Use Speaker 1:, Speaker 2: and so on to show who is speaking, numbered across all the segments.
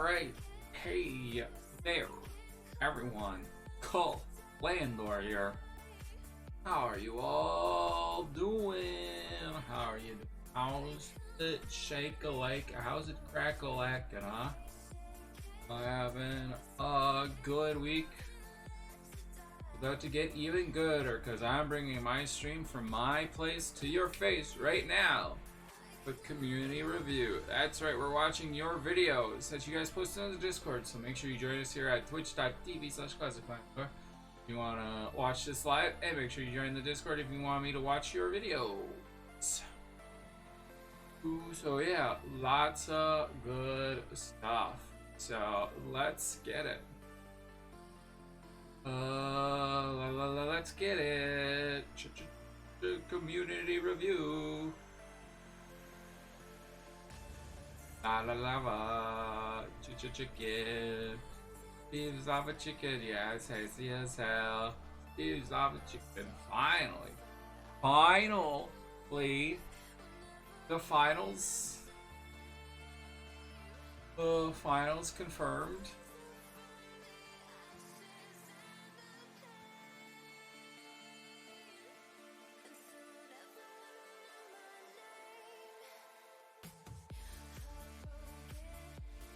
Speaker 1: Alright, hey there, everyone. Cool, Landor here. How are you all doing? How are you doing? How's it shake-a-lake? How's it crack-a-lackin', huh? Having a good week. About to get even gooder, because I'm bringing my stream from my place to your face right now. With community review. That's right, we're watching your videos that you guys posted on the Discord, so make sure you join us here at twitch.tv/classiclandor if you want to watch this live, and make sure you join the Discord if you want me to watch your videos. Ooh, so yeah, lots of good stuff. So let's get it. Let's get it. Community review. Lava, chicken. Steve's lava chicken, yes, tasty as hell. Steve's lava chicken, finally. Finally. The finals. Finals confirmed.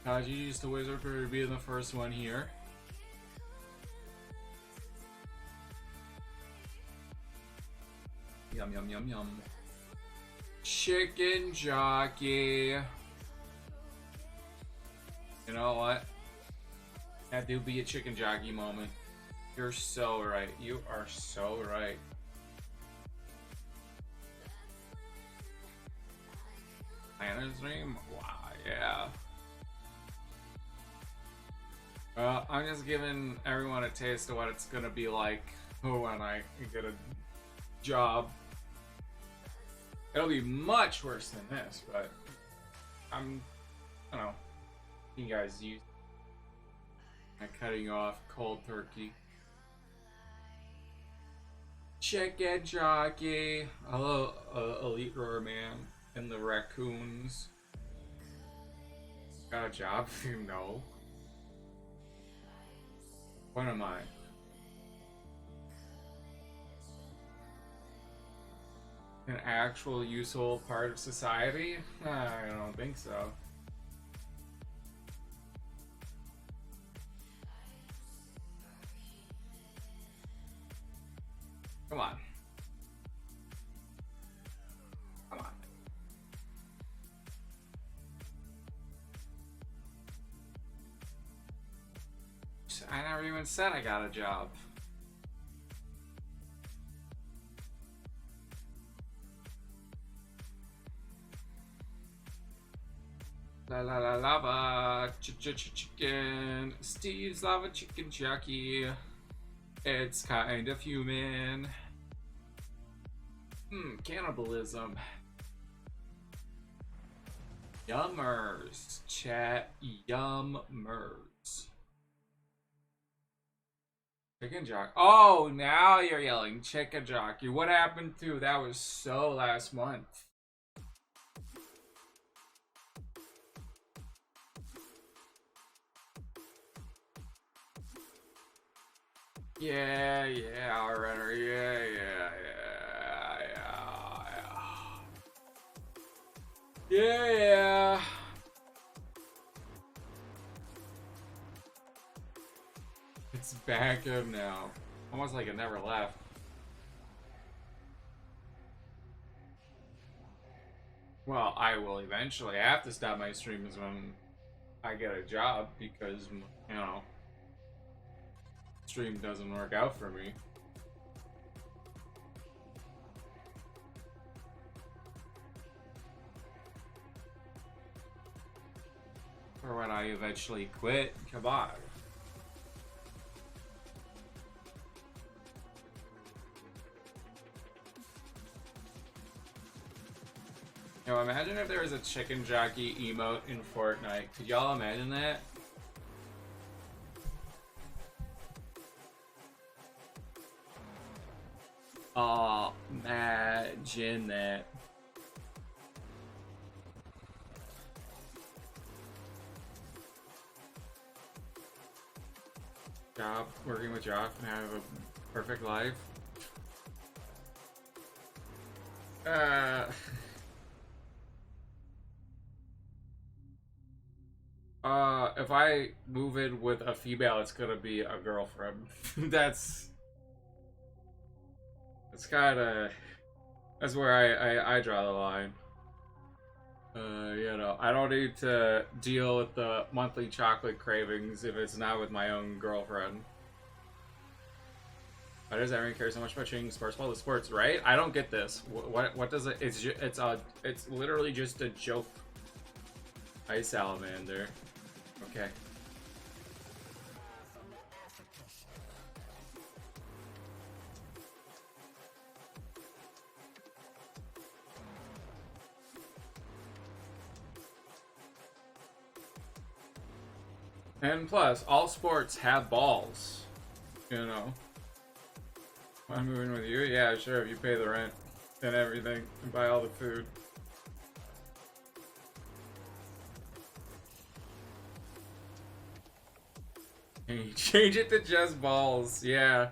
Speaker 1: How'd you use the wizard for being the first one here? Yum yum yum yum. Chicken jockey. You know what? That do be a chicken jockey moment. You're so right. You are so right. Planner's dream? Wow, yeah. I'm just giving everyone a taste of what it's gonna be like when I get a job. It'll be much worse than this, but I don't know. You guys use cutting off cold turkey. Chicken jockey. Hello, Elite Roar Man and the raccoons. Got a job? No. What am I? An actual useful part of society? I don't think so. Come on. Come on. I never even said I got a job. Lava chicken. Steve's lava chicken jockey. It's kind of human. Cannibalism. Yummers. Chat yummers. Chicken jockey. Oh, now you're yelling chicken jockey. What happened to that? Was so last month. Yeah, Renner. Yeah. It's back up now. Almost like it never left. Well, I will eventually have to stop my streams when I get a job because, you know, stream doesn't work out for me. Or when I eventually quit. Come on. You know, imagine if there was a chicken jockey emote in Fortnite. Could y'all imagine that? Oh, imagine that. job, working with Joff, and have a perfect life. If I move in with a female, it's gonna be a girlfriend. That's kind of that's where I draw the line. You know, I don't need to deal with the monthly chocolate cravings if it's not with my own girlfriend. Why does everyone care so much about changing sports ball to sports, right? I don't get this. What does it? It's literally just a joke. Ice salamander. Okay. And plus, all sports have balls. You know. I'm moving with you? Yeah, sure, if you pay the rent and everything and buy all the food. And you change it to just balls. Yeah.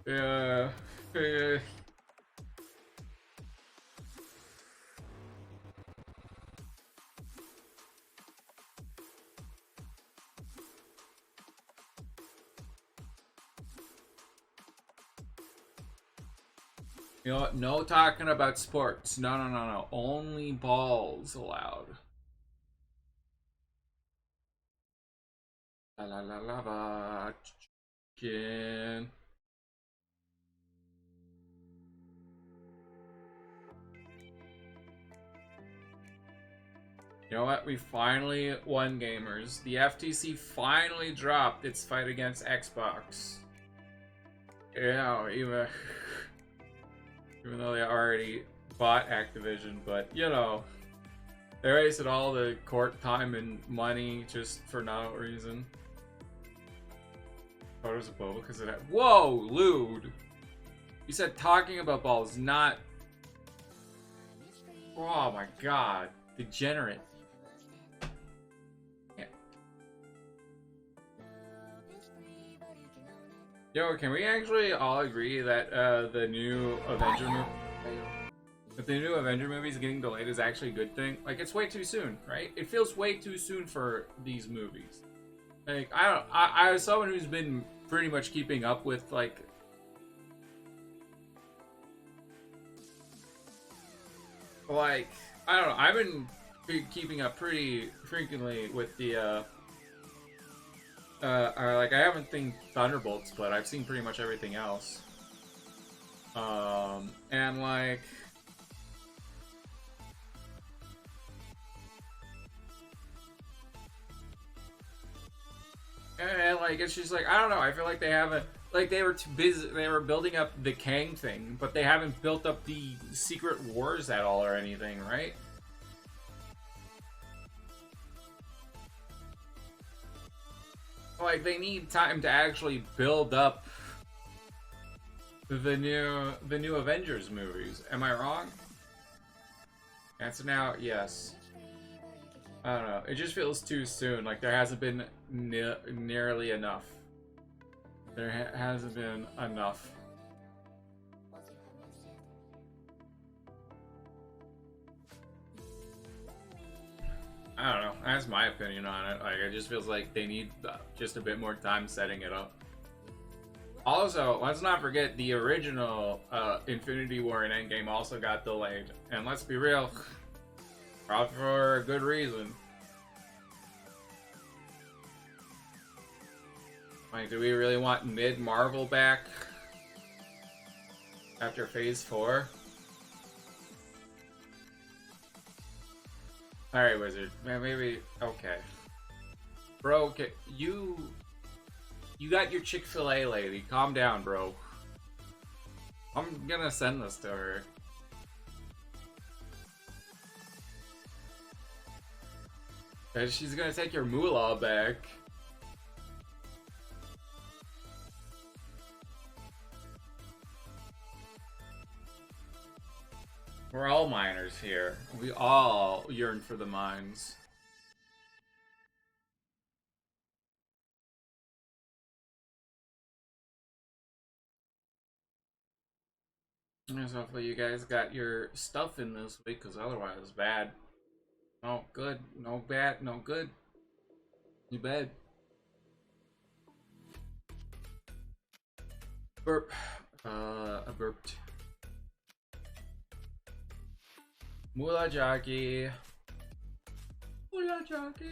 Speaker 1: Yeah. Yeah. You know what? No talking about sports. No, no, no, no. Only balls allowed. La la la la la. Chicken. You know what? We finally won, gamers. The FTC finally dropped its fight against Xbox. Yeah, even though they already bought Activision, but you know, they wasted all the court time and money just for no reason. Photos of Boba because of that. Whoa, lewd! You said talking about balls, not. Oh my god, degenerate. Yeah. Yo, can we actually all agree that the new Avenger movie, if the new Avenger movie is getting delayed, is actually a good thing? Like, it's way too soon, right? It feels way too soon for these movies. Like, I as someone who's been pretty much keeping up with, like, I don't know, I've been keeping up pretty frequently with the, like, I haven't seen Thunderbolts, but I've seen pretty much everything else. And, like, it's just like, I don't know, I feel like they haven't, like, they were too busy, they were building up the Kang thing, but they haven't built up the Secret Wars at all or anything, right? Like, they need time to actually build up the new Avengers movies. Am I wrong? Answer now, yes. I don't know. It just feels too soon. Like, there hasn't been nearly enough. There hasn't been enough. I don't know. That's my opinion on it. Like, it just feels like they need just a bit more time setting it up. Also, let's not forget the original Infinity War and Endgame also got delayed. And let's be real, probably for a good reason. Like, do we really want mid-Marvel back after Phase 4? Alright, Wizard. Man, maybe... Okay. Bro, okay, you got your Chick-fil-A lady. Calm down, bro. I'm gonna send this to her. And she's gonna take your moolah back. We're all miners here. We all yearn for the mines. Yes, hopefully you guys got your stuff in this week, because otherwise it's bad. No good, no bad, no good. You bad. Burp. I burped. Mula jockey. Mula jockey.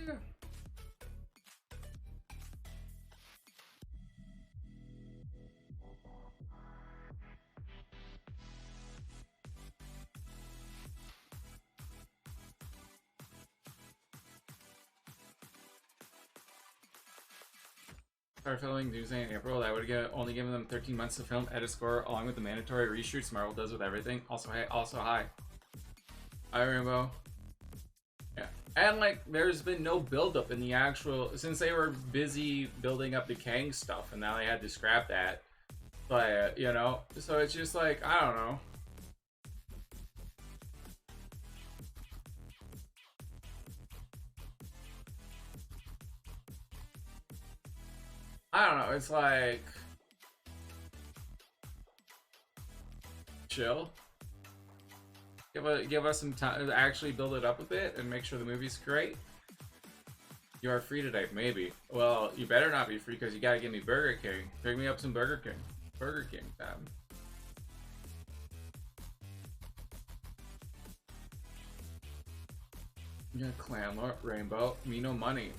Speaker 1: Start filming Doomsday in April. That would get only given them 13 months to film, edit, score, along with the mandatory reshoots Marvel does with everything. Also, hey, hi. Hi, Rainbow. Yeah, and like, there's been no build-up in the actual, since they were busy building up the Kang stuff, and now they had to scrap that. But you know, so it's just like, I don't know. I don't know. It's like, chill. Give us some time to actually build it up a bit and make sure the movie's great. You are free today, maybe. Well, you better not be free because you gotta give me Burger King. Pick me up some Burger King. Burger King time. Yeah, Clamor, Rainbow, me no money.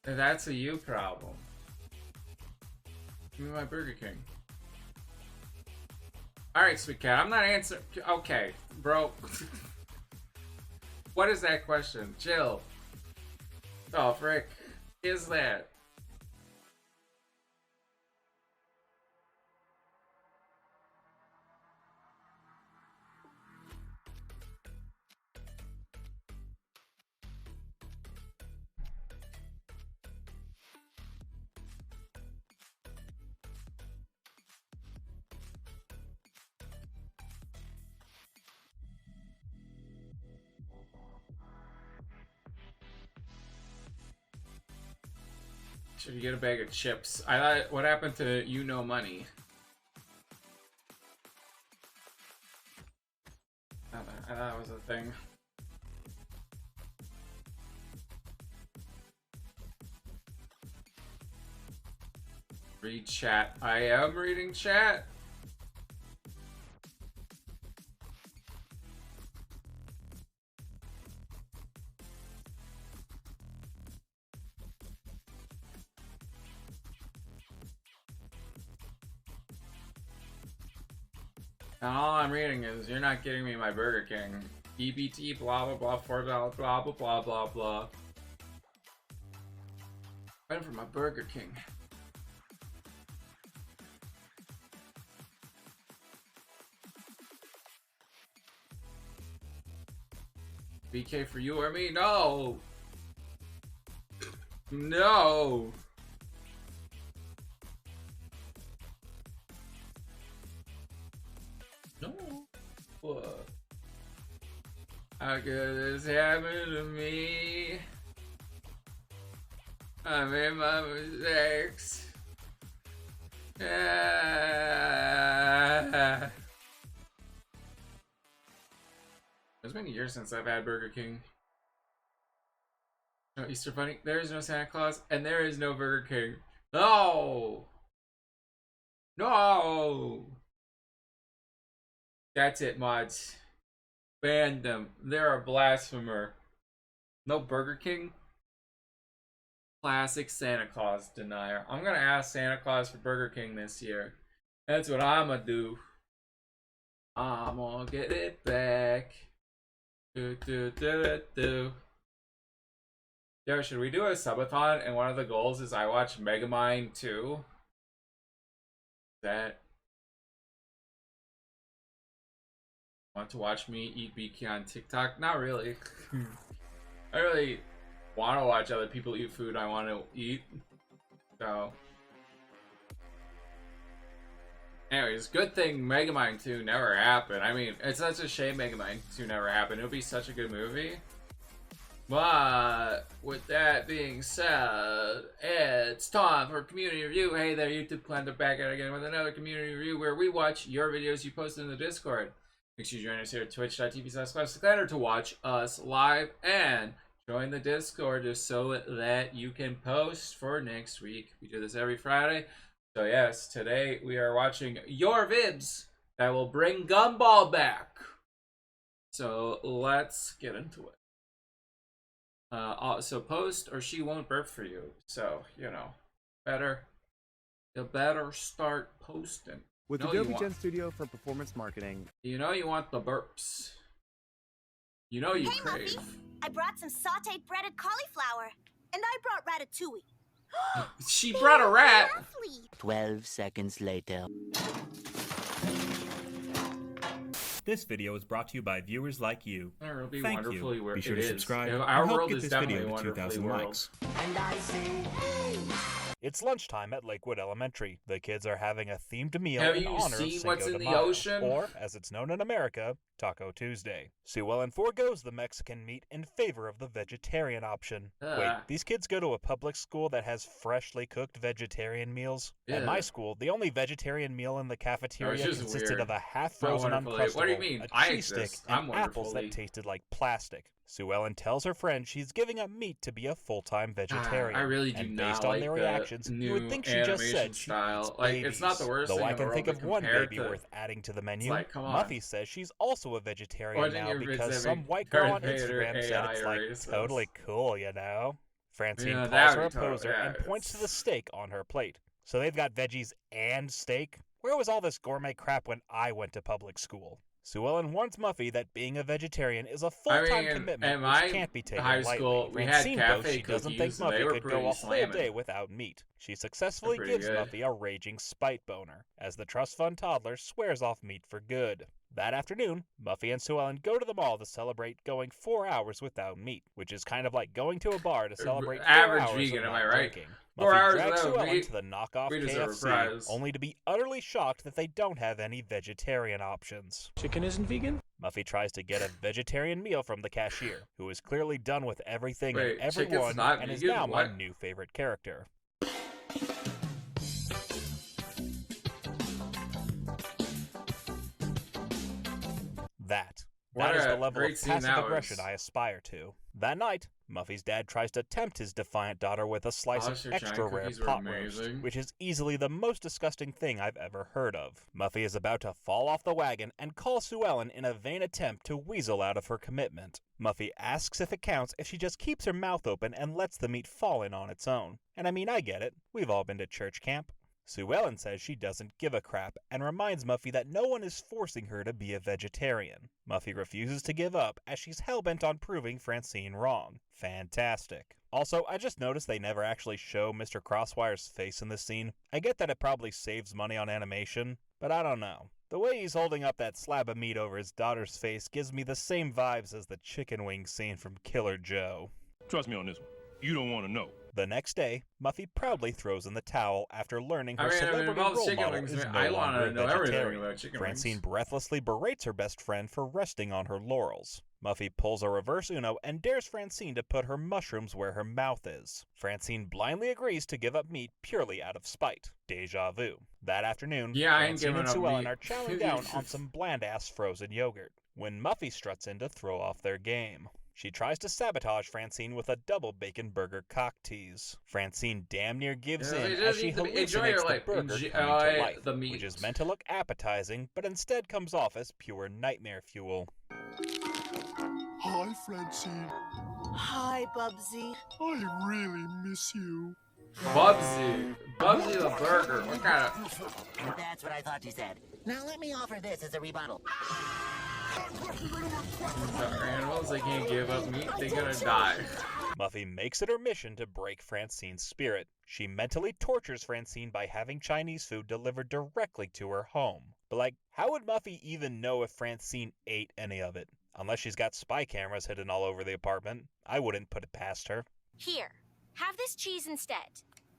Speaker 1: That's a you problem. Give me my Burger King. Alright, sweet cat, I'm not answering. Okay, bro. What is that question? Chill. Oh, frick. Is that? Should you get a bag of chips? I thought, what happened to you know money? I thought it was a thing. Read chat. I am reading chat. And all I'm reading is, you're not getting me my Burger King. EBT, blah blah blah, $4, blah blah blah blah blah. Waiting for my Burger King. BK for you or me? No! No! No. What? How could this happen to me? I made my mistakes. It's been years since I've had Burger King. No Easter Bunny. There is no Santa Claus, and there is no Burger King. No! No! That's it, mods. Ban them. They're a blasphemer. No Burger King? Classic Santa Claus denier. I'm gonna ask Santa Claus for Burger King this year. That's what I'm gonna do. I'm gonna get it back. Do do do do. Yo, should we do a subathon? And one of the goals is I watch Megamind 2. That want to watch me eat BK on TikTok? Not really. I really want to watch other people eat food I want to eat. So, anyways, good thing Megamind 2 never happened. I mean, it's such a shame Megamind 2 never happened. It would be such a good movie. But with that being said, it's time for community review. Hey there, YouTube clan, they're back at it again with another community review where we watch your videos you post in the Discord. Make sure you join us here at twitch.tv/ClassicClanner to watch us live and join the Discord just so that you can post for next week. We do this every Friday. So yes, today we are watching your vids that will bring Gumball back. So let's get into it. So post or she won't burp for you. So, you know, you better start posting.
Speaker 2: With Adobe Gen Studio for performance marketing.
Speaker 1: You know you want the burps. You know you crave.
Speaker 3: Muffy, I brought some sauteed breaded cauliflower. And I brought ratatouille.
Speaker 1: She brought a rat.
Speaker 3: Lovely.
Speaker 4: 12 seconds later.
Speaker 5: This video is brought to you by viewers like you.
Speaker 1: Thank you.
Speaker 5: Be sure to subscribe and
Speaker 1: Our
Speaker 5: help
Speaker 1: world
Speaker 5: get
Speaker 1: is
Speaker 5: this
Speaker 1: definitely
Speaker 5: video to 2,000 likes.
Speaker 4: And I say, hey.
Speaker 5: It's lunchtime at Lakewood Elementary. The kids are having a themed meal
Speaker 1: Have
Speaker 5: in
Speaker 1: you
Speaker 5: honor of
Speaker 1: seen
Speaker 5: Cinco
Speaker 1: what's
Speaker 5: de
Speaker 1: in the
Speaker 5: Mayo,
Speaker 1: ocean?
Speaker 5: or, as it's known in America, Taco Tuesday. Sue Ellen forgoes the Mexican meat in favor of the vegetarian option. Wait, these kids go to a public school that has freshly cooked vegetarian meals?
Speaker 1: Yeah.
Speaker 5: At my school, the only vegetarian meal in the cafeteria consisted
Speaker 1: weird.
Speaker 5: of a half-frozen Uncrustable,
Speaker 1: What do you mean?
Speaker 5: a cheese stick, and apples that tasted like plastic. Sue Ellen tells her friend she's giving up meat to be a full-time vegetarian.
Speaker 1: I really do
Speaker 5: and
Speaker 1: not
Speaker 5: based on
Speaker 1: like
Speaker 5: their
Speaker 1: the
Speaker 5: reactions, you
Speaker 1: new
Speaker 5: would think she just said she
Speaker 1: style.
Speaker 5: eats
Speaker 1: Like,
Speaker 5: babies.
Speaker 1: it's not the worst
Speaker 5: Though
Speaker 1: thing
Speaker 5: I
Speaker 1: in the
Speaker 5: can
Speaker 1: world,
Speaker 5: think
Speaker 1: but
Speaker 5: of one
Speaker 1: compared
Speaker 5: baby
Speaker 1: to-
Speaker 5: worth adding to the menu.
Speaker 1: like, come on.
Speaker 5: Muffy says she's also a vegetarian
Speaker 1: Watching
Speaker 5: now
Speaker 1: your vids
Speaker 5: because
Speaker 1: every
Speaker 5: some white girl on
Speaker 1: Darth Vader
Speaker 5: Instagram said
Speaker 1: AI
Speaker 5: it's like
Speaker 1: racist.
Speaker 5: totally cool, you know? Francine
Speaker 1: Yeah,
Speaker 5: calls
Speaker 1: that'd
Speaker 5: her a
Speaker 1: be totally-
Speaker 5: poser
Speaker 1: yeah,
Speaker 5: and points to the
Speaker 1: it's-
Speaker 5: steak on her plate. So they've got veggies and steak? Where was all this gourmet crap when I went to public school? Sue Ellen warns Muffy that being a vegetarian is a full-time commitment which can't be taken
Speaker 1: high school,
Speaker 5: lightly.
Speaker 1: we had
Speaker 5: Francine boasts
Speaker 1: cafe
Speaker 5: she doesn't think
Speaker 1: cookies, and they
Speaker 5: Muffy
Speaker 1: were
Speaker 5: could go
Speaker 1: pretty
Speaker 5: a whole
Speaker 1: slamming.
Speaker 5: day without meat. She successfully
Speaker 1: They're pretty
Speaker 5: gives
Speaker 1: good.
Speaker 5: Muffy a raging spite boner, as the trust fund toddler swears off meat for good. That afternoon, Muffy and Sue Ellen go to the mall to celebrate going 4 hours without meat, which is kind of like going to a bar to celebrate 4
Speaker 1: Average
Speaker 5: hours
Speaker 1: vegan,
Speaker 5: of
Speaker 1: am
Speaker 5: not
Speaker 1: I right?
Speaker 5: drinking.
Speaker 1: 4
Speaker 5: Muffy
Speaker 1: hours
Speaker 5: drags Sue
Speaker 1: without
Speaker 5: Ellen
Speaker 1: meat?
Speaker 5: to the knockoff
Speaker 1: We deserve a
Speaker 5: KFC,
Speaker 1: prize.
Speaker 5: only to be utterly shocked that they don't have any vegetarian options.
Speaker 2: Chicken isn't vegan?
Speaker 5: Muffy tries to get a vegetarian meal from the cashier, who is clearly done with everything
Speaker 1: Wait,
Speaker 5: and
Speaker 1: chicken's
Speaker 5: everyone,
Speaker 1: not
Speaker 5: and is
Speaker 1: vegan?
Speaker 5: now my
Speaker 1: What?
Speaker 5: new favorite character. That
Speaker 1: What
Speaker 5: is
Speaker 1: a
Speaker 5: the level
Speaker 1: great
Speaker 5: of
Speaker 1: scene
Speaker 5: passive
Speaker 1: that
Speaker 5: aggression
Speaker 1: was.
Speaker 5: I aspire to. That night, Muffy's dad tries to tempt his defiant daughter with a slice of
Speaker 1: Oscar
Speaker 5: extra
Speaker 1: giant
Speaker 5: rare
Speaker 1: cookies were
Speaker 5: pot roast,
Speaker 1: amazing.
Speaker 5: which is easily the most disgusting thing I've ever heard of. Muffy is about to fall off the wagon and call Sue Ellen in a vain attempt to weasel out of her commitment. Muffy asks if it counts if she just keeps her mouth open and lets the meat fall in on its own. And I mean, I get it. We've all been to church camp. Sue Ellen says she doesn't give a crap and reminds Muffy that no one is forcing her to be a vegetarian. Muffy refuses to give up as she's hell-bent on proving Francine wrong. Fantastic. Also, I just noticed they never actually show Mr. Crosswire's face in this scene. I get that it probably saves money on animation, but I don't know. The way he's holding up that slab of meat over his daughter's face gives me the same vibes as the chicken wing scene from Killer Joe.
Speaker 6: Trust me on this one. You don't want to know.
Speaker 5: The next day, Muffy proudly throws in the towel after learning her
Speaker 1: I mean,
Speaker 5: celebrity
Speaker 1: about
Speaker 5: role
Speaker 1: chicken
Speaker 5: model
Speaker 1: wings,
Speaker 5: is
Speaker 1: man,
Speaker 5: no
Speaker 1: I
Speaker 5: longer
Speaker 1: wanna
Speaker 5: a
Speaker 1: know everything
Speaker 5: vegetarian.
Speaker 1: about chicken
Speaker 5: Francine
Speaker 1: wings.
Speaker 5: breathlessly berates her best friend for resting on her laurels. Muffy pulls a reverse Uno and dares Francine to put her mushrooms where her mouth is. Francine blindly agrees to give up meat purely out of spite. Deja vu. That afternoon,
Speaker 1: Yeah, I ain't
Speaker 5: Francine
Speaker 1: giving
Speaker 5: and
Speaker 1: up
Speaker 5: Sue Ellen
Speaker 1: meat.
Speaker 5: are chowing down on some bland-ass frozen yogurt, when Muffy struts in to throw off their game. She tries to sabotage Francine with a double bacon burger cock tease. Francine damn near gives in as she
Speaker 1: enjoy
Speaker 5: hallucinates
Speaker 1: your
Speaker 5: the
Speaker 1: life.
Speaker 5: burger coming
Speaker 1: Enjoy
Speaker 5: to life,
Speaker 1: the
Speaker 5: which
Speaker 1: meat.
Speaker 5: is meant to look appetizing, but instead comes off as pure nightmare fuel.
Speaker 7: Hi, Francine.
Speaker 3: Hi, Bubsy.
Speaker 7: I really miss you.
Speaker 1: Bubsy the burger. What kind of...
Speaker 4: That's what I thought you said. Now let me offer this as a rebuttal.
Speaker 1: The animals, they can't give up meat, they're gonna die.
Speaker 5: Muffy makes it her mission to break Francine's spirit. She mentally tortures Francine by having Chinese food delivered directly to her home. But like, how would Muffy even know if Francine ate any of it? Unless she's got spy cameras hidden all over the apartment. I wouldn't put it past her.
Speaker 3: Here, have this cheese instead.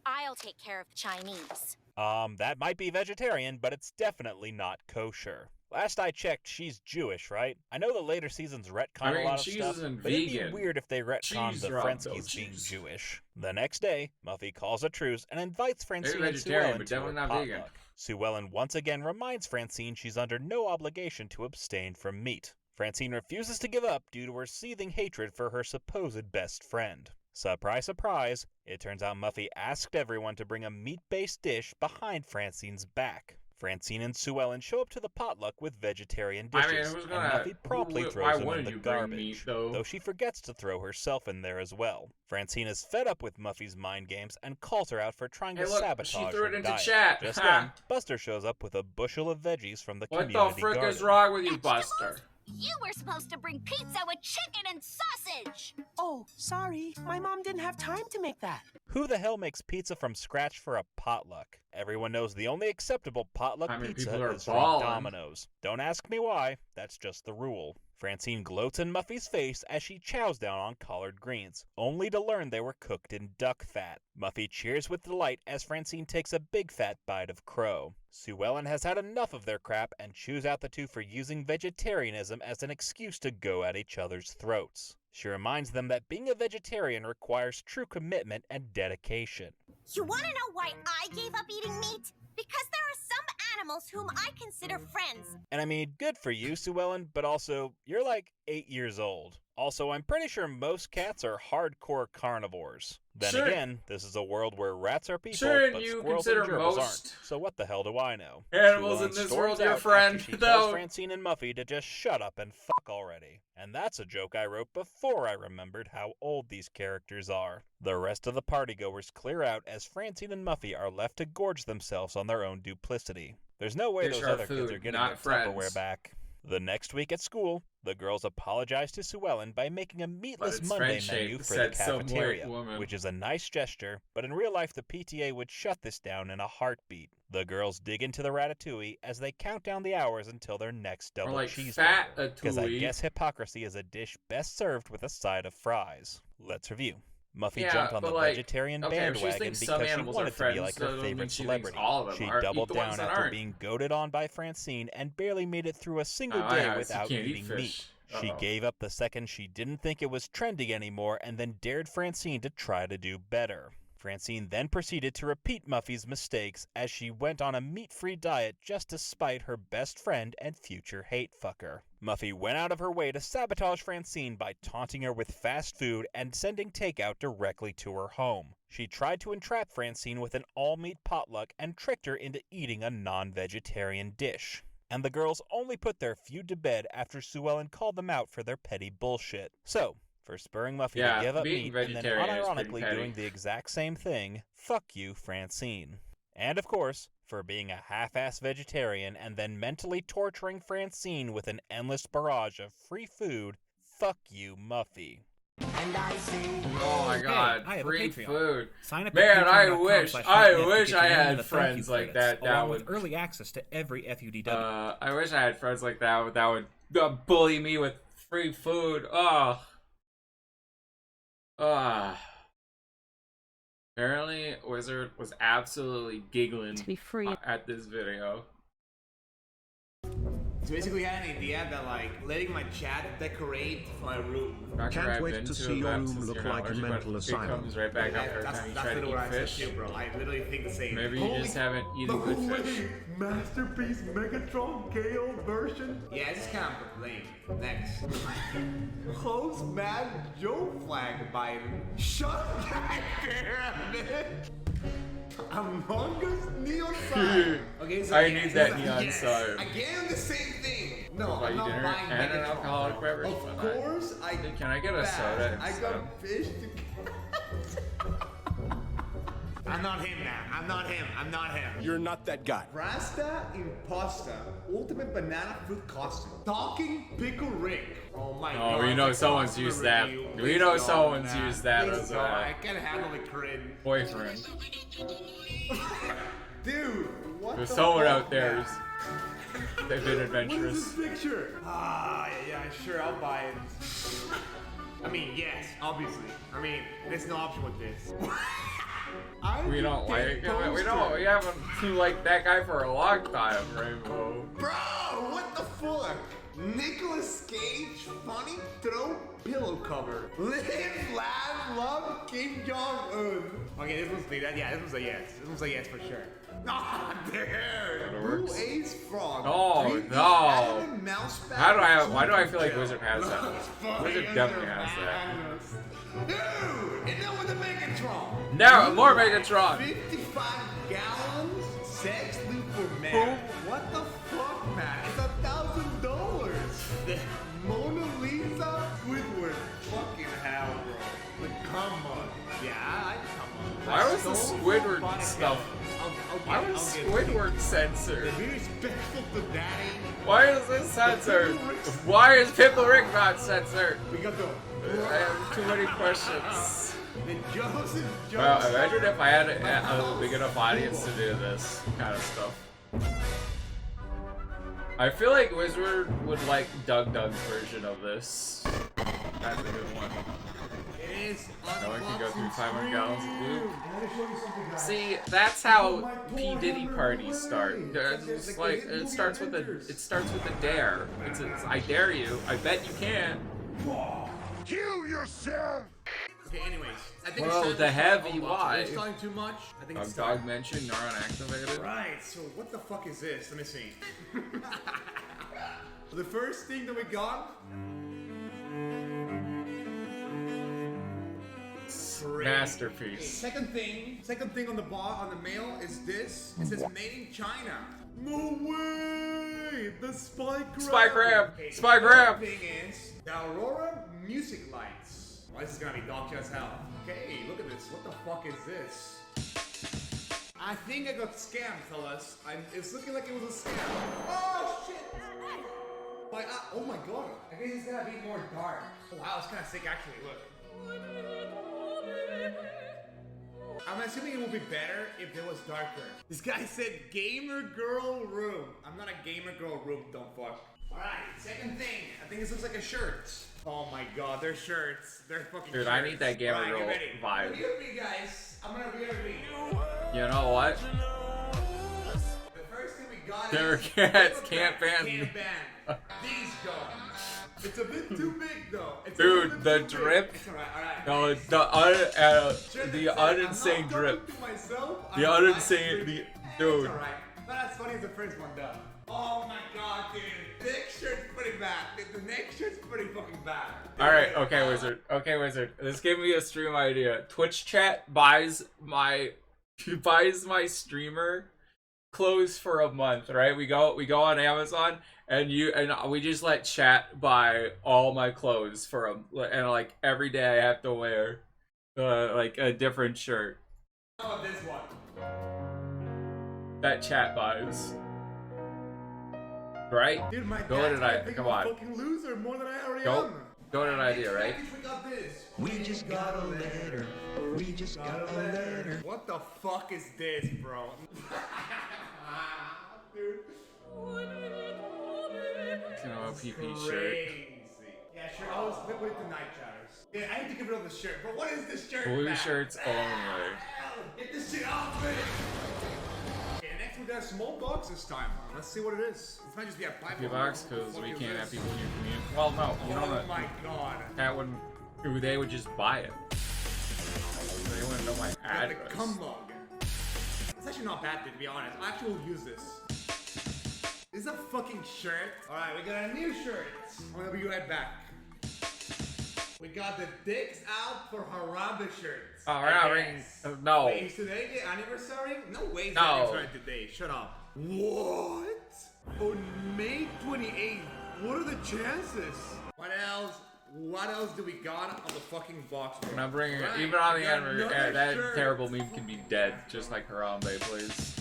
Speaker 3: I'll take care of the Chinese.
Speaker 5: That might be vegetarian, but it's definitely not kosher. Last I checked, she's Jewish, right? I know the later seasons retcon a lot of
Speaker 1: cheese
Speaker 5: stuff,
Speaker 1: isn't
Speaker 5: but it'd be
Speaker 1: vegan.
Speaker 5: weird if they retconned
Speaker 1: Cheese
Speaker 5: the
Speaker 1: rub,
Speaker 5: Frenskies
Speaker 1: though,
Speaker 5: being
Speaker 1: cheese.
Speaker 5: Jewish. The next day, Muffy calls a truce and invites Francine and
Speaker 1: vegetarian,
Speaker 5: Sue
Speaker 1: but
Speaker 5: to her
Speaker 1: definitely not
Speaker 5: potluck.
Speaker 1: vegan.
Speaker 5: Sue Ellen once again reminds Francine she's under no obligation to abstain from meat. Francine refuses to give up due to her seething hatred for her supposed best friend. Surprise, surprise, it turns out Muffy asked everyone to bring a meat-based dish behind Francine's back. Francine and Sue Ellen show up to the potluck with vegetarian dishes, and Muffy promptly throws them in the garbage, though she forgets to throw herself in there as well. Francine is fed up with Muffy's mind games and calls her out for trying to sabotage
Speaker 1: she threw it
Speaker 5: her
Speaker 1: into
Speaker 5: diet.
Speaker 1: chat.
Speaker 5: Just then, Buster shows up with a bushel of veggies from the community
Speaker 1: What the frick
Speaker 5: garden.
Speaker 1: is wrong with you, Buster?
Speaker 3: You were supposed to bring pizza with chicken and sausage!
Speaker 8: Oh, sorry. My mom didn't have time to make that.
Speaker 5: Who the hell makes pizza from scratch for a potluck? Everyone knows the only acceptable potluck pizza is from Domino's. Don't ask me why, that's just the rule. Francine gloats in Muffy's face as she chows down on collard greens, only to learn they were cooked in duck fat. Muffy cheers with delight as Francine takes a big fat bite of crow. Sue Ellen has had enough of their crap and chews out the two for using vegetarianism as an excuse to go at each other's throats. She reminds them that being a vegetarian requires true commitment and dedication.
Speaker 3: You want to know why I gave up eating meat? Because there are some animals whom I consider friends.
Speaker 5: And I mean, good for you, Sue Ellen, but also, you're like 8 years old. Also, I'm pretty sure most cats are hardcore carnivores. Then again, this is a world where rats are people, but squirrels and gerbils aren't. So what the hell do I know?
Speaker 1: Animals in this world, your friend,
Speaker 5: she tells Francine and Muffy to just shut up and fuck already. And that's a joke I wrote before I remembered how old these characters are. The rest of the partygoers clear out as Francine and Muffy are left to gorge themselves on their own duplicity. There's no way those other kids are getting their Tupperware back. The next week at school, the girls apologize to Sue Ellen by making a meatless Monday menu for the cafeteria, which is a nice gesture, but in real life the PTA would shut this down in a heartbeat. The girls dig into the ratatouille as they count down the hours until their next double cheeseburger, because I guess hypocrisy is a dish best served with a side of fries. Let's review. Muffy jumped on the vegetarian bandwagon because she wanted to be like her favorite celebrity. She doubled down after being goaded on by Francine and barely made it through a single day without eating meat. She gave up the second she didn't think it was trendy anymore and then dared Francine to try to do better. Francine then proceeded to repeat Muffy's mistakes as she went on a meat-free diet just to spite her best friend and future hate fucker. Muffy went out of her way to sabotage Francine by taunting her with fast food and sending takeout directly to her home. She tried to entrap Francine with an all-meat potluck and tricked her into eating a non-vegetarian dish. And the girls only put their feud to bed after Sue Ellen called them out for their petty bullshit. So, for spurring Muffy to give up meat and then unironically doing the exact same thing, fuck you, Francine. And of course, for being a half-ass vegetarian and then mentally torturing Francine with an endless barrage of free food, fuck you, Muffy.
Speaker 4: And I say,
Speaker 1: oh my god,
Speaker 9: I have
Speaker 1: free
Speaker 9: a Patreon.
Speaker 1: food.
Speaker 9: Sign up
Speaker 1: Man, I wish
Speaker 9: to
Speaker 1: I had friends like that.
Speaker 9: Along with early access to every FUDW.
Speaker 1: I wish I had friends like that would bully me with free food. Apparently, Wizard was absolutely giggling
Speaker 10: to be free
Speaker 1: at this video.
Speaker 11: So basically, I had an idea that like letting my chat decorate my room.
Speaker 7: Can't wait to see your room look like a mental asylum.
Speaker 1: It comes right back after every time you try to eat fish.
Speaker 11: Too, bro. I literally think the same.
Speaker 1: Maybe you just haven't eaten good fish.
Speaker 7: Masterpiece Megatron Gale version?
Speaker 11: Yeah, it's kind of lame. Next. Host Mad Joe flag Biden. Shut that damn it! Among Us neon sign. Okay, so
Speaker 1: I need that neon sign.
Speaker 11: Again, the same thing. No,
Speaker 1: Buy
Speaker 11: I'm not
Speaker 1: dinner
Speaker 11: buying
Speaker 1: and an
Speaker 11: Megatron.
Speaker 1: alcoholic beverage.
Speaker 11: Of course,
Speaker 1: Can I get a soda
Speaker 11: instead? I got fish to. I'm not him, man. I'm not him. I'm not him.
Speaker 7: You're not that guy.
Speaker 11: Rasta Imposta, ultimate banana fruit costume. Talking Pickle Rick. Oh my god.
Speaker 1: Oh, we know someone's used that. We know someone's used that as a
Speaker 11: I can't handle the cringe.
Speaker 1: boyfriend.
Speaker 11: Dude, what
Speaker 1: There's
Speaker 11: the
Speaker 1: someone
Speaker 11: fuck,
Speaker 1: out there
Speaker 11: man?
Speaker 1: who's they've been adventurous.
Speaker 11: What is this picture? Yeah, sure, I'll buy it. I mean, yes, obviously. I mean, there's no option with this.
Speaker 1: We don't like him. We haven't liked that guy for a long time, Rainbow.
Speaker 11: Bro, what the fuck? Nicolas Cage, funny throw pillow cover. Live, laugh, love, Kim Jong-un. Okay, this one's that. Yeah, this one's a yes. This one's a yes for sure. Ah, there. Blue Ace Frog.
Speaker 1: Oh no. Why do I feel like Wizard has that? Wizard definitely has that.
Speaker 11: Dude, and then with the Megatron.
Speaker 1: No, more Megatron.
Speaker 11: 55 gallons, sex loop for men. What the fuck, man? It's $1,000. The Mona Lisa Squidward. Fucking hell, bro. Like, come on. Yeah, I come on.
Speaker 1: Why was the Squidward stuff? Why was Squidward censored?
Speaker 11: Be respectful to daddy.
Speaker 1: Why is this censored? Why is Pickle Rick not censored?
Speaker 11: We got the.
Speaker 1: I have too many questions.
Speaker 11: The Joseph.
Speaker 1: Well, imagine if I had a big enough audience to do this kind of stuff. I feel like Wizard would like Doug's version of this. That's a good one.
Speaker 11: It is.
Speaker 1: No one can go through 500 gallons of glue. See, that's how P Diddy parties start. It's like it starts with a dare. It's I dare you. I bet you can.
Speaker 7: Kill yourself!
Speaker 11: Okay, anyways, I think
Speaker 1: Well,
Speaker 11: it's
Speaker 1: the heavy why?
Speaker 11: It's talking too much. I think it's
Speaker 1: Dog mentioned neuron activated.
Speaker 11: Right. So what the fuck is this? Let me see. The first thing that we got.
Speaker 1: Masterpiece.
Speaker 11: Second thing on the mail is this. It says made in China. No way! The Spike Ram.
Speaker 1: Spike Ram.
Speaker 11: The thing is the Aurora music lights. Well, this is gonna be dog as hell. Okay, look at this. What the fuck is this? I think I got scammed, fellas. It's looking like it was a scam. Oh shit! Oh my god. I guess it's gonna be more dark. Oh, wow, it's kind of sick actually. Look. I'm assuming it would be better if it was darker. This guy said gamer girl room. I'm not a gamer girl room, don't fuck. Alright, second thing. I think this looks like a shirt. Oh my god, they're shirts. They're fucking
Speaker 1: Dude,
Speaker 11: shirts.
Speaker 1: I need that gamer girl vibe.
Speaker 11: Look at me, guys. I'm gonna be agree.
Speaker 1: You know what?
Speaker 11: The first thing we got
Speaker 1: Their
Speaker 11: is
Speaker 1: cats can't ban.
Speaker 11: These go. It's a bit too big though.
Speaker 1: Dude, the drip.
Speaker 11: Alright.
Speaker 1: No, the uninsane drip. The uninsane, dude.
Speaker 11: It's alright. Not as funny as the first one though. Oh my god, dude. The next shirt's pretty bad. The next shirt's pretty fucking bad.
Speaker 1: Alright, okay, Wizard. Okay, Wizard. This gave me a stream idea. Twitch chat buys my streamer clothes for a month, right? We go on Amazon and we just let chat buy all my clothes for and like every day I have to wear like a different shirt.
Speaker 11: How about this one?
Speaker 1: That chat buys. Right?
Speaker 11: Dude, my
Speaker 1: Go to
Speaker 11: dad's
Speaker 1: come on.
Speaker 11: fucking loser more than I already
Speaker 1: Go
Speaker 11: am.
Speaker 1: to an idea, right?
Speaker 11: We got this.
Speaker 7: We just got a letter. We just got a letter.
Speaker 11: What the fuck is this, bro? Dude.
Speaker 1: You know, a PP shirt.
Speaker 11: Crazy. Yeah, sure. I was put it to night shadows. Yeah, I need to get rid of the shirt. But what is this shirt?
Speaker 1: Blue
Speaker 11: man?
Speaker 1: shirts only.
Speaker 11: Get this shit off me. Okay, next we got a small box this time. Let's see what it is. This might just be a pipe
Speaker 1: box because we can't have people in your community. Well, no, you know that.
Speaker 11: Oh my god.
Speaker 1: That wouldn't. They would just buy it. They wouldn't know my
Speaker 11: Got the
Speaker 1: address.
Speaker 11: cum mug. It's actually not bad, to be honest. I actually will use this. This is a fucking shirt. Alright, we got a new shirt. I'm gonna be right back. We got the dicks out for Harambe shirts.
Speaker 1: Oh, we're not ringing. No.
Speaker 11: Wait, is today the anniversary? No way it's
Speaker 1: No.
Speaker 11: anniversary today. Shut up. What? On May 28th. What are the chances? What else? What else do we got on the fucking box?
Speaker 1: We're not bringing it.
Speaker 11: Right,
Speaker 1: Even on
Speaker 11: we
Speaker 1: the
Speaker 11: got
Speaker 1: anniversary,
Speaker 11: another
Speaker 1: that
Speaker 11: shirt.
Speaker 1: terrible meme can be dead, just like Harambe, please.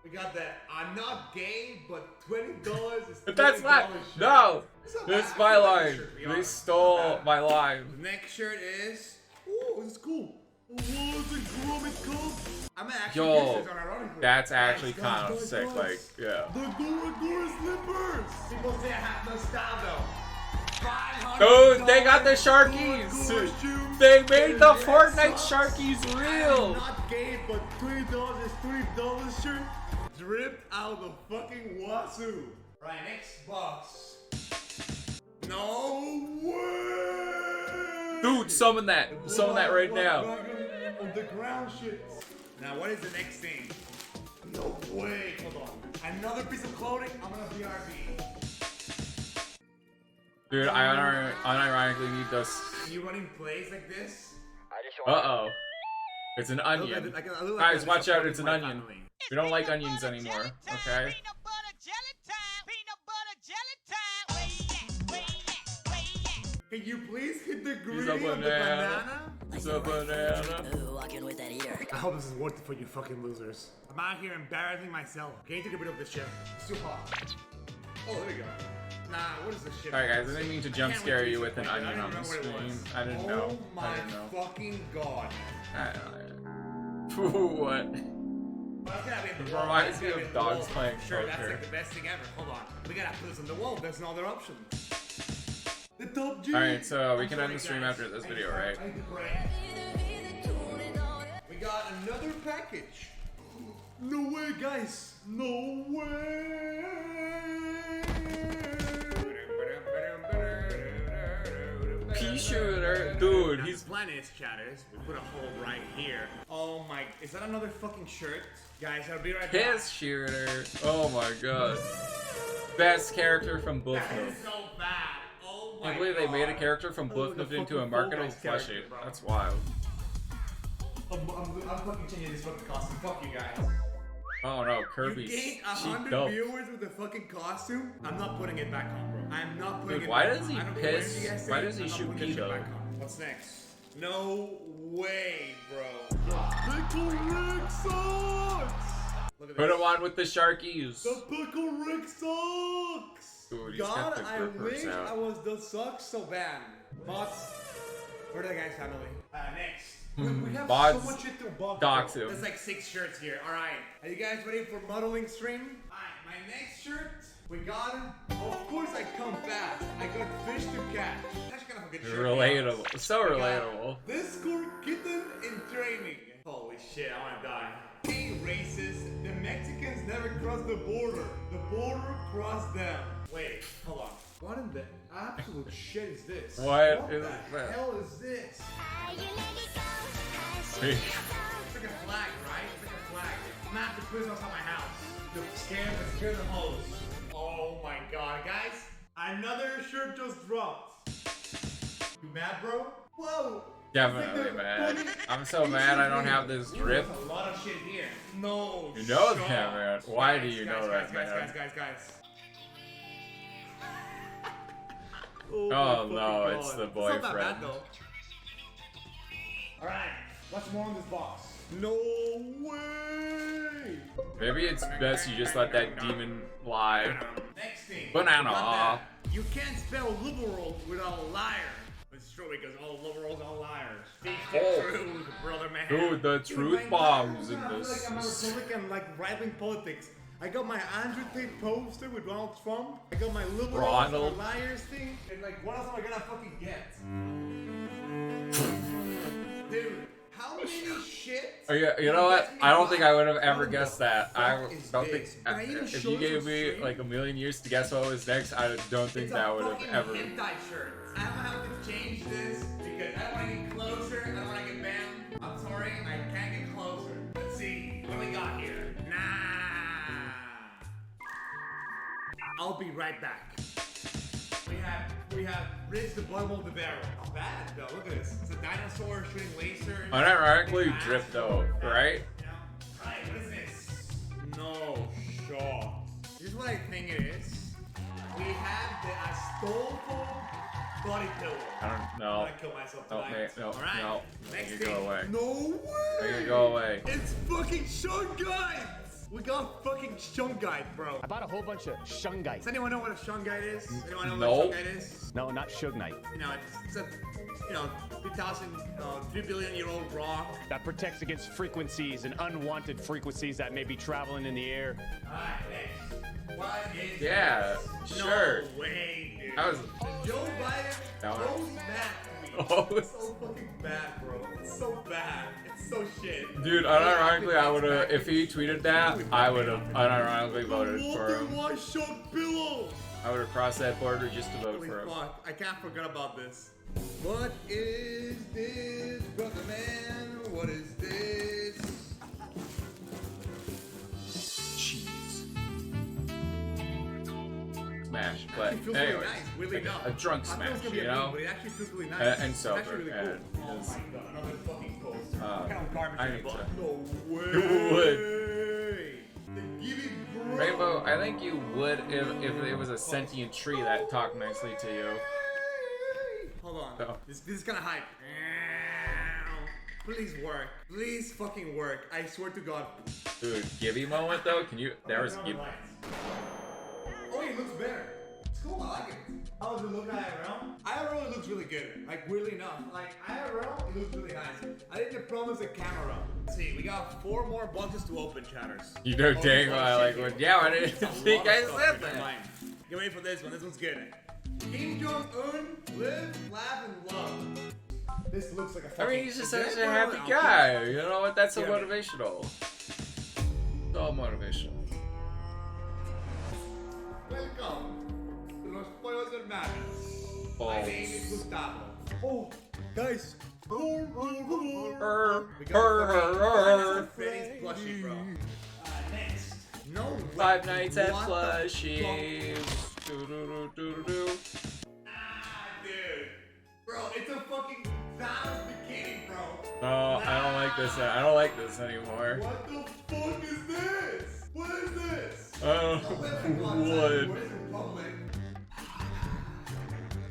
Speaker 11: We got that I'm not gay, but $20 is
Speaker 1: But that's not.
Speaker 11: shirt.
Speaker 1: No!
Speaker 11: It's not
Speaker 1: This is
Speaker 11: bad.
Speaker 1: my
Speaker 11: I like
Speaker 1: line.
Speaker 11: this shirt, to be
Speaker 1: They
Speaker 11: honest.
Speaker 1: stole
Speaker 11: Not bad.
Speaker 1: my line.
Speaker 11: The next shirt is. Ooh, this is cool. What's a grommet cup? I'm gonna actually use
Speaker 1: Yo,
Speaker 11: this unironically.
Speaker 1: that's actually
Speaker 11: Guys,
Speaker 1: kind of
Speaker 11: guys,
Speaker 1: sick.
Speaker 11: guys.
Speaker 1: Like, yeah.
Speaker 11: The Gora slippers! People say I have no style though.
Speaker 1: Dude, they got the Sharkies! They made the Fortnite Sharkies real!
Speaker 11: I'm not gay, but $20 is $20 shirt dripped out the fucking wazoo. Right, next box. No way!
Speaker 1: Dude, summon that. Summon that right now.
Speaker 11: On the ground shit. Now, what is the next thing? No way. Hold on. Another piece of clothing. I'm gonna BRB.
Speaker 1: Dude, I unironically need this.
Speaker 11: You running plays like this?
Speaker 1: Uh-oh. It's an onion. Guys, watch out, it's an onion. We don't like onions anymore, okay?
Speaker 11: Can you please hit the
Speaker 1: He's
Speaker 11: green
Speaker 1: a
Speaker 11: on the
Speaker 1: banana.
Speaker 11: banana?
Speaker 1: It's a banana.
Speaker 11: I hope this is worth it for you fucking losers. I'm out here embarrassing myself. Can you take a bit of this shit? It's too hot. Oh, there we go. Nah, what is this shit?
Speaker 1: Alright guys, I didn't mean to jump scare you with an onion on the screen. I didn't know.
Speaker 11: Oh my
Speaker 1: I didn't know.
Speaker 11: fucking god.
Speaker 1: What?
Speaker 11: It
Speaker 1: reminds me of dogs playing
Speaker 11: Sure, that's
Speaker 1: poker.
Speaker 11: like the best thing ever. Hold on. We gotta put this on the wall. There's no other option. The top G.
Speaker 1: Alright, so we can end the stream after this video, right?
Speaker 11: We got another package. No way, guys. No way.
Speaker 1: Pea shooter. Dude, he's
Speaker 11: Planet chatters. We put a hole right here. Oh my, is that another fucking shirt? Guys, I'll be right back.
Speaker 1: his shooter. Oh my god. Best character from Book
Speaker 11: That
Speaker 1: Nook.
Speaker 11: is so bad. Oh my
Speaker 1: I believe they made a
Speaker 11: God.
Speaker 1: character from
Speaker 11: That
Speaker 1: Book
Speaker 11: was a
Speaker 1: Nook into a
Speaker 11: fucking
Speaker 1: marketable
Speaker 11: Fall Guys
Speaker 1: plushie.
Speaker 11: character, bro.
Speaker 1: That's wild.
Speaker 11: I'm fucking changing this fucking costume. Fuck you guys.
Speaker 1: Oh no,
Speaker 11: You
Speaker 1: Kirby's
Speaker 11: gained
Speaker 1: cheap
Speaker 11: 100
Speaker 1: dope.
Speaker 11: viewers with the fucking costume. I'm not putting it back on, bro. I'm not putting
Speaker 1: Dude,
Speaker 11: it
Speaker 1: why
Speaker 11: back
Speaker 1: does
Speaker 11: on.
Speaker 1: he
Speaker 11: I don't care what
Speaker 1: piss?
Speaker 11: you guys
Speaker 1: Why
Speaker 11: say,
Speaker 1: does he
Speaker 11: I'm not
Speaker 1: shoot
Speaker 11: putting this shit
Speaker 1: Pico?
Speaker 11: back on. What's next? No way, bro. The Pickle Rick sucks! Look at
Speaker 1: Put
Speaker 11: this.
Speaker 1: him on with the Sharkies.
Speaker 11: The Pickle Rick sucks!
Speaker 1: Dude, he's
Speaker 11: God,
Speaker 1: got the
Speaker 11: I
Speaker 1: grippers
Speaker 11: wish
Speaker 1: out.
Speaker 11: I was the sucks so bad. Bots, where are the guys family? Next. We have
Speaker 1: Bots
Speaker 11: so much shit to unbox.
Speaker 1: dox
Speaker 11: bro.
Speaker 1: him.
Speaker 11: There's like 6 shirts here. Alright. Are you guys ready for modeling stream? Alright, my next shirt, we got it. Of course I come fast. I got fish to catch. That's kind of a good shirt.
Speaker 1: Relatable. So
Speaker 11: We got
Speaker 1: relatable.
Speaker 11: This cool kitten in training. Holy shit, I wanna die. Hey, racist. The Mexicans never crossed the border. The border crossed them. Wait, hold on. What in the absolute shit is this?
Speaker 1: What
Speaker 11: the
Speaker 1: is that?
Speaker 11: hell is this?
Speaker 1: Hey.
Speaker 11: Freaking flag, right? Freaking flag. I'm gonna have to put this outside my house. To scare the hoes. Oh my god, guys. Another shirt just dropped. You mad, bro? Whoa!
Speaker 1: Definitely mad. I'm so mad I don't have this drip.
Speaker 11: There's a lot of shit here. No.
Speaker 1: You know
Speaker 11: shot.
Speaker 1: that, man. Why do
Speaker 11: Guys,
Speaker 1: you
Speaker 11: guys,
Speaker 1: know
Speaker 11: guys,
Speaker 1: that,
Speaker 11: guys,
Speaker 1: man?
Speaker 11: guys.
Speaker 1: Oh no, it's the
Speaker 11: It's not that
Speaker 1: boyfriend.
Speaker 11: bad though. Alright, what's more in this box? No way!
Speaker 1: Maybe it's best you just let that demon lie.
Speaker 11: Next thing.
Speaker 1: Banana.
Speaker 11: we got that. You can't spell liberal without a liar. It's true because all liberals are liars. Speak the
Speaker 1: Oh.
Speaker 11: truth, brother man.
Speaker 1: Dude, the truth
Speaker 11: my
Speaker 1: bombs
Speaker 11: God,
Speaker 1: in
Speaker 11: I feel
Speaker 1: this.
Speaker 11: like I'm a Republican, like right-wing politics. I got my Andrew Tate poster with Donald Trump. I got my liberals
Speaker 1: Ronald.
Speaker 11: are liars thing. And like, what else am I gonna fucking get? Dude, how many shit?
Speaker 1: Oh, yeah, you know what? I don't think I would have ever guessed that. I don't think
Speaker 11: Can I even
Speaker 1: if
Speaker 11: show
Speaker 1: you
Speaker 11: this
Speaker 1: gave
Speaker 11: on
Speaker 1: me
Speaker 11: stream?
Speaker 1: like a million years to guess what was next, I don't think
Speaker 11: It's
Speaker 1: that
Speaker 11: a
Speaker 1: would have
Speaker 11: fucking
Speaker 1: ever.
Speaker 11: hentai shirt. I don't have to change this because I don't want to get closer. I don't want to get banned. I'm sorry, I can't get closer. Let's see what we got here. Nah. I'll be right back. We have Riz the Bubble the Barrel. Not bad though. Look at this. It's a dinosaur shooting laser.
Speaker 1: Unironically dripped though, right?
Speaker 11: Right. What is this? No shot. This is what I think it is. We have the Astolfo body pillow.
Speaker 1: I don't
Speaker 11: I'm
Speaker 1: know.
Speaker 11: gonna kill myself
Speaker 1: No,
Speaker 11: tonight.
Speaker 1: no,
Speaker 11: Alright.
Speaker 1: no.
Speaker 11: Next
Speaker 1: Make it
Speaker 11: thing.
Speaker 1: go away.
Speaker 11: No way.
Speaker 1: Make it go away.
Speaker 11: It's fucking Shungite. We got fucking Shungite, bro.
Speaker 2: I bought a whole bunch of shungite.
Speaker 11: Does anyone know what a Shungite is? Anyone know
Speaker 1: No.
Speaker 11: what a Shungite is?
Speaker 2: No, not shugnite.
Speaker 11: You know, it's a 3 billion year old rock.
Speaker 2: That protects against frequencies and unwanted frequencies that may be traveling in the air.
Speaker 11: Alright, next. What is
Speaker 1: Yeah,
Speaker 11: this?
Speaker 1: sure.
Speaker 11: No way, dude.
Speaker 1: That was.
Speaker 11: Joe Biden
Speaker 1: That
Speaker 11: goes
Speaker 1: was-
Speaker 11: mad to me.
Speaker 1: Oh.
Speaker 11: It's so fucking bad, bro. It's so bad. It's so shit.
Speaker 1: Dude, unironically, I would have, if he tweeted that, I would have unironically voted for him.
Speaker 11: Pillow.
Speaker 1: I would have crossed that border just to vote
Speaker 11: Holy
Speaker 1: for him.
Speaker 11: fuck, I can't forget about this. What is this, brother man? What is this?
Speaker 1: Cheese. Smash, but
Speaker 11: It feels
Speaker 1: anyway,
Speaker 11: really nice, really
Speaker 1: like
Speaker 11: nice.
Speaker 1: a drunk
Speaker 11: I thought it
Speaker 1: smash,
Speaker 11: was gonna be
Speaker 1: you
Speaker 11: a
Speaker 1: know?
Speaker 11: movie, but it actually feels really nice.
Speaker 1: And
Speaker 11: It's
Speaker 1: sober,
Speaker 11: actually really
Speaker 1: and
Speaker 11: cool. Oh
Speaker 1: it's-
Speaker 11: my god, another fucking poster.
Speaker 1: Uh,
Speaker 11: What kind of garbage
Speaker 1: I
Speaker 11: in
Speaker 1: need
Speaker 11: the book?
Speaker 1: to-
Speaker 11: No way.
Speaker 1: You would.
Speaker 11: They give it, bro.
Speaker 1: Rainbow, I think you would if it was a sentient tree that talked nicely to you.
Speaker 11: Hold on.
Speaker 1: No.
Speaker 11: This is kind of hype. Please work. Please fucking work. I swear to God.
Speaker 1: Dude, Gibby moment though, can you, there was,
Speaker 11: Oh, it looks better. It's cool, I like it. How does it look IRL? IRL, it looks really good. Like, weirdly enough. Like, IRL, it looks really nice. I think the problem is the camera. Let's see, we got 4 more boxes to open, chatters.
Speaker 1: you know dang well I like what, yeah, I didn't think I said
Speaker 11: Never
Speaker 1: that.
Speaker 11: mind. Get ready for this one. This one's good. Kim Jong-un, live, laugh, and love. This looks like a
Speaker 1: I
Speaker 11: fucking...
Speaker 1: mean, he's just
Speaker 11: Is
Speaker 1: such
Speaker 11: that
Speaker 1: a happy
Speaker 11: outfit?
Speaker 1: guy, you know what, that's so
Speaker 11: Yeah.
Speaker 1: motivational. So motivational.
Speaker 11: Welcome to Los Pollos Hermanos. My name is Gustavo. Oh, guys. We got Freddy's plushie, bro. Next. No way.
Speaker 1: 5 nights at
Speaker 11: What the
Speaker 1: Plushies.
Speaker 11: fuck?
Speaker 1: Do-do-do-do-do-do.
Speaker 11: Dude. Bro, it's a fucking Thanos bikini, bro.
Speaker 1: No, I don't like this. I don't like this anymore.
Speaker 11: What the fuck is this? What is this?
Speaker 1: Wood.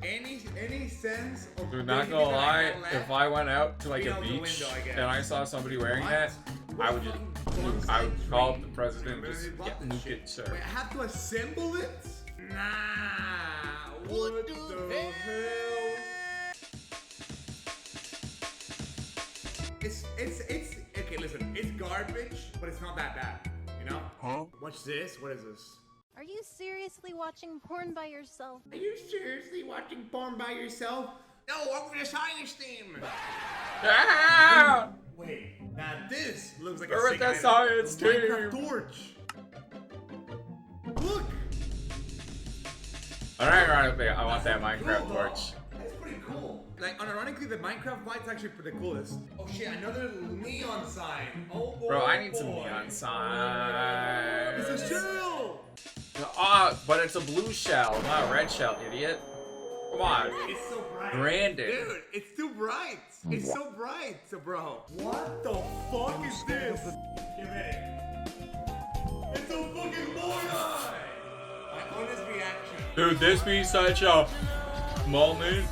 Speaker 11: Any sense of
Speaker 1: Dude, not
Speaker 11: dignity
Speaker 1: gonna
Speaker 11: that I
Speaker 1: lie,
Speaker 11: have left?
Speaker 1: if I went out to like
Speaker 11: Lean
Speaker 1: a
Speaker 11: out the
Speaker 1: beach
Speaker 11: window, I guess.
Speaker 1: and I saw somebody wearing that, I would just, I would call up the president and just, yeah, nuke it, sir.
Speaker 11: Wait, I have to assemble it? Nah. What the hell? It's okay, listen, it's garbage, but it's not that bad, you know? Huh? What's this? What is this?
Speaker 3: Are you seriously watching porn by yourself?
Speaker 11: Are you seriously watching porn by yourself? No, over the science team!
Speaker 1: Ah!
Speaker 11: Wait, now this looks like
Speaker 1: We're
Speaker 11: a
Speaker 1: with the
Speaker 11: sick
Speaker 1: science
Speaker 11: item. Minecraft
Speaker 1: team.
Speaker 11: torch! Look!
Speaker 1: Alright, I want that Minecraft torch.
Speaker 11: That's pretty cool. Like, unironically, the Minecraft light's actually pretty coolest. Oh shit, another neon sign. Oh boy.
Speaker 1: Bro, I need some neon signs.
Speaker 11: It's a shell!
Speaker 1: Ah, but it's a blue shell, not a red shell, idiot. Come on.
Speaker 11: It's so bright.
Speaker 1: Branded.
Speaker 11: Dude, it's too bright. It's so bright, bro. What the fuck is this? Get ready. It's a fucking moron! My honest reaction.
Speaker 1: Dude, this be such a moment.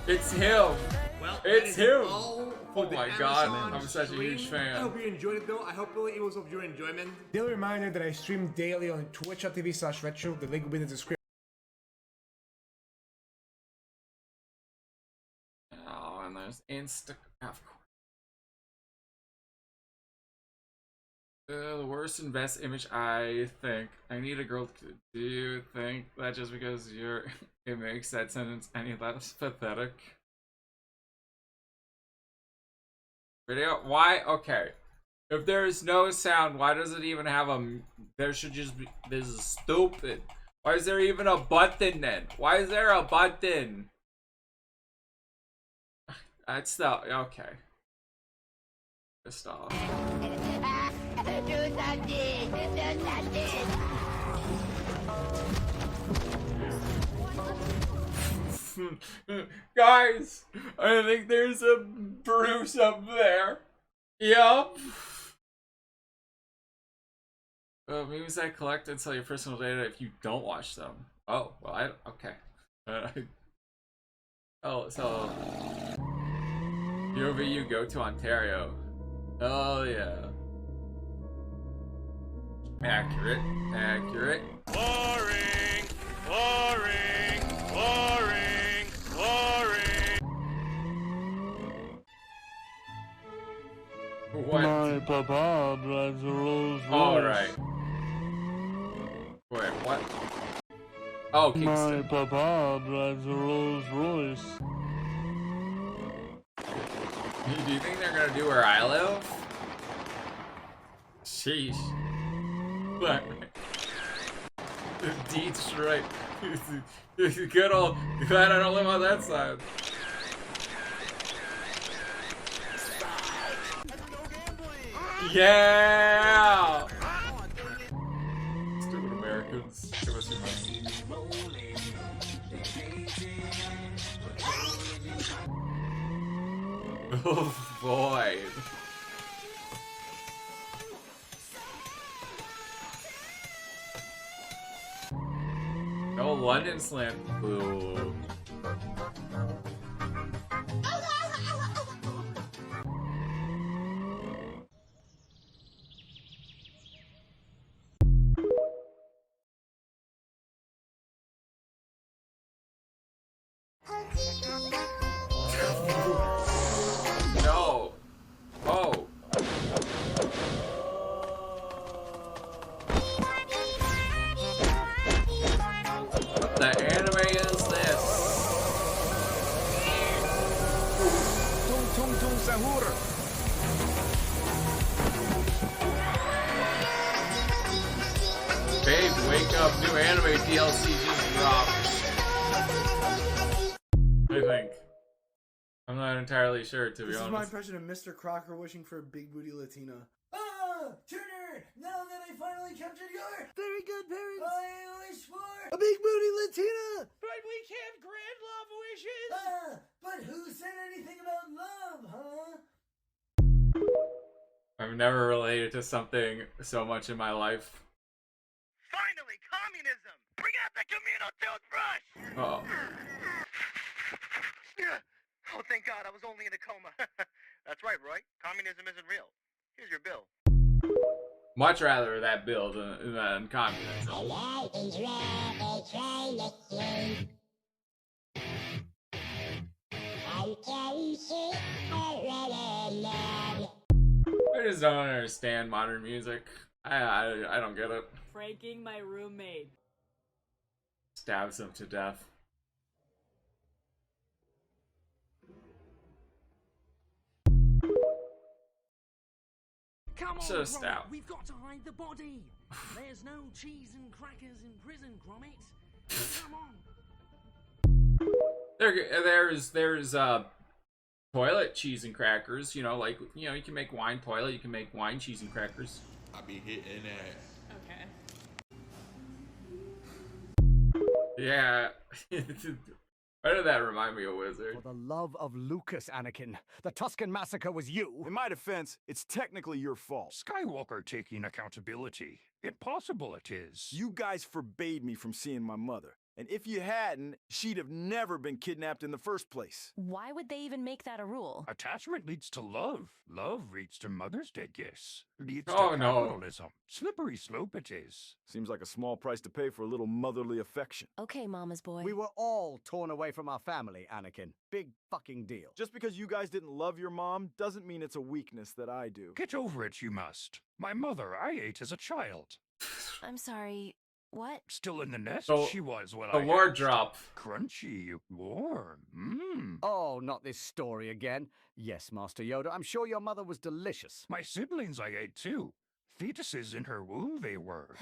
Speaker 1: It's him.
Speaker 11: Well,
Speaker 1: It's
Speaker 11: that is
Speaker 1: him.
Speaker 11: all
Speaker 1: Oh
Speaker 11: for the
Speaker 1: my god,
Speaker 11: Amazon
Speaker 1: I'm such a huge
Speaker 11: stream.
Speaker 1: fan.
Speaker 11: I hope you enjoyed it though. I hope it was of your enjoyment. Daily reminder that I stream daily on twitch.tv/retro. The link will be in the description.
Speaker 1: Oh, and there's Insta. Of course. The worst and best image, I think. I need a girl to. Do you think that just because you're. It makes that sentence any less pathetic? Video? Why? Okay. If there's no sound, why does it even have a. There should just be. This is stupid. Why is there even a button then? Why is there a button? That's the. Okay. Pissed off. Guys, I think there's a Bruce up there. Yup. Memes that collect and sell your personal data if you don't watch them. Oh, well, okay. Oh, so you go to Ontario. Oh yeah. Accurate.
Speaker 2: Boring, boring, boring, boring.
Speaker 1: What?
Speaker 7: My papa drives a Rolls Royce.
Speaker 1: Alright. Wait, what? Oh,
Speaker 7: My
Speaker 1: Kingston.
Speaker 7: papa drives a Rolls Royce.
Speaker 1: Do you think they're gonna do where I live? Sheesh. Look. Detroit. Good old. Glad I don't live on that side. Yeah! Stupid Americans. Give us your money. Oh boy. Oh, London Slam. Boo. No. Oh. What the anime is this?
Speaker 7: Tung tung tung sahur.
Speaker 1: Babe, wake up. New anime DLC just dropped. I think. I'm not entirely sure, to be honest.
Speaker 11: This is my impression of Mr. Crocker wishing for a big booty Latina. Ah, Turner! Now that I finally captured your very good parents, I wish for a big booty Latina!
Speaker 8: But we can't grant love wishes!
Speaker 11: Ah, but who said anything about love, huh?
Speaker 1: I've never related to something so much in my life.
Speaker 10: Finally, communism! Bring out the communal toothbrush!
Speaker 1: Oh.
Speaker 10: Oh, thank God, I was only in a coma. That's right, Roy. Communism isn't real. Here's your bill.
Speaker 1: Much rather that bill than communism. I just don't understand modern music. I don't get it.
Speaker 12: Pranking my roommate.
Speaker 1: Stabs him to death.
Speaker 13: Come on,
Speaker 1: So stout.
Speaker 13: Gromit, we've got to hide the body. There's no cheese and crackers in prison, Gromit. Come on.
Speaker 1: There's toilet cheese and crackers. You know, like you can make wine toilet. You can make wine cheese and crackers.
Speaker 14: I be hitting that.
Speaker 12: Okay.
Speaker 1: Yeah. Why did that remind me of Wizard?
Speaker 15: For the love of Lucas, Anakin, the Tuscan massacre was you.
Speaker 16: In my defense, it's technically your fault.
Speaker 17: Skywalker taking accountability. Impossible it is.
Speaker 16: You guys forbade me from seeing my mother. And if you hadn't, she'd have never been kidnapped in the first place.
Speaker 18: Why would they even make that a rule?
Speaker 17: Attachment leads to love. Love leads to Mother's Day gifts. Leads
Speaker 1: Oh,
Speaker 17: to
Speaker 1: no.
Speaker 17: capitalism. Slippery slope it is.
Speaker 16: Seems like a small price to pay for a little motherly affection.
Speaker 18: Okay, Mama's boy.
Speaker 15: We were all torn away from our family, Anakin. Big fucking deal.
Speaker 16: Just because you guys didn't love your mom doesn't mean it's a weakness that I do.
Speaker 17: Get over it, you must. My mother I ate as a child.
Speaker 18: I'm sorry. What?
Speaker 17: Still in the nest?
Speaker 1: So,
Speaker 17: she was when
Speaker 1: the
Speaker 17: I
Speaker 1: war
Speaker 17: hatched.
Speaker 1: drop.
Speaker 17: Crunchy, warm. Mmm.
Speaker 15: Oh, not this story again. Yes, Master Yoda, I'm sure your mother was delicious.
Speaker 17: My siblings I ate too. Fetuses in her womb they were.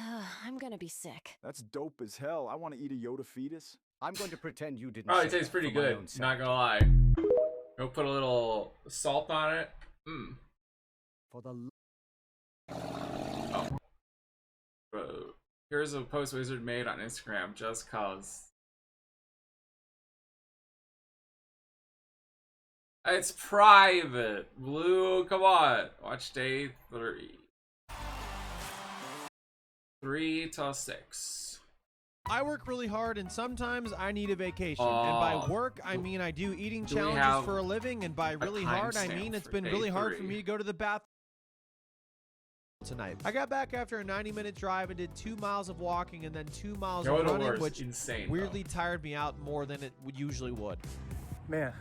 Speaker 18: I'm gonna be sick.
Speaker 16: That's dope as hell. I want to eat a Yoda fetus.
Speaker 15: I'm going to pretend you didn't.
Speaker 1: Probably
Speaker 15: say
Speaker 1: tastes
Speaker 15: that
Speaker 1: pretty
Speaker 15: for my
Speaker 1: good.
Speaker 15: own sake.
Speaker 1: Not gonna lie. Go put a little salt on it. Mmm.
Speaker 15: For the
Speaker 1: Bro. Here's a post Wizard made on Instagram just cause. It's private. Blue, come on. Watch day 3. 3 till 6.
Speaker 19: I work really hard and sometimes I need a vacation. And by work, I mean I do eating challenges for a living. And by really hard, I mean it's been really hard for me to go to the bathroom tonight. I got back after a 90-minute drive and did 2 miles of walking and then 2 miles of running, which
Speaker 1: insane,
Speaker 19: weirdly tired me out more than it usually would.
Speaker 20: Man,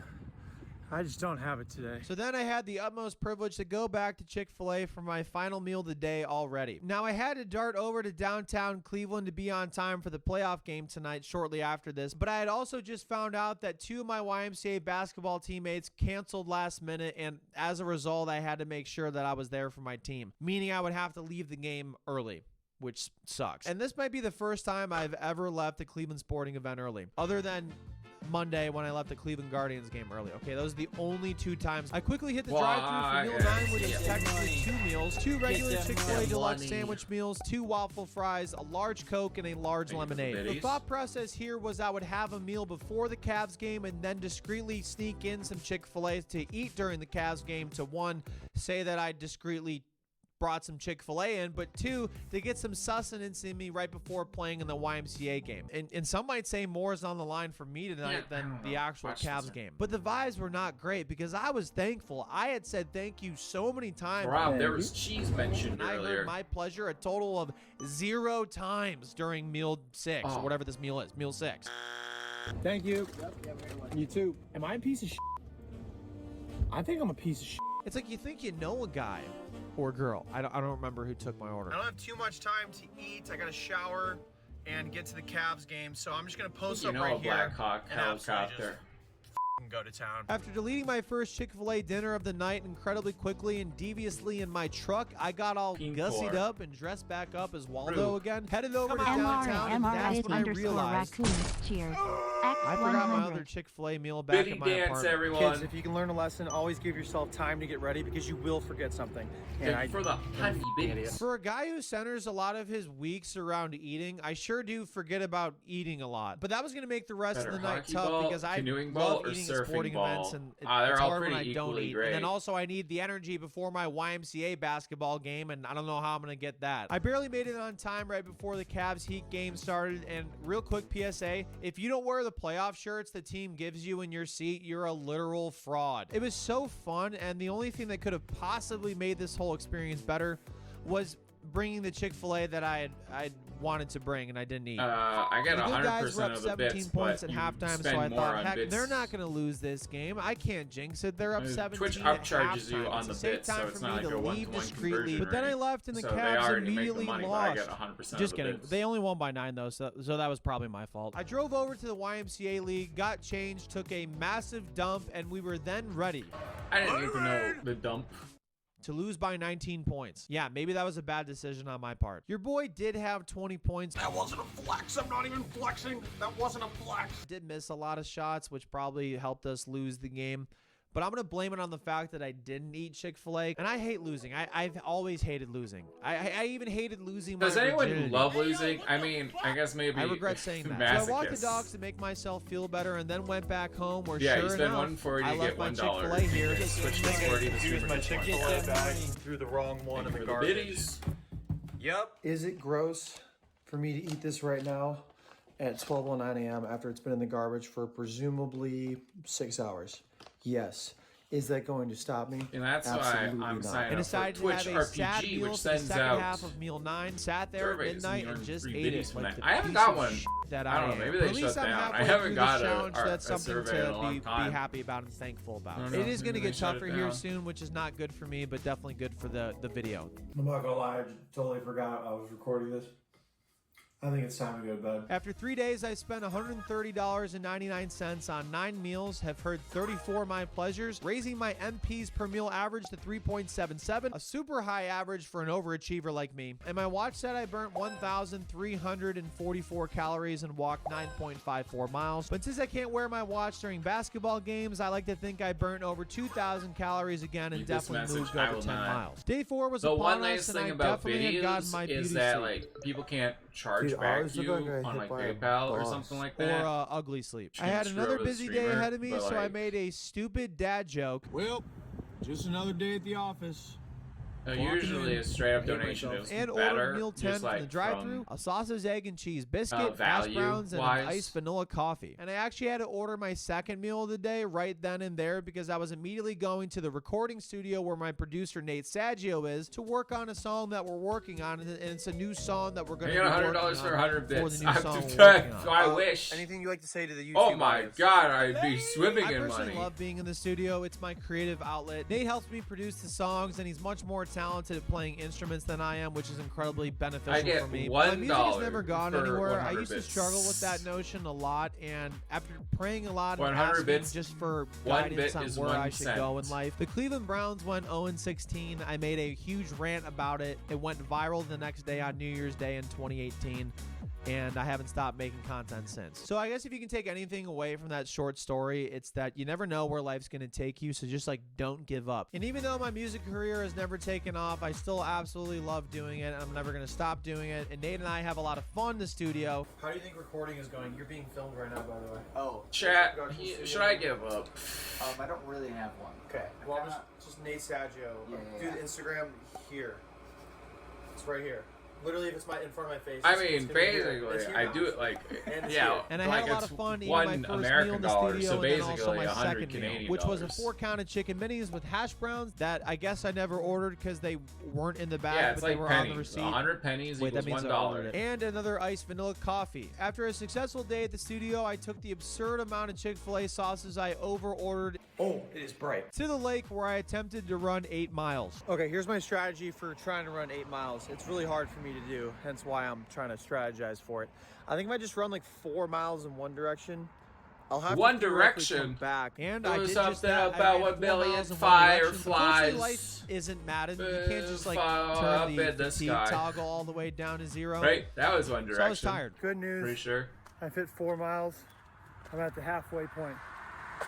Speaker 14: I just don't have it today.
Speaker 19: So then I had the utmost privilege to go back to Chick-fil-A for my final meal of the day already. Now I had to dart over to downtown Cleveland to be on time for the playoff game tonight shortly after this, but I had also just found out that 2 of my YMCA basketball teammates canceled last minute, and as a result I had to make sure that I was there for my team, meaning I would have to leave the game early, which sucks. And this might be the first time I've ever left a Cleveland sporting event early, other than Monday when I left the Cleveland Guardians game early. Okay, those are the only 2 times. I quickly hit the drive-thru for meal 9, which is technically 2 meals, 2 regular Chick-fil-A deluxe sandwich meals, 2 waffle fries, a large Coke, and a large lemonade. The thought process here was I would have a meal before the Cavs game and then discreetly sneak in some Chick-fil-A to eat during the Cavs game to, 1, say that I discreetly brought some Chick-fil-A in, but 2, to get some sustenance in me right before playing in the YMCA game. And some might say more is on the line for me tonight than the actual Cavs game. But the vibes were not great because I was thankful. I had said thank you so many times.
Speaker 1: Wow, there was cheese mentioned
Speaker 19: and
Speaker 1: earlier.
Speaker 19: I heard my pleasure a total of 0 times during meal 6, or whatever this meal is, meal 6.
Speaker 14: Thank you. You too. Am I a piece of shit? I think I'm a piece of shit.
Speaker 19: It's like you think you know a guy or girl. I don't remember who took my order. I don't have too much time to eat. I got to shower and get to the Cavs game, so I'm just gonna post up right here.
Speaker 1: Black Hawk helicopter.
Speaker 19: Go to town. After deleting my first Chick-fil-A dinner of the night incredibly quickly and deviously in my truck, I got all gussied up and dressed back up as Waldo again, headed over to downtown, and that's when I realized I forgot my other Chick-fil-A meal back in my apartment.
Speaker 1: Everyone.
Speaker 14: Kids, if you can learn a lesson, always give yourself time to get ready because you will forget something. And
Speaker 1: for the honey babies.
Speaker 19: For a guy who centers a lot of his weeks around eating, I sure do forget about eating a lot. But that was going to make the rest of the night tough because I love eating at sporting events, and it's hard when I don't eat. And then also I need the energy before my YMCA basketball game, and I don't know how I'm going to get that. I barely made it on time right before the Cavs Heat game started, and real quick PSA, if you don't wear the playoff shirts the team gives you in your seat, you're a literal fraud. It was so fun, and the only thing that could have possibly made this whole experience better was bringing the Chick-fil-A that I wanted to bring and I didn't eat.
Speaker 1: I got 100% of the
Speaker 19: 17
Speaker 1: bits,
Speaker 19: points
Speaker 1: but
Speaker 19: at halftime, so I thought, heck, they're not going to lose this game. I can't jinx it. They're up 17
Speaker 1: Twitch
Speaker 19: at
Speaker 1: upcharges
Speaker 19: halftime.
Speaker 1: you on the bits, so it's not like a one-to-one conversion.
Speaker 19: But then I left, and the Cavs immediately lost. Just kidding. They only won by 9 though, so that was probably my fault. I drove over to the YMCA league, got changed, took a massive dump, and we were then ready.
Speaker 1: I didn't need to know the dump.
Speaker 19: To lose by 19 points. Yeah, maybe that was a bad decision on my part. Your boy did have 20 points.
Speaker 11: That wasn't a flex. I'm not even flexing. That wasn't a flex.
Speaker 19: Did miss a lot of shots, which probably helped us lose the game. But I'm going to blame it on the fact that I didn't eat Chick-fil-A. And I hate losing. I've always hated losing. I even hated losing my
Speaker 1: Does anyone
Speaker 19: virginity.
Speaker 1: love losing? I mean, I guess maybe.
Speaker 19: I regret saying that. So I walked the dogs to make myself feel better and then went back home where sure
Speaker 1: you spend
Speaker 19: enough,
Speaker 1: $140
Speaker 19: I
Speaker 1: to
Speaker 19: left
Speaker 1: get
Speaker 19: my
Speaker 1: $1.
Speaker 19: Chick-fil-A here.
Speaker 1: Switch this 40 to
Speaker 14: use my Chick-fil-A bag through the wrong one of the garbage.
Speaker 11: Yep.
Speaker 14: Is it gross for me to eat this right now at 12:09 a.m. after it's been in the garbage for presumably 6 hours? Yes. Is that going to stop me?
Speaker 1: And that's
Speaker 14: Absolutely
Speaker 1: why I'm
Speaker 14: not.
Speaker 1: signing
Speaker 19: And
Speaker 1: up for
Speaker 19: decided to
Speaker 1: Twitch
Speaker 19: have a sad
Speaker 1: RPG,
Speaker 19: meal
Speaker 1: which
Speaker 19: for the
Speaker 1: sends
Speaker 19: second
Speaker 1: out
Speaker 19: half of meal 9, sat there at
Speaker 1: surveys
Speaker 19: midnight and just ate it.
Speaker 1: from
Speaker 19: Like
Speaker 1: that.
Speaker 19: the
Speaker 1: I haven't
Speaker 19: piece
Speaker 1: got
Speaker 19: of
Speaker 1: one.
Speaker 19: that
Speaker 1: I don't know. Maybe
Speaker 19: am.
Speaker 1: they
Speaker 19: But at least
Speaker 1: shut
Speaker 19: I'm
Speaker 1: down. I
Speaker 19: halfway
Speaker 1: haven't
Speaker 19: through
Speaker 1: got
Speaker 19: this challenge, so that's
Speaker 1: a
Speaker 19: something
Speaker 1: survey in a
Speaker 19: to
Speaker 1: long
Speaker 19: be
Speaker 1: time.
Speaker 19: happy about and thankful about.
Speaker 1: I don't know.
Speaker 19: It is going to
Speaker 1: Maybe
Speaker 19: get
Speaker 1: they shut
Speaker 19: tougher
Speaker 1: it
Speaker 19: here
Speaker 1: down.
Speaker 19: soon, which is not good for me, but definitely good for the video.
Speaker 14: I'm not gonna lie, I totally forgot I was recording this. I think it's time to go to bed.
Speaker 19: After 3 days, I spent $130.99 on 9 meals, have heard 34 my pleasures, raising my MPs per meal average to 3.77, a super high average for an overachiever like me. And my watch said I burnt 1,344 calories and walked 9.54 miles. But since I can't wear my watch during basketball games, I like to think I burnt over 2,000 calories again and definitely moved over 10 miles. Day 4 was
Speaker 1: The
Speaker 19: upon
Speaker 1: one
Speaker 19: us,
Speaker 1: nice
Speaker 19: and
Speaker 1: thing
Speaker 19: I
Speaker 1: about
Speaker 19: definitely had gotten
Speaker 1: videos
Speaker 19: my beauty
Speaker 1: is that
Speaker 19: sleep.
Speaker 1: like people can't charge
Speaker 14: Dude, I
Speaker 1: back
Speaker 14: always
Speaker 1: you
Speaker 14: look like I
Speaker 1: on
Speaker 14: hit
Speaker 1: like
Speaker 14: by a
Speaker 1: PayPal or
Speaker 14: bus.
Speaker 1: something like
Speaker 19: Or
Speaker 1: that.
Speaker 19: ugly sleep. I
Speaker 1: Can't
Speaker 19: had
Speaker 1: screw
Speaker 19: another
Speaker 1: over the
Speaker 19: busy day
Speaker 1: streamer,
Speaker 19: ahead of me,
Speaker 1: but,
Speaker 19: so I
Speaker 1: like-
Speaker 19: made a stupid dad joke.
Speaker 14: Well, just another day at the office.
Speaker 1: Usually a straight up donation is
Speaker 19: and
Speaker 1: better.
Speaker 19: ordered meal 10
Speaker 1: just
Speaker 19: from the
Speaker 1: like
Speaker 19: drive-thru, a sausage, egg, and cheese biscuit, hash browns, and an
Speaker 1: value-wise.
Speaker 19: iced vanilla coffee. And I actually had to order my second meal of the day right then and there because I was immediately going to the recording studio where my producer Nate Saggio is to work on a song that we're working on, and it's a new song that we're going to be working on.
Speaker 1: $100 for 100 bits.
Speaker 19: For the new song we're working on.
Speaker 1: I wish.
Speaker 11: Anything you like to say to the YouTube
Speaker 1: Oh my
Speaker 11: audience?
Speaker 1: god, I'd be swimming
Speaker 19: I
Speaker 1: in
Speaker 19: personally
Speaker 1: money.
Speaker 19: love being in the studio. It's my creative outlet. Nate helps me produce the songs, and he's much more talented at playing instruments than I am, which is incredibly beneficial
Speaker 1: I get
Speaker 19: for me.
Speaker 1: $1
Speaker 19: My music has never gone
Speaker 1: for
Speaker 19: anywhere. I
Speaker 1: 100
Speaker 19: used to
Speaker 1: bits.
Speaker 19: struggle with that notion a lot, and after praying a lot and
Speaker 1: 100
Speaker 19: asking
Speaker 1: bits,
Speaker 19: just for
Speaker 1: 1
Speaker 19: guidance
Speaker 1: bit
Speaker 19: on
Speaker 1: is
Speaker 19: where
Speaker 1: 1
Speaker 19: I should go in life, the Cleveland Browns went 0-16. I made a huge rant about it. It went viral the next day on New Year's Day in 2018. And I haven't stopped making content since. So I guess if you can take anything away from that short story, it's that you never know where life's going to take you. So just like don't give up. And even though my music career has never taken off, I still absolutely love doing it. And I'm never going to stop doing it. And Nate and I have a lot of fun in the studio.
Speaker 14: How do you think recording is going? You're being filmed right now, by the way.
Speaker 11: Oh.
Speaker 1: Chat, should I give up?
Speaker 11: I don't really have one. Okay.
Speaker 14: Well, just Nate Saggio.
Speaker 11: Yeah.
Speaker 14: Dude, Instagram here. It's right here. Literally, if it's in front of my face.
Speaker 1: I
Speaker 14: it's
Speaker 1: mean,
Speaker 14: gonna be here.
Speaker 1: basically,
Speaker 14: It's here
Speaker 1: I
Speaker 14: now.
Speaker 1: do it like,
Speaker 14: And
Speaker 1: yeah,
Speaker 19: And I
Speaker 1: like
Speaker 19: had a lot
Speaker 1: it's
Speaker 19: of fun eating my
Speaker 1: $1
Speaker 19: first meal
Speaker 1: American
Speaker 19: in the
Speaker 1: dollar,
Speaker 19: studio,
Speaker 1: so
Speaker 19: and then also
Speaker 1: basically
Speaker 19: my
Speaker 1: 100
Speaker 19: second meal,
Speaker 1: Canadian
Speaker 19: which was a
Speaker 1: dollars.
Speaker 19: 4-counted chicken minis with hash browns that I guess I never ordered because they weren't in the bag,
Speaker 1: Yeah, it's
Speaker 19: but they
Speaker 1: like
Speaker 19: were on the
Speaker 1: pennies.
Speaker 19: receipt.
Speaker 1: 100 pennies
Speaker 19: Wait, that
Speaker 1: equals
Speaker 19: means I ordered
Speaker 1: $1.
Speaker 19: it. And another iced vanilla coffee. After a successful day at the studio, I took the absurd amount of Chick-fil-A sauces I over-ordered.
Speaker 14: Oh, it is bright.
Speaker 19: To the lake where I attempted to run 8 miles.
Speaker 14: Okay, here's my strategy for trying to run 8 miles. It's really hard for me to do, hence why I'm trying to strategize for it. I think if I just run like 4 miles in one direction, I'll have
Speaker 1: One
Speaker 14: to theoretically
Speaker 1: direction?
Speaker 14: come back.
Speaker 19: And
Speaker 1: There
Speaker 19: I
Speaker 1: was
Speaker 19: did just
Speaker 1: something
Speaker 19: that. I
Speaker 1: about
Speaker 19: ran
Speaker 1: 1
Speaker 19: 4
Speaker 1: billion
Speaker 19: miles in one direction.
Speaker 1: fireflies.
Speaker 19: Unfortunately, life isn't Madden. You can't just like
Speaker 1: up
Speaker 19: turn
Speaker 1: in
Speaker 19: the
Speaker 1: the
Speaker 19: fatigue
Speaker 1: sky.
Speaker 19: toggle all the way down to 0.
Speaker 1: Right? That was One Direction.
Speaker 19: So I was tired.
Speaker 14: Good news.
Speaker 1: Pretty sure.
Speaker 14: I've hit 4 miles. I'm at the halfway point.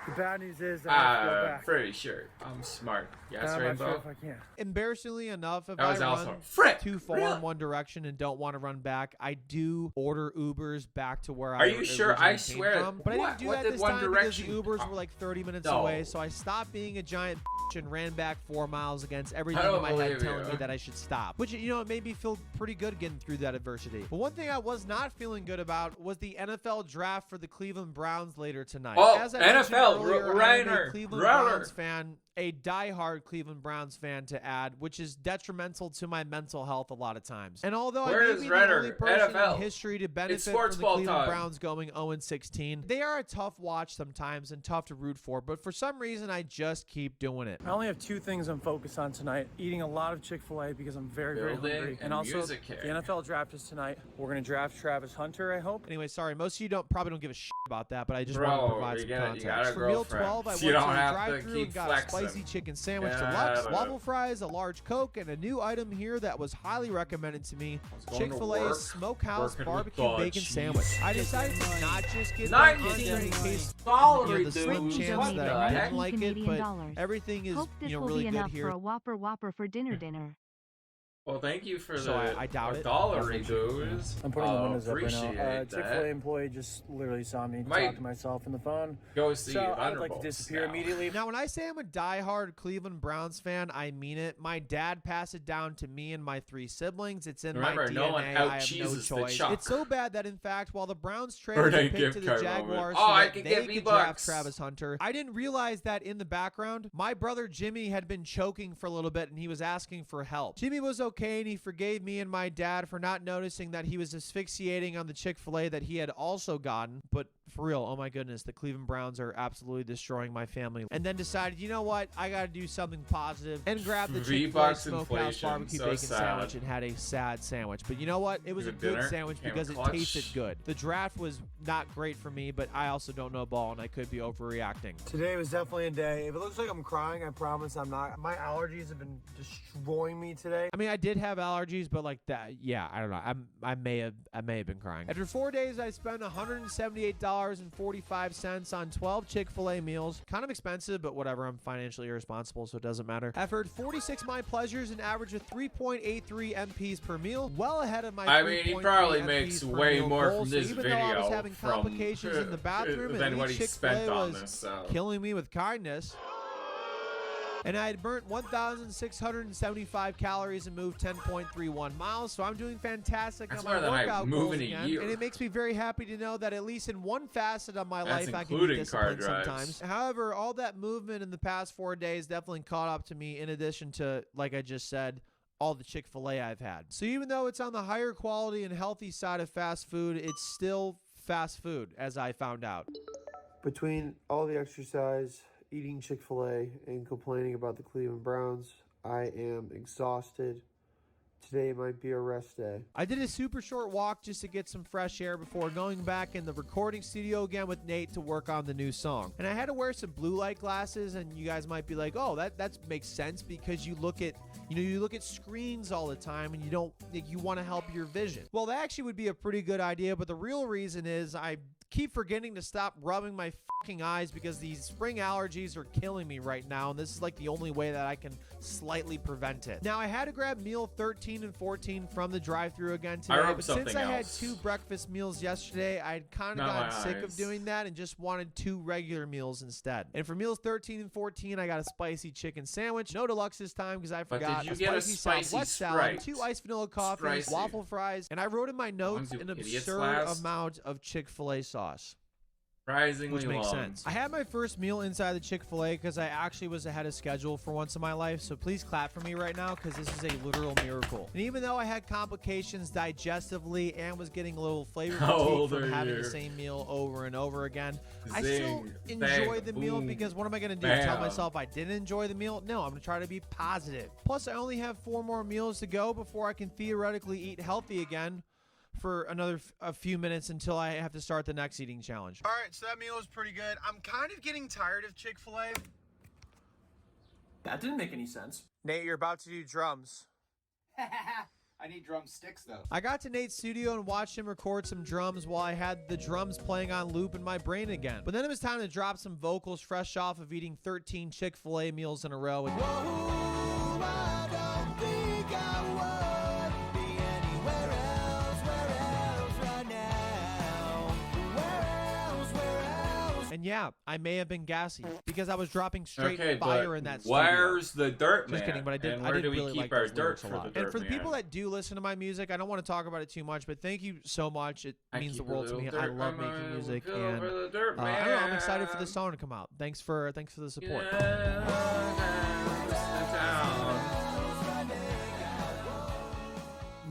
Speaker 14: The bad news is that I have to go back.
Speaker 1: Pretty sure. I'm smart. Yes,
Speaker 14: I'm
Speaker 1: Rainbow?
Speaker 14: not sure if I can.
Speaker 19: Embarrassingly enough, if
Speaker 1: That
Speaker 19: I
Speaker 1: was also
Speaker 19: run
Speaker 1: Frick,
Speaker 19: too far
Speaker 1: really?
Speaker 19: in one direction and don't want to run back, I do order Ubers back to where
Speaker 1: Are
Speaker 19: I
Speaker 1: you sure? I
Speaker 19: originally came
Speaker 1: swear.
Speaker 19: from. But I
Speaker 1: What?
Speaker 19: didn't do
Speaker 1: What
Speaker 19: that
Speaker 1: did
Speaker 19: this
Speaker 1: One
Speaker 19: time
Speaker 1: Direction-
Speaker 19: because the Ubers were like 30 minutes
Speaker 1: No.
Speaker 19: away. So I stopped being a giant and ran back 4 miles against everything
Speaker 1: I don't
Speaker 19: in my head
Speaker 1: believe
Speaker 19: telling
Speaker 1: you.
Speaker 19: me that I should stop. Which, you know, it made me feel pretty good getting through that adversity. But one thing I was not feeling good about was the NFL draft for the Cleveland Browns later tonight.
Speaker 1: Oh,
Speaker 19: As I mentioned
Speaker 1: NFL,
Speaker 19: earlier, I am a
Speaker 1: Reiner,
Speaker 19: Cleveland
Speaker 1: Reiner.
Speaker 19: Browns fan, a diehard Cleveland Browns fan to add, which is detrimental to my mental health a lot of times. And although
Speaker 1: Where
Speaker 19: I may
Speaker 1: is
Speaker 19: be
Speaker 1: Reiner?
Speaker 19: the only person
Speaker 1: NFL.
Speaker 19: in history to benefit
Speaker 1: sports
Speaker 19: from the
Speaker 1: ball
Speaker 19: Cleveland
Speaker 1: time.
Speaker 19: Browns going 0-16, they are a tough watch sometimes and tough to root for, but for some reason I just keep doing it.
Speaker 14: I only have 2 things I'm focused on tonight. Eating a lot of Chick-fil-A because I'm very, very
Speaker 1: Building
Speaker 14: hungry.
Speaker 1: and
Speaker 14: also,
Speaker 1: music
Speaker 14: the
Speaker 1: here.
Speaker 14: NFL draft is tonight. We're going to draft Travis Hunter, I hope.
Speaker 19: Anyway, sorry, most of you probably don't give a shit about that, but I just
Speaker 1: Bro,
Speaker 19: want to provide
Speaker 1: you
Speaker 19: some
Speaker 1: got
Speaker 19: context.
Speaker 1: a
Speaker 19: For meal
Speaker 1: girlfriend.
Speaker 19: 12, I went
Speaker 1: You
Speaker 19: to
Speaker 1: don't
Speaker 19: a
Speaker 1: have to
Speaker 19: drive-thru
Speaker 1: keep
Speaker 19: and got
Speaker 1: flexing.
Speaker 19: a spicy chicken sandwich
Speaker 1: Yeah,
Speaker 19: deluxe,
Speaker 1: I don't
Speaker 19: waffle
Speaker 1: know.
Speaker 19: fries, a large Coke, and a new item here that was highly recommended to me,
Speaker 1: going to
Speaker 19: Chick-fil-A's
Speaker 1: work,
Speaker 19: Smokehouse
Speaker 1: working with
Speaker 19: Barbecue
Speaker 1: the
Speaker 19: Bacon
Speaker 1: cheese.
Speaker 19: Sandwich. I decided to not just get the
Speaker 1: 19
Speaker 19: entree in case
Speaker 1: Salary
Speaker 19: the slim
Speaker 1: dudes.
Speaker 19: chance
Speaker 1: What
Speaker 19: that
Speaker 1: the
Speaker 19: I
Speaker 1: heck?
Speaker 19: didn't like it,
Speaker 20: Canadian
Speaker 19: but
Speaker 20: dollars.
Speaker 19: everything is
Speaker 20: Hope this will
Speaker 19: really
Speaker 20: be
Speaker 19: good
Speaker 20: enough
Speaker 19: here.
Speaker 20: for a Whopper for dinner.
Speaker 1: Well, thank you for
Speaker 19: So
Speaker 1: the
Speaker 19: I doubt it.
Speaker 1: $1 dudes.
Speaker 14: I'm putting the windows up right
Speaker 1: Appreciate
Speaker 14: now. Chick-fil-A
Speaker 1: that.
Speaker 14: employee just literally saw me
Speaker 1: Might
Speaker 14: talk to myself on the phone.
Speaker 1: Go see
Speaker 14: So I would like to
Speaker 1: Thunderbolts
Speaker 14: disappear
Speaker 1: now.
Speaker 14: immediately.
Speaker 19: Now, when I say I'm a diehard Cleveland Browns fan, I mean it. My dad passed it down to me and my 3 siblings. It's in
Speaker 1: Remember,
Speaker 19: my DNA.
Speaker 1: no one
Speaker 19: I have no
Speaker 1: out-cheeses the
Speaker 19: choice.
Speaker 1: chalk.
Speaker 19: It's so bad that, in fact, while the Browns traded
Speaker 1: Birthday
Speaker 19: the pick
Speaker 1: gift
Speaker 19: to the
Speaker 1: card
Speaker 19: Jaguars
Speaker 1: moment.
Speaker 19: so
Speaker 1: Oh, I
Speaker 19: that
Speaker 1: could
Speaker 19: they
Speaker 1: get
Speaker 19: could
Speaker 1: V-Bucks.
Speaker 19: draft Travis Hunter, I didn't realize that in the background, my brother Jimmy had been choking for a little bit, and he was asking for help. Jimmy was okay, and he forgave me and my dad for not noticing that he was asphyxiating on the Chick-fil-A that he had also gotten. But for real, oh my goodness, the Cleveland Browns are absolutely destroying my family. And then decided, you know what, I got to do something positive, and grabbed the Chick-fil-A
Speaker 1: V-Bucks
Speaker 19: Smokehouse
Speaker 1: inflation,
Speaker 19: Barbecue
Speaker 1: so
Speaker 19: Bacon
Speaker 1: sad.
Speaker 19: Sandwich and had a sad sandwich. But you know what? It was a
Speaker 1: Good
Speaker 19: good
Speaker 1: dinner.
Speaker 19: sandwich
Speaker 1: Came
Speaker 19: because it
Speaker 1: clutch.
Speaker 19: tasted good. The draft was not great for me, but I also don't know ball, and I could be overreacting.
Speaker 14: Today was definitely a day. If it looks like I'm crying, I promise I'm not. My allergies have been destroying me today.
Speaker 19: I mean, I did have allergies, but like that, yeah, I don't know. I may have been crying. After 4 days, I spent $178.45 on 12 Chick-fil-A meals. Kind of expensive, but whatever. I'm financially irresponsible, so it doesn't matter. I've heard 46 My Pleasures, an average of 3.83 MPs per meal, well ahead of my
Speaker 1: I mean, he
Speaker 19: 3.3
Speaker 1: probably
Speaker 19: MPs
Speaker 1: makes
Speaker 19: per
Speaker 1: way
Speaker 19: meal
Speaker 1: more
Speaker 19: goal.
Speaker 1: from
Speaker 19: So
Speaker 1: this
Speaker 19: even though I was
Speaker 1: video
Speaker 19: having complications in the bathroom,
Speaker 1: than
Speaker 19: at
Speaker 1: what
Speaker 19: least
Speaker 1: he spent
Speaker 19: Chick-fil-A
Speaker 1: on
Speaker 19: was
Speaker 1: this. So.
Speaker 19: killing me with kindness. And I had burnt 1,675 calories and moved 10.31 miles, so I'm doing fantastic
Speaker 1: That's
Speaker 19: on my
Speaker 1: more than I
Speaker 19: workout
Speaker 1: move
Speaker 19: goals
Speaker 1: in a
Speaker 19: again.
Speaker 1: year.
Speaker 19: And it makes me very happy to know that at least in one facet of my
Speaker 1: That's
Speaker 19: life, I can be
Speaker 1: including car
Speaker 19: disciplined
Speaker 1: drives.
Speaker 19: sometimes. However, all that movement in the past 4 days definitely caught up to me, in addition to, like I just said, all the Chick-fil-A I've had. So even though it's on the higher quality and healthy side of fast food, it's still fast food, as I found out.
Speaker 14: Between all the exercise, eating Chick-fil-A, and complaining about the Cleveland Browns, I am exhausted. Today might be a rest day.
Speaker 19: I did a super short walk just to get some fresh air before going back in the recording studio again with Nate to work on the new song. And I had to wear some blue light glasses, and you guys might be like, oh, that makes sense because you look at screens all the time and you want to help your vision. Well, that actually would be a pretty good idea, but the real reason is I keep forgetting to stop rubbing my fucking eyes because these spring allergies are killing me right now, and this is like the only way that I can slightly prevent it. Now, I had to grab meal 13 and 14 from the drive-thru again today, but since I had 2 breakfast meals yesterday, I'd kind of gotten sick of doing that and just wanted 2 regular meals instead. And for meals 13 and 14, I got a spicy chicken sandwich. No deluxe this time because I forgot.
Speaker 1: Did you get a spicy
Speaker 19: Southwest salad, 2 iced vanilla coffees,
Speaker 1: Spicy.
Speaker 19: waffle fries, and I wrote in my notes an absurd amount of Chick-fil-A sauce.
Speaker 1: Surprisingly
Speaker 19: Which makes
Speaker 1: long.
Speaker 19: sense. I had my first meal inside the Chick-fil-A because I actually was ahead of schedule for once in my life, so please clap for me right now because this is a literal miracle. And even though I had complications digestively and was getting a little flavor fatigue from having the same meal over and over again, I still enjoyed the meal because what am I going to do? Tell myself I didn't enjoy the meal? No, I'm going to try to be positive. Plus, I only have 4 more meals to go before I can theoretically eat healthy again for another a few minutes until I have to start the next eating challenge.
Speaker 14: All right, so that meal was pretty good. I'm kind of getting tired of Chick-fil-A. That didn't make any sense.
Speaker 19: Nate, you're about to do drums.
Speaker 11: I need drumsticks, though.
Speaker 19: I got to Nate's studio and watched him record some drums while I had the drums playing on loop in my brain again. But then it was time to drop some vocals fresh off of eating 13 Chick-fil-A meals in a row. And whoa, I don't think I would be anywhere else, right now. Where else? And yeah, I may have been gassy because I was dropping straight fire in that studio.
Speaker 1: Where's the dirt man?
Speaker 19: Just kidding, but I did.
Speaker 1: And where
Speaker 19: I did
Speaker 1: do we
Speaker 19: really
Speaker 1: keep
Speaker 19: like
Speaker 1: our
Speaker 19: those
Speaker 1: dirt
Speaker 19: lyrics
Speaker 1: for
Speaker 19: a
Speaker 1: the
Speaker 19: lot.
Speaker 1: dirt
Speaker 19: And for the
Speaker 1: man?
Speaker 19: people that do listen to my music, I don't want to talk about it too much, but thank you so much. It means the
Speaker 1: keep a
Speaker 19: world to me.
Speaker 1: little
Speaker 19: I
Speaker 1: dirt
Speaker 19: love
Speaker 1: on
Speaker 19: making
Speaker 1: my
Speaker 19: music,
Speaker 1: go
Speaker 19: and
Speaker 1: for the dirt
Speaker 19: I don't know. I'm
Speaker 1: man.
Speaker 19: excited for this song to come out. Thanks for the support.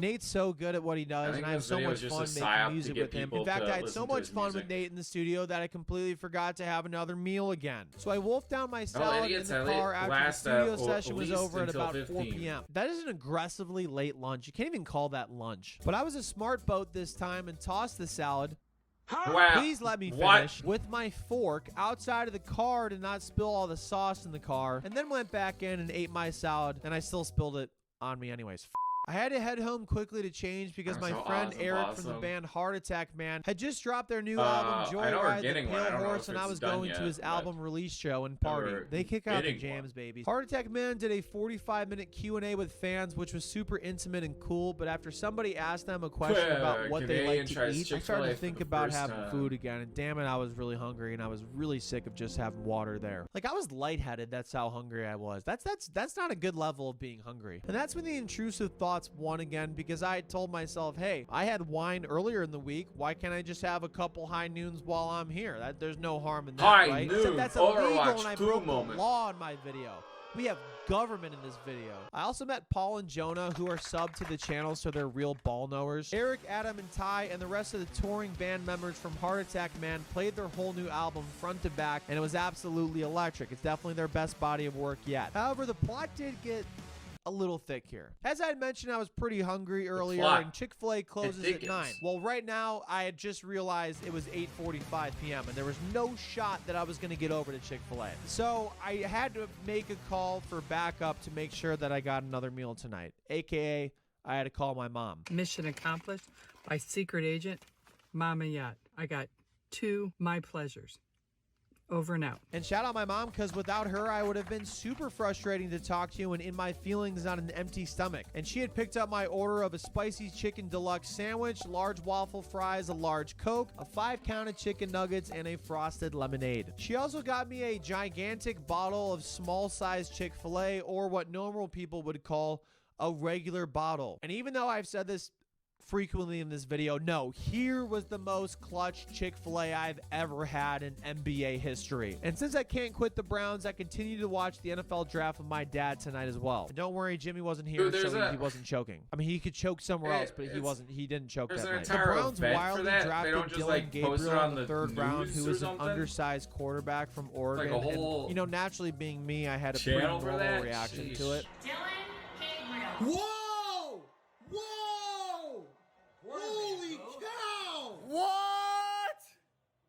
Speaker 19: Nate's so good at what he does, and I have so much fun making music with him. In fact, I had so much fun with Nate in the studio that I completely forgot to have another meal again. So I wolfed down my salad in the car after the studio session was over at about 4 p.m. That is an aggressively late lunch. You can't even call that lunch. But I was a smart boat this time and tossed the salad.
Speaker 1: Wow.
Speaker 19: Please let me finish with my fork outside of the car to not spill all the sauce in the car, and then went back in and ate my salad, and I still spilled it on me anyways. I had to head home quickly to change because my friend Eric from the band Heart Attack Man had just dropped their new album Joyride the Pale Horse, and I was going to his album release show and party. They kick out the jams, baby. Heart Attack Man did a 45-minute Q&A with fans, which was super intimate and cool, but after somebody asked them a question about what they like to eat, I started to think about having food again, and damn it, I was really hungry, and I was really sick of just having water there. Like, I was lightheaded, that's how hungry I was. That's not a good level of being hungry. And that's when the intrusive thoughts won again, because I had told myself, hey, I had wine earlier in the week. Why can't I just have a couple high noons while I'm here? There's no harm in that, right? Except that's illegal, and I broke the law in my video. We have government in this video. I also met Paul and Jonah, who are subbed to the channel, so they're real ball knowers. Eric, Adam, and Ty, and the rest of the touring band members from Heart Attack Man played their whole new album front to back, and it was absolutely electric. It's definitely their best body of work yet. However, the plot did get a little thick here. As I had mentioned, I was pretty hungry earlier, and Chick-fil-A closes at 9. Well, right now, I had just realized it was 8:45 p.m., and there was no shot that I was going to get over to Chick-fil-A. So I had to make a call for backup to make sure that I got another meal tonight, a.k.a. I had to call my mom.
Speaker 21: Mission accomplished by secret agent Mama Yacht. I got 2 my pleasures. Over and out.
Speaker 19: And shout out my mom, because without her, I would have been super frustrating to talk to and in my feelings on an empty stomach. And she had picked up my order of a spicy chicken deluxe sandwich, large waffle fries, a large Coke, a 5-count of chicken nuggets, and a frosted lemonade. She also got me a gigantic bottle of small-sized Chick-fil-A, or what normal people would call a regular bottle. And even though I've said this frequently in this video, no, here was the most clutch Chick-fil-A I've ever had in NBA history. And since I can't quit the Browns, I continue to watch the NFL draft with my dad tonight as well. And don't worry, Jimmy wasn't here, so he wasn't choking. I mean, he could choke somewhere else, but he didn't choke that night. The Browns wildly drafted Dylan Gabriel in the 3rd round, who is an undersized quarterback from Oregon.
Speaker 1: Like a whole
Speaker 19: and, you know, naturally being me, I had a pretty normal reaction to it.
Speaker 8: Dylan Gabriel. Whoa! Whoa! Holy cow!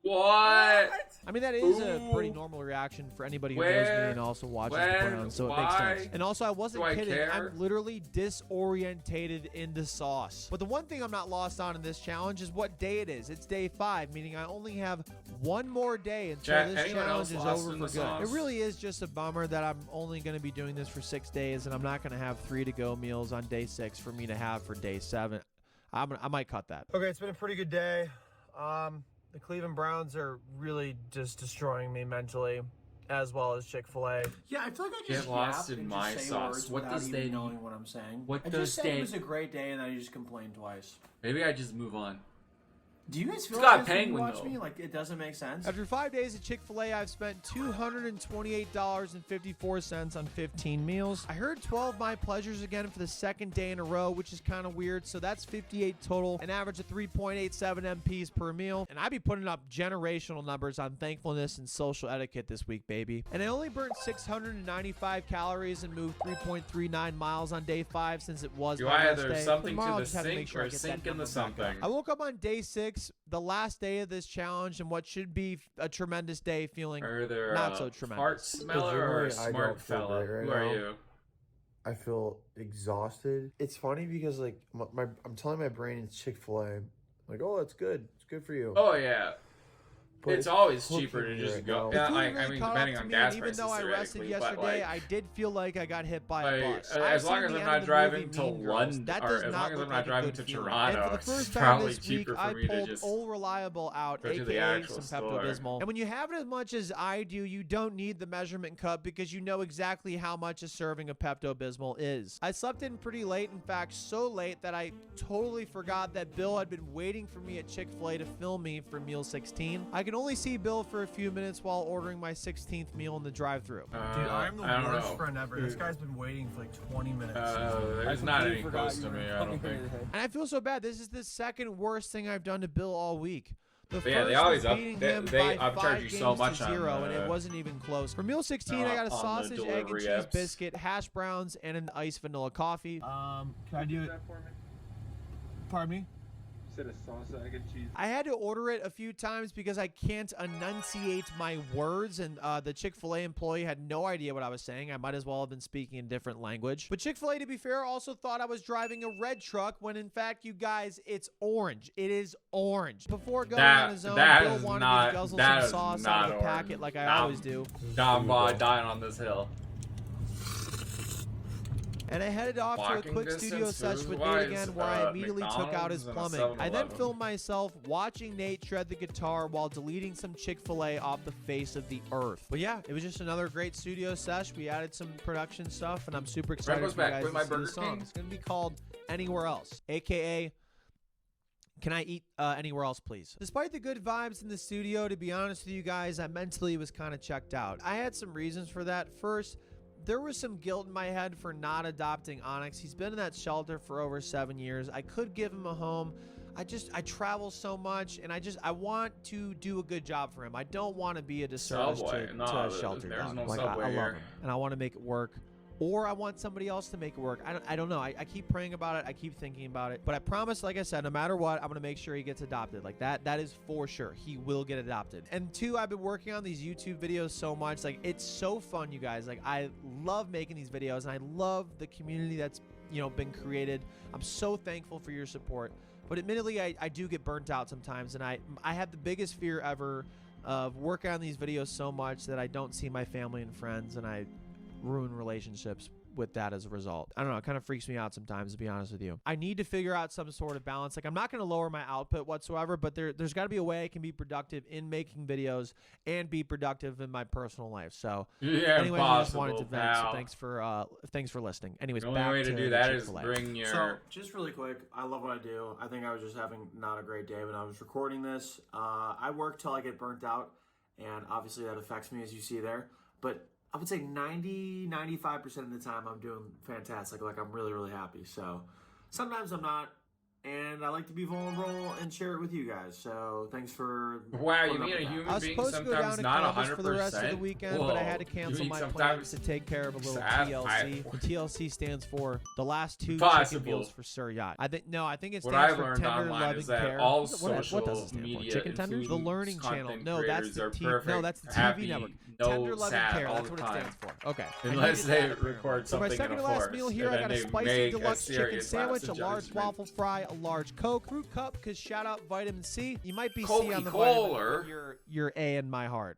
Speaker 1: What?
Speaker 19: I mean, that is a pretty normal reaction for anybody who knows me and also watches the Browns, so it makes sense. And also, I wasn't kidding. I'm literally disorientated in the sauce. But the one thing I'm not lost on in this challenge is what day it is. It's day 5, meaning I only have one more day until this challenge is over for good. It really is just a bummer that I'm only going to be doing this for 6 days, and I'm not going to have 3 to-go meals on day 6 for me to have for day 7. I might cut that. Okay, it's been a pretty good day. The Cleveland Browns are really just destroying me mentally, as well as Chick-fil-A.
Speaker 11: Yeah, I feel like I
Speaker 1: Get
Speaker 11: just
Speaker 1: lost
Speaker 11: yapped
Speaker 1: in
Speaker 11: and
Speaker 1: my
Speaker 11: just say
Speaker 1: sauce.
Speaker 11: words
Speaker 1: What
Speaker 11: without
Speaker 1: does
Speaker 11: even
Speaker 1: they
Speaker 11: knowing what I'm saying.
Speaker 1: What
Speaker 11: I
Speaker 1: does
Speaker 11: just said
Speaker 1: they-
Speaker 11: it was a great day, and I just complained twice.
Speaker 1: Maybe I just move on.
Speaker 11: Do you guys feel
Speaker 1: It's got
Speaker 11: like this when you
Speaker 1: penguin,
Speaker 11: watch
Speaker 1: though.
Speaker 11: me? Like, it doesn't make sense?
Speaker 19: After 5 days at Chick-fil-A, I've spent $228.54 on 15 meals. I heard 12 my pleasures again for the 2nd day in a row, which is kind of weird. So that's 58 total, an average of 3.87 MPs per meal. And I be putting up generational numbers on thankfulness and social etiquette this week, baby. And I only burnt 695 calories and moved 3.39 miles on day 5 since it was my best day.
Speaker 1: Something
Speaker 19: Tomorrow, I'll
Speaker 1: to
Speaker 19: just
Speaker 1: the
Speaker 19: have to make
Speaker 1: sink
Speaker 19: sure I
Speaker 1: or
Speaker 19: get that
Speaker 1: sink in
Speaker 19: number
Speaker 1: the
Speaker 19: back up.
Speaker 1: something?
Speaker 19: I woke up on day 6, the last day of this challenge, and what should be a tremendous day, feeling not so tremendous.
Speaker 1: Fart smeller or a smart fella? Who are you?
Speaker 14: I feel exhausted. It's funny because like I'm telling my brain it's Chick-fil-A. Like, oh, it's good. It's good for you.
Speaker 1: Oh yeah.
Speaker 14: But
Speaker 1: It's always
Speaker 14: cooking
Speaker 1: cheaper to
Speaker 14: me
Speaker 1: just
Speaker 14: right
Speaker 1: go.
Speaker 14: now.
Speaker 1: Yeah,
Speaker 19: The food
Speaker 1: I
Speaker 19: really
Speaker 1: mean,
Speaker 19: caught up
Speaker 1: depending
Speaker 19: to
Speaker 1: on
Speaker 19: me,
Speaker 1: gas
Speaker 19: and even
Speaker 1: prices,
Speaker 19: though I rested
Speaker 1: theoretically, but,
Speaker 19: yesterday,
Speaker 1: like,
Speaker 19: I did feel like I got hit by a bus. I've
Speaker 1: as long
Speaker 19: seen
Speaker 1: as
Speaker 19: the
Speaker 1: I'm
Speaker 19: end
Speaker 1: not
Speaker 19: of the
Speaker 1: driving
Speaker 19: movie
Speaker 1: to
Speaker 19: Mean Girls.
Speaker 1: London,
Speaker 19: That
Speaker 1: or
Speaker 19: does
Speaker 1: as
Speaker 19: not
Speaker 1: long as
Speaker 19: look
Speaker 1: I'm not
Speaker 19: like a
Speaker 1: driving
Speaker 19: good
Speaker 1: to
Speaker 19: feeling.
Speaker 1: Toronto,
Speaker 19: And for the first
Speaker 1: it's
Speaker 19: time
Speaker 1: probably
Speaker 19: this week,
Speaker 1: cheaper for
Speaker 19: I
Speaker 1: me to
Speaker 19: pulled
Speaker 1: just
Speaker 19: All Reliable out,
Speaker 1: go to the
Speaker 19: aka
Speaker 1: actual
Speaker 19: some
Speaker 1: store.
Speaker 19: Pepto-Bismol. And when you have it as much as I do, you don't need the measurement cup because you know exactly how much a serving of Pepto-Bismol is. I slept in pretty late, in fact, so late that I totally forgot that Bill had been waiting for me at Chick-fil-A to film me for meal 16. I can only see Bill for a few minutes while ordering my 16th meal in the drive-thru.
Speaker 14: Dude, I'm the worst friend ever. This guy's been waiting for like 20 minutes.
Speaker 1: There's not any close to me, I don't think.
Speaker 19: And I feel so bad. This is the second worst thing I've done to Bill all week. The
Speaker 1: But yeah, they
Speaker 19: first
Speaker 1: always
Speaker 19: was
Speaker 1: up-
Speaker 19: beating
Speaker 1: they-
Speaker 19: him
Speaker 1: they
Speaker 19: by
Speaker 1: upcharge
Speaker 19: 5
Speaker 1: you so
Speaker 19: games
Speaker 1: much
Speaker 19: to
Speaker 1: on
Speaker 19: 0, and
Speaker 1: the-
Speaker 19: it wasn't even close. For meal 16, I got a
Speaker 1: on the
Speaker 19: sausage, egg, and
Speaker 1: delivery
Speaker 19: cheese
Speaker 1: apps.
Speaker 19: biscuit, hash browns, and an iced vanilla coffee.
Speaker 14: Can I do it? Pardon me?
Speaker 22: Said a salsa, egg and cheese.
Speaker 19: I had to order it a few times because I can't enunciate my words, and the Chick-fil-A employee had no idea what I was saying. I might as well have been speaking a different language. But Chick-fil-A, to be fair, also thought I was driving a red truck when, in fact, you guys, it's orange. It is orange. Before going on his own, Bill wanted me to guzzle some sauce out of the packet like I always do.
Speaker 1: Dying on this hill.
Speaker 19: And I headed off to a
Speaker 1: Walking
Speaker 19: quick studio
Speaker 1: distance,
Speaker 19: session with
Speaker 1: food-wise,
Speaker 19: Nate again, where I immediately took out his
Speaker 1: McDonald's and a
Speaker 19: plumbing. I then
Speaker 1: 7-Eleven.
Speaker 19: filmed myself watching Nate shred the guitar while deleting some Chick-fil-A off the face of the earth. But yeah, it was just another great studio sesh. We added some production stuff, and I'm super excited
Speaker 1: goes
Speaker 19: for you
Speaker 1: back
Speaker 19: guys
Speaker 1: with
Speaker 19: to
Speaker 1: my
Speaker 19: see the
Speaker 1: Burger
Speaker 19: song.
Speaker 1: King.
Speaker 19: It's going to be called Anywhere Else, a.k.a. Can I eat anywhere else, please? Despite the good vibes in the studio, to be honest with you guys, I mentally was kind of checked out. I had some reasons for that. First, there was some guilt in my head for not adopting Onyx. He's been in that shelter for over 7 years. I could give him a home. I travel so much, and I want to do a good job for him. I don't want to be a disservice to a shelter dog.
Speaker 1: no
Speaker 19: Like,
Speaker 1: Subway
Speaker 19: I love
Speaker 1: here.
Speaker 19: him, and I want to make it work. Or I want somebody else to make it work. I don't know. I keep praying about it. I keep thinking about it. But I promise, like I said, no matter what, I'm going to make sure he gets adopted. Like that is for sure. He will get adopted. And two, I've been working on these YouTube videos so much. Like, it's so fun, you guys. Like, I love making these videos, and I love the community that's, been created. I'm so thankful for your support. But admittedly, I do get burnt out sometimes, and I have the biggest fear ever of working on these videos so much that I don't see my family and friends, and I ruin relationships with that as a result. I don't know, it kind of freaks me out sometimes, to be honest with you. I need to figure out some sort of balance. Like, I'm not going to lower my output whatsoever, but there's got to be a way I can be productive in making videos and be productive in my personal life. So anyways, I just wanted to vent, so thanks for listening. Anyways,
Speaker 1: the only way to do that is bring your...
Speaker 14: So, just really quick, I love what I do. I think I was just having not a great day when I was recording this. I work till I get burnt out, and obviously that affects me, as you see there. But I would say 95% of the time I'm doing fantastic. Like, I'm really, really happy. So sometimes I'm not, and I like to be vulnerable and share it with you guys. So thanks for...
Speaker 1: Wow, you mean a human being sometimes not 100%?
Speaker 19: For the rest of the weekend, but I had to cancel my plans to take care of a little TLC. And TLC stands for the last two chicken meals for Sir Yacht. I think it stands for tender loving care.
Speaker 1: All
Speaker 19: what does it stand for? Chicken tenders? The Learning Channel. No, that's the TV network. Tender loving care. That's what it stands for. Okay.
Speaker 1: Unless they record something.
Speaker 19: For my second to last meal here, I got a spicy deluxe chicken sandwich, a large waffle fry, a large Coke, fruit cup, because shout out vitamin C. You might be C on the vitamin. You're A in my heart.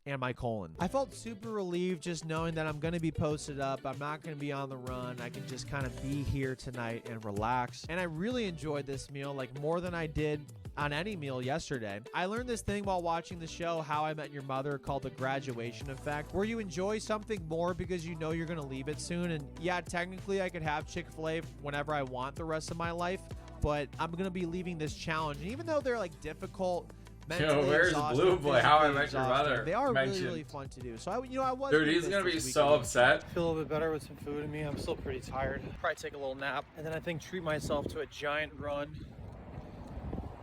Speaker 19: And my colon. I felt super relieved just knowing that I'm going to be posted up. I'm not going to be on the run. I can just kind of be here tonight and relax. And I really enjoyed this meal, like more than I did on any meal yesterday. I learned this thing while watching the show How I Met Your Mother called the graduation effect, where you enjoy something more because you know you're going to leave it soon. And yeah, technically I could have Chick-fil-A whenever I want the rest of my life, but I'm going to be leaving this challenge. And even though they're like difficult,
Speaker 1: where's Blue Boy? How I Met Your Mother?
Speaker 19: They are really fun to do. So I was.
Speaker 1: Dude, he's gonna be so upset.
Speaker 14: Feel a little bit better with some food in me. I'm still pretty tired. Probably take a little nap, and then I think treat myself to a giant run,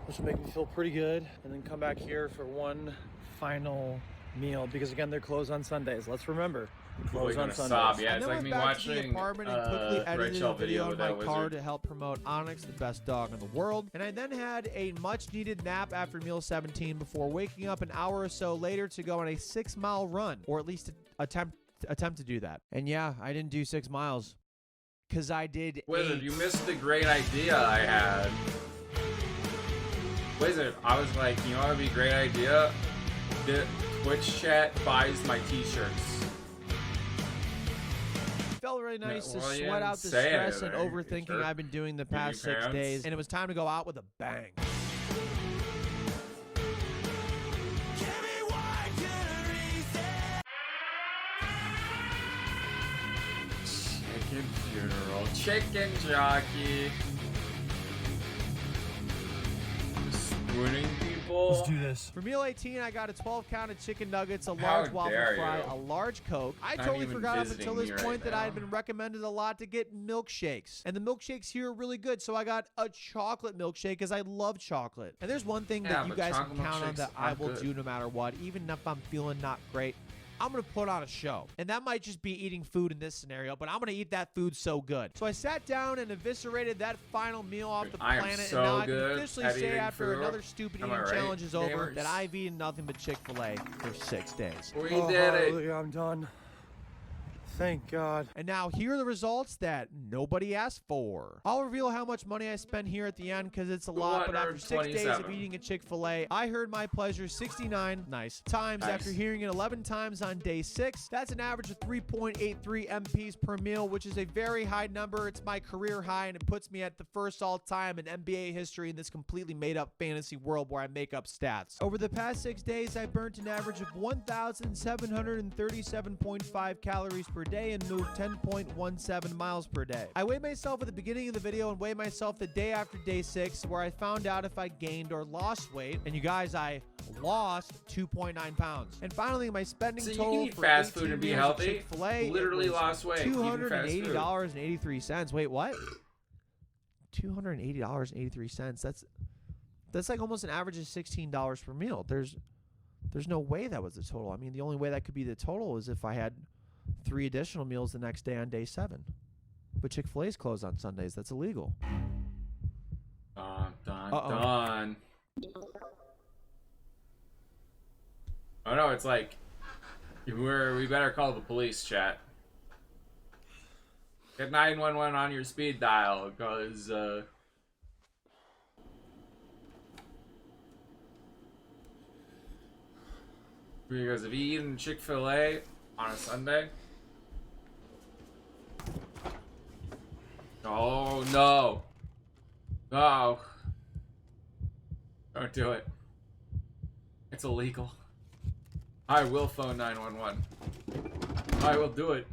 Speaker 14: which will make me feel pretty good. And then come back here for one final meal, because again, they're closed on Sundays. Let's remember. Closed on Sundays.
Speaker 1: Yeah, it's like me watching
Speaker 19: Rachel video in my car to help promote Onyx, the best dog in the world. And I then had a much needed nap after meal 17 before waking up an hour or so later to go on a 6-mile run, or at least attempt to do that. And yeah, I didn't do 6 miles because I did.
Speaker 1: Wizard, you missed the great idea I had. Wizard, I was like, you know what would be a great idea? The Twitch chat buys my t-shirts.
Speaker 19: Felt really nice to sweat out the stress and overthinking I've been doing the past 6 days, and it was time to go out with a bang.
Speaker 1: Chicken funeral, chicken jockey. Spooning people.
Speaker 14: Let's do this.
Speaker 19: For meal 18, I got a 12-count of chicken nuggets, a large waffle fry, a large Coke. I totally forgot up until this point that I had been recommended a lot to get milkshakes. And the milkshakes here are really good, so I got a chocolate milkshake because I love chocolate. And there's one thing that you guys can count on that I will do no matter what, even if I'm feeling not great. I'm going to put on a show. And that might just be eating food in this scenario, but I'm going to eat that food so good. So I sat down and eviscerated that final meal off the planet.
Speaker 1: So
Speaker 19: and now I can officially say after another stupid eating challenge is over that I've eaten nothing but Chick-fil-A for 6 days.
Speaker 1: We did it.
Speaker 14: I'm done. Thank God.
Speaker 19: And now here are the results that nobody asked for. I'll reveal how much money I spent here at the end because it's a lot, but after 6 days of eating a Chick-fil-A, I heard my pleasure 69 times after hearing it 11 times on day 6. That's an average of 3.83 MPs per meal, which is a very high number. It's my career high, and it puts me at the first all-time in NBA history in this completely made-up fantasy world where I make up stats. Over the past 6 days, I burnt an average of 1,737.5 calories per day and moved 10.17 miles per day. I weighed myself at the beginning of the video and weighed myself the day after day 6, where I found out if I gained or lost weight. And you guys, I lost 2.9 pounds. And finally, my spending total
Speaker 1: you can eat
Speaker 19: for
Speaker 1: fast food and be healthy.
Speaker 19: Chick-fil-A
Speaker 1: literally lost weight.
Speaker 19: $280.83. Wait, what? $280.83. That's like almost an average of $16 per meal. There's no way that was the total. I mean, the only way that could be the total is if I had 3 additional meals the next day on day 7. But Chick-fil-A's closed on Sundays. That's illegal.
Speaker 1: Done. Oh no, it's like we better call the police, chat. Get 911 on your speed dial, because Because if you eating Chick-fil-A on a Sunday. Oh no. No. Don't do it. It's illegal. I will phone 911. I will do it.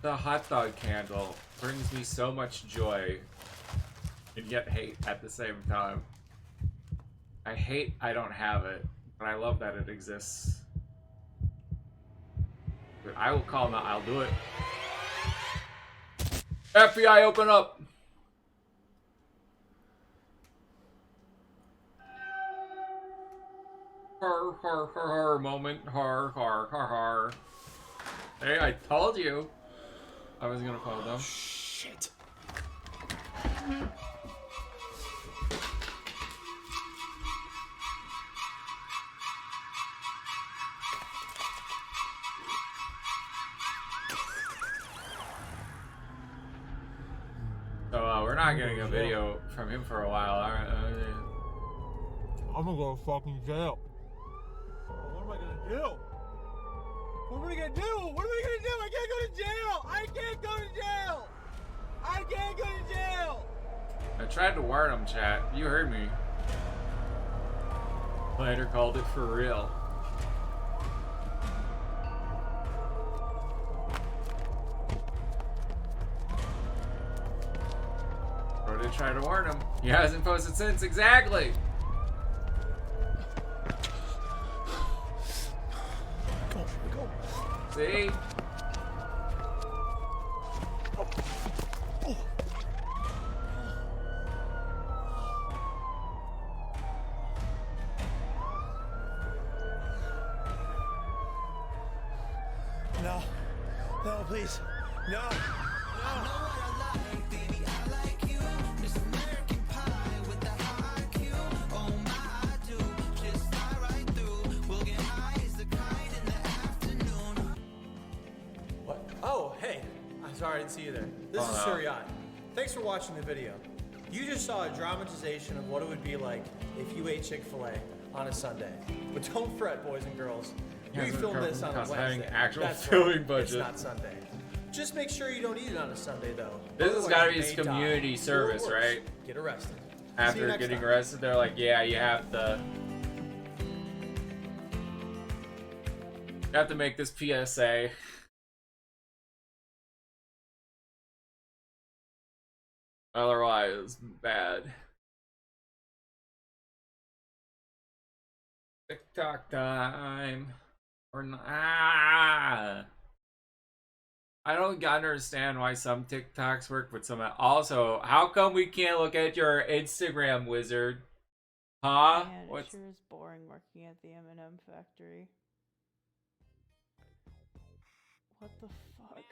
Speaker 1: The hot dog candle brings me so much joy and yet hate at the same time. I hate I don't have it, but I love that it exists. But I will call now. I'll do it. FBI, open up! Har har har har moment. Har har har har. Hey, I told you I was gonna follow them.
Speaker 11: Shit.
Speaker 1: So we're not getting a video from him for a while.
Speaker 8: I'm gonna go to fucking jail. What am I gonna do? What am I gonna do? What am I gonna do? I can't go to jail! I can't go to jail! I can't go to jail!
Speaker 1: I tried to warn him, chat. You heard me. Later called it for real. Or did try to warn him. He hasn't posted since. Exactly.
Speaker 8: Go.
Speaker 1: See?
Speaker 8: No. No, please. No. What? Oh, hey. I'm sorry I didn't see you there. This is Suryat. Thanks for watching the video. You just saw a dramatization of what it would be like if you ate Chick-fil-A on a Sunday. But don't fret, boys and girls. We filmed this on a Wednesday.
Speaker 1: Actual
Speaker 8: That's
Speaker 1: filming
Speaker 8: right.
Speaker 1: budget.
Speaker 8: It's not Sunday. Just make sure you don't eat it on a Sunday, though.
Speaker 1: This has
Speaker 8: Otherwise,
Speaker 1: got to
Speaker 8: you
Speaker 1: be his
Speaker 8: may die.
Speaker 1: community
Speaker 8: Or
Speaker 1: service,
Speaker 8: worse,
Speaker 1: right?
Speaker 8: Get arrested. See you
Speaker 1: After
Speaker 8: next
Speaker 1: getting
Speaker 8: time.
Speaker 1: arrested, they're like, yeah, you have to make this PSA. Otherwise, bad. TikTok time. Or not. I don't understand why some TikToks work, but some also. How come we can't look at your Instagram, wizard? Huh?
Speaker 6: Man,
Speaker 1: What's...
Speaker 6: it sure is boring working at the M&M factory. What the fuck?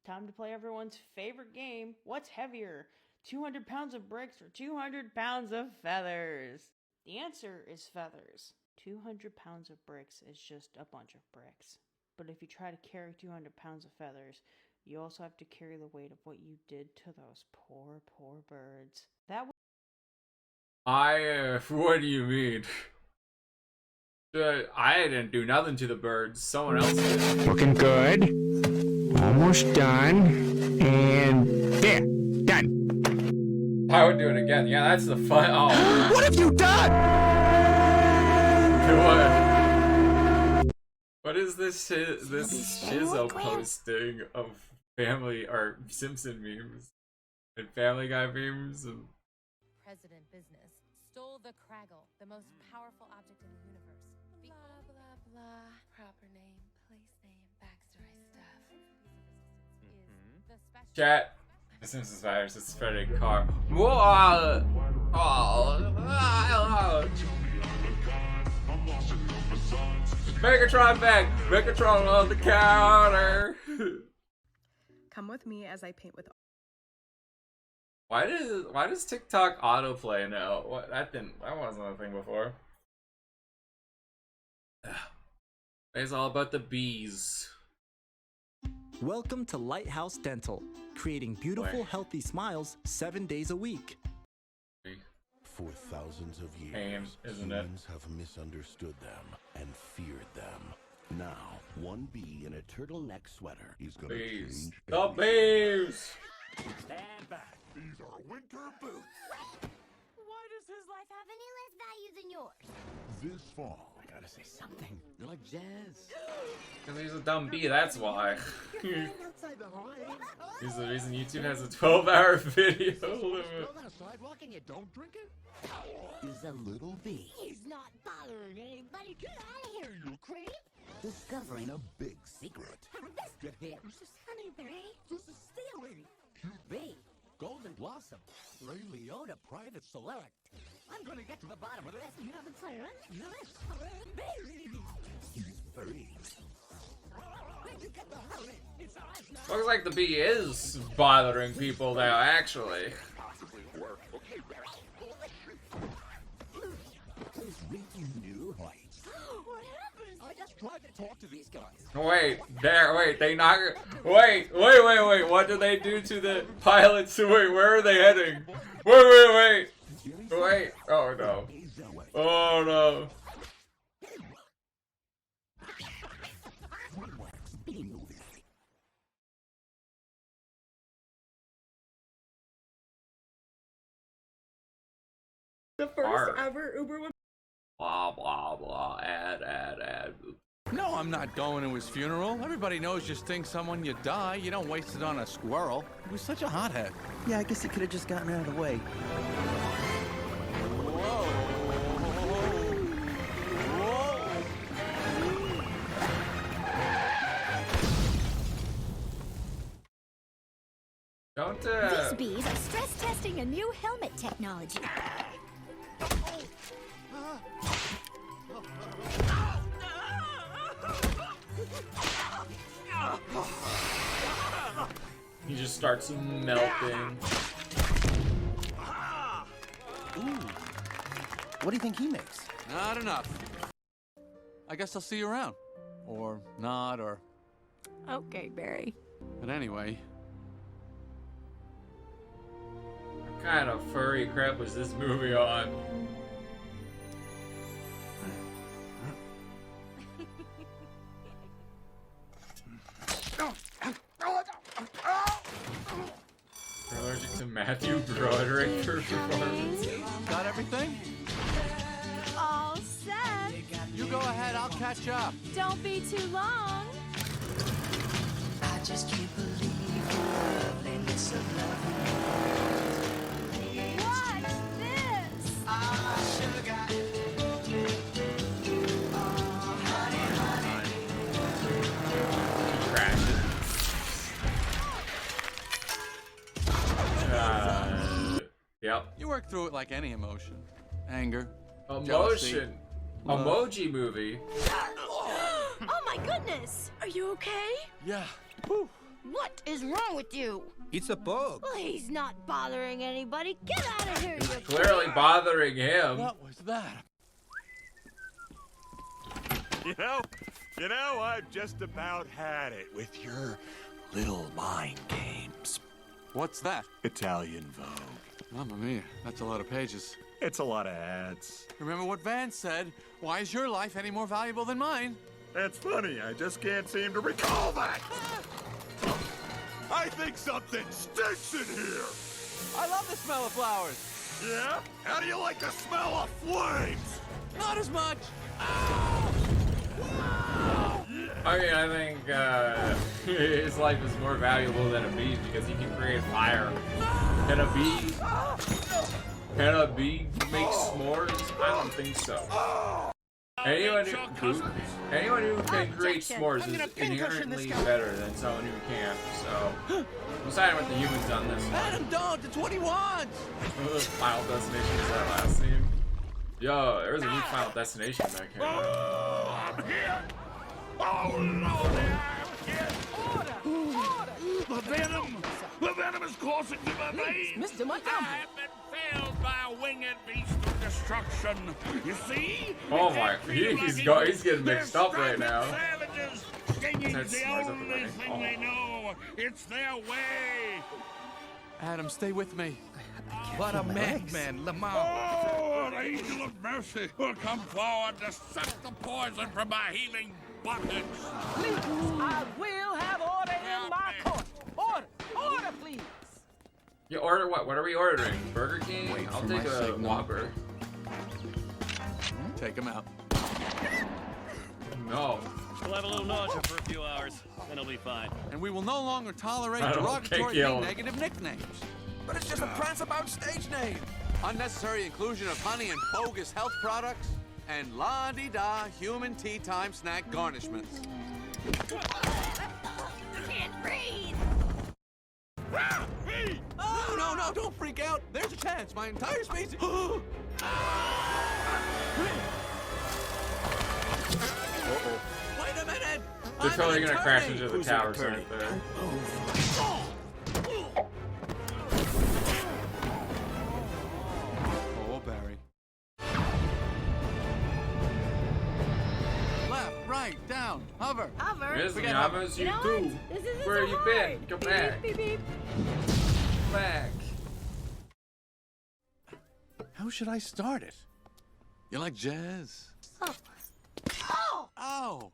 Speaker 6: Time to play everyone's favorite game. What's heavier? 200 pounds of bricks or 200 pounds of feathers? The answer is feathers. 200 pounds of bricks is just a bunch of bricks. But if you try to carry 200 pounds of feathers, you also have to carry the weight of what you did to those poor, poor birds. That
Speaker 1: what do you mean? I didn't do nothing to the birds. Someone else did.
Speaker 17: Looking good. Almost done. And there. Done.
Speaker 1: I would do it again. Yeah, that's the fun. Oh.
Speaker 17: What have you done?
Speaker 1: What is this Shizzo posting of family or Simpson memes and Family Guy memes? And...
Speaker 21: President Business stole the Craggle, the most powerful object in the universe. Blah, blah, blah. Proper name, place name, backstory stuff. Is the special...
Speaker 1: Chat. The Simpsons virus is spreading car. Whoa! Megatron back! Megatron on the counter!
Speaker 23: Come with me as I paint with...
Speaker 1: Why does TikTok autoplay now? What that wasn't a thing before. It's all about the bees.
Speaker 4: Welcome to Lighthouse Dental, creating beautiful, healthy smiles 7 days a week.
Speaker 5: For thousands of years, humans have misunderstood them and feared them. Now, one bee in a turtleneck sweater is gonna change
Speaker 1: The
Speaker 5: everything.
Speaker 1: bees!
Speaker 5: Stand back. These are winter boots.
Speaker 3: Why does his life have any less value than yours?
Speaker 5: This fall, I gotta say something. You're like jazz.
Speaker 1: Because he's a dumb bee, that's why.
Speaker 5: Outside the line.
Speaker 1: He's the reason YouTube has a 12-hour video limit.
Speaker 5: On a sidewalk and you don't drink it? Is a little bee.
Speaker 3: He's not bothering anybody. Get out of here, you creep.
Speaker 5: Discovering a big secret.
Speaker 3: Get here. This is Honeyberry. This is Stealing.
Speaker 5: Bee. Golden Blossom. Ray Liotta Private Select.
Speaker 3: I'm gonna get to the bottom of this. You haven't said
Speaker 5: He's free.
Speaker 1: Looks like the bee is bothering people now, actually.
Speaker 3: What happened?
Speaker 5: I just tried to talk to these guys.
Speaker 1: Wait, they knock. Wait, what do they do to the pilots? Wait, where are they heading? Wait. Oh no. Oh no.
Speaker 23: The first ever Uber would.
Speaker 1: Blah blah blah. Ad.
Speaker 9: No, I'm not going to his funeral. Everybody knows just think someone you die, you don't waste it on a squirrel. He was such a hothead.
Speaker 4: Yeah, I guess he could have just gotten out of the way.
Speaker 1: Don't
Speaker 3: These bees are stress testing a new helmet technology.
Speaker 1: He just starts melting.
Speaker 4: Ooh. What do you think he makes?
Speaker 9: Not enough. I guess I'll see you around. Or not, or...
Speaker 3: Okay, Barry.
Speaker 9: But anyway...
Speaker 1: What kind of furry crap was this movie on? You're allergic to Matthew Broderick for performance.
Speaker 9: Got everything?
Speaker 3: All set.
Speaker 9: You go ahead, I'll catch up.
Speaker 3: Don't be too long.
Speaker 7: I just can't believe the loveliness of love.
Speaker 3: What's this?
Speaker 7: Ah, sugar. Oh, honey.
Speaker 1: Crashes. Yep.
Speaker 9: You work through it like any emotion. Anger.
Speaker 1: Emotion.
Speaker 9: Jealousy, love.
Speaker 1: Emoji movie.
Speaker 3: Oh my goodness! Are you okay?
Speaker 9: Yeah.
Speaker 3: What is wrong with you?
Speaker 24: It's a bug.
Speaker 3: Well, he's not bothering anybody. Get out of here, you
Speaker 1: Clearly bothering him.
Speaker 9: What was that?
Speaker 25: You know, I've just about had it with your little mind games.
Speaker 9: What's that?
Speaker 25: Italian Vogue.
Speaker 9: Mamma mia, that's a lot of pages.
Speaker 25: It's a lot of ads.
Speaker 9: Remember what Van said? Why is your life any more valuable than mine?
Speaker 25: That's funny, I just can't seem to recall that. I think something stinks in here.
Speaker 9: I love the smell of flowers.
Speaker 25: Yeah? How do you like the smell of flames?
Speaker 9: Not as much.
Speaker 1: I mean, I think his life is more valuable than a bee's because he can create fire. Can a bee make s'mores? I don't think so. Anyone who can create s'mores is inherently better than someone who can't. So I'm siding with the humans on this one.
Speaker 9: Adam, don't. It's what he wants.
Speaker 1: Final Destination is that last scene. Yo, there was a new Final Destination that came out.
Speaker 25: Oh, Lord! The venom The venom is coursing through my veins.
Speaker 7: Mr. Montgomery.
Speaker 25: I have been failed by a winged beast of destruction. You see?
Speaker 1: Oh my, he's getting mixed up right now.
Speaker 25: Savages stinging the only thing they know. It's their way.
Speaker 9: Adam, stay with me. What a madman, Lamar.
Speaker 25: Oh, an angel of mercy will come forward to suck the poison from my healing buckets.
Speaker 7: Please, I will have order in my court. Order, order, please.
Speaker 1: You order what? What are we ordering? Burger King? I'll take a Whopper.
Speaker 9: Take him out.
Speaker 1: No.
Speaker 2: We'll have a little nausea for a few hours, then it'll be fine.
Speaker 9: And we will no longer tolerate
Speaker 1: I don't
Speaker 9: derogatory
Speaker 1: think
Speaker 9: and negative nicknames. But it's just a prancebout stage name. Unnecessary inclusion of honey and bogus health products, and la-di-da human tea time snack garnishments.
Speaker 3: I can't breathe.
Speaker 9: Oh, no, don't freak out. There's a chance. My entire species... Wait a minute!
Speaker 1: They're totally gonna crash into the towers right there.
Speaker 9: Oh, Barry. Left, right, down, hover.
Speaker 3: Hover?
Speaker 1: Miss
Speaker 9: We
Speaker 1: me,
Speaker 9: got
Speaker 1: I miss
Speaker 3: You
Speaker 1: you
Speaker 3: know
Speaker 1: too.
Speaker 3: what? This isn't
Speaker 1: Where
Speaker 3: so
Speaker 1: you
Speaker 3: hard.
Speaker 1: been? Come back.
Speaker 3: Beep, beep, beep.
Speaker 1: Back.
Speaker 9: How should I start it? You like jazz?
Speaker 3: Oh. Oh!
Speaker 9: Oh,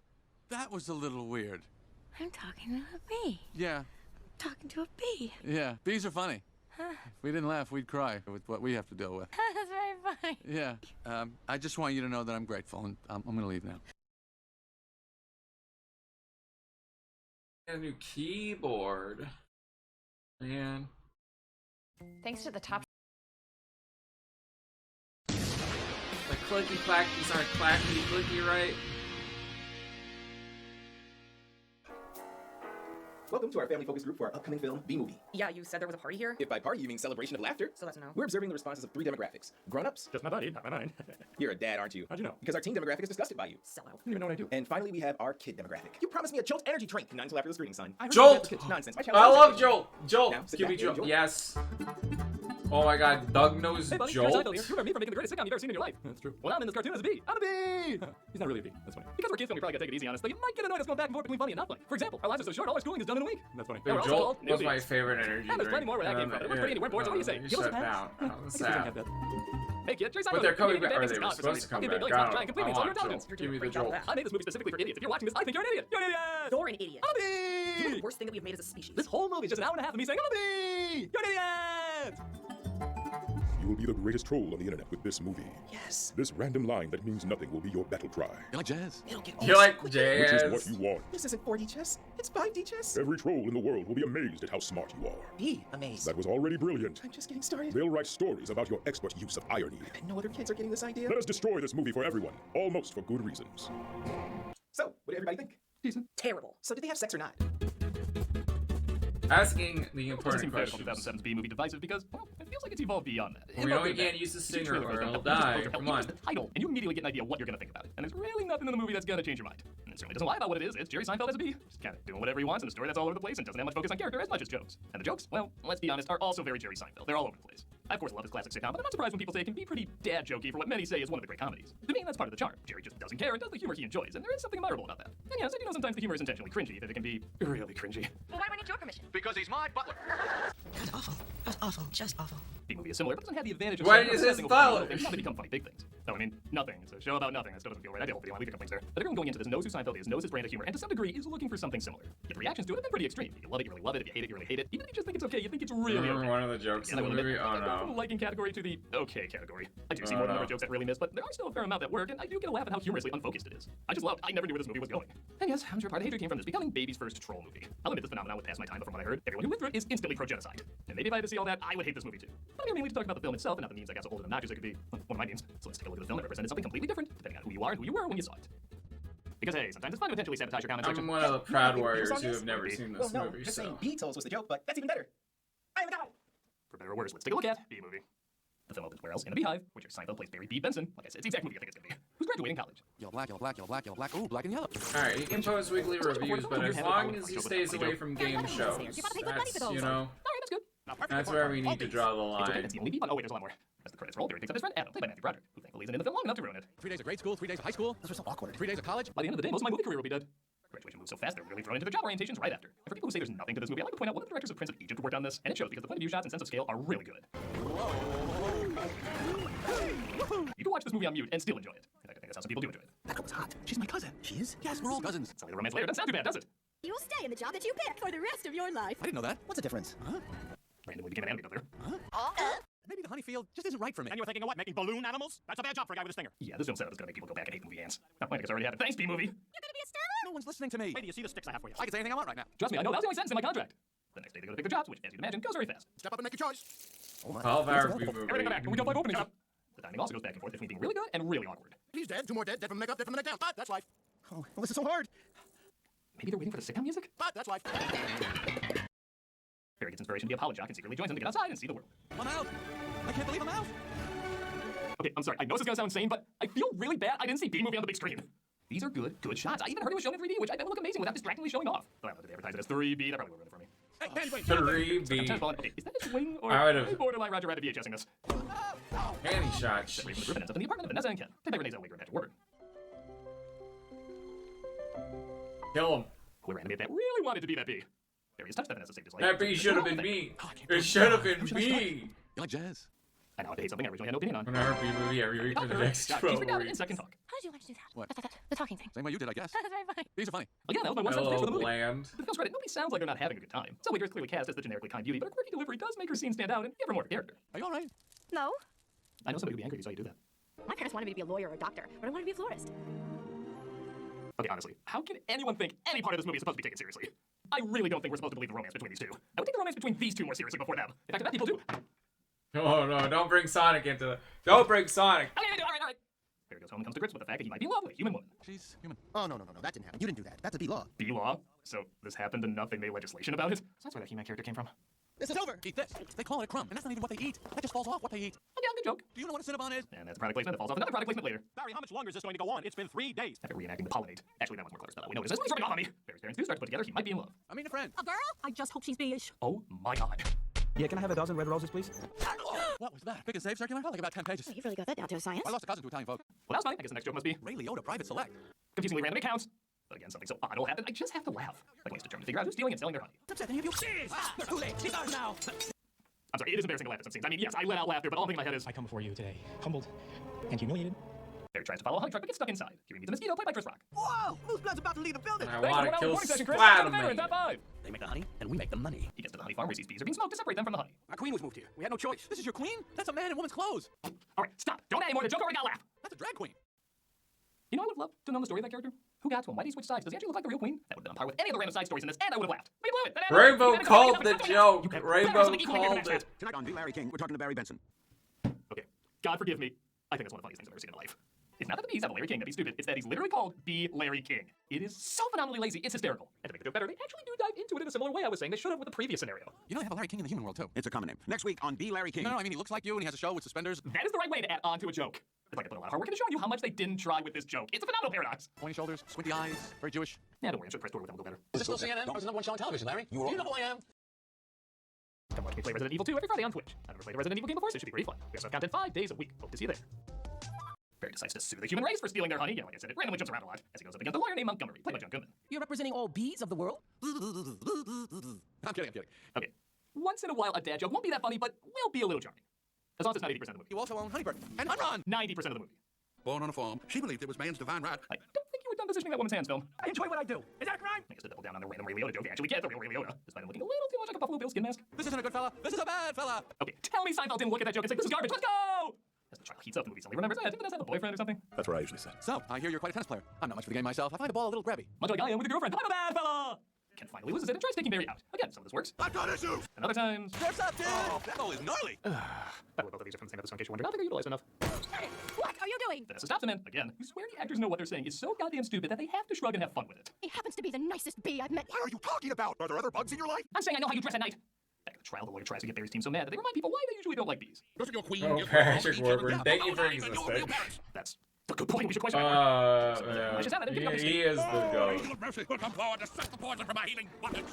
Speaker 9: that was a little weird.
Speaker 3: I'm talking to a bee.
Speaker 9: Yeah,
Speaker 3: Talking to a bee.
Speaker 9: yeah. Bees are funny.
Speaker 3: Huh.
Speaker 9: If we didn't laugh, we'd cry with what we have to deal with.
Speaker 3: That's very funny.
Speaker 9: Yeah. I just want you to know that I'm grateful, and I'm gonna leave now.
Speaker 1: A new keyboard. Man.
Speaker 21: Thanks to the top.
Speaker 1: The clicky clackies aren't clackety clicky, right?
Speaker 10: Welcome to our family focus group for our upcoming film, B-Movie.
Speaker 12: Yeah, you said there was a party here?
Speaker 10: If by party you mean celebration of laughter,
Speaker 12: So that's a no.
Speaker 10: we're observing the responses of 3 demographics. Grown-ups.
Speaker 11: Just my body, not my mind.
Speaker 10: You're a dad, aren't you?
Speaker 11: How'd you know?
Speaker 10: Because our teen demographic is disgusted by you.
Speaker 12: Sellout.
Speaker 11: I don't even know what I do.
Speaker 10: And finally, we have our kid demographic. You promised me a Jolt energy drink. Not until after the screening, son. I heard
Speaker 1: Jolt!
Speaker 10: you for kids. Nonsense. My
Speaker 1: I
Speaker 10: challenge is
Speaker 1: love
Speaker 10: everything.
Speaker 1: Jolt! Jolt!
Speaker 10: Now, sit
Speaker 1: Give
Speaker 10: back
Speaker 1: me
Speaker 10: and
Speaker 1: Jolt.
Speaker 10: enjoy.
Speaker 1: Yes. Oh my god, Doug knows
Speaker 11: Hey, buddy,
Speaker 1: Jolt?
Speaker 11: Here. You remember me for making the greatest sitcom you've ever seen in your life. That's true. Well, I'm in this cartoon as a bee. I'm a bee! He's not really a bee. That's funny. Because we're kids, we probably gotta take it easy on us, though you might get annoyed us going back and forth between funny and not funny. For example, our lives are so short, all our schooling is done in a week. That's funny.
Speaker 1: Dude,
Speaker 11: And we're also
Speaker 1: Jolt
Speaker 11: called
Speaker 1: was my
Speaker 11: newbies.
Speaker 1: favorite energy
Speaker 11: And there's plenty
Speaker 1: drink.
Speaker 11: more where that came from. It works pretty, and you weren't bored, so what do you say? Give us a
Speaker 1: Shut
Speaker 11: pass.
Speaker 1: down.
Speaker 11: I guess we can't have that. Hey kid, Jerry
Speaker 1: But
Speaker 11: Seinfeld.
Speaker 1: they're coming
Speaker 11: You made
Speaker 1: back, or
Speaker 11: this
Speaker 1: they were
Speaker 11: God for
Speaker 1: supposed to
Speaker 11: something.
Speaker 1: come
Speaker 11: Okay,
Speaker 1: back.
Speaker 11: Billy,
Speaker 1: I
Speaker 11: try and complete me, it's all your
Speaker 1: don't want
Speaker 11: intelligence.
Speaker 1: Jolt. Give me the Jolt.
Speaker 11: I made this movie specifically for idiots. If you're watching this, I think you're an idiot. You're an idiot.
Speaker 12: You're an idiot.
Speaker 11: I'm a bee.
Speaker 12: You know the worst thing that we've made as a species?
Speaker 11: This whole movie is just an hour and a half of me saying, I'm a bee. You're an idiot.
Speaker 13: You will be the greatest troll on the internet with this movie.
Speaker 12: Yes.
Speaker 13: This random line that means nothing will be your battle cry.
Speaker 9: You like jazz?
Speaker 12: It'll get
Speaker 1: You like
Speaker 13: Which
Speaker 1: jazz?
Speaker 13: is what you want.
Speaker 12: This isn't 4D chess. It's 5D chess.
Speaker 13: Every troll in the world will be amazed at how smart you are.
Speaker 12: Be amazed.
Speaker 13: That was already brilliant.
Speaker 12: I'm just getting started.
Speaker 13: They'll write stories about your expert use of irony.
Speaker 12: I bet no other kids are getting this idea.
Speaker 13: Let us destroy this movie for everyone, almost for good reasons.
Speaker 10: So, what did everybody think?
Speaker 11: Decent.
Speaker 12: Terrible. So did they have sex or not?
Speaker 1: Asking the
Speaker 11: It doesn't
Speaker 1: important
Speaker 11: seem fair to
Speaker 1: questions.
Speaker 11: call 2007's B movie divisive because, well, it feels like it's evolved beyond that.
Speaker 1: We know he can't use the singer or he'll die. Come on.
Speaker 11: The title, and you immediately get an idea of what you're going to think about it. And there's really nothing in the movie that's going to change your mind. And it certainly doesn't lie about what it is. It's Jerry Seinfeld as a bee, just kind of doing whatever he wants in a story that's all over the place and doesn't have much focus on character as much as jokes. And the jokes, well, let's be honest, are also very Jerry Seinfeld. They're all over the place. I, of course, love his classic sitcom, but I'm not surprised when people say it can be pretty dad jokey for what many say is one of the great comedies. To me, that's part of the charm. Jerry just doesn't care and does the humor he enjoys, and there is something admirable about that. And yes, I do know sometimes the humor is intentionally cringy, that it can be really cringy.
Speaker 3: Well, why do I need your permission?
Speaker 9: Because he's my butler.
Speaker 12: That's awful. That's awful. Just awful.
Speaker 11: B-movie is similar, but doesn't have the advantage of
Speaker 1: Why
Speaker 11: saying
Speaker 1: is
Speaker 11: nothing
Speaker 1: this
Speaker 11: over little
Speaker 1: Tyler?
Speaker 11: things, not to become funny big things. Oh, I mean, nothing. It's a show about nothing. That still doesn't feel right. I deal with the leave your complaints there. But everyone going into this knows who Seinfeld is, knows his brand of humor, and to some degree is looking for something similar. Yet the reactions to it have been pretty extreme. If you love it, you really love it. If you hate it, you really hate it. Even if you just think it's okay, you think it's really
Speaker 1: Remember
Speaker 11: okay.
Speaker 1: one of the jokes in
Speaker 11: And I
Speaker 1: the
Speaker 11: will admit,
Speaker 1: movie?
Speaker 11: I
Speaker 1: Oh
Speaker 11: go from the
Speaker 1: no.
Speaker 11: liking category to the okay category. I do see
Speaker 1: Oh,
Speaker 11: more than
Speaker 1: no.
Speaker 11: other jokes that really miss, but there are still a fair amount that work, and I do get a laugh at how humorously unfocused it is. I never knew where this movie was going. And yes, I'm sure part of the hatred came from this becoming baby's first troll movie. I'll admit this phenomenon would pass my time, but from what I heard, everyone who went through it is instantly pro-genocide. And maybe if I had to see all that, I would hate this movie too. I'm here mainly to talk about the film itself and not the memes I got so old and obnoxious it could be. One of my memes. So let's take a look at the film that represented something completely different, depending on who you are and who you were when you saw it. Because hey, sometimes it's fun to intentionally sabotage your comment section.
Speaker 1: I'm one of the proud
Speaker 10: Yeah,
Speaker 1: warriors
Speaker 10: song
Speaker 1: who
Speaker 10: is?
Speaker 1: have never seen this
Speaker 10: Well, no,
Speaker 1: movie,
Speaker 10: just
Speaker 1: so.
Speaker 10: saying Beatles was the joke, but that's even better. I am a guy.
Speaker 11: For better or worse, let's take a look at B-movie. The film opens where else? In a beehive, where Jerry Seinfeld plays Barry B. Benson. Like I said, it's the exact movie I think it's gonna be. Who's graduating college.
Speaker 9: Yellow, black, yellow, black, yellow, black, yellow, black. Ooh, black and yellow.
Speaker 1: Alright, he can post weekly reviews, but as long as he stays away from game shows, that's, you know. That's where we need to draw the line.
Speaker 15: It's the only beat. Oh wait, there's a lot more. As the credits roll, Barry picks up his friend Adam, played by Matthew Broderick, who thankfully isn't in the film long enough to ruin it.
Speaker 16: 3 days of grade school, 3 days of high school. Those are so awkward. 3 days of college.
Speaker 15: By the end of the day, most of my movie career will be dead. Graduation moves so fast they're really thrown into their job orientations right after. And for people who say there's nothing to this movie, I like to point out one of the directors of Prince of Egypt worked on this, and it shows because the point of view shots and sense of scale are really good. You can watch this movie on mute and still enjoy it. In fact, I think that's how some people do enjoy it.
Speaker 16: That girl was hot. She's my cousin. She is? Yes, we're all cousins.
Speaker 15: Sounds like the romance layer doesn't sound too bad, does it?
Speaker 18: You'll stay in the job that you pick for the rest of your life.
Speaker 16: I didn't know that. What's the difference? Huh?
Speaker 15: Randomly became an animator there.
Speaker 16: Huh? Maybe the honey field just isn't right for me.
Speaker 2: And you were thinking of what? Making balloon animals? That's a bad job for a guy with a stinger.
Speaker 15: Yeah, this film setup is gonna make people go back and hate movie ants. Oh, I guess I already happened. Thanks, B-movie.
Speaker 18: You're gonna be a star?
Speaker 16: No one's listening to me.
Speaker 2: Hey, do you see the sticks I have for you?
Speaker 16: I can say anything I want right now.
Speaker 15: Trust me, I know that was the only sentence in my contract. The next day they go to pick their jobs, which, as you'd imagine, goes very fast.
Speaker 16: Step up and make your choice.
Speaker 1: Oh my. 12-hour B-movie.
Speaker 15: Everything go back, and we go like opening up. The timing also goes back and forth between being really good and really awkward.
Speaker 16: He's dead. 2 more dead. Dead from the neck up, dead from the neck down. But that's life. Oh, well, this is so hard.
Speaker 15: Maybe they're waiting for the sitcom music?
Speaker 16: But that's life.
Speaker 15: Barry gets inspiration to be a college jock and secretly joins them to get outside and see the world.
Speaker 16: I'm out. I can't believe I'm out.
Speaker 15: Okay, I'm sorry. I know this is gonna sound insane, but I feel really bad I didn't see B-movie on the big screen. These are good shots. I even heard it was shown in 3D, which I bet would look amazing without distractingly showing off. Though I don't know if they advertise it as 3B, that probably would ruin it for me.
Speaker 2: Hey,
Speaker 1: 3B.
Speaker 15: Okay, is that a swing or
Speaker 1: I
Speaker 15: a borderline Roger Rabbit VHSing this?
Speaker 1: Panty shots.
Speaker 15: The Raven ends up in the apartment of Vanessa and Ken, played by Renee Zellweger and Patrick Warburton.
Speaker 1: Kill him.
Speaker 15: Whoever animated that really wanted to be that bee. Barry has touched that Vanessa saved his life.
Speaker 1: That bee should have been me. It should have been me.
Speaker 16: You like jazz?
Speaker 15: I know I hate something I originally had no opinion on.
Speaker 1: I'm gonna B-movie every week for the next 12 weeks.
Speaker 15: Second talk.
Speaker 18: How did you like to do that?
Speaker 16: What?
Speaker 18: The talking thing.
Speaker 16: Same way you did, I guess.
Speaker 18: That's very funny.
Speaker 16: These are funny.
Speaker 15: Again, that was my one sentence pitch for the movie.
Speaker 1: Bland.
Speaker 15: To the film's credit, nobody sounds like they're not having a good time. Zellweger is clearly cast as the generically kind beauty, but her quirky delivery does make her scene stand out and give her more character.
Speaker 16: Are you alright?
Speaker 18: No.
Speaker 15: I know somebody who'd be angry if you saw you do that.
Speaker 18: My parents wanted me to be a lawyer or a doctor, but I wanted to be a florist.
Speaker 15: Okay, honestly, how can anyone think any part of this movie is supposed to be taken seriously? I really don't think we're supposed to believe the romance between these two. I would take the romance between these two more seriously before them. In fact, I bet people do.
Speaker 1: Oh no, don't bring Sonic into the... Don't bring Sonic!
Speaker 15: Okay, alright. Barry goes home and comes to grips with the fact that he might be in love with a human woman.
Speaker 16: She's human. Oh, no, that didn't happen. You didn't do that. That's a B-law.
Speaker 15: B-law? So this happened and nothing made legislation about it? So that's where that He-Man character came from.
Speaker 16: This is over. Eat this. They call it a crumb, and that's not even what they eat. That just falls off what they eat.
Speaker 15: Oh, yeah, good joke.
Speaker 16: Do you know what a Cinnabon is?
Speaker 15: And that's product placement that falls off another product placement later.
Speaker 2: Barry, how much longer is this going to go on? It's been 3 days.
Speaker 15: After reenacting the pollinate. Actually, that one's more clever stuff. We notice this movie's rubbing off on me. Barry's parents do start to put together he might be in love.
Speaker 16: I mean a friend.
Speaker 18: A girl? I just hope she's beige.
Speaker 15: Oh my god.
Speaker 10: Yeah, can I have a dozen red roses, please?
Speaker 16: What was that? Pick and save circular? Like about 10 pages.
Speaker 18: You've really got that down to a science.
Speaker 16: I lost a cousin to Italian folk.
Speaker 15: Well, that was funny. I guess the next joke must be
Speaker 16: Ray Liotta, private select.
Speaker 15: confusingly random accounts. But again, something so odd will happen. I just have to laugh. Like when it's determined to figure out who's stealing and selling their honey.
Speaker 16: It's upsetting if you... Jeez! They're too late. She's ours now.
Speaker 15: I'm sorry, it is embarrassing to laugh at some scenes. I mean, yes, I let out laughter, but all I'm thinking in my head is
Speaker 10: I come before you today, humbled and humiliated.
Speaker 15: Barry tries to follow a honey truck, but gets stuck inside. Here he meets a mosquito, played by Chris Rock.
Speaker 16: Whoa! Mooseblood's about to leave the building.
Speaker 1: I want to kill
Speaker 15: Chris.
Speaker 1: Splatterman.
Speaker 15: Top 5.
Speaker 16: They make the honey, and we make the money.
Speaker 15: He gets to the honey farm where he sees bees are being smoked to separate them from the honey.
Speaker 16: Our queen was moved here. We had no choice. This is your queen? That's a man in woman's clothes.
Speaker 15: All right, stop. Don't add any more to the joke or I gotta laugh.
Speaker 16: That's a drag queen.
Speaker 15: You know, I would love to know the story of that character. Who got to him? Why did he switch sides? Does he actually look like the real queen? That would have been on par with any of the random side stories in this, and I would have laughed. But he blew it.
Speaker 1: Rainbow called the joke. Rainbow called it.
Speaker 16: Tonight on B. Larry King, we're talking to Barry Benson.
Speaker 15: Okay, God forgive me. I think that's one of the funniest things I've ever seen in my life. It's not that the bees have a Larry King, that'd be stupid. It's that he's literally called B. Larry King. It is so phenomenally lazy, it's hysterical. And to make the joke better, they actually do dive into it in a similar way I was saying they should have with the previous scenario.
Speaker 16: You know they have a Larry King in the human world, too. It's a common name. Next week on B. Larry King. No, I mean, he looks like you and he has a show with suspenders.
Speaker 15: That is the right way to add on to a joke. It's like I put a lot of hard work into showing you how much they didn't try with this joke. It's a phenomenal paradox.
Speaker 16: Pointy shoulders, squinty eyes, very Jewish.
Speaker 15: Yeah, don't worry, I'm sure press tour with them will go better.
Speaker 16: Is this still CNN? Or is it number one show on television, Larry? Do you know who I am?
Speaker 15: Come watch me play Resident Evil 2 every Friday on Twitch. I've never played a Resident Evil game before, so it should be pretty fun. We also have content 5 days a week. Hope to see you there. Barry decides to sue the human race for stealing their honey. Yeah, like I said, it randomly jumps around a lot as he goes up against a lawyer named Montgomery, played by John Goodman.
Speaker 12: You're representing all bees of the world?
Speaker 16: I'm kidding.
Speaker 15: Okay. Once in a while, a dad joke won't be that funny, but will be a little jarring. As long as it's not 80% of the movie.
Speaker 16: You also own Honeybird and Unrun.
Speaker 15: 90% of the movie.
Speaker 16: Born on a farm, she believed it was man's divine right.
Speaker 15: I don't think you were done positioning that woman's hands, film.
Speaker 16: I enjoy what I do. Is that a crime?
Speaker 15: I guess to double down on the random Ray Liotta joke, they actually get the real Ray Liotta, despite him looking a little too much like a Buffalo Bill skin mask.
Speaker 16: This isn't a good fella. This is a bad fella.
Speaker 15: Okay, tell me Seinfeld didn't look at that joke and say, this is garbage, let's go! As the trial heats up, the movie suddenly remembers, I think Vanessa have a boyfriend or something.
Speaker 16: That's what I usually say. So, I hear you're quite a tennis player. I'm not much for the game myself. I find the ball a little grabby.
Speaker 15: Much like I am with a girlfriend. I'm a bad fella! Ken finally loses it and tries taking Barry out. Again, some of this works.
Speaker 16: I've got issues!
Speaker 15: And other times...
Speaker 16: Surf's up, dude! Oh, that ball is gnarly!
Speaker 15: By the way, both of these are from the same episode in case you wondered. I don't think I utilized enough.
Speaker 18: What are you doing?
Speaker 15: Vanessa stops him and, again, you swear the actors know what they're saying is so goddamn stupid that they have to shrug and have fun with it.
Speaker 18: He happens to be the nicest bee I've met.
Speaker 16: What are you talking about? Are there other bugs in your life?
Speaker 15: I'm saying I know how you dress at night. Back at the trial, the lawyer tries to get Barry's team so mad that they remind people why they usually don't like bees.
Speaker 16: Doesn't your queen
Speaker 1: Oh, Patrick Warburton, thank you for existing.
Speaker 15: That's a good point. We should question
Speaker 1: he is the goat.
Speaker 16: Mercy, come forward to set the poison for my healing buttons.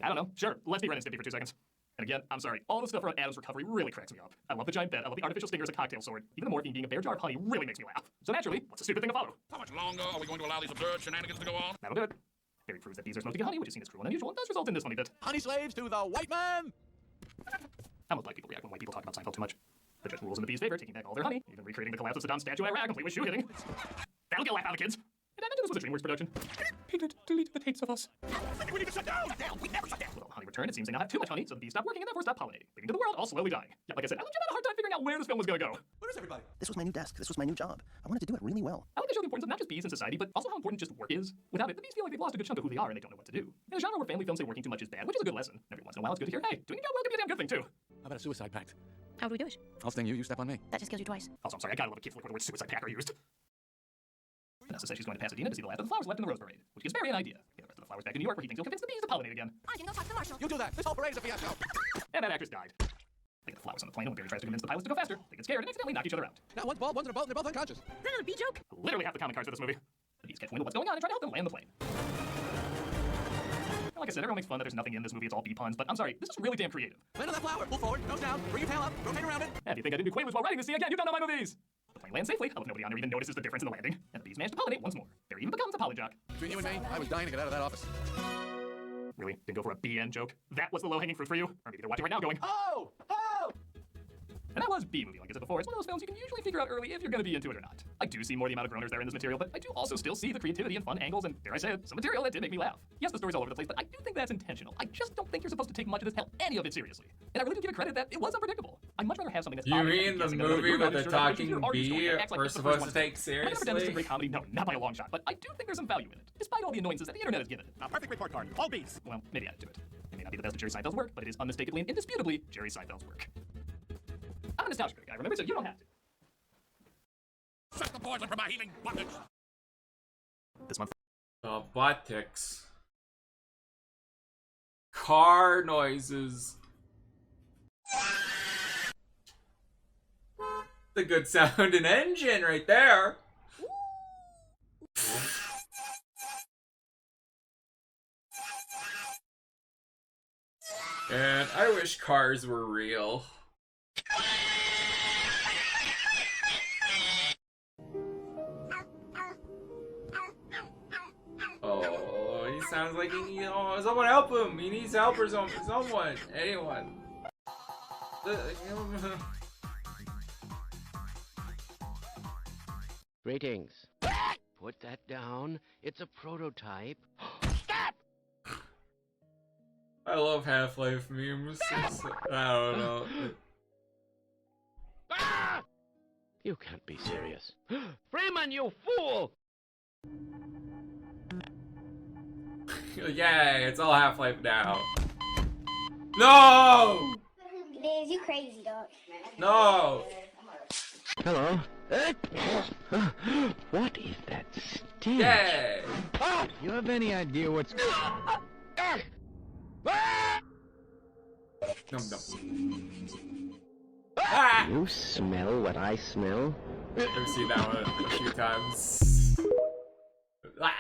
Speaker 15: I don't know. Sure, let's be Ren and Stimpy for 2 seconds. And again, I'm sorry, all the stuff around Adam's recovery really cracks me up. I love the giant bed, I love the artificial stinger as a cocktail sword. Even the morphine being a bare jar of honey really makes me laugh. So naturally, what's a stupid thing to follow?
Speaker 16: How much longer are we going to allow these absurd shenanigans to go on?
Speaker 15: That'll do it. Barry proves that bees are supposed to get honey, which is seen as cruel and unusual, and does result in this funny bit.
Speaker 16: Honey slaves to the white man!
Speaker 15: How most black people react when white people talk about Seinfeld too much. The judge rules in the bees' favor, taking back all their honey, even recreating the collapse of Saddam's statue in Iraq, complete with shoe hitting. That'll get a laugh out of the kids. And I mentioned this was a DreamWorks production. Painted, delete the tapes of us.
Speaker 16: We need to shut down! We never shut down!
Speaker 15: Well, honey returned, it seems they now have too much honey, so the bees stop working and therefore stop pollinating, leading to the world all slowly dying. Yeah, like I said, I legit had a hard time figuring out where this film was gonna go.
Speaker 16: Where is everybody?
Speaker 10: This was my new desk. This was my new job. I wanted to do it really well.
Speaker 15: I like to show the importance of not just bees in society, but also how important just work is. Without it, the bees feel like they've lost a good chunk of who they are and they don't know what to do. In a genre where family films say working too much is bad, which is a good lesson. Every once in a while, it's good to hear, hey, doing your job well can be a damn good thing too.
Speaker 16: How about a suicide pact?
Speaker 18: How do we do it?
Speaker 16: I'll sting you, you step on me.
Speaker 18: That just kills you twice.
Speaker 15: Also, I'm sorry, I gotta love a kid flick where the word suicide pact are used. Vanessa says she's going to Pasadena to see the last of the flowers left in the Rose Parade, which gives Barry an idea. Get the rest of the flowers back in New York where he thinks he'll convince the bees to pollinate again.
Speaker 18: I can go talk to the marshal.
Speaker 16: You do that! This whole parade is a fiasco!
Speaker 15: And that actress died. They get the flowers on the plane, and when Barry tries to convince the pilots to go faster, they get scared and accidentally knock each other out.
Speaker 16: Now one's bald, one's in a boat, and they're both unconscious.
Speaker 18: Another bee joke?
Speaker 15: Literally half the comic cards for this movie. The bees catch wind of what's going on and try to help them land the plane. And like I said, everyone makes fun that there's nothing in this movie, it's all bee puns, but I'm sorry, this is really damn creative.
Speaker 16: Land on that flower, pull forward, nose down, bring your tail up, rotate around it.
Speaker 15: And if you think I didn't do Quaaludes while writing this scene again, you don't know my movies! The plane lands safely, although nobody on there even notices the difference in the landing, and the bees manage to pollinate once more. Barry even becomes a polyjock.
Speaker 16: Between you and me, I was dying to get out of that office.
Speaker 15: Really? Didn't go for a BN joke? That was the low-hanging fruit for you? Or maybe they're watching right now going,
Speaker 16: oh! Oh!
Speaker 15: And that was B-movie, like I said before. It's one of those films you can usually figure out early if you're going to be into it or not. I do see more the amount of groaners there in this material, but I do also still see the creativity and fun angles, and dare I say it, some material that did make me laugh. Yes, the story's all over the place, but I do think that's intentional. I just don't think you're supposed to take much of this, hell, any of it seriously. And I really do give it credit that it was unpredictable. I'd much rather have something that's
Speaker 1: You mean the movie with the talking bee we're supposed to take seriously?
Speaker 15: This is a great comedy, no, not by a long shot, but I do think there's some value in it, despite all the annoyances that the internet has given it.
Speaker 2: A perfect report card. All bees.
Speaker 15: Well, maybe add to it. It may not be the best of Jerry Seinfeld's work, but it is unmistakably and indisputably Jerry Seinfeld's work. I'm a nostalgia guy, remember, so you don't have to.
Speaker 16: Suck the poison from my healing buttocks!
Speaker 15: This month.
Speaker 1: The buttocks. Car noises. The good sounding engine right there. And I wish cars were real. Oh, he sounds like he needs, oh, someone help him. He needs help or someone. Anyone.
Speaker 14: Greetings. Put that down. It's a prototype.
Speaker 16: Stop!
Speaker 1: I love Half-Life memes. I don't know.
Speaker 14: Ah! You can't be serious. Freeman, you fool!
Speaker 1: Yay, it's all Half-Life now. No!
Speaker 3: Liz, you crazy, dog.
Speaker 1: No!
Speaker 14: Hello. What is that stench?
Speaker 1: Yay!
Speaker 14: You have any idea what's... You smell what I smell?
Speaker 1: I've seen that one a few times. I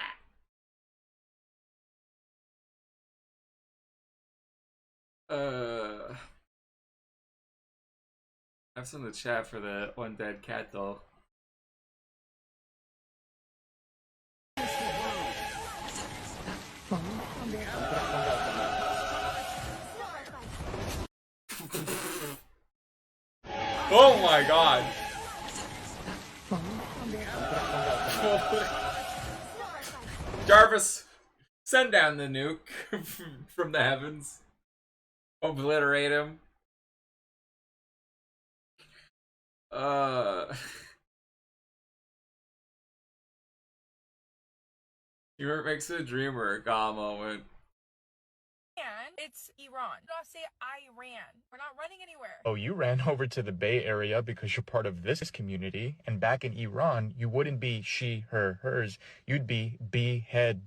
Speaker 1: have something to chat for the one dead cat though. Oh my god! Jarvis, send down the nuke from the heavens. Obliterate him. Humor makes a dreamer a god moment.
Speaker 19: And it's Iran. I'll say Iran. We're not running anywhere.
Speaker 20: Oh, you ran over to the Bay Area because you're part of this community, and back in Iran, you wouldn't be she, her, hers. You'd be behead.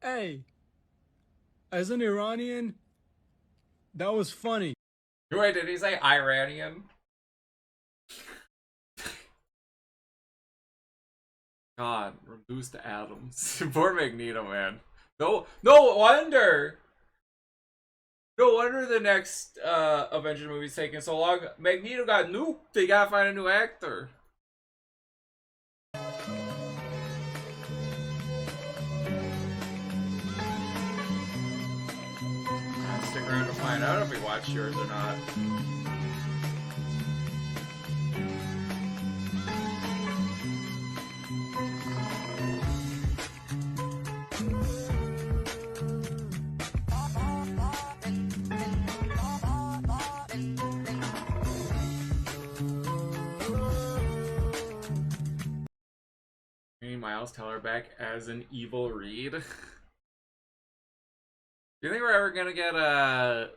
Speaker 22: Hey, as an Iranian, that was funny.
Speaker 1: Wait, did he say Iranian? God, reduced to atoms. Poor Magneto, man. No wonder. No wonder the next Avengers movie's taking so long. Magneto got nuked. They gotta find a new actor. I'll stick around to find out if we watch yours or not. Miles Teller back as an evil Reed. Do you think we're ever gonna get a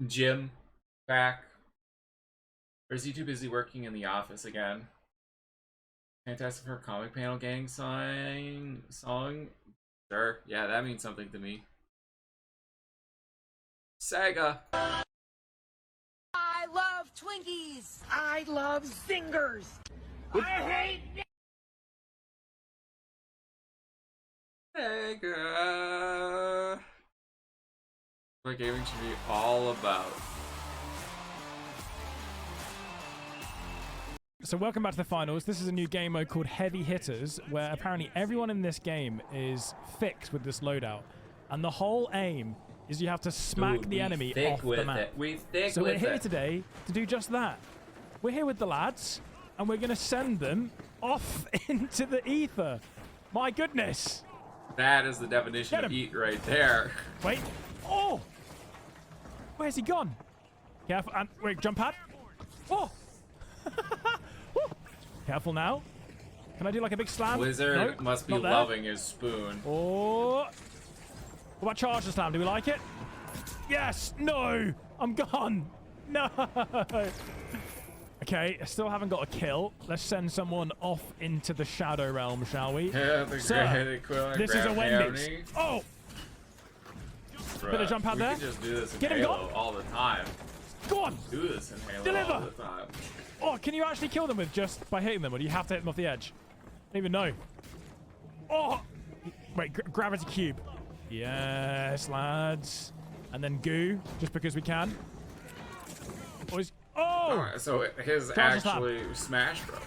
Speaker 1: Jim back? Or is he too busy working in the office again? Fantastic Four comic panel gang song? Sure, yeah, that means something to me. Saga.
Speaker 5: I love Twinkies. I love Zingers. I hate.
Speaker 1: Sega. What gaming should be all about.
Speaker 6: So welcome back to the finals. This is a new game mode called Heavy Hitters, where apparently everyone in this game is fixed with this loadout, and the whole aim is you have to smack the enemy off the map. So we're here today to do just that. We're here with the lads, and we're going to send them off into the ether. My goodness.
Speaker 1: That is the definition of eat right there.
Speaker 6: Wait. Oh! Where's he gone? Careful. And wait, jump pad. Oh! Careful now. Can I do like a big slam?
Speaker 1: Blizzard must be loving his spoon.
Speaker 6: Oh! What about Charger Slam? Do we like it? Yes! No! I'm gone! No! Okay, I still haven't got a kill. Let's send someone off into the Shadow Realm, shall we?
Speaker 1: Yeah,
Speaker 6: this is a Wendy's. Oh!
Speaker 1: Bruh,
Speaker 6: bit of jump out there.
Speaker 1: We can just do this in
Speaker 6: Get him
Speaker 1: Halo
Speaker 6: gone.
Speaker 1: all the time.
Speaker 6: Go on!
Speaker 1: Do this in Halo
Speaker 6: Deliver.
Speaker 1: all the time.
Speaker 6: Oh, can you actually kill them with just by hitting them, or do you have to hit them off the edge? I don't even know. Oh! Wait, gravity cube. Yes, lads. And then goo, just because we can. Oh!
Speaker 1: Alright, so his
Speaker 6: Charger
Speaker 1: actually Smash Bros.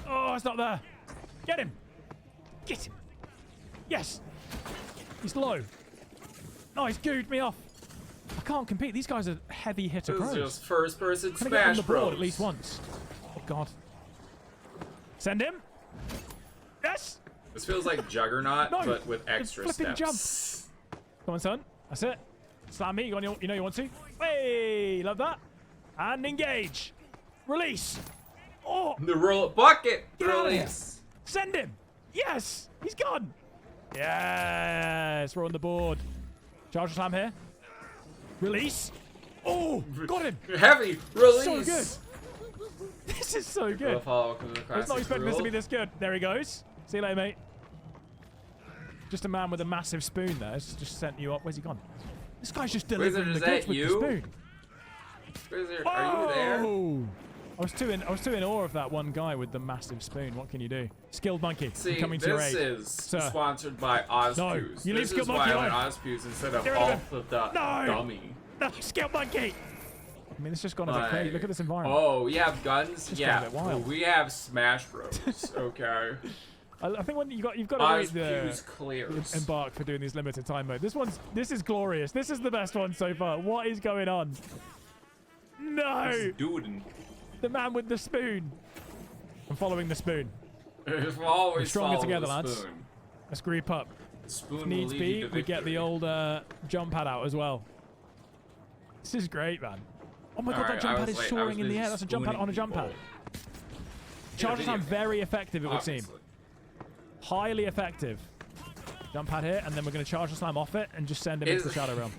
Speaker 6: Oh, it's not there. Get him. Get him. Yes. He's low. No, he's gooed me off. I can't compete. These guys are heavy hitter
Speaker 1: This
Speaker 6: pros.
Speaker 1: is just first person
Speaker 6: Can I get on
Speaker 1: Smash
Speaker 6: the board
Speaker 1: Bros.
Speaker 6: at least once? Oh, God. Send him. Yes.
Speaker 1: This feels like Juggernaut,
Speaker 6: No,
Speaker 1: but with extra
Speaker 6: flipping
Speaker 1: steps.
Speaker 6: Come on, son. That's it. Slam me. You know you want to. Hey, love that. And engage. Release. Oh.
Speaker 1: The roll bucket.
Speaker 6: Get out of here.
Speaker 1: Release.
Speaker 6: Send him. Yes. He's gone. Yes. We're on the board. Charger Slam here. Release. Oh, got him.
Speaker 1: Heavy release.
Speaker 6: So good. This is so good. I was not expecting this to be this good. There he goes. See you later, mate. Just a man with a massive spoon there. It's just sent you up. Where's he gone? This guy's just delivering
Speaker 1: Wizard,
Speaker 6: the
Speaker 1: is
Speaker 6: goods
Speaker 1: that
Speaker 6: with
Speaker 1: you?
Speaker 6: the spoon.
Speaker 1: Wizard, are you there?
Speaker 6: I was too in awe of that one guy with the massive spoon. What can you do? Skilled Monkey.
Speaker 1: See,
Speaker 6: I'm coming to your aid.
Speaker 1: this is
Speaker 6: Sir.
Speaker 1: sponsored by Ozpoos.
Speaker 6: No, you leave
Speaker 1: this
Speaker 6: Skilled
Speaker 1: is why
Speaker 6: Monkey
Speaker 1: I went
Speaker 6: alone.
Speaker 1: Ozpoos instead of
Speaker 6: Get rid of him.
Speaker 1: Off of the
Speaker 6: No.
Speaker 1: Dummy.
Speaker 6: No, Skilled Monkey. I mean, it's just gone a bit crazy. Look at this environment.
Speaker 1: Oh, we have guns.
Speaker 6: Just
Speaker 1: Yeah,
Speaker 6: got a bit wild.
Speaker 1: we have Smash Bros. Okay.
Speaker 6: I think when you've got to wait
Speaker 1: Ozpoos clears.
Speaker 6: embark for doing these limited time mode. This is glorious. This is the best one so far. What is going on? No.
Speaker 1: Dude.
Speaker 6: The man with the spoon. I'm following the spoon.
Speaker 1: We're always
Speaker 6: We're stronger
Speaker 1: follow
Speaker 6: together,
Speaker 1: the
Speaker 6: lads.
Speaker 1: spoon.
Speaker 6: Let's group up.
Speaker 1: Spoon
Speaker 6: If
Speaker 1: will
Speaker 6: needs
Speaker 1: lead
Speaker 6: be,
Speaker 1: you to
Speaker 6: we get the
Speaker 1: victory.
Speaker 6: old jump pad out as well. This is great, man. Oh my god,
Speaker 1: Alright,
Speaker 6: that jump
Speaker 1: I
Speaker 6: pad
Speaker 1: was
Speaker 6: is
Speaker 1: late. I was
Speaker 6: soaring in the
Speaker 1: busy
Speaker 6: air. That's a jump pad
Speaker 1: spooning
Speaker 6: on a jump pad.
Speaker 1: people.
Speaker 6: Charges
Speaker 1: video
Speaker 6: sound very effective, it would seem.
Speaker 1: Obviously.
Speaker 6: Highly effective. Jump pad here, and then we're going to charge the slam off it and just send him into the Shadow Realm.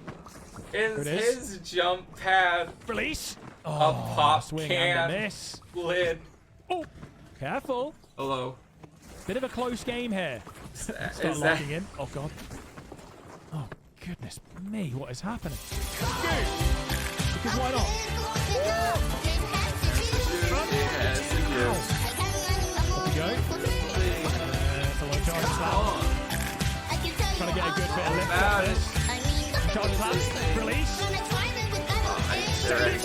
Speaker 1: Is
Speaker 6: There it is.
Speaker 1: his jump pad
Speaker 6: Release?
Speaker 1: a
Speaker 6: Oh,
Speaker 1: pop
Speaker 6: swing
Speaker 1: can
Speaker 6: and a miss.
Speaker 1: lid?
Speaker 6: Oh, careful.
Speaker 1: Hello.
Speaker 6: Bit of a close game here. Start
Speaker 1: Is
Speaker 6: locking
Speaker 1: that-
Speaker 6: in. Oh, God. Oh, goodness me. What is happening? Because why not? Off we go. slam. Trying to get a good bit of lift off this. Charge slam. Release.
Speaker 1: They're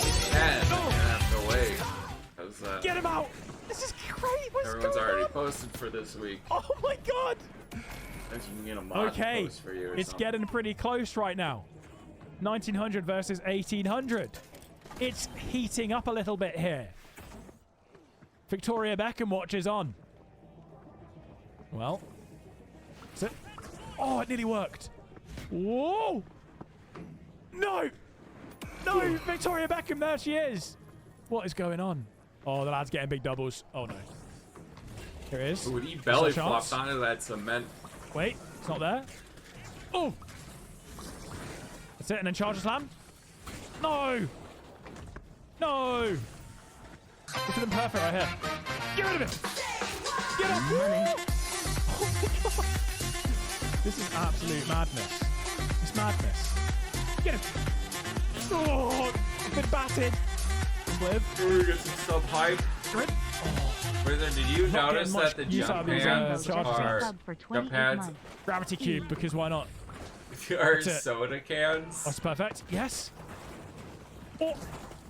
Speaker 1: gonna have to wait.
Speaker 6: Get him out! This is great! What's
Speaker 1: Everyone's
Speaker 6: going
Speaker 1: already
Speaker 6: on?
Speaker 1: posted for this week.
Speaker 6: Oh my god!
Speaker 1: You can get a mod
Speaker 6: Okay,
Speaker 1: post for you or
Speaker 6: it's
Speaker 1: something.
Speaker 6: getting pretty close right now. 1900 versus 1800. It's heating up a little bit here. Victoria Beckham watches on. Well, that's it. Oh, it nearly worked. Whoa! No! No! Victoria Beckham, there she is! What is going on? Oh, the lad's getting big doubles. Oh, no. Here it is.
Speaker 1: Ooh, he
Speaker 6: Is
Speaker 1: belly
Speaker 6: there a chance?
Speaker 1: flopped onto that cement.
Speaker 6: Wait, it's not there. Oh! That's it, and then charge slam. No! No! This is perfect right here. Get rid of it! Get up! Money. Oh my god! This is absolute madness. It's madness. Get him! Oh! Been batted. Live.
Speaker 1: Ooh, get some sub hype. Whether did you
Speaker 6: Not
Speaker 1: notice
Speaker 6: getting
Speaker 1: that the
Speaker 6: much use out
Speaker 1: jump
Speaker 6: of these,
Speaker 1: pads
Speaker 6: charge
Speaker 1: are
Speaker 6: slams.
Speaker 1: jump pads
Speaker 6: Gravity cube, because why not?
Speaker 1: are
Speaker 6: That's it.
Speaker 1: soda cans?
Speaker 6: That's perfect. Yes. Oh!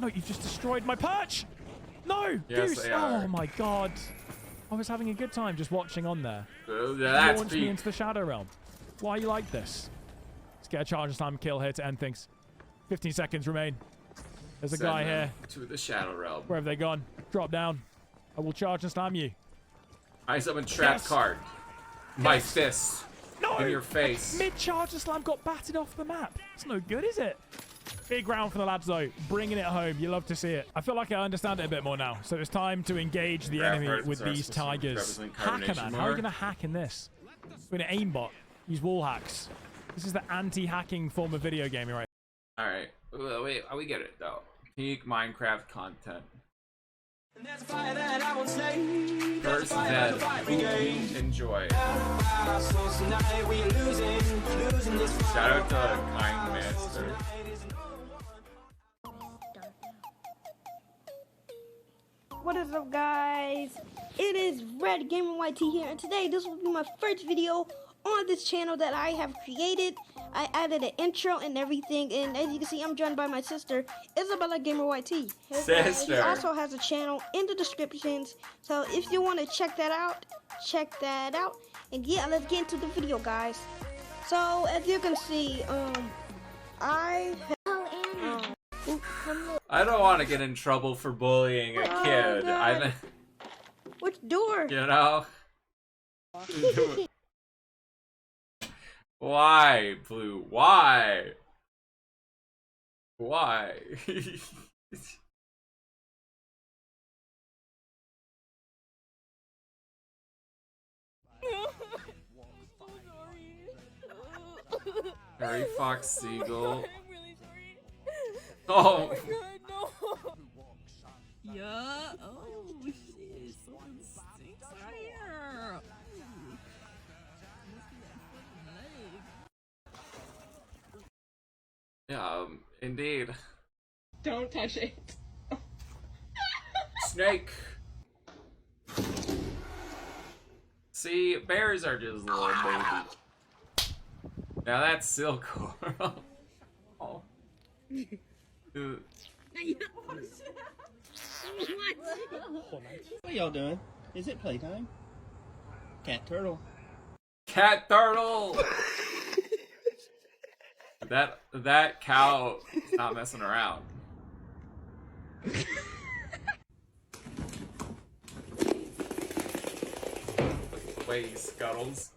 Speaker 6: No, you've just destroyed my perch! No!
Speaker 1: Yes,
Speaker 6: Goose!
Speaker 1: they are.
Speaker 6: Oh my god. I was having a good time just watching on there.
Speaker 1: That's
Speaker 6: Launched me
Speaker 1: peak.
Speaker 6: into the Shadow Realm. Why are you like this? Let's get a charge slam kill here to end things. 15 seconds remain. There's a
Speaker 1: Send
Speaker 6: guy
Speaker 1: them
Speaker 6: here.
Speaker 1: to the Shadow Realm.
Speaker 6: Where have they gone? Drop down. I will charge and slam you.
Speaker 1: I summon trap
Speaker 6: Yes.
Speaker 1: card. My
Speaker 6: Yes.
Speaker 1: fist.
Speaker 6: No!
Speaker 1: In your face.
Speaker 6: Mid-charge and slam got batted off the map. It's no good, is it? Big round for the lads, though. Bringing it home. You love to see it. I feel like I understand it a bit more now. So it's time to engage the
Speaker 1: Grab
Speaker 6: enemy
Speaker 1: cards
Speaker 6: with
Speaker 1: are
Speaker 6: these
Speaker 1: supposed to
Speaker 6: tigers.
Speaker 1: represent
Speaker 6: Hacker,
Speaker 1: carbonation
Speaker 6: man. How are you
Speaker 1: more.
Speaker 6: going to hack in this? We're going to aimbot. Use wall hacks. This is the anti-hacking form of video gaming, right?
Speaker 1: Alright. Wait, we get it, though. Peak Minecraft content. First dead. Enjoy. Shout out to Kind Master.
Speaker 4: What is up, guys? It is Red Gamer YT here, and today this will be my first video on this channel that I have created. I added an intro and everything, and as you can see, I'm joined by my sister, Isabella Gamer YT.
Speaker 1: Sister.
Speaker 4: He also has a channel in the descriptions, so if you want to check that out, check that out. And yeah, let's get into the video, guys. So as you can see, I
Speaker 1: I don't want to get in trouble for bullying a kid.
Speaker 4: God. Which door?
Speaker 1: You know? Why, Blue? Why? Why? Harry Fox Seagull. Oh!
Speaker 8: Yeah. Oh shit. Something stinks out here.
Speaker 1: Yeah, indeed.
Speaker 8: Don't touch it.
Speaker 1: Snake! See, bears are just little babies. Now that's Silco. Oh. Dude.
Speaker 17: What y'all doing? Is it playtime? Cat turtle.
Speaker 1: Cat turtle! that cow is not messing around. Look at the way he scuttles.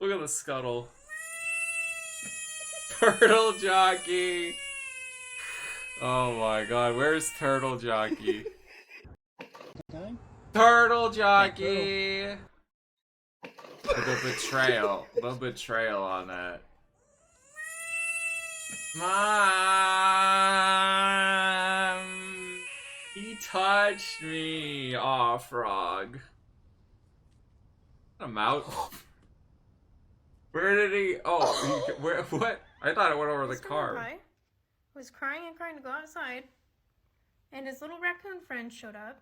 Speaker 1: Look at the scuttle. Turtle jockey! Oh my god, where's Turtle Jockey? Turtle Jockey! The betrayal. The betrayal on that. Mom! He touched me! Aw, frog. I'm out. Where did he? Oh, where? What? I thought it went over the car.
Speaker 23: Was crying and crying to go outside, and his little raccoon friend showed up.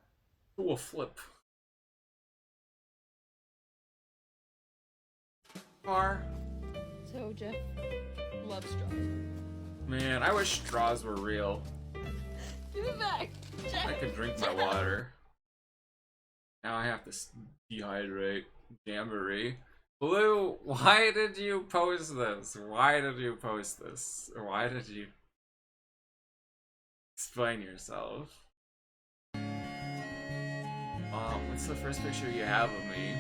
Speaker 1: Ooh, a flip. far.
Speaker 8: So Jeff loves straws.
Speaker 1: Man, I wish straws were real.
Speaker 8: Give it back. Jeff.
Speaker 1: I could drink my water. Now I have to dehydrate. Jamboree. Blue, why did you post this? Why did you post this? Why did you explain yourself? What's the first picture you have of me?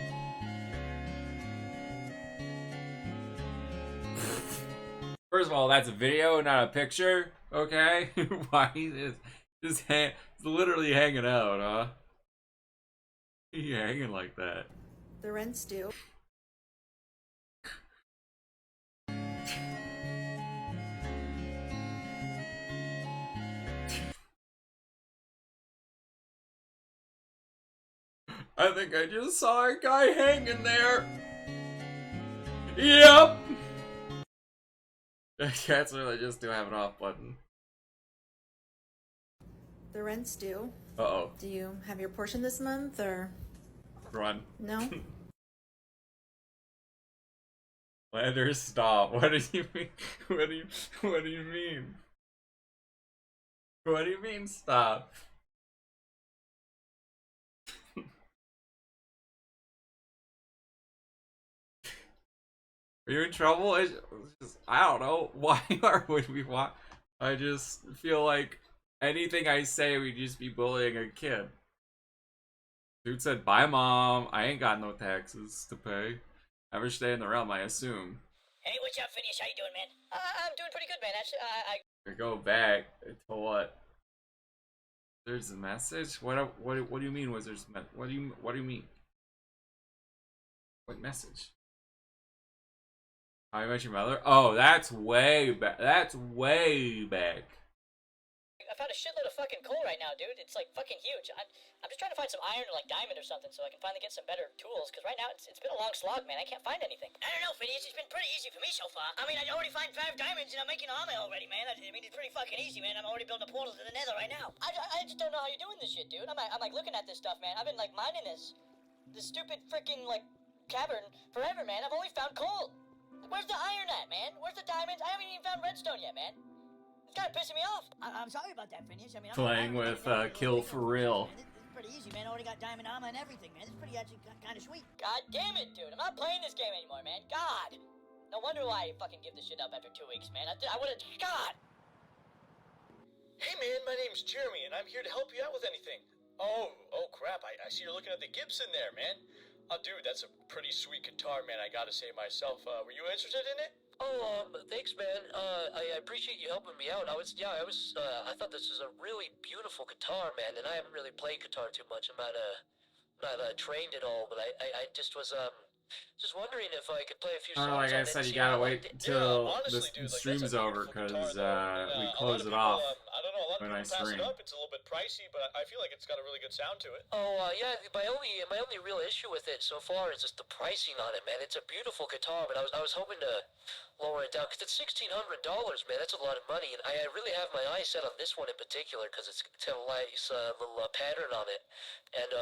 Speaker 1: First of all, that's a video, not a picture. Okay? Why is just literally hanging out, huh? You hanging like that?
Speaker 7: The rent's due.
Speaker 1: I think I just saw a guy hanging there. Yep. Cats really just do have an off button.
Speaker 7: The rent's due.
Speaker 1: Uh-oh.
Speaker 7: Do you have your portion this month, or?
Speaker 1: Run.
Speaker 7: No?
Speaker 1: Landers, stop. What do you mean? What do you mean? What do you mean, stop? Are you in trouble? I don't know. Why would we want? I just feel like anything I say would just be bullying a kid. Dude said, bye mom. I ain't got no taxes to pay. Ever stay in the realm, I assume.
Speaker 13: Hey, what's up, Phineas? How you doing, man? I'm doing pretty good, man. Actually,
Speaker 1: I go back to what? There's a message? What do you mean was there's what do you mean? What message? How I Met Your Mother? Oh, that's way back. That's way back.
Speaker 13: I found a shitload of fucking coal right now, dude. It's like fucking huge. I'm just trying to find some iron or like diamond or something so I can finally get some better tools. Because right now it's been a long slog, man. I can't find anything. I don't know, Phineas. It's been pretty easy for me so far. I mean, I already find 5 diamonds and I'm making armor already, man. I mean, it's pretty fucking easy, man. I'm already building a portal to the Nether right now. I just don't know how you're doing this shit, dude. I'm like looking at this stuff, man. I've been like mining this stupid freaking like cavern forever, man. I've only found coal. Where's the iron at, man? Where's the diamonds? I haven't even found redstone yet, man. It's kind of pissing me off. I'm sorry about that, Phineas. I mean,
Speaker 1: Playing with Kill for Real.
Speaker 13: This is pretty easy, man. I already got diamond armor and everything, man. It's pretty actually kind of sweet. God damn it, dude. I'm not playing this game anymore, man. God. No wonder why I fucking give this shit up after 2 weeks, man. I would've... God.
Speaker 21: Hey, man. My name's Jeremy, and I'm here to help you out with anything. Oh crap. I see you're looking at the Gibson there, man. Oh, dude, that's a pretty sweet guitar, man. I gotta say myself. Were you interested in it?
Speaker 24: Oh, thanks, man. I appreciate you helping me out. I thought this was a really beautiful guitar, man, and I haven't really played guitar too much. I'm not trained at all, but I just was, just wondering if I could play a few songs.
Speaker 1: Like I said, you gotta wait till the stream's over, because we close it off when I stream.
Speaker 21: It's a little bit pricey, but I feel like it's got a really good sound to it.
Speaker 24: Yeah, my only real issue with it so far is just the pricing on it, man. It's a beautiful guitar, but I was hoping to lower it down, because it's $1,600, man. That's a lot of money, and I really have my eyes set on this one in particular, because it's got a nice little pattern on it, and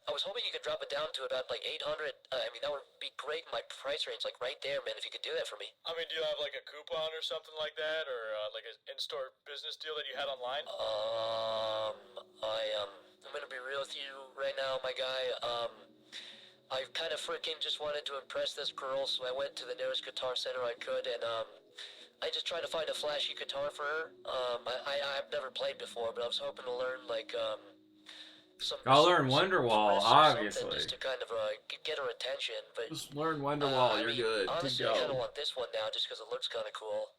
Speaker 24: I was hoping you could drop it down to about like 800. I mean, that would be great in my price range, like right there, man, if you could do that for me.
Speaker 21: I mean, do you have like a coupon or something like that, or like an in-store business deal that you had online?
Speaker 24: I'm gonna be real with you right now, my guy. I kind of freaking just wanted to impress this girl, so I went to the nearest guitar center I could, and I just tried to find a flashy guitar for her. I've never played before, but I was hoping to learn like
Speaker 1: I'll learn Wonderwall, obviously.
Speaker 24: Just to kind of get her attention, but
Speaker 1: just learn Wonderwall, you're good
Speaker 24: honestly,
Speaker 1: to go.
Speaker 24: I kind of want this one now, just because it looks kind of cool.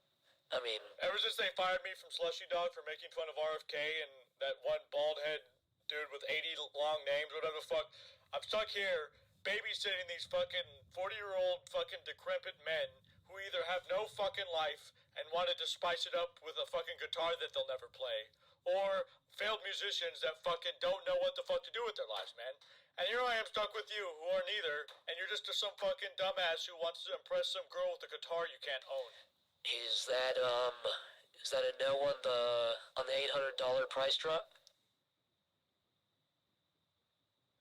Speaker 24: I mean,
Speaker 21: ever since they fired me from Slushy Dog for making fun of RFK and that one bald head dude with 80 long names, whatever the fuck, I'm stuck here babysitting these fucking 40-year-old fucking decrepit men who either have no fucking life and wanted to spice it up with a fucking guitar that they'll never play, or failed musicians that fucking don't know what the fuck to do with their lives, man. And here I am stuck with you, who are neither, and you're just some fucking dumbass who wants to impress some girl with a guitar you can't own.
Speaker 24: Is that a no on the $800 price drop?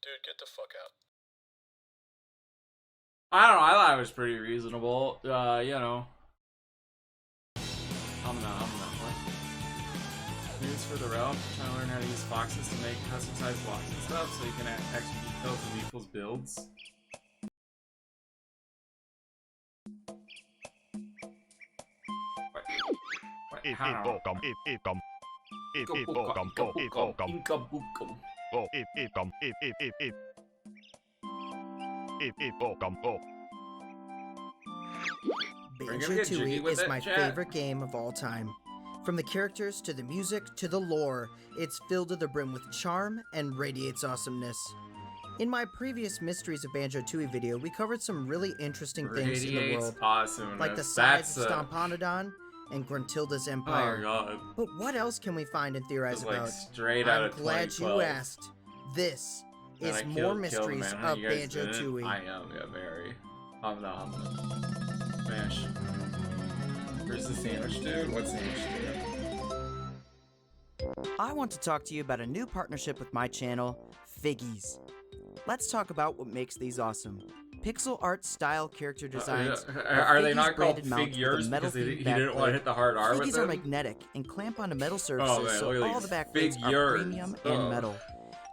Speaker 21: Dude, get the fuck out.
Speaker 1: I don't know. I thought it was pretty reasonable. You know. I'm not. What? News for the realm. Trying to learn how to use foxes to make custom-sized blocks and stuff, so you can add extra details to people's builds.
Speaker 9: Banjo-Tooie is my favorite game of all time. From the characters to the music to the lore, it's filled to the brim with charm and radiates awesomeness. In my previous Mysteries of Banjo-Tooie video, we covered some really interesting things in the world, like the size of Stomponodon and Gruntilda's empire.
Speaker 1: Oh god.
Speaker 9: But what else can we find and theorize
Speaker 1: like
Speaker 9: about?
Speaker 1: straight out
Speaker 9: I'm
Speaker 1: of
Speaker 9: glad
Speaker 1: 2012.
Speaker 9: you asked. This is more mysteries of Banjo-Tooie.
Speaker 1: I am, yeah, very. I'm not. Smash. Where's the sandwich dude? What sandwich dude?
Speaker 9: I want to talk to you about a new partnership with my channel, Figgies. Let's talk about what makes these awesome. Pixel art style character designs.
Speaker 1: Are they not called figures because he didn't want to hit the hard R with
Speaker 9: Figgies
Speaker 1: them?
Speaker 9: are magnetic and clamp onto metal surfaces, so all the back plates are
Speaker 1: figures.
Speaker 9: premium and metal.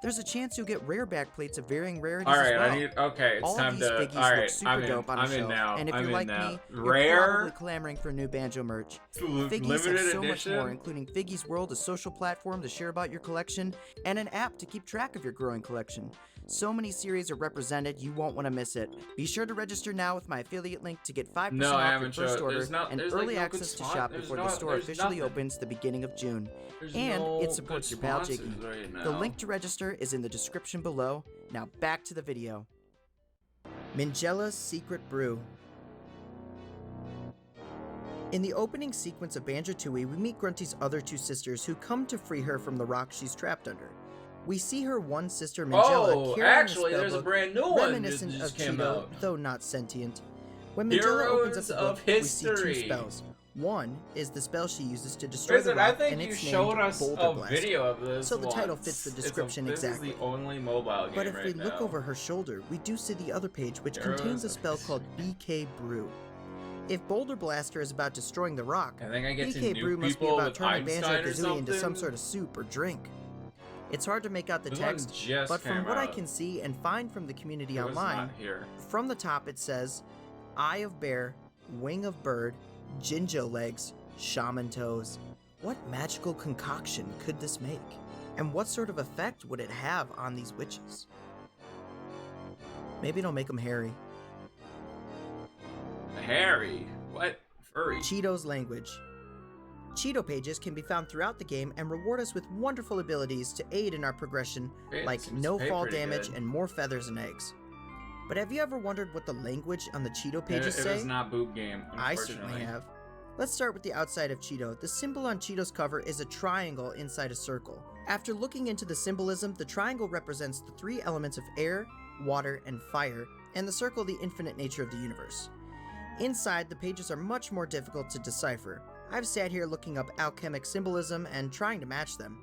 Speaker 9: There's a chance you'll get rare back plates of varying rarities
Speaker 1: All right,
Speaker 9: as well.
Speaker 1: I need. Okay, it's
Speaker 9: all
Speaker 1: time
Speaker 9: of these
Speaker 1: to.
Speaker 9: Figgies
Speaker 1: All
Speaker 9: look
Speaker 1: right,
Speaker 9: super dope on a
Speaker 1: I'm in
Speaker 9: shelf.
Speaker 1: now.
Speaker 9: And if
Speaker 1: I'm
Speaker 9: you're
Speaker 1: in
Speaker 9: like
Speaker 1: now.
Speaker 9: me, you're
Speaker 1: Rare.
Speaker 9: probably clamoring for new banjo merch.
Speaker 1: Limited
Speaker 9: Figgies have so much
Speaker 1: edition?
Speaker 9: more, including Figgies World, a social platform to share about your collection, and an app to keep track of your growing collection. So many series are represented, you won't want to miss it. Be sure to register now with my affiliate link to get 5%
Speaker 1: No, I
Speaker 9: off your
Speaker 1: haven't
Speaker 9: first
Speaker 1: showed-
Speaker 9: order
Speaker 1: there's no-
Speaker 9: and
Speaker 1: there's, like,
Speaker 9: early
Speaker 1: no good
Speaker 9: access to
Speaker 1: spon-
Speaker 9: shop
Speaker 1: there's
Speaker 9: before
Speaker 1: no-
Speaker 9: the store
Speaker 1: there's
Speaker 9: officially
Speaker 1: nothing.
Speaker 9: opens the beginning of June.
Speaker 1: There's
Speaker 9: And
Speaker 1: no
Speaker 9: it supports
Speaker 1: good
Speaker 9: your pal
Speaker 1: sponsors
Speaker 9: Jiggy.
Speaker 1: right
Speaker 9: The
Speaker 1: now.
Speaker 9: link to register is in the description below. Now back to the video. Mingella's Secret Brew. In the opening sequence of Banjo-Tooie, we meet Grunty's other two sisters who come to free her from the rock she's trapped under. We see her one sister, Mingella, carrying
Speaker 1: actually,
Speaker 9: a
Speaker 1: there's a
Speaker 9: spellbook
Speaker 1: brand new one
Speaker 9: reminiscent
Speaker 1: that
Speaker 9: of
Speaker 1: just came
Speaker 9: Cheeto,
Speaker 1: out.
Speaker 9: though not sentient. When Mingella opens up
Speaker 1: Heroes
Speaker 9: the
Speaker 1: of
Speaker 9: book, we see two
Speaker 1: History.
Speaker 9: spells. One is the spell she uses to destroy the
Speaker 1: Listen,
Speaker 9: rock,
Speaker 1: I think
Speaker 9: and
Speaker 1: you
Speaker 9: it's
Speaker 1: showed
Speaker 9: named
Speaker 1: us
Speaker 9: Boulder
Speaker 1: a
Speaker 9: Blaster.
Speaker 1: video of this.
Speaker 9: So the title
Speaker 1: once.
Speaker 9: fits the
Speaker 1: It's a-
Speaker 9: description exactly.
Speaker 1: This is the only mobile game
Speaker 9: But if
Speaker 1: right
Speaker 9: we look
Speaker 1: now.
Speaker 9: over her shoulder, we do see the other page, which
Speaker 1: Heroes
Speaker 9: contains a
Speaker 1: of
Speaker 9: spell called BK Brew. If Boulder Blaster is about destroying the rock,
Speaker 1: I think I get to
Speaker 9: BK
Speaker 1: nuke
Speaker 9: Brew must be
Speaker 1: people
Speaker 9: about
Speaker 1: with
Speaker 9: turning
Speaker 1: Einstein or
Speaker 9: Banjo-Kazooie into some
Speaker 1: something.
Speaker 9: sort of soup or drink. It's hard to make out the
Speaker 1: This one
Speaker 9: text,
Speaker 1: just
Speaker 9: but from
Speaker 1: came
Speaker 9: what I
Speaker 1: out.
Speaker 9: can see and find from the community
Speaker 1: It was
Speaker 9: online,
Speaker 1: not here.
Speaker 9: from the top it says, Eye of Bear, Wing of Bird, Jinjo Legs, Shaman Toes. What magical concoction could this make? And what sort of effect would it have on these witches? Maybe it'll make them hairy.
Speaker 1: Harry, what? Furry.
Speaker 9: Cheeto's language. Cheeto pages can be found throughout the game and reward us with wonderful abilities to aid in our progression,
Speaker 1: It
Speaker 9: like
Speaker 1: seems
Speaker 9: no
Speaker 1: to pay
Speaker 9: fall
Speaker 1: pretty
Speaker 9: damage
Speaker 1: good.
Speaker 9: and more feathers and eggs. But have you ever wondered what the language on the Cheeto pages
Speaker 1: It
Speaker 9: say?
Speaker 1: is not boob game.
Speaker 9: I certainly have. Let's start with the outside of Cheeto. The symbol on Cheeto's cover is a triangle inside a circle. After looking into the symbolism, the triangle represents the three elements of air, water, and fire, and the circle the infinite nature of the universe. Inside, the pages are much more difficult to decipher. I've sat here looking up alchemic symbolism and trying to match them.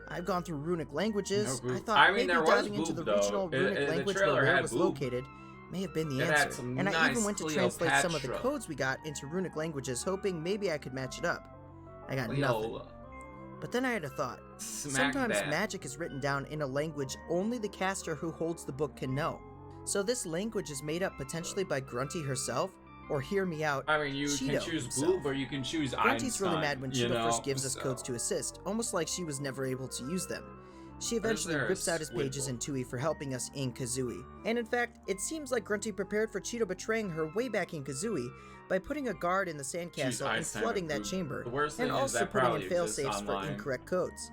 Speaker 9: I've gone through runic languages.
Speaker 1: No
Speaker 9: I
Speaker 1: boob.
Speaker 9: thought
Speaker 1: I mean,
Speaker 9: maybe
Speaker 1: there was
Speaker 9: diving into
Speaker 1: boob,
Speaker 9: the
Speaker 1: though.
Speaker 9: regional
Speaker 1: The
Speaker 9: runic language
Speaker 1: trailer
Speaker 9: where Rare
Speaker 1: had
Speaker 9: was
Speaker 1: boob.
Speaker 9: located may have been the
Speaker 1: It had
Speaker 9: answer.
Speaker 1: some
Speaker 9: And I even
Speaker 1: nice
Speaker 9: went to translate some of the
Speaker 1: Cleopatra.
Speaker 9: codes we got into runic languages, hoping maybe I could match it up. I got nothing.
Speaker 1: Leola.
Speaker 9: But then I had a thought.
Speaker 1: Smack
Speaker 9: Sometimes
Speaker 1: that.
Speaker 9: magic is written down in a language only the caster who holds the book can know. So this language is made up potentially by Grunty herself, or hear me out,
Speaker 1: I mean, you
Speaker 9: Cheeto
Speaker 1: can choose
Speaker 9: himself.
Speaker 1: boob or you can choose
Speaker 9: Grunty's
Speaker 1: Einstein.
Speaker 9: really mad when
Speaker 1: you
Speaker 9: Cheeto
Speaker 1: know?
Speaker 9: first gives us
Speaker 1: So-
Speaker 9: codes to assist, almost like she was never able to use them. She
Speaker 1: Or is
Speaker 9: eventually
Speaker 1: there a
Speaker 9: rips out his
Speaker 1: squid
Speaker 9: pages
Speaker 1: book?
Speaker 9: in Tooie for helping us in Kazooie. And in fact, it seems like Grunty prepared for Cheeto betraying her way back in Kazooie by putting a guard in the sandcastle and
Speaker 1: Einstein
Speaker 9: flooding
Speaker 1: with
Speaker 9: that
Speaker 1: boob.
Speaker 9: chamber,
Speaker 1: The worst thing
Speaker 9: and
Speaker 1: is
Speaker 9: also
Speaker 1: that
Speaker 9: putting in
Speaker 1: probably exists
Speaker 9: failsafes for
Speaker 1: online.
Speaker 9: incorrect codes.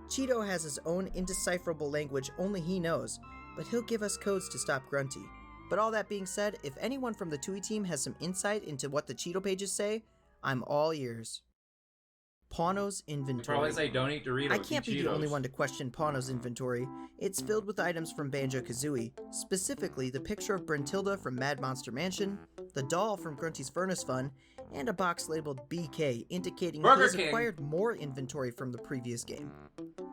Speaker 9: Cheeto has his own indecipherable language only he knows, but he'll give us codes to stop Grunty. But all that being said, if anyone from the Tooie team has some insight into what the Cheeto pages say, I'm all ears. Pawno's inventory.
Speaker 1: Probably say don't eat Doritos.
Speaker 9: I can't
Speaker 1: eat
Speaker 9: be the only
Speaker 1: Cheetos.
Speaker 9: one to question Pawno's inventory. It's filled with items from Banjo-Kazooie, specifically the picture of Brentilda from Mad Monster Mansion, the doll from Grunty's Furnace Fun, and a box labeled BK, indicating
Speaker 1: Burger
Speaker 9: he has
Speaker 1: King.
Speaker 9: acquired more inventory from the previous game.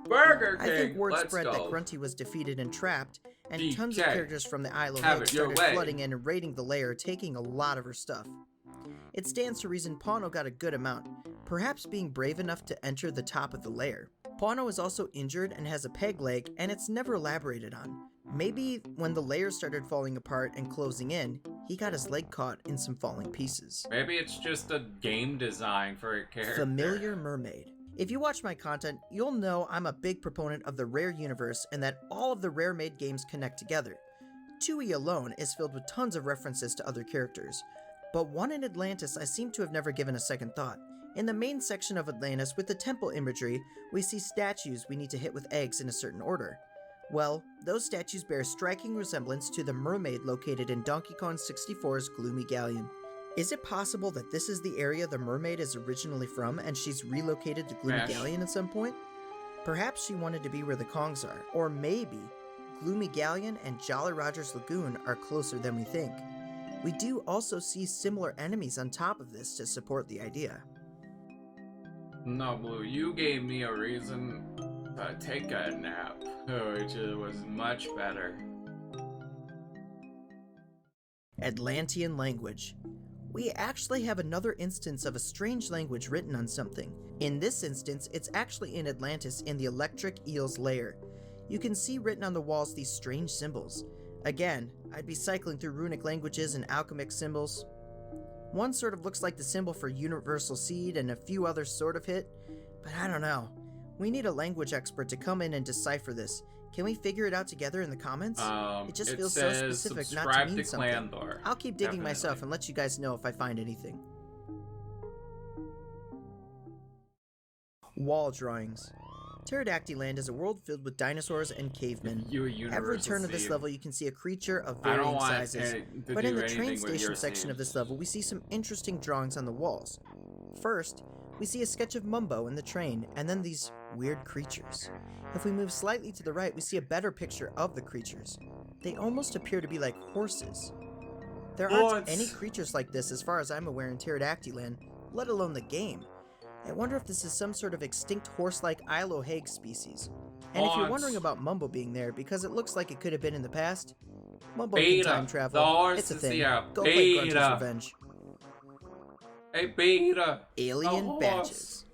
Speaker 1: Burger
Speaker 9: I
Speaker 1: King.
Speaker 9: think word
Speaker 1: Let's
Speaker 9: spread
Speaker 1: go.
Speaker 9: that Grunty was defeated and trapped, and tons of characters from the Isle of
Speaker 1: Have
Speaker 9: Lake
Speaker 1: it your
Speaker 9: started
Speaker 1: way.
Speaker 9: flooding in and raiding the lair, taking a lot of her stuff. It stands to reason Pawno got a good amount, perhaps being brave enough to enter the top of the lair. Pawno is also injured and has a peg leg, and it's never elaborated on. Maybe when the lair started falling apart and closing in, he got his leg caught in some falling pieces.
Speaker 1: Maybe it's just a game design for a character.
Speaker 9: Familiar Mermaid. If you watch my content, you'll know I'm a big proponent of the Rare universe and that all of the Rare-made games connect together. 2E alone is filled with tons of references to other characters, but one in Atlantis I seem to have never given a second thought. In the main section of Atlantis with the temple imagery, we see statues we need to hit with eggs in a certain order. Well, those statues bear striking resemblance to the mermaid located in Donkey Kong 64's Gloomy Galleon. Is it possible that this is the area the mermaid is originally from and she's relocated to Gloomy Galleon at some point? Perhaps she wanted to be where the Kongs are, or maybe Gloomy Galleon and Jolly Roger's Lagoon are closer than we think. We do also see similar enemies on top of this to support the idea.
Speaker 1: No, Blue, you gave me a reason to take a nap, which was much better.
Speaker 9: Atlantean language. We actually have another instance of a strange language written on something. In this instance, it's actually in Atlantis in the Electric Eel's lair. You can see written on the walls these strange symbols. Again, I'd be cycling through runic languages and alchemic symbols. One sort of looks like the symbol for universal seed and a few others sort of hit, but I don't know. We need a language expert to come in and decipher this. Can we figure it out together in the comments? It just feels so specific not to mean something. I'll keep digging myself and let you guys know if I find anything. Wall drawings. Pterodactyland is a world filled with dinosaurs and cavemen. Every turn of this level you can see a creature of varying sizes. But in the train station section of this level we see some interesting drawings on the walls. First, we see a sketch of Mumbo in the train, and then these weird creatures. If we move slightly to the right, we see a better picture of the creatures. They almost appear to be like horses. There aren't any creatures like this as far as I'm aware in Pterodactyland, let alone the game. I wonder if this is some sort of extinct horse-like Iloheg species. And if you're wondering about Mumbo being there, because it looks like it could have been in the past, Mumbo can time travel. It's a thing. Go play Grunty's Revenge.
Speaker 1: Hey, Beta!
Speaker 9: Alien badges.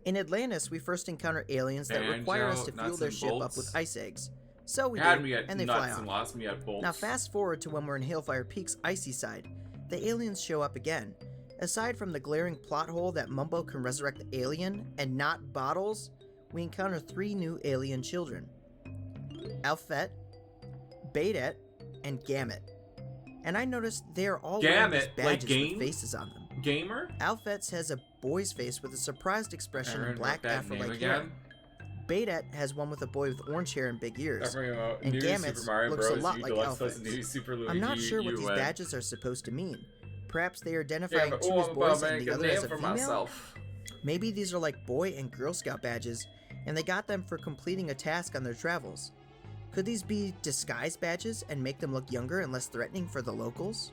Speaker 9: In Atlantis, we first encounter aliens that require us to fuel their ship up with ice eggs. So we do, and they fly off. Now fast forward to when we're in Hailfire Peak's icy side. The aliens show up again. Aside from the glaring plot hole that Mumbo can resurrect the alien and not bottles, we encounter 3 new alien children. Alphet, Betet, and Gamut. And I noticed they are all wearing these badges with faces on them.
Speaker 1: Gamer?
Speaker 9: Alphet's has a boy's face with a surprised expression and black afro-like hair. Betet has one with a boy with orange hair and big ears. And Gamut's looks a lot like Alphet's. I'm not sure what these badges are supposed to mean. Perhaps they are identifying 2 as boys and the other as a female? Maybe these are like Boy and Girl Scout badges, and they got them for completing a task on their travels. Could these be disguise badges and make them look younger and less threatening for the locals?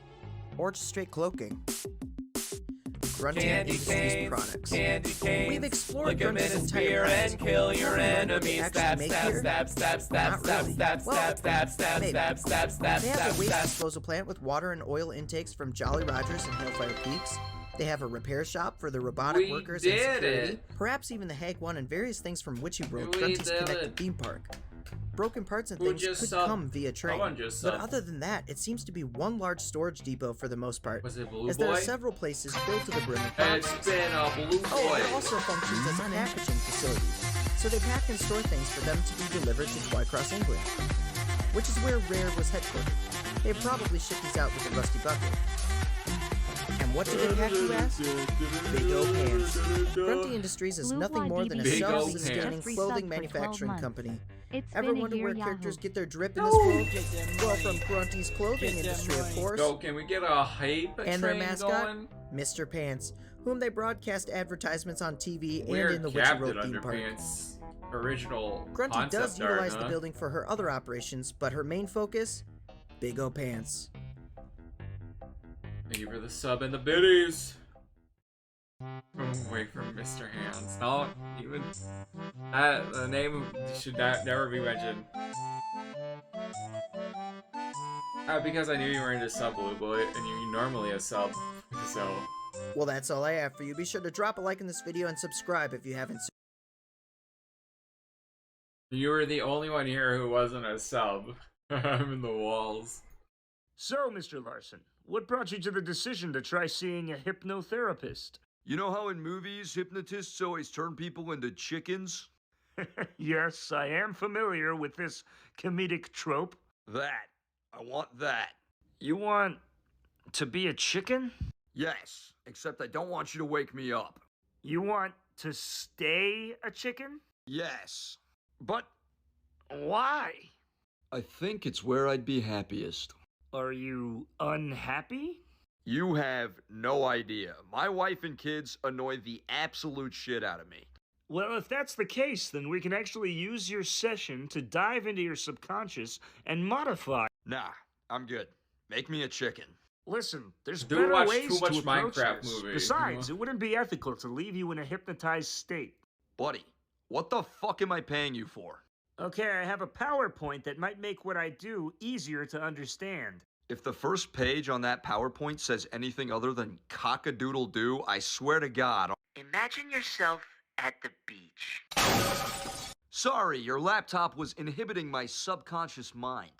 Speaker 9: Or just straight cloaking? Grunty Industries products. We've explored Grunty's entire and kill your enemies. Stab, stab, stab, stab, stab, stab, stab, stab, stab, stab, stab, stab. They have a waste disposal plant with water and oil intakes from Jolly Rogers and Hailfire Peaks. They have a repair shop for the robotic workers and security. Perhaps even the Hag One and various things from Witchy World, Grunty's connected theme park. Broken parts and things could come via train, but other than that, it seems to be one large storage depot for the most part, as there are several places filled to the brim with boxes. It also functions as a packaging facility, so they pack and store things for them to be delivered to Twycross, England, which is where Rare was headquartered. They probably shipped these out with a rusty bucket. And what do they pack, you ask? Big O Pants. Grunty Industries is nothing more than a self-sustaining clothing manufacturing company. Ever wonder where characters get their drip in this world? Well, from Grunty's clothing industry, of course.
Speaker 1: Yo, can we get a hype
Speaker 9: and their mascot, Mr. Pants, whom they broadcast advertisements on TV and in the Witchy World theme park.
Speaker 1: Original
Speaker 9: Grunty does utilize the building for her other operations, but her main focus, Big O Pants.
Speaker 1: Thank you for the sub and the biddies. Away from Mr. Hands. Not even the name should never be mentioned. Because I knew you were into sub, Blue Boy, and you're normally a sub, so...
Speaker 9: Well, that's all I have for you. Be sure to drop a like in this video and subscribe if you haven't.
Speaker 1: You were the only one here who wasn't a sub. I'm in the walls.
Speaker 10: So, Mr. Larson, what brought you to the decision to try seeing a hypnotherapist?
Speaker 11: You know how in movies, hypnotists always turn people into chickens?
Speaker 10: Yes, I am familiar with this comedic trope.
Speaker 11: That. I want that.
Speaker 10: You want to be a chicken?
Speaker 11: Yes, except I don't want you to wake me up.
Speaker 10: You want to stay a chicken?
Speaker 11: Yes.
Speaker 10: But why?
Speaker 11: I think it's where I'd be happiest.
Speaker 10: Are you unhappy?
Speaker 11: You have no idea. My wife and kids annoy the absolute shit out of me.
Speaker 10: Well, if that's the case, then we can actually use your session to dive into your subconscious and modify.
Speaker 11: Nah, I'm good. Make me a chicken.
Speaker 10: Listen, there's
Speaker 1: Do
Speaker 10: better
Speaker 1: watch
Speaker 10: ways
Speaker 1: too much
Speaker 10: to approach
Speaker 1: Minecraft
Speaker 10: this.
Speaker 1: movie,
Speaker 10: Besides, it wouldn't be ethical to leave you in a hypnotized state.
Speaker 11: Buddy, what the fuck am I paying you for?
Speaker 10: Okay, I have a PowerPoint that might make what I do easier to understand.
Speaker 11: If the first page on that PowerPoint says anything other than cock-a-doodle-doo, I swear to God...
Speaker 5: Imagine yourself at the beach.
Speaker 11: Sorry, your laptop was inhibiting my subconscious mind.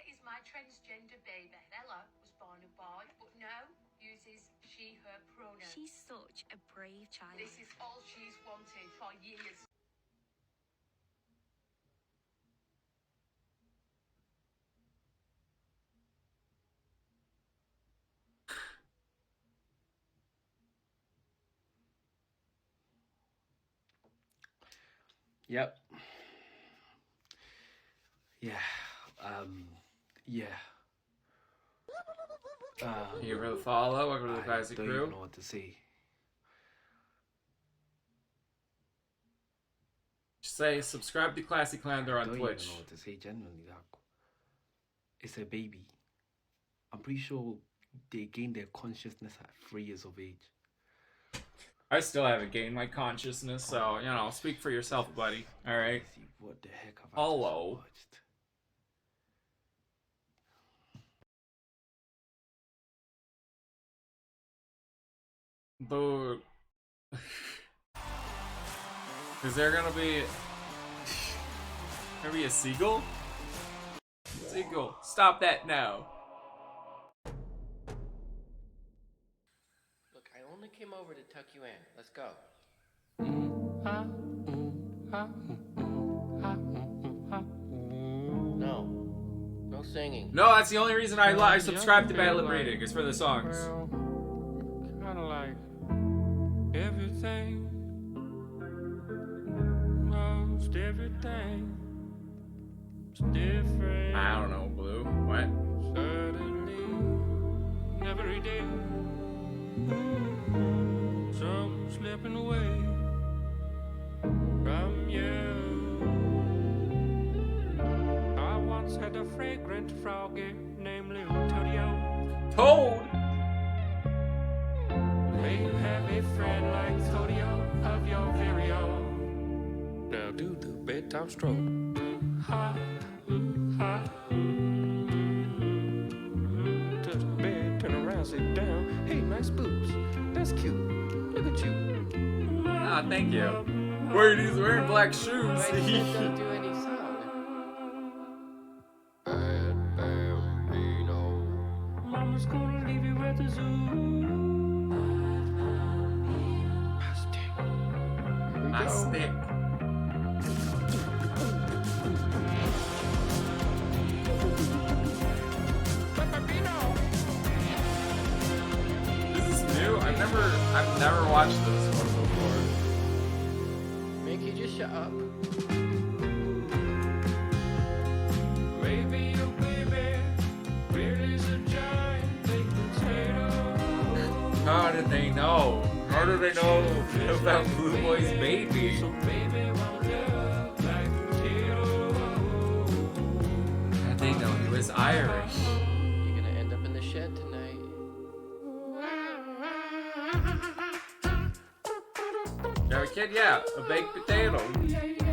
Speaker 12: Is my transgender baby. Bella was born a boy, but now uses she, her pronouns.
Speaker 3: She's such a brave child.
Speaker 12: This is all she's wanted for years.
Speaker 18: Yep. Yeah. Yeah.
Speaker 1: You for the follow, welcome to the Classic
Speaker 18: Crew. I don't even know what to say.
Speaker 1: Just say subscribe to Classic Lander on
Speaker 18: I don't
Speaker 1: Twitch.
Speaker 18: even know what to say, genuinely. Like, it's a baby. I'm pretty sure they gained their consciousness at 3 years of age.
Speaker 1: I still haven't gained my consciousness, so, you know, speak for yourself, buddy. Alright?
Speaker 18: What the heck have
Speaker 1: Hello.
Speaker 18: I watched?
Speaker 1: Dude. Is there gonna be a seagull? Seagull, stop that now.
Speaker 24: Look, I only came over to tuck you in. Let's go. No singing.
Speaker 1: No, that's the only reason I subscribe to Battle of Reading, is for the songs.
Speaker 25: Kinda like everything, most everything is different.
Speaker 1: I don't know, Blue. What?
Speaker 25: Suddenly, every day, some slipping away from you. I once had a fragrant froggy named Little Toadie-O.
Speaker 1: Toad!
Speaker 25: May you have a friend like Toadie-O of your very own. Now do the bedtime stroke. Ha, ha. Touch the bed, turn around, sit down. Hey, nice boobs. That's cute. Look at you.
Speaker 1: Ah, thank you. Wait, he's wearing black shoes.
Speaker 24: Don't do any sound.
Speaker 25: Mama's gonna leave you at the zoo.
Speaker 1: My stick. This is new. I've never watched this one before.
Speaker 24: Mickey, just shut up.
Speaker 25: Maybe your baby really is a giant baked potato.
Speaker 1: How did they know? How do they know about Blue Boy's baby?
Speaker 25: So baby won't look like potato.
Speaker 1: How did they know he was Irish?
Speaker 24: You're gonna end up in the shed tonight.
Speaker 1: Yeah, we kid, yeah, a baked potato.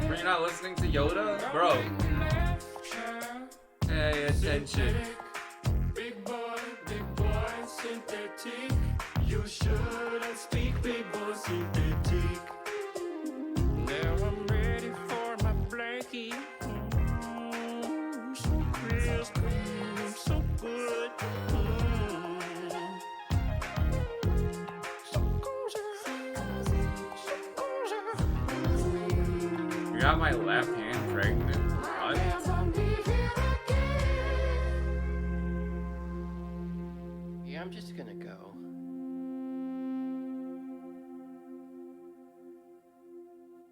Speaker 1: Were you not listening to Yoda? Bro. Pay attention.
Speaker 25: Big boy, synthetic. You shouldn't speak, big boy, synthetic. Now I'm ready for my blankie. So real, so good.
Speaker 1: You got my left hand pregnant. What?
Speaker 2: Yeah, I'm just gonna go.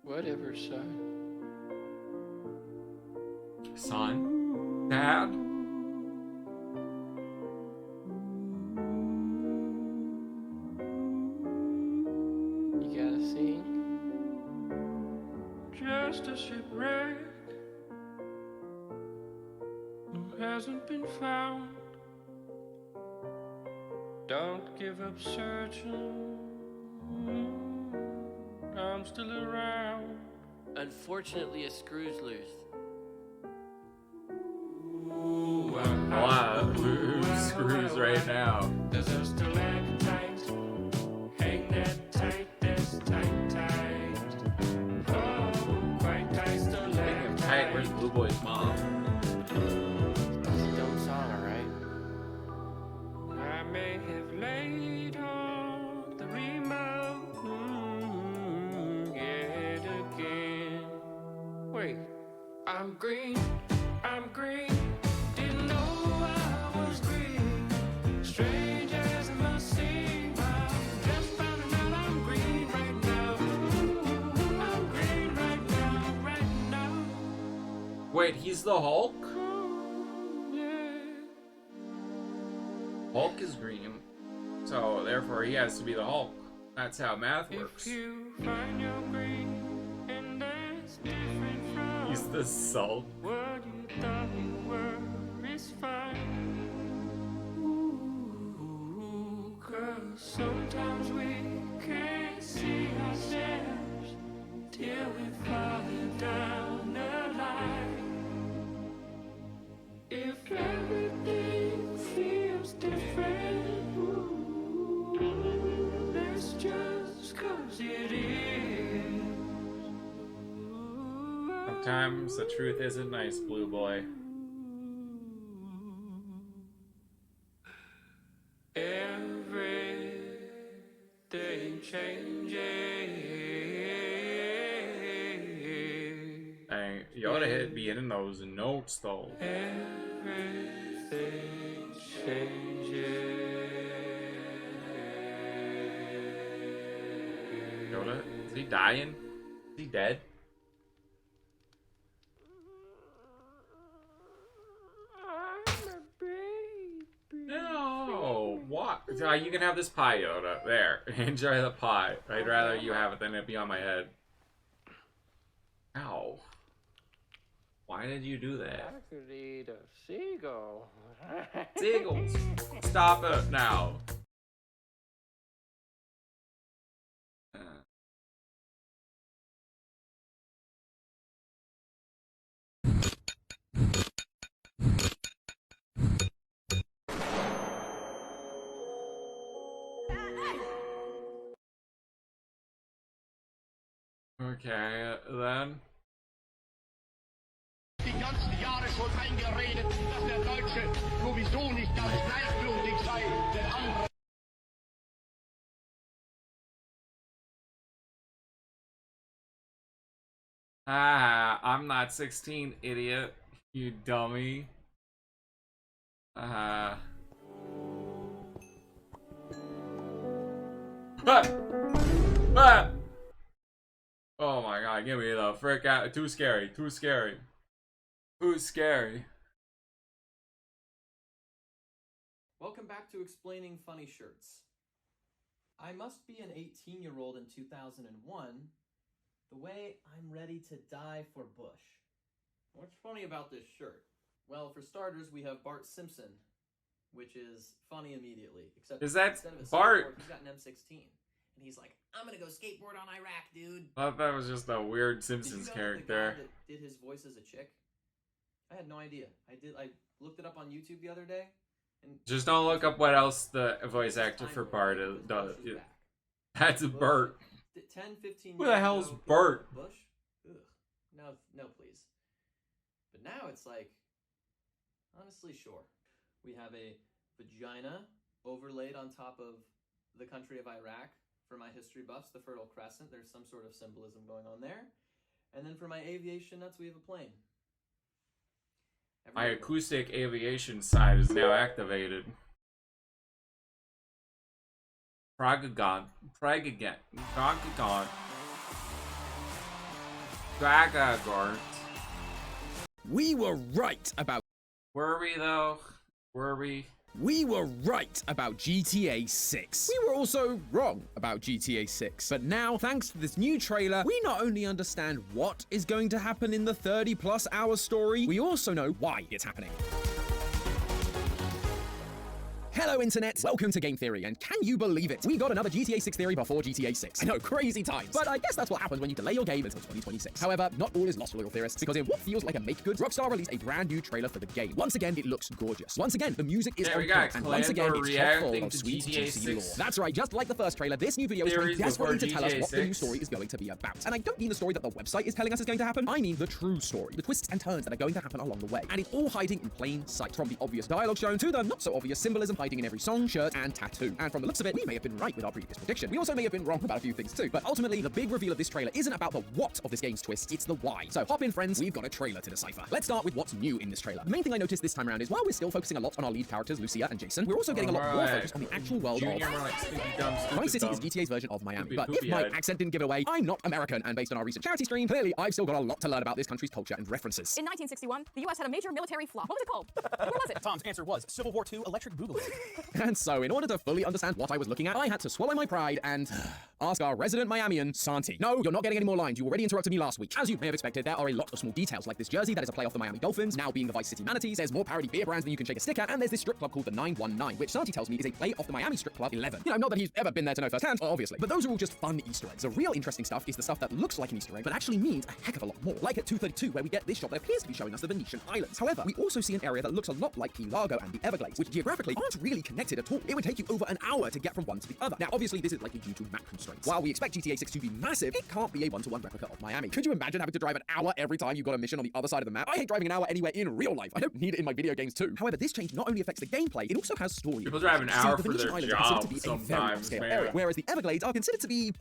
Speaker 2: Whatever, son.
Speaker 1: Son? Dad?
Speaker 2: You gotta sing?
Speaker 25: Just a shipwreck who hasn't been found. Don't give up searching. I'm still around.
Speaker 2: Unfortunately, a screw's loose.
Speaker 1: Wow, who screws right now?
Speaker 25: There's a stalactite. Hang that tight, that's tight. Oh, quite tight stalactite.
Speaker 1: Tight, where's Blue Boy's mom?
Speaker 2: It's a dumb song, alright?
Speaker 25: I may have laid on the remote yet again. Wait, I'm green, didn't know I was green. Strange as it must seem, I'm just finding out I'm green right now. I'm green right now.
Speaker 1: Wait, he's the Hulk? Hulk is green, so therefore he has to be the Hulk. That's how math works.
Speaker 25: If you find your green, and that's different from
Speaker 1: He's the Sulk.
Speaker 25: what you thought you were, is fine. Ooh, 'cause sometimes we can't see ourselves till we fall down the line. If everything feels different, ooh, that's just 'cause it is.
Speaker 1: Sometimes the truth isn't nice, Blue Boy.
Speaker 25: Everything changes.
Speaker 1: Dang, you ought to be hitting those notes though.
Speaker 25: Everything changes.
Speaker 1: Yoda, is he dying? Is he dead? No, what? You can have this pie, Yoda. There, enjoy the pie. I'd rather you have it than it be on my head. Ow. Why did you do that?
Speaker 2: I could eat a seagull.
Speaker 1: Seagulls. Stop it now. Okay, then.
Speaker 14: Die ganzen Jahre schon eingeredet, dass der Deutsche sowieso nicht ganz gleichgültig sei, der andere.
Speaker 1: Ah, I'm not 16, idiot. You dummy. Ah. Ah! Oh my god, give me the frick out. Too scary, too scary. Too scary.
Speaker 15: Welcome back to Explaining Funny Shirts. I must be an 18-year-old in 2001, the way I'm ready to die for Bush. What's funny about this shirt? Well, for starters, we have Bart Simpson, which is funny immediately. Except
Speaker 1: Is that
Speaker 15: instead of a
Speaker 1: Bart?
Speaker 15: skateboard, he's got an M16. and he's like, I'm gonna go skateboard on Iraq, dude.
Speaker 1: I thought that was just a weird Simpsons
Speaker 15: Did you know that the guy
Speaker 1: character.
Speaker 15: that did his voice as a chick? I had no idea. I looked it up on YouTube the other day. And
Speaker 1: Just don't look up what else the voice actor for Bart does. That's Bert.
Speaker 15: 10, 15
Speaker 1: Who the
Speaker 15: years
Speaker 1: hell's
Speaker 15: ago,
Speaker 1: Bert?
Speaker 15: Bush? Ugh. No, please. But now it's like, honestly, sure. We have a vagina overlaid on top of the country of Iraq. For my history buffs, the Fertile Crescent, there's some sort of symbolism going on there. And then for my aviation nuts, we have a plane.
Speaker 1: My acoustic aviation side is now activated. Pragagon.
Speaker 6: We were right about...
Speaker 1: Were we, though? Were we?
Speaker 6: We were right about GTA 6. We were also wrong about GTA 6. But now, thanks to this new trailer, we not only understand what is going to happen in the 30+ hour story, we also know why it's happening. Hello internet, welcome to Game Theory, and can you believe it? We got another GTA 6 theory before GTA 6. I know, crazy times, but I guess that's what happens when you delay your game until 2026. However, not all is lost for loyal theorists, because in what feels like a make good, Rockstar released a brand new trailer for the game. Once again, it looks gorgeous. Once again, the music is on point, and once again, it's chock full of sweet, juicy lore. That's right, just like the first trailer, this new video is trying desperately to tell us what the new story is going to be about. And I don't mean the story that the website is telling us is going to happen, I mean the true story, the twists and turns that are going to happen along the way. And it's all hiding in plain sight, from the obvious dialogue shown to the not so obvious symbolism hiding in every song, shirt, and tattoo. And from the looks of it, we may have been right with our previous prediction. We also may have been wrong about a few things too. But ultimately, the big reveal of this trailer isn't about the what of this game's twist, it's the why. So hop in, friends, we've got a trailer to decipher. Let's start with what's new in this trailer. The main thing I noticed this time around is while we're still focusing a lot on our lead characters, Lucia and Jason, we're also getting a lot more focus on the actual world of Vice City is GTA's version of Miami. But if my accent didn't give it away, I'm not American, and based on our recent charity stream, clearly I've still got a lot to learn about this country's culture and references.
Speaker 8: In 1961, the U.S. had a major military flop. What was it called? Where was it?
Speaker 6: Tom's answer was Civil War II Electric Boogaloo. And so, in order to fully understand what I was looking at, I had to swallow my pride and ask our resident Miamian, Santi. No, you're not getting any more lines. You already interrupted me last week. As you may have expected, there are a lot of small details, like this jersey that is a play off the Miami Dolphins, now being the Vice City Manatees. There's more parody beer brands than you can shake a stick at, and there's this strip club called the 919, which Santi tells me is a play off the Miami strip club 11. You know, not that he's ever been there to know firsthand, obviously, but those are all just fun Easter eggs. The real interesting stuff is the stuff that looks like an Easter egg, but actually means a heck of a lot more. Like at 232, where we get this shot that appears to be showing us the Venetian Islands. However, we also see an area that looks a lot like Key Largo and the Everglades, which geographically aren't really connected at all. It would take you over an hour to get from one to the other. Now, obviously, this is likely due to map constraints. While we expect GTA 6 to be massive, it can't be a one-to-one replica of Miami. Could you imagine having to drive an hour every time you got a mission on the other side of the map? I hate driving an hour anywhere in real life. I don't need it in my video games too. However, this change not only affects the gameplay, it also has story.
Speaker 1: People drive an hour for their job
Speaker 6: to be
Speaker 1: sometimes,
Speaker 6: a very area, whereas the Everglades are considered to be,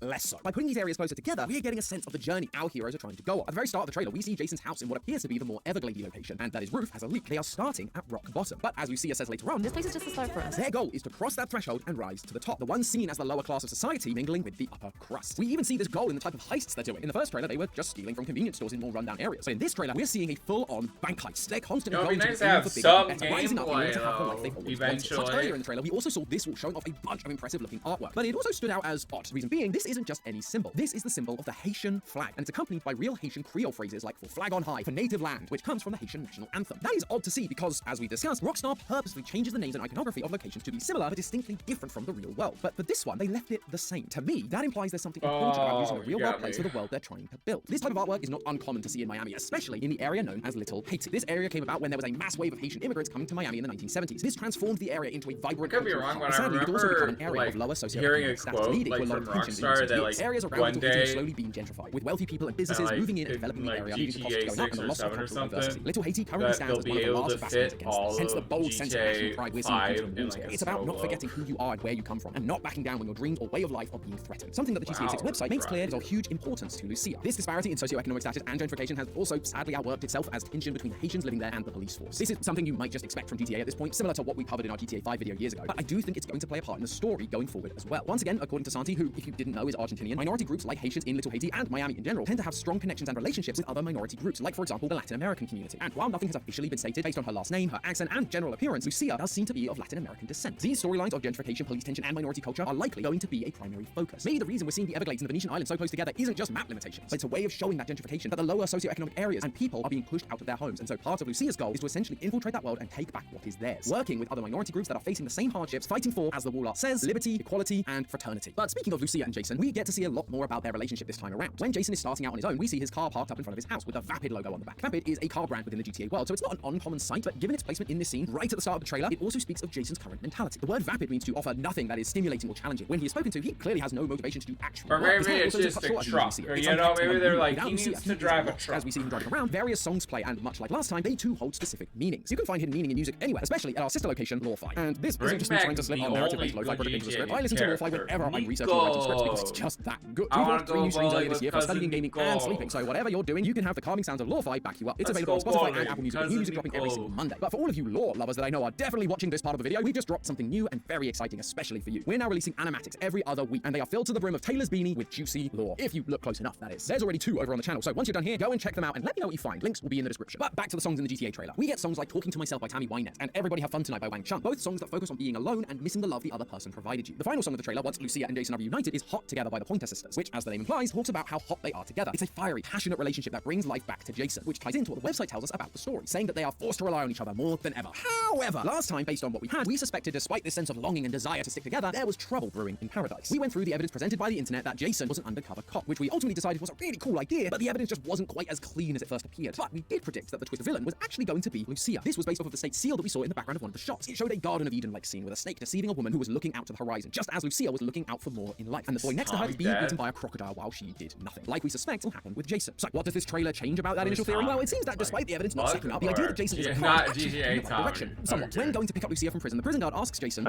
Speaker 6: less so. By putting these areas closer together, we are getting a sense of the journey our heroes are trying to go on. At the very start of the trailer, we see Jason's house in what appears to be the more Everglades location, and that his roof has a leak. They are starting at rock bottom. But as Lucia says later on,
Speaker 8: This place is just the start for us.
Speaker 6: their goal is to cross that threshold and rise to the top, the one seen as the lower class of society mingling with the upper crust. We even see this goal in the type of heists they're doing. In the first trailer, they were just stealing from convenience stores in more rundown areas. But in this trailer, we're seeing a full-on bank heist. They're constantly
Speaker 1: It would be
Speaker 6: going
Speaker 1: nice
Speaker 6: to
Speaker 1: to have
Speaker 6: for bigger,
Speaker 1: some
Speaker 6: better, rising up in order to have the
Speaker 1: gameplay,
Speaker 6: life they've always
Speaker 1: eventually.
Speaker 6: wanted. Much earlier in the trailer, we also saw this wall showing off a bunch of impressive-looking artwork. But it also stood out as odd. Reason being, this isn't just any symbol. This is the symbol of the Haitian flag, and it's accompanied by real Haitian Creole phrases like "for flag on high," for native land, which comes from the Haitian national anthem. That is odd to see because, as we discussed, Rockstar purposely changes the names and iconography of locations to be similar but distinctly different from the real world. But for this one, they left it the same. To me, that implies there's something important about using a real world place for the world they're trying to build. This type of artwork is not uncommon to see in Miami, especially in the area known as Little Haiti. This area came about when there was a mass wave of Haitian immigrants coming to Miami in the 1970s. This transformed the area into a vibrant
Speaker 1: I could be wrong, but I
Speaker 6: sadly, it also became
Speaker 1: remember
Speaker 6: an area of lower
Speaker 1: hearing a
Speaker 6: socioeconomic status,
Speaker 1: quote
Speaker 6: leading to a lot
Speaker 1: from
Speaker 6: of tensions in
Speaker 1: Rockstar
Speaker 6: recent
Speaker 1: that
Speaker 6: years. Areas around
Speaker 1: one
Speaker 6: the city are
Speaker 1: day
Speaker 6: slowly being gentrified, with wealthy people and businesses
Speaker 1: like,
Speaker 6: moving in and developing the area, leaving the costs
Speaker 1: GTA
Speaker 6: going up and the
Speaker 1: 6 or
Speaker 6: loss of
Speaker 1: 7 or
Speaker 6: cultural diversity.
Speaker 1: something,
Speaker 6: Little Haiti currently stands as one of the last bastions against this, hence the bold sense of national pride we're seeing come from the walls here. It's about not forgetting who you are and where you come from, and not backing down when your dreams or way of life are being threatened. Something that the GTA 6 website makes clear is of huge importance to Lucia. This disparity in socioeconomic status and gentrification has also sadly outworked itself as tension between the Haitians living there and the police force. This is something you might just expect from GTA at this point, similar to what we covered in our GTA 5 video years ago, but I do think it's going to play a part in the story going forward as well. Once again, according to Santi, who, if you didn't know, is Argentinian, minority groups like Haitians in Little Haiti and Miami in general tend to have strong connections and relationships with other minority groups, like for example the Latin American community. And while nothing has officially been stated based on her last name, her accent, and general appearance, Lucia does seem to be be of Latin American descent. These storylines of gentrification, police tension, and minority culture are likely going to be a primary focus. Maybe the reason we're seeing the Everglades and the Venetian Islands so close together isn't just map limitations, but it's a way of showing that gentrification, that the lower socioeconomic areas and people are being pushed out of their homes. And so part of Lucia's goal is to essentially infiltrate that world and take back what is theirs, working with other minority groups that are facing the same hardships, fighting for, as the wall art says, liberty, equality, and fraternity. But speaking of Lucia and Jason, we get to see a lot more about their relationship this time around. When Jason is starting out on his own, we see his car parked up in front of his house with the Vapid logo on the back. Vapid is a car brand within the GTA world, so it's not an uncommon sight, but given its placement in this scene right at the start of the trailer, it also speaks of Jason's current mentality. The word vapid means to offer nothing that is stimulating or challenging. When he is spoken to, he clearly has no motivation to do actual
Speaker 1: or
Speaker 6: work.
Speaker 1: maybe it's just a truck, or you know, maybe they're like, he needs to drive a truck.
Speaker 6: As we see him driving around, various songs play, and much like last time, they too hold specific meanings. You can find hidden meaning in music anywhere, especially at our sister location, Lo-Fi. And this isn't just me trying to slip our narrative-based lo-fi product into the script. I listen to Lo-Fi whenever I'm researching or writing scripts because it's just that good. We've launched 3 new streams earlier this year for studying, gaming, and sleeping, so whatever you're doing, you can have the calming sounds of Lo-Fi back you up. It's available on Spotify and Apple Music, with new music dropping every single Monday. But for all of you lore lovers that I know are definitely watching this part of the video, we've just dropped something new and very exciting, especially for you. We're now releasing animatics every other week, and they are filled to the brim of Taylor's beanie with juicy lore. If you look close enough, that is. There's already 2 over on the channel, so once you're done here, go and check them out and let me know what you find. Links will be in the description. But back to the songs in the GTA trailer. We get songs like Talking to Myself by Tammy Wynette and Everybody Have Fun Tonight by Wang Chung, both songs that focus on being alone and missing the love the other person provided you. The final song of the trailer, once Lucia and Jason are reunited, is Hot Together by the Pointer Sisters, which, as the name implies, talks about how hot they are together. It's a fiery, passionate relationship that brings life back to Jason, which ties into what the website tells us about the story, saying that they are forced to rely on each other more than ever. However, last time, based on what we had, we suspected, despite this sense of longing and desire to stick together, there was trouble brewing in paradise. We went through the evidence presented by the internet that Jason was an undercover cop, which we ultimately decided was a really cool idea, but the evidence just wasn't quite as clean as it first appeared. But we did predict that the twist villain was actually going to be Lucia. This was based off of the snake seal that we saw in the background of one of the shots. It showed a Garden of Eden-like scene with a snake deceiving a woman who was looking out to the horizon, just as Lucia was looking out for more in life, and the boy next to her was being eaten by a crocodile while she did nothing, like we suspect will happen with Jason. So what does this trailer change about that initial theory? Well, it seems that despite the evidence not stacking up, the idea that Jason is a cop actually in the right direction. Somewhat. When going to pick up Lucia from prison, the prison guard asks Jason,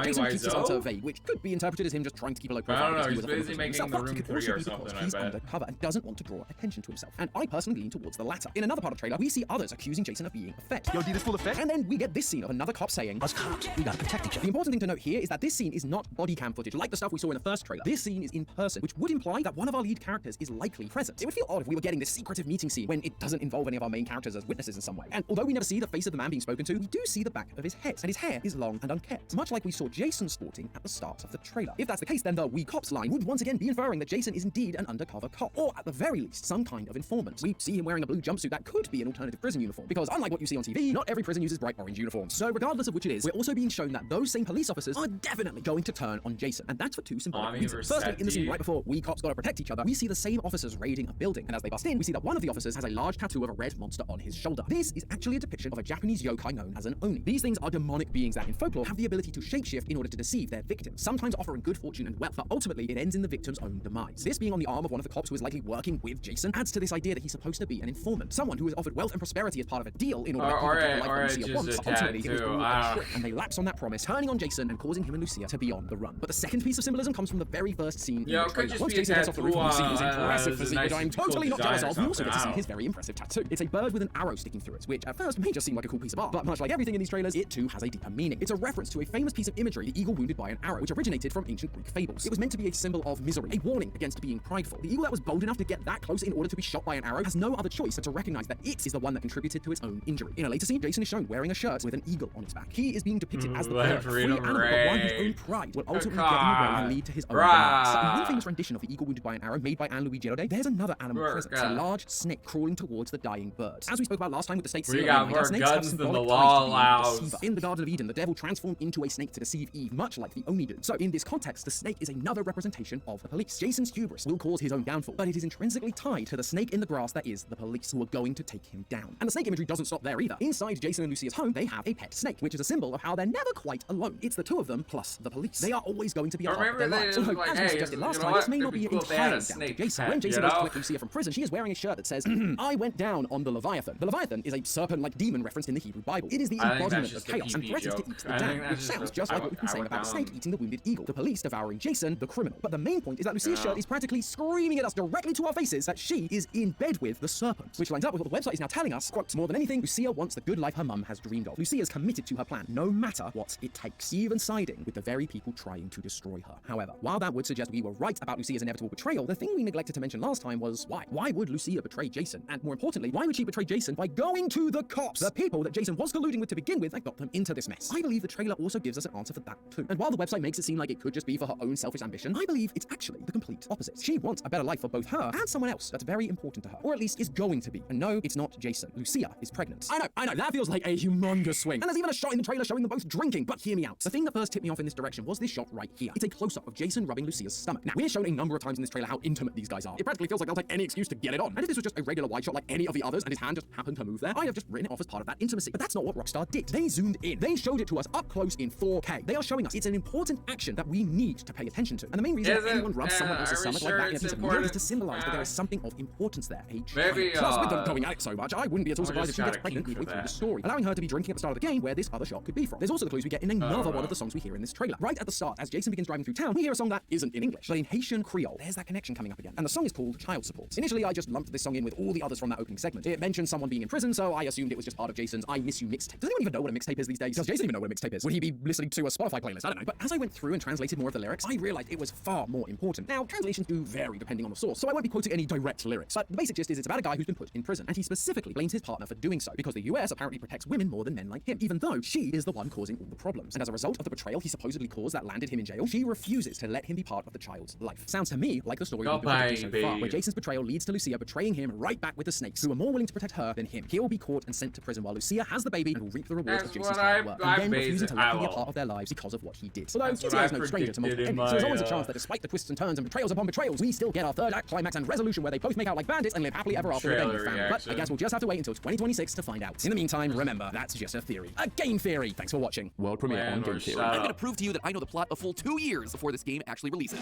Speaker 6: Jason keeps his answer vague, which could be interpreted as him just trying to keep a low profile because he was a
Speaker 1: busy making the room 3 or something,
Speaker 6: he's undercover and doesn't want to draw attention to himself. And I personally lean towards the latter. In another part of the trailer, we see others accusing Jason of being a Fed. Yo, D, this full of Fed? And then we get this scene of another cop saying, us cops, we gotta protect each other. The important thing to note here is that this scene is not body cam footage like the stuff we saw in the first trailer. This scene is in person, which would imply that one of our lead characters is likely present. It would feel odd if we were getting this secretive meeting scene when it doesn't involve any of our main characters as witnesses in some way. And although we never see the face of the man being spoken to, we do see the back of his head, and his hair is long and unkempt, much like we saw Jason sporting at the start of the trailer. If that's the case, then the "we cops" line would once again be inferring that Jason is indeed an undercover cop, or at the very least, some kind of informant. We see him wearing a blue jumpsuit that could be an alternative prison uniform, because unlike what you see on TV, not every prison uses bright orange uniforms. So regardless of which it is, we're also being shown that those same police officers are definitely going to turn on Jason, and that's for 2 symbolic reasons. Firstly, in the scene right before "we cops gotta protect each other," we see the same officers raiding a building, and as they bust in, we see that one of the officers has a large tattoo of a red monster on his shoulder. This is actually a depiction of a Japanese yokai known as an oni. These things are demonic beings that in folklore have the ability to shapeshift in order to deceive their victims, sometimes offering good fortune and wealth, but ultimately it ends in the victim's own demise. This being on the arm of one of the cops who is likely working with Jason adds to this idea that he's supposed to be an informant, someone who is offered wealth and prosperity as part of a deal in order to get the life that Lucia wants, but ultimately it is all a trick, and they lapse on that promise, turning on Jason and causing him and Lucia to be on the run. But the second piece of symbolism comes from the very first scene in the trailer. Once Jason gets off the roof, we see his impressive physique, which I'm totally not jealous of. We also get to see his very impressive tattoo. It's a bird with an arrow sticking through it, which at first may just seem like a cool piece of art, but much like everything in these trailers, it too has a deeper meaning. It's a reference to a famous piece of imagery, the eagle wounded by an arrow, which originated from ancient Greek fables. It was meant to be a symbol of misery, a warning against being prideful. The eagle that was bold enough to get that close in order to be shot by an arrow has no other choice but to recognize that it is the one that contributed to its own injury. In a later scene, Jason is shown wearing a shirt with an eagle on its back. He is being depicted as the bird, free animal, but one whose own pride will ultimately get in the way and lead to his own demise. So in one famous rendition of the eagle wounded by an arrow made by Anne-Louis Giraudet, there's another animal present, a large snake crawling towards the dying bird. As we spoke about last time with the snake seal, snakes have symbolic ties to being a deceiver. In the Garden of Eden, the devil transformed into a snake to deceive Eve, much like the Oni do. So in this context, the snake is another representation of the police. Jason's hubris will cause his own downfall, but it is intrinsically tied to the snake in the grass that is the police, who are going to take him down. And the snake imagery doesn't stop there either. Inside Jason and Lucia's home, they have a pet snake, which is a symbol of how they're never quite alone. It's the 2 of them plus the police. They are always going to be a part of their lives. So
Speaker 1: like,
Speaker 6: as we suggested last time, this may not be entirely down to Jason. When Jason goes to collect Lucia from prison, she is wearing a shirt that says, I went down on the Leviathan. The Leviathan is a serpent-like demon referenced in the Hebrew Bible. It is the embodiment of chaos and threatens to eat the damned, which sounds just like what we've been saying about the snake eating the wounded eagle. The police devouring Jason, the criminal. But the main point is that Lucia's shirt is practically screaming at us directly to our faces that she is in bed with the serpent, which lines up with what the website is now telling us. Quote, more than anything, Lucia wants the good life her mum has dreamed of. Lucia's committed to her plan, no matter what it takes, even siding with the very people trying to destroy her. However, while that would suggest we were right about Lucia's inevitable betrayal, the thing we neglected to mention last time was why. Why would Lucia betray Jason? And more importantly, why would she betray Jason by going to the cops? The people that Jason was colluding with to begin with that got them into this mess? I believe the trailer also gives us an answer for that too. And while the website makes it seem like it could just be for her own selfish ambition, I believe it's actually the complete opposite. She wants a better life for both her and someone else that's very important to her, or at least is going to be. And no, it's not Jason. Lucia is pregnant. I know, that feels like a humongous swing. And there's even a shot in the trailer showing them both drinking, but hear me out. The thing that first tipped me off in this direction was this shot right here. It's a close-up of Jason rubbing Lucia's stomach. Now, we're shown a number of times in this trailer how intimate these guys are. It practically feels like they'll take any excuse to get it on. And if this was just a regular wide shot like any of the others and his hand just happened to move there, I'd have just written it off as part of that intimacy. But that's not what Rockstar did. They zoomed in. They showed it to us up close in 4K. They are showing us it's an important action that we need to pay attention to. And the main reason anyone rubs someone else's stomach like that in a piece of meat is to symbolize that there is something of importance there.
Speaker 1: Maybe,
Speaker 6: plus, with them going at it so much, I wouldn't be at all surprised if she gets pregnant midway through the story, allowing her to be drinking at the start of the game where this other shot could be from. There's also the clues we get in another one of the songs we hear in this trailer. Right at the start, as Jason begins driving through town, we hear a song that isn't in English, but in Haitian Creole. There's that connection coming up again. And the song is called Child Support. Initially, I just lumped this song in with all the others from that opening segment. It mentioned someone being in prison, so I assumed it was just part of Jason's I Miss You mixtape. Does anyone even know what a mixtape is these days? Does Jason even know what a mixtape is? Would he be listening to a Spotify playlist? I don't know. But as I went through and translated more of the lyrics, I realized it was far more important. Now, translations do vary depending on the source, so I won't be quoting any direct lyrics. But the basic gist is it's about a guy who's been put in prison, and he specifically blames his partner for doing so, because the US apparently protects women more than men like him, even though she is the one causing all the problems. And as a result of the betrayal he supposedly caused that landed him in jail, she refuses to let him be part of the child's life. Sounds to me like the story we've been so far, where Jason's betrayal leads to Lucia betraying him right back with the snakes, who are more willing to protect her than him. He'll be caught and sent to prison while Lucia has the baby and will reap the rewards of Jason's hard work, and then refusing to let him be a part of their lives because of what he did. Although GTA is no stranger to multiple endings, so there's always a chance that despite the twists and turns and betrayals upon betrayals, we still get our third act climax and resolution where they both make out like bandits and live happily ever after with their new family. But I guess we'll just have to wait until 2026 to find out. In the meantime, remember, that's just a theory. A game theory! Thanks for watching. World premiere on Game Theory.
Speaker 4: I'm gonna prove to you that I know the plot a full 2 years before this game actually releases.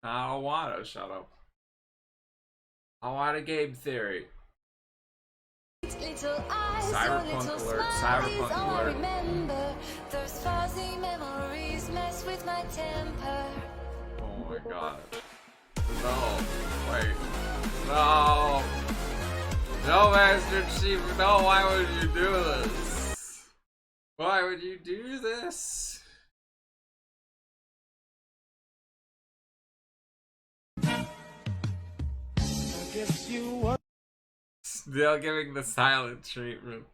Speaker 1: I don't want to shut up. I want a game theory. Cyberpunk alert, cyberpunk alert.
Speaker 16: Those fuzzy memories mess with my temper.
Speaker 1: Oh my god. No. Wait. No. No, Master Chief. No, why would you do this? Why would you do this? Still giving the silent treatment.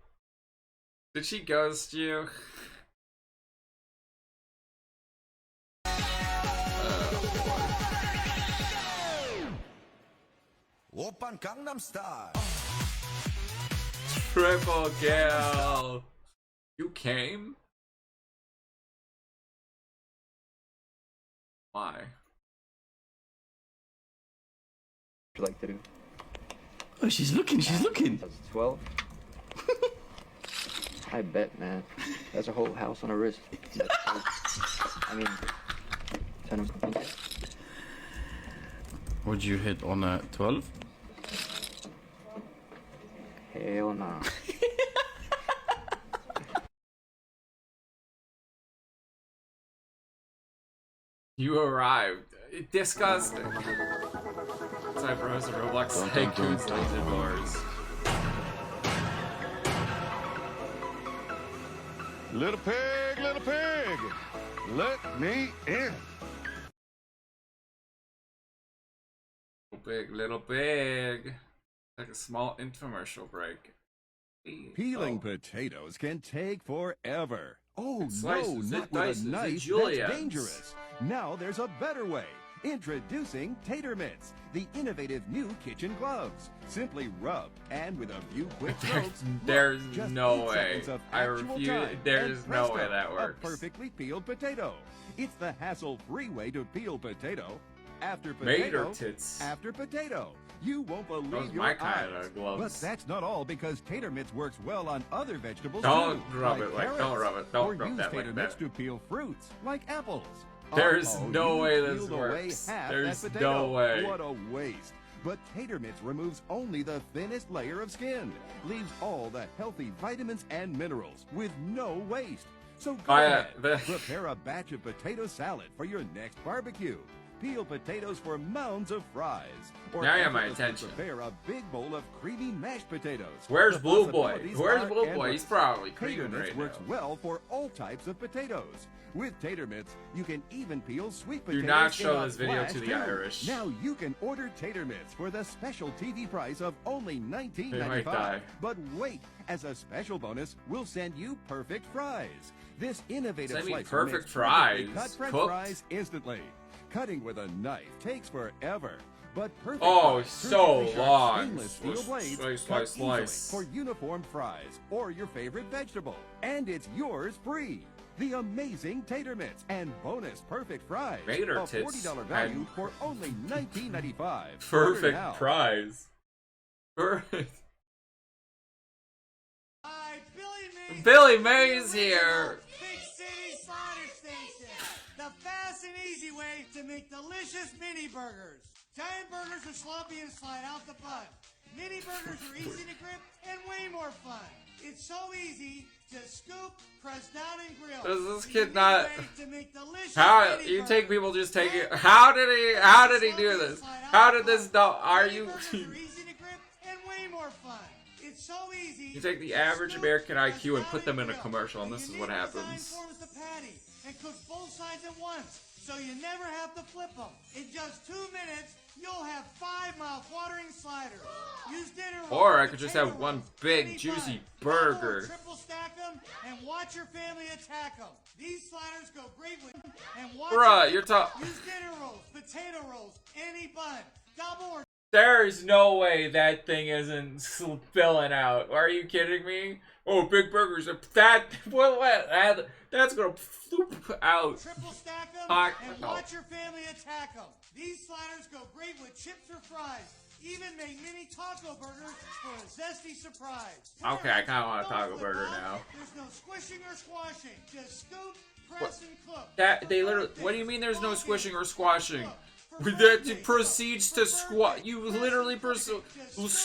Speaker 1: Did she ghost you?
Speaker 19: Open Gangnam Style.
Speaker 1: Triple kill. You came? Why?
Speaker 18: Would you like to do? Oh, she's looking, she's looking.
Speaker 20: 12. I bet, man. That's a whole house on her wrist. I mean, 10.
Speaker 22: Would you hit on a 12?
Speaker 20: Hell no.
Speaker 1: You arrived. Disgusting. Sorry, bros and Roblox tycoons dungeon doors.
Speaker 14: Little pig, let me in.
Speaker 1: Little big. Like a small infomercial break.
Speaker 26: Peeling potatoes can take forever. Oh
Speaker 1: Slices,
Speaker 26: no, not with a knife. That's dangerous. Now there's a better way. Introducing Tater Mitts, the innovative new kitchen gloves. Simply rub, and with a few quick strokes,
Speaker 1: there's no way. I refuse. There's no way that works.
Speaker 26: A perfectly peeled potato. It's the hassle-free way to peel potato. After potato, after potato. You won't believe your eyes. But that's not all, because Tater Mitts works well on other vegetables
Speaker 1: don't
Speaker 26: too.
Speaker 1: Rub it like, don't rub it. Don't rub that like that. Or use
Speaker 26: Tater Mitts to peel fruits, like apples.
Speaker 1: There's no way this works. There's no way.
Speaker 26: What a waste. But Tater Mitts removes only the thinnest layer of skin. Leaves all the healthy vitamins and minerals with no waste. So go ahead, prepare a batch of potato salad for your next barbecue. peel potatoes for mounds of fries. Or
Speaker 1: Now you have my
Speaker 26: effortlessly
Speaker 1: attention.
Speaker 26: Prepare a big bowl of creamy mashed potatoes.
Speaker 1: Where's
Speaker 26: The
Speaker 1: Blue Boy?
Speaker 26: possibilities
Speaker 1: Where's
Speaker 26: are
Speaker 1: Blue Boy?
Speaker 26: endless.
Speaker 1: He's probably
Speaker 26: Tater
Speaker 1: creaming
Speaker 26: Mitts
Speaker 1: right
Speaker 26: works
Speaker 1: now.
Speaker 26: well for all types of potatoes. With Tater Mitts, you can even peel sweet
Speaker 1: Do
Speaker 26: potatoes.
Speaker 1: not show
Speaker 26: in a
Speaker 1: this video to
Speaker 26: flash,
Speaker 1: the
Speaker 26: too.
Speaker 1: Irish.
Speaker 26: Now you can order Tater Mitts for the special TV price of only
Speaker 1: They might
Speaker 26: $19.95.
Speaker 1: die.
Speaker 26: But wait, as a special bonus, we'll send you perfect fries. This innovative
Speaker 1: Send me
Speaker 26: slice
Speaker 1: perfect
Speaker 26: makes perfectly
Speaker 1: fries,
Speaker 26: cut French
Speaker 1: cooked?
Speaker 26: fries instantly. Cutting with a knife takes forever. But perfect
Speaker 1: Oh,
Speaker 26: fries,
Speaker 1: so
Speaker 26: perfectly sharp
Speaker 1: long.
Speaker 26: stainless steel
Speaker 1: Slice,
Speaker 26: blades
Speaker 1: slice,
Speaker 26: cut
Speaker 1: slice,
Speaker 26: easily
Speaker 1: slice.
Speaker 26: for uniform fries or your favorite vegetable. And it's yours free. The amazing Tater Mitts and bonus perfect fries.
Speaker 1: Tater
Speaker 26: a
Speaker 1: Tits
Speaker 26: $40 value
Speaker 1: and-
Speaker 26: for only $19.95. Order
Speaker 1: Perfect
Speaker 26: now.
Speaker 1: prize. Perfect.
Speaker 7: Hi, Billy Mays.
Speaker 1: Billy Mays here.
Speaker 7: Big City Slider Station. The fast and easy way to make delicious mini burgers. Giant burgers are sloppy and slide out the bun. Mini burgers are easy to grip and way more fun. It's so easy to scoop, press down, and grill.
Speaker 1: Does this
Speaker 7: The
Speaker 1: kid
Speaker 7: unique
Speaker 1: not?
Speaker 7: way to make delicious
Speaker 1: How
Speaker 7: mini
Speaker 1: you
Speaker 7: burgers.
Speaker 1: take people just take it? How did he do this? How did this? Are you?
Speaker 7: Easy to grip and way more fun. It's so easy.
Speaker 1: You take the average American IQ and put them in a commercial, and this is what happens.
Speaker 7: Forms the patty and cooks both sides at once, so you never have to flip them. In just 2 minutes, you'll have 5 mouth-watering sliders. Use dinner rolls,
Speaker 1: Or I could just
Speaker 7: potato
Speaker 1: have one
Speaker 7: rolls,
Speaker 1: big
Speaker 7: any
Speaker 1: juicy
Speaker 7: bun. Double or
Speaker 1: burger.
Speaker 7: triple stack them and watch your family attack them. These sliders go great with and watch.
Speaker 1: Bruh,
Speaker 7: your-
Speaker 1: you're talking.
Speaker 7: Use dinner rolls, potato rolls, any bun. Double or
Speaker 1: There's no way that thing isn't spilling out. Are you kidding me? Oh, big burgers. That's gonna floop out.
Speaker 7: triple stack them and
Speaker 1: No.
Speaker 7: watch your family attack them. These sliders go great with chips or fries. Even make mini taco burgers for a zesty surprise.
Speaker 1: Okay, I kind of want a
Speaker 7: Don't
Speaker 1: taco
Speaker 7: flip
Speaker 1: burger
Speaker 7: them.
Speaker 1: now.
Speaker 7: There's no squishing or squashing. Just scoop, press, and cook.
Speaker 1: That they literally. What do you mean? There's no squishing or squashing? That proceeds to squat. You literally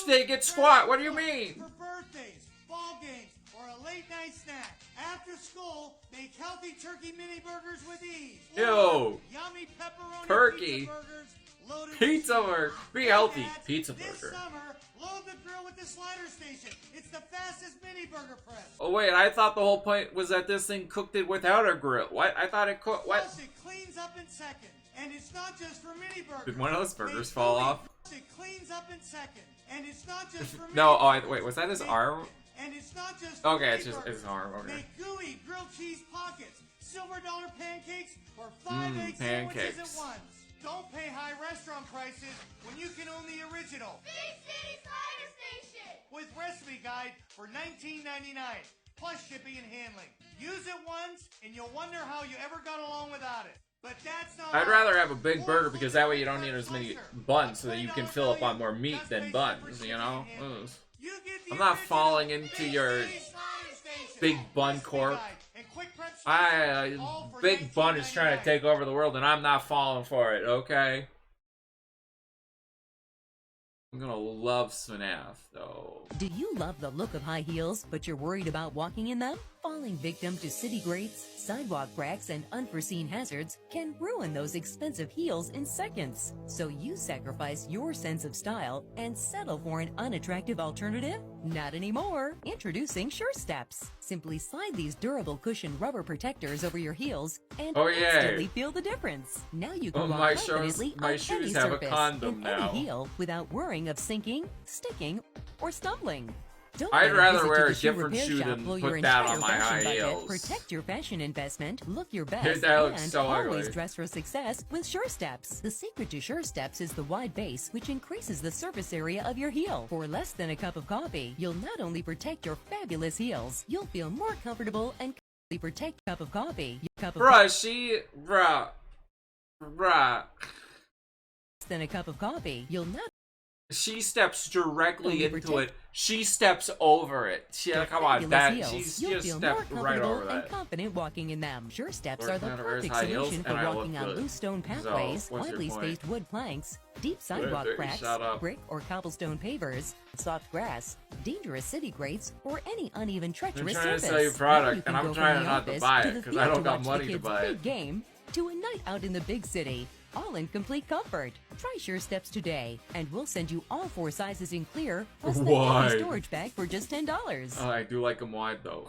Speaker 1: they get squat. What do you mean?
Speaker 7: For birthdays, ball games, or a late night snack. After school, make healthy turkey mini burgers with ease.
Speaker 1: Ew.
Speaker 7: Or yummy pepperoni
Speaker 1: Turkey.
Speaker 7: pizza burgers loaded with
Speaker 1: Pizza
Speaker 7: cheese.
Speaker 1: burger. Be healthy.
Speaker 7: Dads,
Speaker 1: Pizza
Speaker 7: This
Speaker 1: burger.
Speaker 7: summer, load the grill with the slider station. It's the fastest mini burger press.
Speaker 1: Oh wait, I thought the whole point was that this thing cooked it without a grill. What? I thought it cooked. What?
Speaker 7: Plus, it cleans up in seconds. And it's not just for mini burgers.
Speaker 1: Did one of those burgers
Speaker 7: Make
Speaker 1: fall
Speaker 7: gooey.
Speaker 1: off?
Speaker 7: It cleans up in seconds. And it's not just for mini
Speaker 1: No. Oh,
Speaker 7: burgers.
Speaker 1: wait. Was that his arm?
Speaker 7: And it's not just for
Speaker 1: Okay,
Speaker 7: mini
Speaker 1: it's just
Speaker 7: burgers.
Speaker 1: his arm. Okay.
Speaker 7: Make gooey grilled cheese pockets, silver dollar pancakes, or 5 egg sandwiches at
Speaker 1: pancakes.
Speaker 7: once. Don't pay high restaurant prices when you can own the original.
Speaker 16: Big City Slider Station!
Speaker 7: With recipe guide for $19.99, plus shipping and handling. Use it once, and you'll wonder how you ever got along without it. But that's not
Speaker 1: I'd
Speaker 7: all.
Speaker 1: rather have a big burger because that way you don't need as many buns, so that you can fill up on more meat than buns. You know. Ugh. I'm not falling into your big bun corp. Big bun is trying to take over the world, and I'm not falling for it. Okay. I'm gonna love FNAF though.
Speaker 9: Do you love the look of high heels, but you're worried about walking in them? Falling victim to city grates, sidewalk cracks, and unforeseen hazards can ruin those expensive heels in seconds. So you sacrifice your sense of style and settle for an unattractive alternative? Not anymore. Introducing Sure Steps. Simply slide these durable cushioned rubber protectors over your heels and
Speaker 1: Oh, yeah.
Speaker 9: instantly feel the difference. Now you can
Speaker 1: Oh,
Speaker 9: walk
Speaker 1: my
Speaker 9: confidently
Speaker 1: shoes- my
Speaker 9: on
Speaker 1: shoes
Speaker 9: any
Speaker 1: have a
Speaker 9: surface
Speaker 1: condom
Speaker 9: in
Speaker 1: now.
Speaker 9: any heel without worrying of sinking, sticking, or stumbling. Don't
Speaker 1: I'd
Speaker 9: let a
Speaker 1: rather
Speaker 9: visit
Speaker 1: wear
Speaker 9: to
Speaker 1: a
Speaker 9: the shoe
Speaker 1: different
Speaker 9: repair
Speaker 1: shoe
Speaker 9: shop
Speaker 1: than
Speaker 9: blow
Speaker 1: put
Speaker 9: your
Speaker 1: that
Speaker 9: entire
Speaker 1: on my
Speaker 9: fashion
Speaker 1: high
Speaker 9: budget.
Speaker 1: heels.
Speaker 9: Protect your fashion investment, look your
Speaker 1: Dude,
Speaker 9: best,
Speaker 1: that looks
Speaker 9: and
Speaker 1: so
Speaker 9: always
Speaker 1: ugly.
Speaker 9: dress for success with Sure Steps. The secret to Sure Steps is the wide base, which increases the surface area of your heel. For less than a cup of coffee, you'll not only protect your fabulous heels, you'll feel more comfortable and protect cup of coffee. Your cup of
Speaker 1: Bruh.
Speaker 9: than a cup of coffee, you'll not
Speaker 1: She steps directly
Speaker 9: Only
Speaker 1: into
Speaker 9: protect-
Speaker 1: it. She steps over it. Come on,
Speaker 9: fabulous
Speaker 1: that
Speaker 9: heels.
Speaker 1: she's
Speaker 9: You'll
Speaker 1: just
Speaker 9: feel
Speaker 1: stepped
Speaker 9: more
Speaker 1: right
Speaker 9: comfortable
Speaker 1: over
Speaker 9: and
Speaker 1: that.
Speaker 9: confident walking in them. Sure Steps
Speaker 1: Wear
Speaker 9: are the
Speaker 1: kind of wears
Speaker 9: perfect
Speaker 1: high heels,
Speaker 9: solution for
Speaker 1: and I look
Speaker 9: walking on
Speaker 1: good.
Speaker 9: loose stone
Speaker 1: So,
Speaker 9: pathways,
Speaker 1: what's your
Speaker 9: widely
Speaker 1: point?
Speaker 9: spaced wood planks, deep sidewalk
Speaker 1: Shut
Speaker 9: cracks,
Speaker 1: up.
Speaker 9: brick or cobblestone pavers, soft grass, dangerous city grates, or any uneven treacherous
Speaker 1: trying to
Speaker 9: surface.
Speaker 1: sell you
Speaker 9: Now
Speaker 1: product,
Speaker 9: you
Speaker 1: and
Speaker 9: can
Speaker 1: I'm
Speaker 9: go from
Speaker 1: trying
Speaker 9: the
Speaker 1: not to
Speaker 9: office
Speaker 1: buy
Speaker 9: to
Speaker 1: it,
Speaker 9: the
Speaker 1: 'cause I
Speaker 9: field
Speaker 1: don't got
Speaker 9: watch
Speaker 1: money
Speaker 9: the
Speaker 1: to
Speaker 9: kids'
Speaker 1: buy it.
Speaker 9: big game to a night out in the big city. all in complete comfort. Try Sure Steps today, and we'll send you all 4 sizes in clear, plus the
Speaker 1: Wide.
Speaker 9: handy storage bag for just $10.
Speaker 1: Oh, I do like them wide though.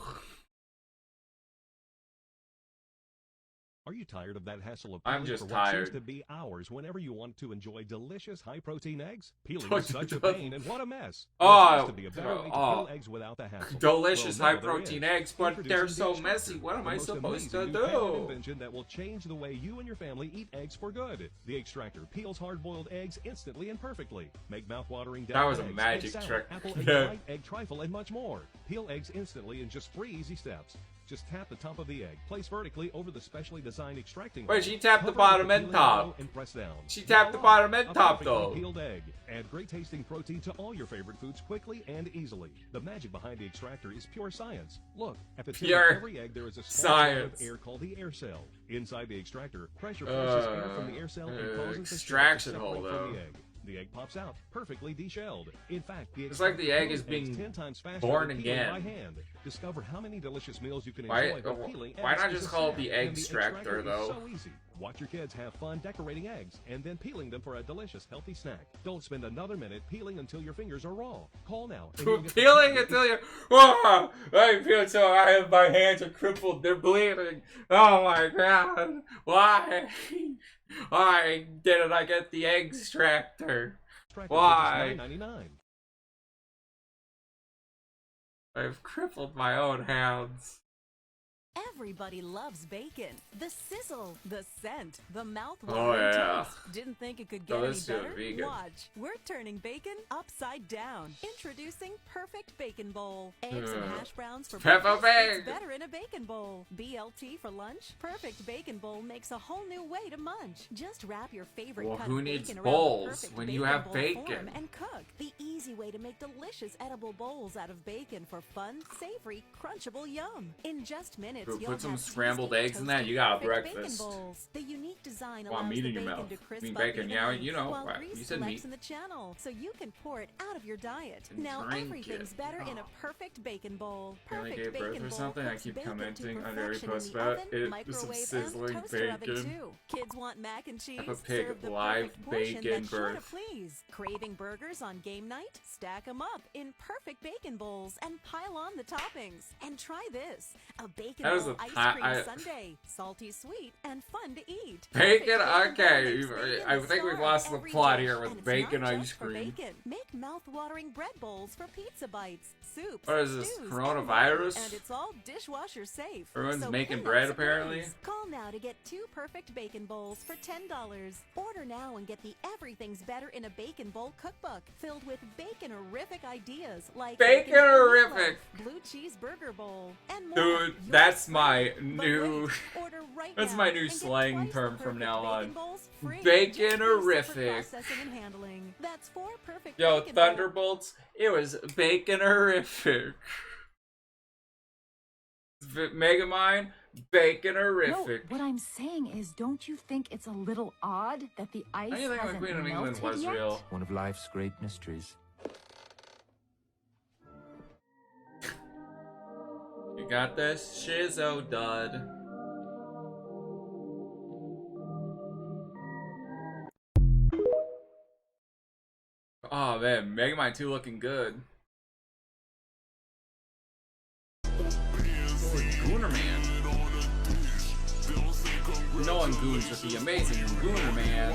Speaker 5: Are you tired of that hassle of
Speaker 1: I'm
Speaker 5: peeling
Speaker 1: just
Speaker 5: for what
Speaker 1: tired.
Speaker 5: seems to be hours whenever you want to enjoy delicious high-protein eggs? Peeling is such a pain, and what a mess. There seems to be a better way to peel eggs without the hassle.
Speaker 1: Delicious
Speaker 5: Well, now
Speaker 1: high-protein
Speaker 5: there is.
Speaker 1: eggs, but they're
Speaker 5: Introducing
Speaker 1: so
Speaker 5: the
Speaker 1: messy.
Speaker 5: Extractor,
Speaker 1: What am
Speaker 5: the
Speaker 1: I
Speaker 5: most
Speaker 1: supposed to
Speaker 5: amazing new patented
Speaker 1: do?
Speaker 5: invention that will change the way you and your family eat eggs for good. The Extractor peels hard-boiled eggs instantly and perfectly. Make mouth-watering
Speaker 1: That was a
Speaker 5: eggs,
Speaker 1: magic
Speaker 5: egg salad,
Speaker 1: trick.
Speaker 5: apple egg white, egg trifle, and much more. Peel eggs instantly in just 3 easy steps. Just tap the top of the egg, place vertically over the specially designed extracting.
Speaker 1: Wait,
Speaker 5: hole,
Speaker 1: she tapped the
Speaker 5: cover
Speaker 1: bottom
Speaker 5: with
Speaker 1: and
Speaker 5: peeling
Speaker 1: top.
Speaker 5: arrow and press down.
Speaker 1: She tapped the bottom and
Speaker 5: A
Speaker 1: top,
Speaker 5: perfectly
Speaker 1: though.
Speaker 5: peeled egg. Add great tasting protein to all your favorite foods quickly and easily. The magic behind the Extractor is pure science. Look, at the tip
Speaker 1: Pure
Speaker 5: of every egg there is a small
Speaker 1: science.
Speaker 5: shot of air called the air cell. Inside the Extractor, pressure forces air from the air cell and causes the shell
Speaker 1: extraction
Speaker 5: to
Speaker 1: hole,
Speaker 5: separate
Speaker 1: though.
Speaker 5: from the egg. The egg pops out, perfectly deshelled. In fact, the
Speaker 1: It's like the egg is
Speaker 5: peels eggs
Speaker 1: being
Speaker 5: 10 times faster
Speaker 1: born
Speaker 5: than peeling
Speaker 1: again.
Speaker 5: by hand. Discover how many delicious meals you can
Speaker 1: Why-
Speaker 5: enjoy by peeling
Speaker 1: why
Speaker 5: eggs
Speaker 1: not
Speaker 5: is
Speaker 1: just
Speaker 5: a
Speaker 1: call it
Speaker 5: snack,
Speaker 1: the
Speaker 5: and
Speaker 1: egg extractor,
Speaker 5: is
Speaker 1: though?
Speaker 5: So easy. Watch your kids have fun decorating eggs and then peeling them for a delicious, healthy snack. Don't spend another minute peeling until your fingers are raw. Call now. and you'll get the
Speaker 1: Peeling until you're. Oh, I feel so. I have my hands are crippled. They're bleeding. Oh my god. Why? Why didn't I get the egg extractor? Why?
Speaker 5: $9.99.
Speaker 1: I've crippled my own hands.
Speaker 10: Everybody loves bacon. The sizzle, the scent, the mouth
Speaker 1: Oh, yeah.
Speaker 10: taste. Didn't think it could
Speaker 1: No,
Speaker 10: get any
Speaker 1: this is
Speaker 10: better?
Speaker 1: vegan.
Speaker 10: Watch. We're turning bacon upside down. Introducing Perfect Bacon Bowl. Eggs and hash browns for
Speaker 1: Peppa
Speaker 10: breakfast.
Speaker 1: Pig.
Speaker 10: It's better in a bacon bowl. BLT for lunch. Perfect Bacon Bowl makes a whole new way to munch. Just wrap your favorite
Speaker 1: Well,
Speaker 10: cut
Speaker 1: who
Speaker 10: of
Speaker 1: needs
Speaker 10: bacon around the
Speaker 1: bowls
Speaker 10: perfect
Speaker 1: when you
Speaker 10: bacon
Speaker 1: have
Speaker 10: bowl
Speaker 1: bacon?
Speaker 10: form and cook. The easy way to make delicious edible bowls out of bacon for fun, savory, crunchable yum. In just minutes,
Speaker 1: Ooh,
Speaker 10: you'll
Speaker 1: put some
Speaker 10: have
Speaker 1: scrambled
Speaker 10: tasty,
Speaker 1: eggs in that.
Speaker 10: toasty,
Speaker 1: You got a
Speaker 10: perfect
Speaker 1: breakfast.
Speaker 10: Bacon bowls. The unique design
Speaker 1: Well,
Speaker 10: allows
Speaker 1: meat
Speaker 10: the
Speaker 1: in your
Speaker 10: bacon
Speaker 1: mouth.
Speaker 10: to crisp
Speaker 1: I mean,
Speaker 10: up
Speaker 1: bacon, yeah,
Speaker 10: evenly,
Speaker 1: you know,
Speaker 10: while
Speaker 1: right,
Speaker 10: grease
Speaker 1: you said
Speaker 10: collects
Speaker 1: meat.
Speaker 10: in the channel, so you can pour it out of your diet.
Speaker 1: And
Speaker 10: Now
Speaker 1: drink
Speaker 10: everything's
Speaker 1: it.
Speaker 10: better in a
Speaker 1: Oh.
Speaker 10: perfect bacon bowl.
Speaker 1: Can I
Speaker 10: Perfect
Speaker 1: give birth
Speaker 10: bacon
Speaker 1: or
Speaker 10: bowl
Speaker 1: something? I
Speaker 10: cooks
Speaker 1: keep
Speaker 10: bacon to
Speaker 1: commenting under every
Speaker 10: perfection
Speaker 1: post
Speaker 10: in the
Speaker 1: about
Speaker 10: oven,
Speaker 1: it. With some
Speaker 10: microwave,
Speaker 1: sizzling
Speaker 10: and toaster oven
Speaker 1: bacon.
Speaker 10: too. Kids want mac and cheese.
Speaker 1: Peppa Pig
Speaker 10: Serve the
Speaker 1: live
Speaker 10: perfect portion
Speaker 1: bacon
Speaker 10: that's sure to
Speaker 1: birth.
Speaker 10: please. Craving burgers on game night? Stack them up in perfect bacon bowls and pile on the toppings. And try this: a bacon
Speaker 1: That was
Speaker 10: bowl
Speaker 1: a
Speaker 10: ice
Speaker 1: pa-
Speaker 10: cream
Speaker 1: I-
Speaker 10: sundae, salty sweet and fun to eat.
Speaker 1: Bacon?
Speaker 10: Perfect
Speaker 1: Okay.
Speaker 10: bowl makes bacon
Speaker 1: I
Speaker 10: the
Speaker 1: think we've
Speaker 10: star
Speaker 1: lost
Speaker 10: of
Speaker 1: the
Speaker 10: every
Speaker 1: plot
Speaker 10: dish,
Speaker 1: here with
Speaker 10: and it's
Speaker 1: bacon
Speaker 10: not
Speaker 1: ice
Speaker 10: just for
Speaker 1: cream.
Speaker 10: bacon. Make mouth-watering bread bowls for pizza bites, soups,
Speaker 1: What is this,
Speaker 10: stews,
Speaker 1: coronavirus?
Speaker 10: and it's all dishwasher safe.
Speaker 1: Everyone's
Speaker 10: So
Speaker 1: making
Speaker 10: clean up
Speaker 1: bread,
Speaker 10: some
Speaker 1: apparently.
Speaker 10: rooms. Call now to get 2 perfect bacon bowls for $10. Order now and get the Everything's Better in a Bacon Bowl cookbook filled with bacon-orific ideas like
Speaker 1: Bacon-orific.
Speaker 10: blue cheeseburger bowl, and more.
Speaker 1: Dude,
Speaker 10: You're
Speaker 1: that's
Speaker 10: right.
Speaker 1: my new.
Speaker 10: Order right
Speaker 1: That's
Speaker 10: now
Speaker 1: my new
Speaker 10: and get
Speaker 1: slang
Speaker 10: twice the
Speaker 1: term from
Speaker 10: perfect
Speaker 1: now
Speaker 10: bacon
Speaker 1: on.
Speaker 10: bowls free. Just
Speaker 1: Bacon-orific.
Speaker 10: processing and handling. That's 4 perfect
Speaker 1: Yo,
Speaker 10: bacon bowls.
Speaker 1: Thunderbolts, it was bacon-orific. Megamind, bacon-orific.
Speaker 13: No, what I'm saying is, don't you think it's a little odd that the ice
Speaker 1: How do you think the
Speaker 13: hasn't
Speaker 1: Queen of England
Speaker 13: melted
Speaker 1: was
Speaker 13: yet?
Speaker 1: real?
Speaker 17: One of life's great mysteries.
Speaker 1: You got this, Shizzo dud. Oh man, Megamind 2 looking good. Gooner Man. No one goons with the amazing Gooner Man.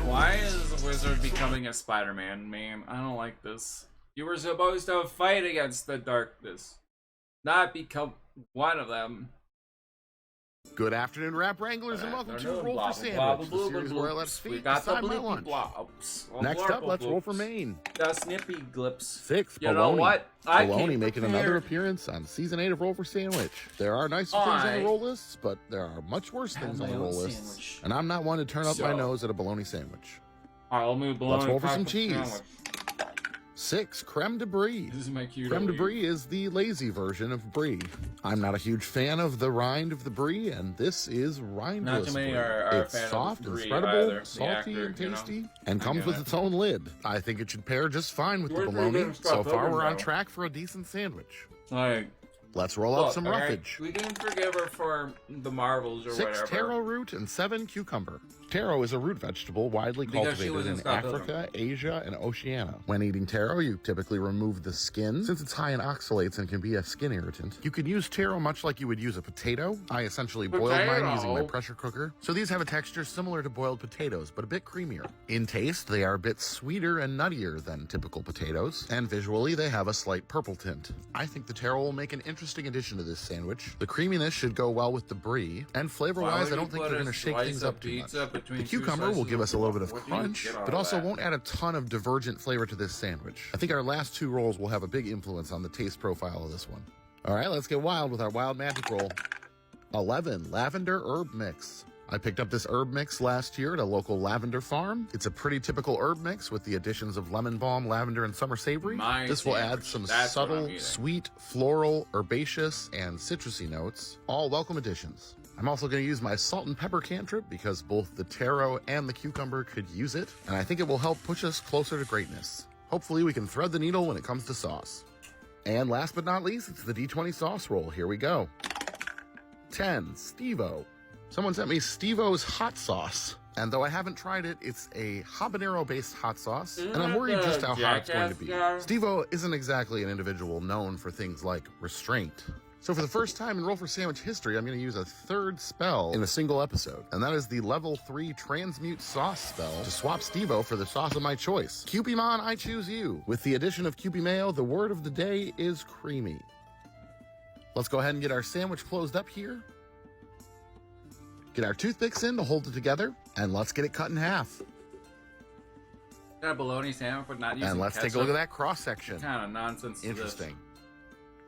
Speaker 1: Why is the wizard becoming a Spider-Man meme? I don't like this. You were supposed to fight against the darkness, not become one of them.
Speaker 21: Good afternoon, Rap Wranglers, and welcome to Roll for Sandwich, the series where I let
Speaker 1: We
Speaker 21: feet
Speaker 1: got the
Speaker 21: decide my
Speaker 1: blippy
Speaker 21: lunch.
Speaker 1: blobs.
Speaker 21: Next up, let's roll for Maine.
Speaker 1: The snippy glips.
Speaker 21: 6th,
Speaker 1: You know
Speaker 21: Baloney.
Speaker 1: what? I
Speaker 21: Baloney
Speaker 1: came
Speaker 21: making
Speaker 1: prepared.
Speaker 21: another appearance on Season 8 of Roll for Sandwich. There are nicer things on
Speaker 1: I
Speaker 21: the roll lists, but there are much worse
Speaker 1: have
Speaker 21: things on
Speaker 1: my
Speaker 21: the
Speaker 1: own
Speaker 21: roll lists.
Speaker 1: sandwich.
Speaker 21: And I'm not one to turn up my
Speaker 1: So-
Speaker 21: nose at a bologna sandwich.
Speaker 1: Alright, I'll move
Speaker 21: Let's
Speaker 1: bologna
Speaker 21: roll for some
Speaker 1: across the
Speaker 21: cheese.
Speaker 1: sandwich.
Speaker 21: 6, Creme de Brie.
Speaker 1: This is my cute
Speaker 21: Creme de
Speaker 1: old
Speaker 21: Brie is the lazy version of Brie. I'm not a huge fan of the rind of the Brie, and this is rindless
Speaker 1: Not too many
Speaker 21: Brie.
Speaker 1: are a
Speaker 21: It's
Speaker 1: fan of
Speaker 21: soft and
Speaker 1: Brie
Speaker 21: spreadable,
Speaker 1: either, the
Speaker 21: salty
Speaker 1: actor,
Speaker 21: and
Speaker 1: you know.
Speaker 21: tasty, and
Speaker 1: I
Speaker 21: comes
Speaker 1: get
Speaker 21: with
Speaker 1: it.
Speaker 21: its own lid. I think it should pair just fine with the
Speaker 1: Where's the
Speaker 21: bologna.
Speaker 1: little
Speaker 21: So
Speaker 1: Scott
Speaker 21: far,
Speaker 1: Pilgrim
Speaker 21: we're on
Speaker 1: though?
Speaker 21: track for a decent sandwich.
Speaker 1: Like,
Speaker 21: Let's roll up some roughage.
Speaker 1: We can forgive her for the marbles or
Speaker 21: 6
Speaker 1: whatever.
Speaker 21: taro root and 7 cucumber. Taro is a root vegetable widely cultivated in Africa, Asia, and Oceania. When eating taro, you typically remove the skin, since it's high in oxalates and can be a skin irritant. You could use taro much like you would use a potato. I essentially boiled mine using my pressure cooker. So these have a texture similar to boiled potatoes, but a bit creamier. In taste, they are a bit sweeter and nuttier than typical potatoes, and visually, they have a slight purple tint. I think the taro will make an interesting addition to this sandwich. The creaminess should go well with the brie, and flavor-wise, I don't think they're going to shake things up too much. The cucumber will give us a little bit of crunch, but also won't add a ton of divergent flavor to this sandwich. I think our last 2 rolls will have a big influence on the taste profile of this one. All right, let's get wild with our wild magic roll. 11, lavender herb mix. I picked up this herb mix last year at a local lavender farm. It's a pretty typical herb mix with the additions of lemon balm, lavender, and summer savory. This will add some subtle, sweet, floral, herbaceous, and citrusy notes. All welcome additions. I'm also going to use my salt and pepper cantrip because both the taro and the cucumber could use it, and I think it will help push us closer to greatness. Hopefully we can thread the needle when it comes to sauce. And last but not least, it's the D20 sauce roll. Here we go. 10, Steve-O. Someone sent me Steve-O's hot sauce. And though I haven't tried it, it's a habanero-based hot sauce, and I'm worried just how hot it's going to be. Steve-O isn't exactly an individual known for things like restraint. So for the first time in Roll for Sandwich history, I'm going to use a 3rd spell in a single episode, and that is the level 3 Transmute Sauce spell to swap Steve-O for the sauce of my choice. Cupimon, I choose you. With the addition of Cupimeo, the word of the day is creamy. Let's go ahead and get our sandwich closed up here. Get our toothpicks in to hold it together, and let's get it cut in half.
Speaker 1: Got a bologna sandwich, but not using
Speaker 21: And let's
Speaker 1: ketchup.
Speaker 21: take a look at that cross-section.
Speaker 1: What kind of nonsense.
Speaker 21: Interesting.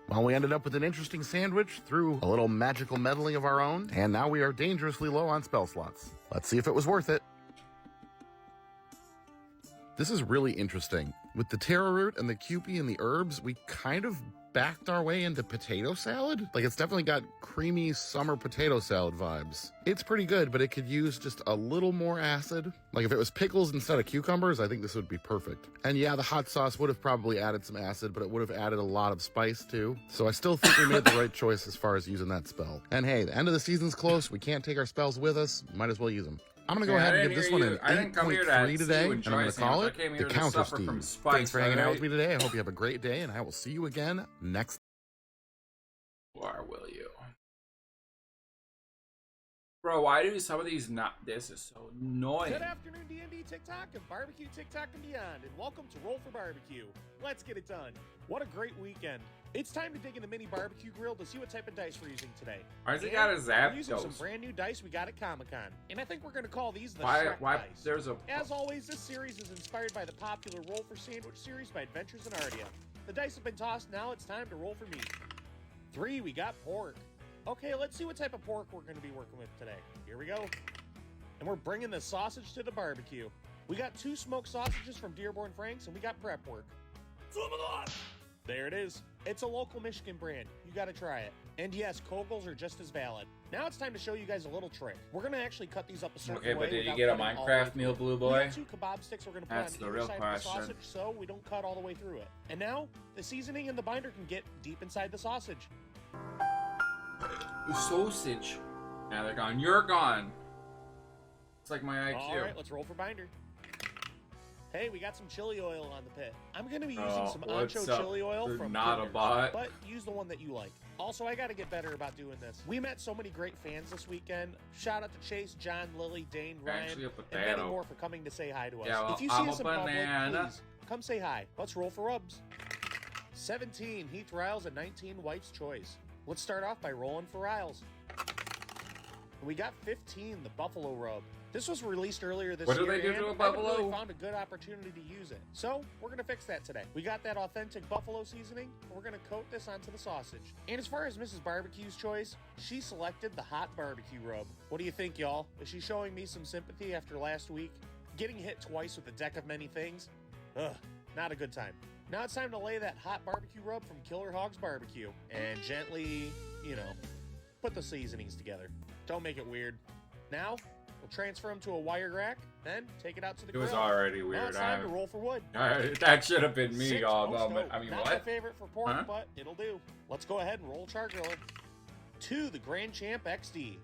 Speaker 21: Well, we ended up with an interesting sandwich through a little magical meddling of our own, and now we are dangerously low on spell slots. Let's see if it was worth it. This is really interesting. With the taro root and the Kewpie and the herbs, we kind of backed our way into potato salad. Like, it's definitely got creamy summer potato salad vibes. It's pretty good, but it could use just a little more acid. Like, if it was pickles instead of cucumbers, I think this would be perfect. And yeah, the hot sauce would have probably added some acid, but it would have added a lot of spice too. So I still think we made the right choice as far as using that spell. And hey, the end of the season's close. We can't take our spells with us. Might as well use them. I'm going to go ahead and give this one an 8.3 today, and I'm going to call it the Counter Steve. Thanks for hanging out with me today. I hope you have a great day, and I will see you again next.
Speaker 1: Or will you? Bro, why do some of these not? This is so annoying.
Speaker 3: Good afternoon, D&D TikTok and Barbecue TikTok and beyond, and welcome to Roll for Barbecue. Let's get it done. What a great weekend. It's time to dig in the mini barbecue grill to see what type of dice we're using today.
Speaker 1: Why's it got a Zapdos?
Speaker 3: We're using some brand new dice we got at Comic-Con, and I think we're going to call these the Shrek dice.
Speaker 1: There's a...
Speaker 3: As always, this series is inspired by the popular Roll for Sandwich series by Adventures in Ardia. The dice have been tossed, now it's time to roll for meat. 3, we got pork. Okay, let's see what type of pork we're going to be working with today. Here we go. And we're bringing the sausage to the barbecue. We got 2 smoked sausages from Dearborn Franks, and we got prep work. There it is. It's a local Michigan brand. You gotta try it. And yes, Kogels are just as valid. Now it's time to show you guys a little trick. We're gonna actually cut these up a certain way.
Speaker 1: Okay, but did you get a Minecraft meal, Blue Boy?
Speaker 3: We got 2 kebab sticks we're gonna put on either side of the sausage so we don't cut all the way through it. And now, the seasoning in the binder can get deep inside the sausage.
Speaker 1: The sausage. Now they're gone. You're gone. It's like my IQ.
Speaker 3: Alright, let's roll for binder. Hey, we got some chili oil on the pit. I'm going to be using some ancho chili oil from
Speaker 1: not a bot,
Speaker 3: but use the one that you like. Also, I got to get better about doing this. We met so many great fans this weekend. Shout out to Chase, John, Lily, Dane, Ryan, and many more for coming to say hi to us.
Speaker 1: Yeah, well,
Speaker 3: if you see us in public, please come say hi. Let's roll for rubs. 17, Heath Riles, and 19, Wife's Choice. Let's start off by rolling for Riles. We got 15, the Buffalo Rub. This was released earlier this year,
Speaker 1: What did they do to a buffalo?
Speaker 3: I really found a good opportunity to use it. So, we're going to fix that today. We got that authentic buffalo seasoning, and we're going to coat this onto the sausage. And as far as Mrs. Barbecue's choice, she selected the hot barbecue rub. What do you think, y'all? Is she showing me some sympathy after last week? Getting hit twice with a deck of many things? Ugh, not a good time. Now it's time to lay that hot barbecue rub from Killer Hog's Barbecue and gently, put the seasonings together. Don't make it weird. Now, We'll transfer them to a wire rack, then take it out to the grill.
Speaker 1: It was already
Speaker 3: Now
Speaker 1: weird.
Speaker 3: it's time to roll for wood.
Speaker 1: That should have been me
Speaker 3: 6
Speaker 1: all
Speaker 3: no
Speaker 1: moment.
Speaker 3: stove.
Speaker 1: I mean,
Speaker 3: Not
Speaker 1: what?
Speaker 3: my favorite for pork,
Speaker 1: Huh?
Speaker 3: but it'll do. Let's go ahead and roll char griller. 2, the Grand Champ XD.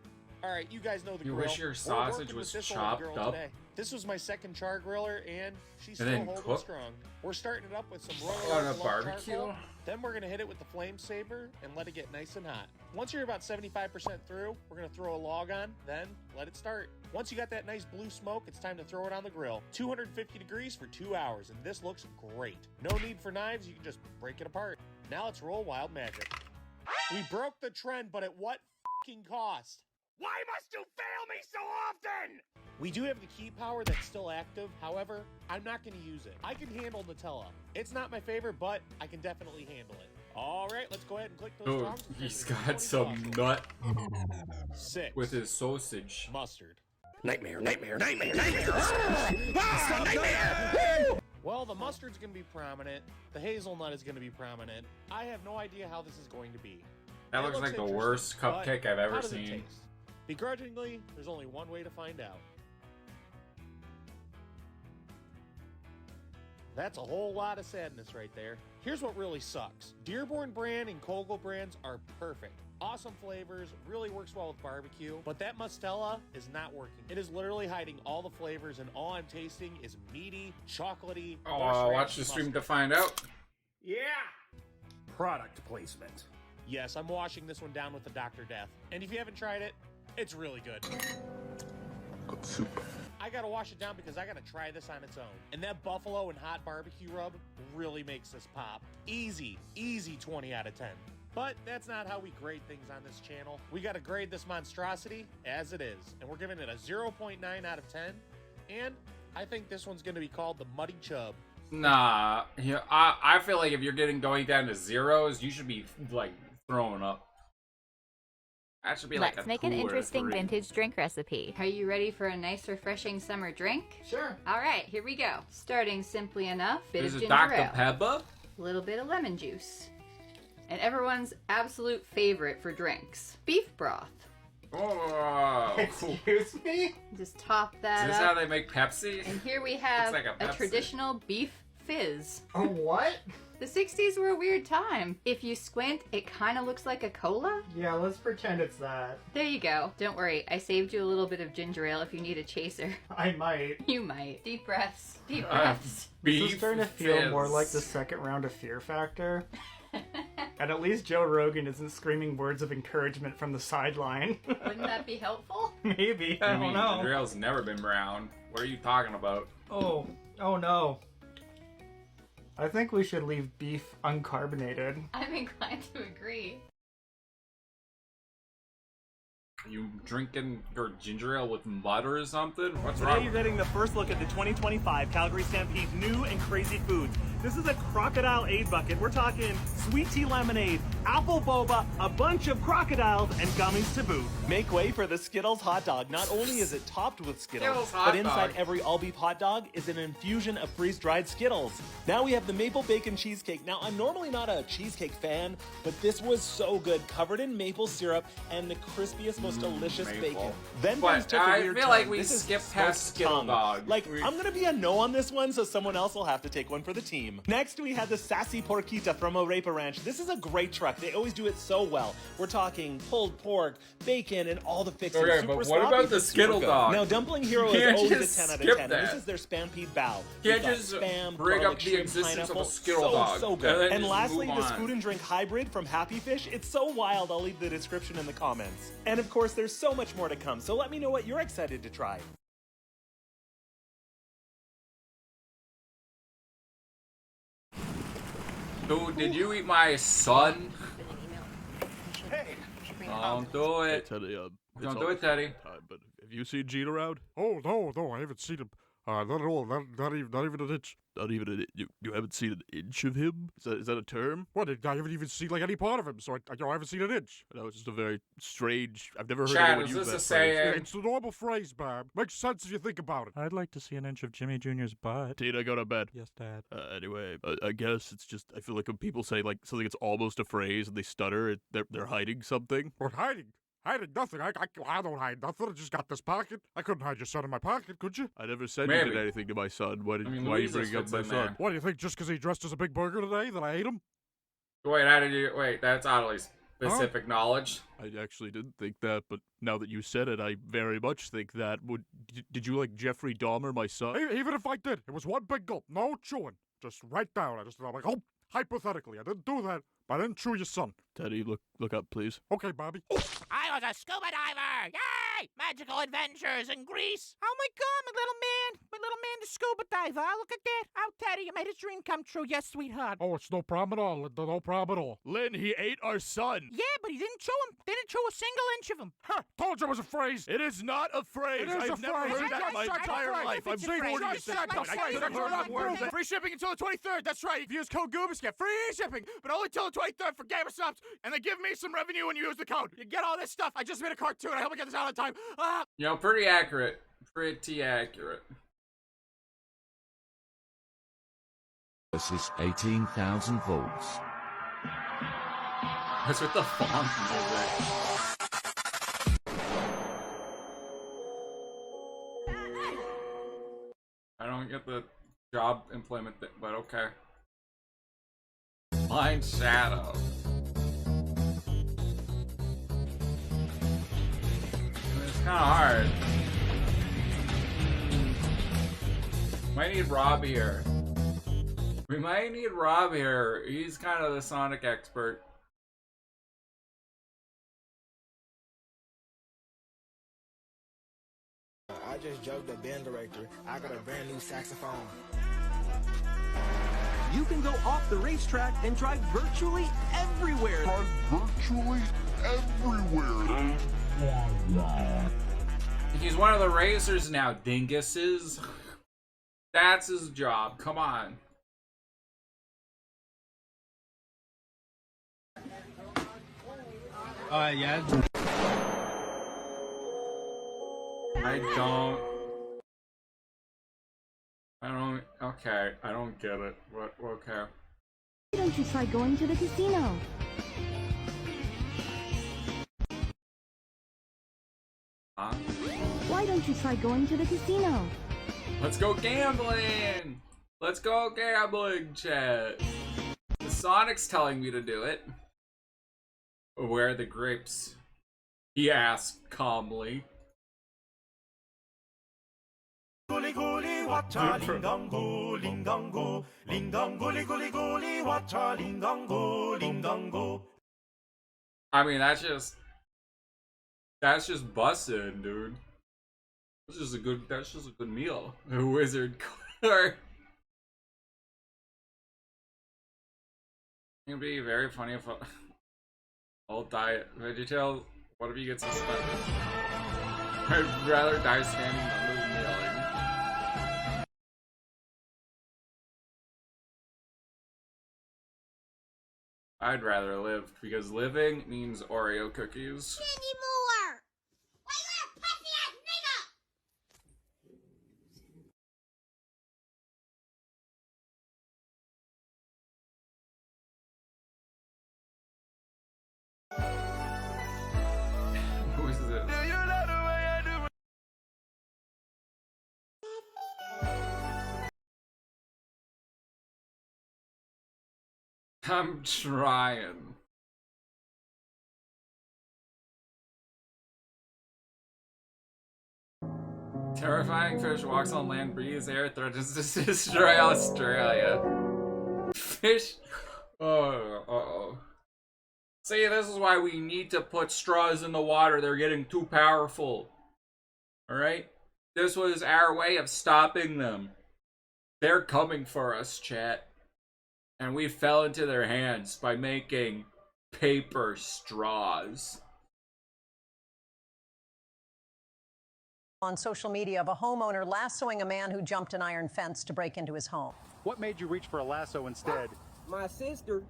Speaker 3: All right, you guys know the
Speaker 1: You
Speaker 3: grill.
Speaker 1: wish your
Speaker 3: We're
Speaker 1: sausage
Speaker 3: working
Speaker 1: was
Speaker 3: with this older
Speaker 1: chopped
Speaker 3: girl
Speaker 1: up?
Speaker 3: today. This was my second char griller, and she's
Speaker 1: And
Speaker 3: still
Speaker 1: then
Speaker 3: holding
Speaker 1: cooked?
Speaker 3: strong. We're starting it up with some
Speaker 1: On
Speaker 3: royal
Speaker 1: a
Speaker 3: low
Speaker 1: barbecue?
Speaker 3: charcoal. Then we're gonna hit it with the flame saber and let it get nice and hot. Once you're about 75% through, we're gonna throw a log on, then let it start. Once you got that nice blue smoke, it's time to throw it on the grill. 250 degrees for 2 hours, and this looks great. No need for knives, you can just break it apart. Now let's roll wild magic. We broke the trend, but at what f***ing cost? Why must you fail me so often? We do have the key power that's still active. However, I'm not going to use it. I can handle Nutella. It's not my favorite, but I can definitely handle it. All right, let's go ahead and click those
Speaker 1: Oh,
Speaker 3: tongs. and
Speaker 1: he's
Speaker 3: turn it into
Speaker 1: got some
Speaker 3: 20
Speaker 1: nut
Speaker 3: 6.
Speaker 1: with his sausage.
Speaker 3: Mustard.
Speaker 6: Nightmare, nightmare, nightmare, nightmare. Nightmare.
Speaker 3: Well, the mustard's going to be prominent. The hazelnut is going to be prominent. I have no idea how this is going to be.
Speaker 1: That
Speaker 3: It
Speaker 1: looks like the
Speaker 3: interesting,
Speaker 1: worst
Speaker 3: but
Speaker 1: cupcake I've
Speaker 3: how
Speaker 1: ever
Speaker 3: does it
Speaker 1: seen.
Speaker 3: taste? Begrudgingly, there's only one way to find out. That's a whole lot of sadness right there. Here's what really sucks. Dearborn brand and Kogel brands are perfect. Awesome flavors, really works well with barbecue, but that Mustela is not working. It is literally hiding all the flavors, and all I'm tasting is meaty, chocolatey.
Speaker 1: Oh, watch the stream to find out.
Speaker 3: Yeah!
Speaker 2: Product placement.
Speaker 3: Yes, I'm washing this one down with the Dr. Death. And if you haven't tried it, it's really good.
Speaker 21: Good soup.
Speaker 3: I gotta wash it down because I gotta try this on its own. And that buffalo and hot barbecue rub really makes this pop. Easy 20 out of 10. But that's not how we grade things on this channel. We gotta grade this monstrosity as it is. And we're giving it a 0.9 out of 10. And I think this one's gonna be called the Muddy Chub.
Speaker 1: Nah, yeah, I feel like if you're going down to zeros, you should be like throwing up. That should be like
Speaker 11: Let's
Speaker 1: a
Speaker 11: make an
Speaker 1: 2 or a
Speaker 11: interesting
Speaker 1: 3.
Speaker 11: vintage drink recipe.
Speaker 12: Are you ready for a nice, refreshing summer drink?
Speaker 15: Sure.
Speaker 12: All right, here we go. Starting simply enough, bit
Speaker 1: Is
Speaker 12: of
Speaker 1: it
Speaker 12: ginger
Speaker 1: Dr.
Speaker 12: ale,
Speaker 1: Pepper?
Speaker 12: a little bit of lemon juice, and everyone's absolute favorite for drinks, beef broth.
Speaker 1: Oh,
Speaker 15: Excuse me?
Speaker 12: Just top that
Speaker 1: is this
Speaker 12: up.
Speaker 1: how they make Pepsi?
Speaker 12: And here we have
Speaker 1: Looks like a
Speaker 12: a
Speaker 1: Pepsi.
Speaker 12: traditional beef fizz.
Speaker 15: A what?
Speaker 12: The 60s were a weird time. If you squint, it kind of looks like a cola.
Speaker 15: Yeah, let's pretend it's that.
Speaker 12: There you go. Don't worry, I saved you a little bit of ginger ale if you need a chaser.
Speaker 15: I might.
Speaker 12: You might. Deep breaths. Deep breaths.
Speaker 15: This is starting to feel more like the second round of Fear Factor. And at least Joe Rogan isn't screaming words of encouragement from the sideline.
Speaker 12: Wouldn't that be helpful?
Speaker 15: Maybe. I don't know.
Speaker 1: Ginger ale's never been brown. What are you talking about?
Speaker 15: Oh no. I think we should leave beef uncarbonated.
Speaker 12: I'm inclined to agree.
Speaker 1: You drinking your ginger ale with mud or something? What's
Speaker 2: Today
Speaker 1: wrong?
Speaker 2: you're getting the first look at the 2025 Calgary Stampede new and crazy foods. This is a crocodile aid bucket. We're talking sweet tea lemonade, apple boba, a bunch of crocodiles, and gummies to boot. Make way for the Skittles hot dog. Not only is it topped with Skittles,
Speaker 1: Skittles hot
Speaker 2: but inside
Speaker 1: dog.
Speaker 2: every all beef hot dog is an infusion of freeze-dried Skittles. Now we have the maple bacon cheesecake. Now I'm normally not a cheesecake fan, but this was so good, covered in maple syrup and the crispiest, most delicious
Speaker 1: maple.
Speaker 2: bacon. Then
Speaker 1: But
Speaker 2: things took a
Speaker 1: I
Speaker 2: weird
Speaker 1: feel like
Speaker 2: turn.
Speaker 1: we
Speaker 2: This is
Speaker 1: skipped past
Speaker 2: smoked
Speaker 1: Skittle
Speaker 2: tongue.
Speaker 1: dog.
Speaker 2: Like, I'm gonna be a no on this one, so someone else will have to take one for the team. Next, we had the Sassy Porquita from Arepa Ranch. This is a great truck. They always do it so well. We're talking pulled pork, bacon, and all the fixings.
Speaker 1: Okay,
Speaker 2: Super
Speaker 1: but what
Speaker 2: sloppy,
Speaker 1: about the
Speaker 2: but super
Speaker 1: Skittle
Speaker 2: good.
Speaker 1: dog?
Speaker 2: Now, Dumpling Hero
Speaker 1: You
Speaker 2: is
Speaker 1: can't
Speaker 2: always
Speaker 1: just
Speaker 2: a 10 out of
Speaker 1: skip
Speaker 2: 10.
Speaker 1: that.
Speaker 2: And this is their Stampede Bao.
Speaker 1: Can't
Speaker 2: We've got
Speaker 1: just
Speaker 2: spam,
Speaker 1: bring
Speaker 2: garlic,
Speaker 1: up the
Speaker 2: shrimp,
Speaker 1: existence of a
Speaker 2: pineapple.
Speaker 1: Skittle
Speaker 2: so,
Speaker 1: dog,
Speaker 2: So good.
Speaker 1: and then
Speaker 2: And
Speaker 1: just
Speaker 2: lastly,
Speaker 1: move
Speaker 2: this
Speaker 1: on.
Speaker 2: food and drink hybrid from Happy Fish. It's so wild, I'll leave the description in the comments. And of course, there's so much more to come, so let me know what you're excited to try.
Speaker 1: Dude, did you eat my son?
Speaker 2: Hey!
Speaker 1: Don't do it.
Speaker 23: Teddy,
Speaker 1: Don't do it, Teddy.
Speaker 23: But have you seen Gene around?
Speaker 24: Oh, no, I haven't seen him. Not at all, not even an inch.
Speaker 23: Not even an inch. You haven't seen an inch of him? Is that a term?
Speaker 24: What, I haven't even seen, like, any part of him, so I haven't seen an inch.
Speaker 23: No, it's just a very strange, I've never heard
Speaker 1: Chad,
Speaker 23: anyone
Speaker 1: is
Speaker 23: use
Speaker 1: this
Speaker 23: that
Speaker 1: a
Speaker 23: phrase.
Speaker 1: saying?
Speaker 24: It's the normal phrase, man. Makes sense if you think about it.
Speaker 25: I'd like to see an inch of Jimmy Jr.'s butt.
Speaker 23: Tina, go to bed.
Speaker 25: Yes, Dad.
Speaker 23: Anyway, I guess it's just, I feel like when people say, like, something that's almost a phrase and they stutter, they're hiding something.
Speaker 24: What, hiding? Hiding nothing. I don't hide nothing. I just got this pocket. I couldn't hide your son in my pocket, could you?
Speaker 23: I never said
Speaker 1: Maybe.
Speaker 23: you did anything to my son. Why
Speaker 1: I mean,
Speaker 23: are you
Speaker 1: Louisa's
Speaker 23: bringing up
Speaker 1: fits
Speaker 23: my
Speaker 1: in
Speaker 23: son?
Speaker 1: there.
Speaker 24: What do you think? Just because he dressed as a big burger today that I ate him?
Speaker 1: Wait, how did you? Wait, that's oddly specific knowledge.
Speaker 23: I actually didn't think that, but now that you said it, I very much think that. Did you like Jeffrey Dahmer, my son?
Speaker 24: Even if I did, it was one big gulp, no chewing. Just right down. I'm like, oh, hypothetically, I didn't do that, but I didn't chew your son.
Speaker 23: Teddy, look up, please.
Speaker 24: Okay, Bobby.
Speaker 4: I was a scuba diver! Yay! Magical adventures in Greece! Oh my god, my little man, the scuba diver. Look at that. Oh, Teddy, you made his dream come true. Yes, sweetheart.
Speaker 24: Oh, it's no problem at all, Linda. No problem at all.
Speaker 23: Lynn, he ate our son.
Speaker 4: Yeah, but he didn't chew him. Didn't chew a single inch of him.
Speaker 24: Huh, told you it was a phrase.
Speaker 23: It is not a phrase.
Speaker 24: It is
Speaker 23: I've
Speaker 24: a
Speaker 23: never
Speaker 24: phrase.
Speaker 23: heard that in my entire life. I'm 40 years old.
Speaker 4: Free shipping until the 23rd. That's right. If you use code Goobus, get free shipping, but only till the 23rd for Gamer Subs. And they give me some revenue when you use the code. You get all this stuff. I just made a cartoon. I hope I get this out on time. Ah!
Speaker 1: You know, pretty accurate. Pretty accurate.
Speaker 17: Versus 18,000 volts.
Speaker 1: That's what the font is. I don't get the job employment thing, but okay. Blind Shadow. It's kind of hard. Might need Rob here. We might need Rob here. He's kind of the Sonic expert.
Speaker 8: I just joked the band director. I got a brand new saxophone.
Speaker 6: You can go off the racetrack and drive virtually everywhere.
Speaker 1: He's one of the racers now, dinguses. That's his job. Come on.
Speaker 8: Yeah.
Speaker 1: I don't, okay, I don't get it. What, okay.
Speaker 13: Why don't you try going to the casino?
Speaker 1: Huh?
Speaker 13: Why don't you try going to the casino?
Speaker 1: Let's go gambling! Let's go gambling, chat! The Sonic's telling me to do it. Where are the grapes? He asked calmly.
Speaker 11: Guli guli wacha lingango lingango lingango guli guli wacha lingango lingango.
Speaker 1: I mean, that's just bussin', dude. That's just a good meal. A wizard card. It'd be very funny if I'll diet VeggieTales. What if you get suspended? I'd rather die standing than live kneeling. I'd rather live, because living means Oreo cookies.
Speaker 18: Candy more! Why you pussy ass nigga?
Speaker 1: Who is this? I'm trying. Terrifying fish walks on land, breathes air, threatens to destroy Australia. Fish. Oh, uh-oh. See, this is why we need to put straws in the water. They're getting too powerful. Alright? This was our way of stopping them. They're coming for us, chat. And we fell into their hands by making paper straws.
Speaker 19: On social media of a homeowner lassoing a man who jumped an iron fence to break into his home.
Speaker 22: What made you reach for a lasso instead?
Speaker 27: My sister,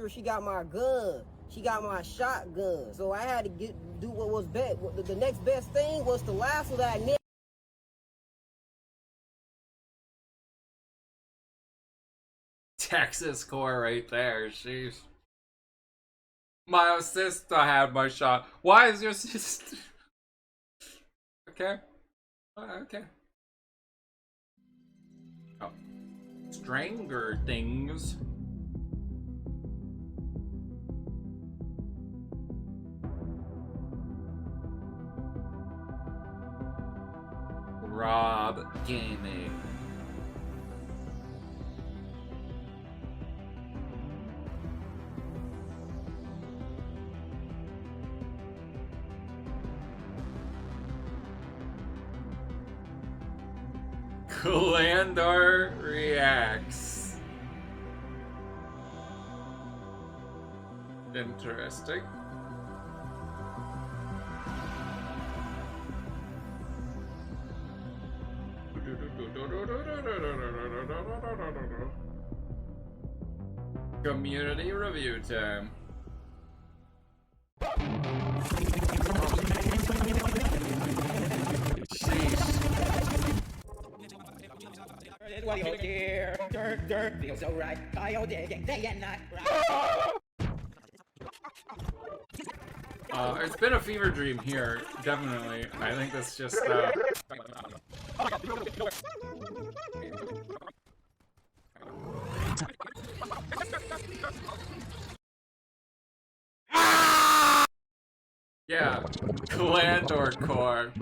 Speaker 27: she got my gun. She got my shotgun. So I had to do what was best. The next best thing was to lasso that nigga.
Speaker 1: Texas core right there, sheesh. My sister had my shot. Why is your sister? Okay. Okay. Oh. Stranger Things. Rob Gaming. Kalandar reacts. Interesting. Community review time.
Speaker 5: Dirt feels so right. Kyle digging day and night.
Speaker 1: It's been a fever dream here, definitely. I think that's just yeah, Kalandor core.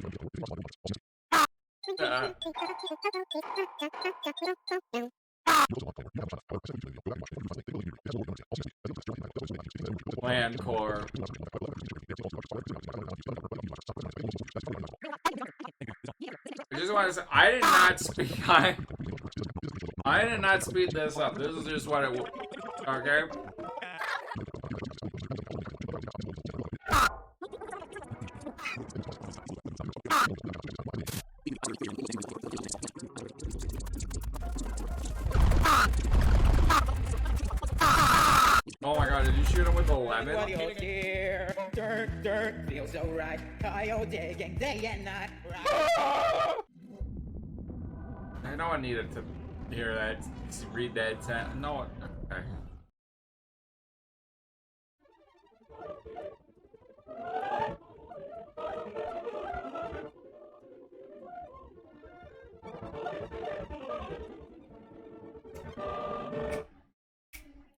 Speaker 1: Clan core. I just want to say, I did not speed. I did not speed this up. This is just what it was. Okay. Oh my god, did you shoot him with a lemon?
Speaker 5: Dirt feels so right. Kyle digging day and night.
Speaker 1: I know I needed to hear that, to read that. No, okay.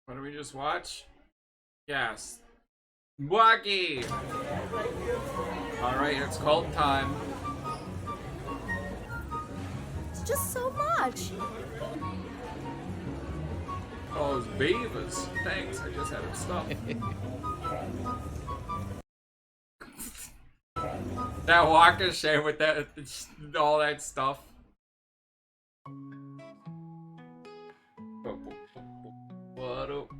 Speaker 1: What did we just watch? Yes. Wacky! Alright, it's cult time.
Speaker 10: It's just so much.
Speaker 1: Oh, it's beavers. Thanks, I just had it stop. That Walker shade with that, all that stuff. What up?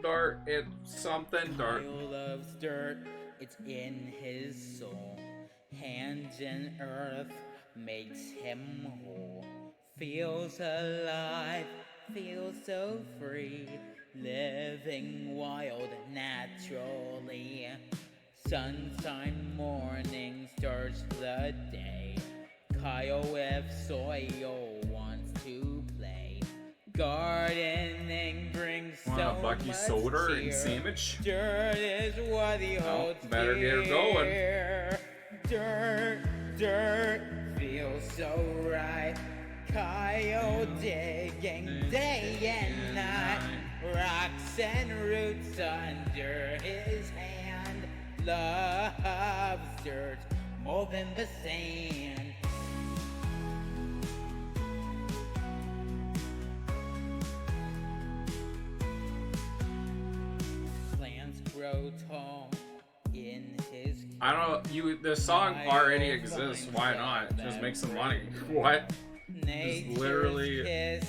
Speaker 1: Dirt, it's something dirt.
Speaker 5: Kyle loves dirt, it's in his soul. Hands in earth makes him whole. Feels alive, feels so free. Living wild naturally. Sunshine morning starts the day. Kyle with soil wants to play. Gardening brings so
Speaker 1: Bucky
Speaker 5: much
Speaker 1: soda
Speaker 5: cheer.
Speaker 1: and sandwich.
Speaker 5: Dirt is what he holds
Speaker 1: better get her going.
Speaker 5: Dirt feels so right. Kyle digging day and night. Rocks and roots under his hand. Loves dirt more than the sand. Plants grow tall in his.
Speaker 1: I don't know, the song already exists, why not? Just make some money. What? There's literally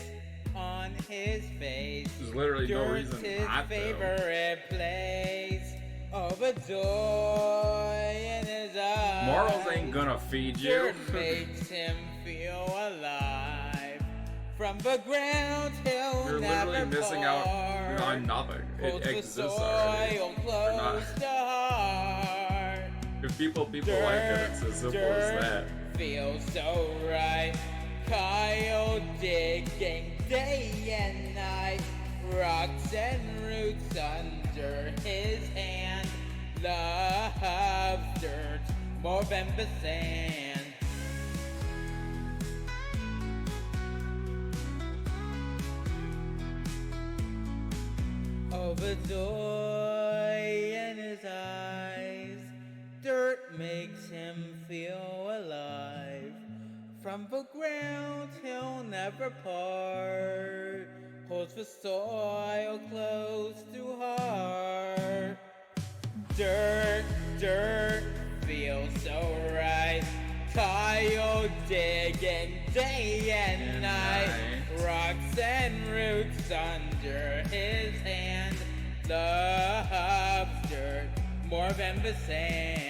Speaker 5: on his face.
Speaker 1: There's literally no reason not to.
Speaker 5: Favorite place of a joy in his eyes.
Speaker 1: Morals ain't gonna feed you.
Speaker 5: Dirt makes him feel alive. From the ground he'll
Speaker 1: You're
Speaker 5: never
Speaker 1: literally missing out on nothing. It exists already.
Speaker 5: Close to heart.
Speaker 1: If people like it, it's as simple as that.
Speaker 5: Feels so right. Kyle digging day and night. Rocks and roots roots under his hand. Loves dirt more than the sand. Overjoy in his eyes, dirt makes him feel alive. From the ground he'll never part, holds the soil close to heart. Dirt, dirt, feels so right. Kyle digging day and night. Rocks and roots under his hand. Loves dirt more than the sand.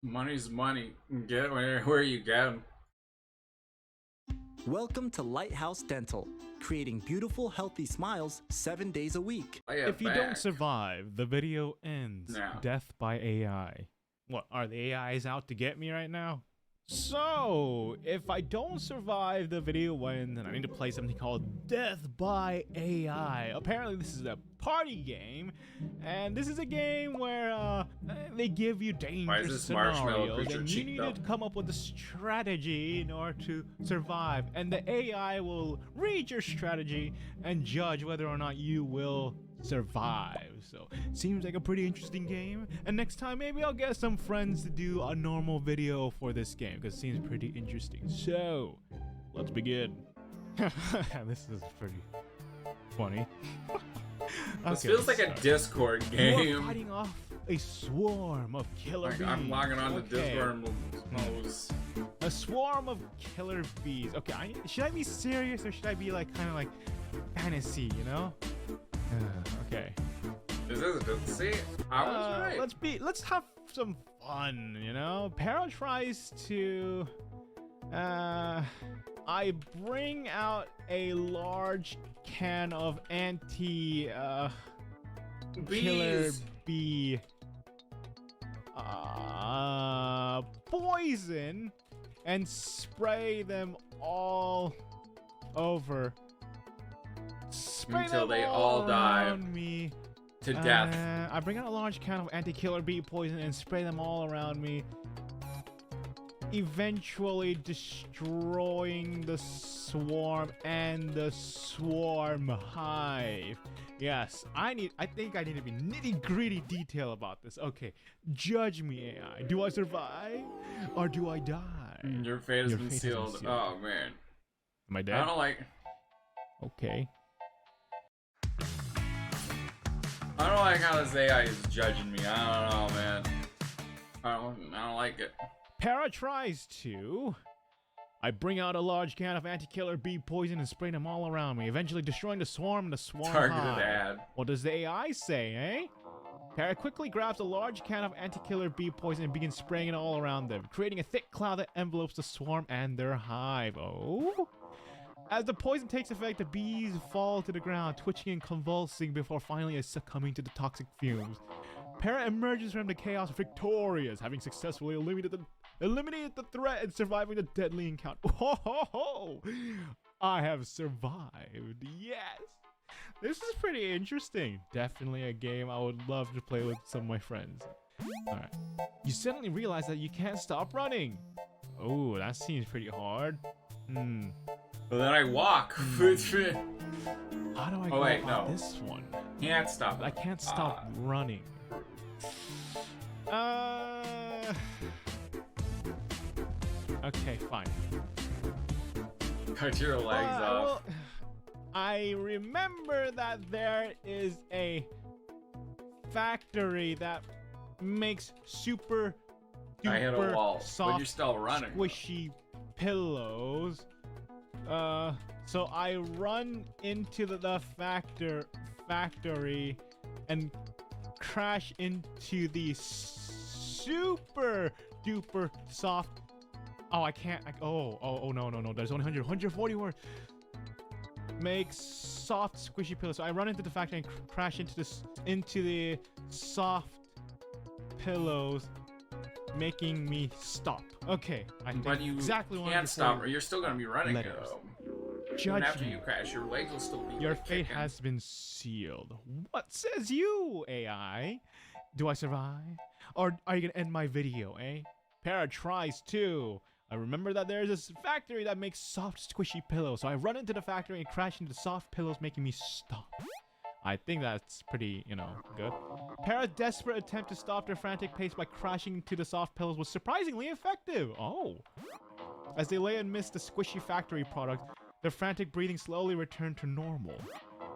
Speaker 1: Money's money. Get where you get 'em.
Speaker 7: Welcome to Lighthouse Dental, creating beautiful, healthy smiles 7 days a week.
Speaker 9: If you don't survive, the video ends.
Speaker 1: No.
Speaker 9: Death by AI. What, are the AIs out to get me right now? So, if I don't survive, the video ends, and I need to play something called Death by AI. Apparently, this is a party game, and this is a game where they give you dangerous scenarios, and you need to come up with a strategy in order to survive. And the AI will read your strategy and judge whether or not you will survive. So seems like a pretty interesting game, and next time maybe I'll get some friends to do a normal video for this game because it seems pretty interesting. So let's begin. This is pretty funny.
Speaker 1: This feels like a Discord game.
Speaker 9: You are fighting off a swarm of killer bees.
Speaker 1: I'm logging on to Discord and
Speaker 9: a swarm of killer bees. Okay, should I be serious or should I be like kind of like fantasy, you know? Okay.
Speaker 1: This is good. See, I was right.
Speaker 9: Let's have some fun, you know? Para tries to I bring out a large can of killer bee poison and spray them all over.
Speaker 1: Until they all die to death.
Speaker 9: I bring out a large can of anti-killer bee poison and spray them all around me, eventually destroying the swarm and the swarm hive. Yes, I think I need to be nitty-gritty detail about this. Okay, judge me, AI. Do I survive or do I die?
Speaker 1: Your fate has been sealed. Oh man.
Speaker 9: Am I dead?
Speaker 1: I don't like.
Speaker 9: Okay.
Speaker 1: I don't like how this AI is judging me. I don't know, man. I don't like it.
Speaker 9: Para tries to. I bring out a large can of anti-killer bee poison and spray them all around me, eventually destroying the swarm and the swarm
Speaker 1: Targeted
Speaker 9: hive.
Speaker 1: ad.
Speaker 9: What does the AI say, eh? Para quickly grabs a large can of anti-killer bee poison and begins spraying it all around them, creating a thick cloud that envelopes the swarm and their hive. Oh? As the poison takes effect, the bees fall to the ground, twitching and convulsing before finally succumbing to the toxic fumes. Para emerges from the chaos victorious, having successfully eliminated the threat and surviving the deadly encounter. Ho ho ho! I have survived. Yes! This is pretty interesting. Definitely a game I would love to play with some of my friends. Alright. You suddenly realize that you can't stop running. Oh, that seems pretty hard.
Speaker 1: But then I walk.
Speaker 9: How do I go about this one?
Speaker 1: Can't stop.
Speaker 9: I can't stop running. Okay, fine.
Speaker 1: Cut your legs off.
Speaker 9: Well, I remember that there is a factory that makes super
Speaker 1: I hit a wall,
Speaker 9: soft,
Speaker 1: but you're still running.
Speaker 9: Squishy pillows. So I run into the factory and crash into the super duper soft. Oh, I can't. Oh, no. There's only 140 words. makes soft, squishy pillows. So I run into the factory and crash into the soft pillows, making me stop. Okay, I think
Speaker 1: But you
Speaker 9: exactly what
Speaker 1: can't stop, or you're still gonna be running though. Even
Speaker 9: Judge
Speaker 1: after
Speaker 9: me.
Speaker 1: you crash, your legs will still be.
Speaker 9: Your
Speaker 1: like,
Speaker 9: fate
Speaker 1: kicking.
Speaker 9: has been sealed. What says you, AI? Do I survive? Or are you gonna end my video, eh? Para tries too. I remember that there's this factory that makes soft, squishy pillows. So I run into the factory and crash into the soft pillows, making me stop. I think that's pretty, you know, good. Para's desperate attempt to stop their frantic pace by crashing into the soft pillows was surprisingly effective. Oh. As they lay amidst the squishy factory product, their frantic breathing slowly returned to normal.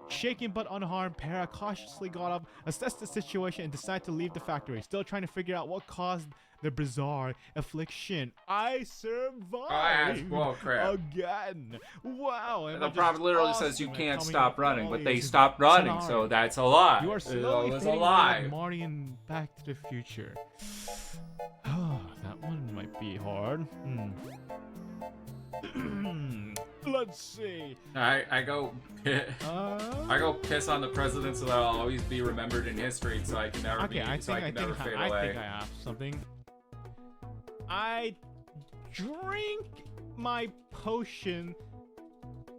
Speaker 9: Shaken but unharmed, Para cautiously got up, assessed the situation, and decided to leave the factory, still trying to figure out what caused the bizarre affliction. I survived
Speaker 1: Well, crap.
Speaker 9: again. Wow.
Speaker 1: The prompt literally says you can't stop running, but they stopped running, so that's a lie.
Speaker 9: You are slowly
Speaker 1: It's a
Speaker 9: fading
Speaker 1: lie.
Speaker 9: like Marty in Back to the Future. Oh, that one might be hard. Let's see.
Speaker 1: I go piss on the president so that I'll always be remembered in history, so I can never
Speaker 9: Okay, I think I
Speaker 1: away.
Speaker 9: have something. I drink my potion,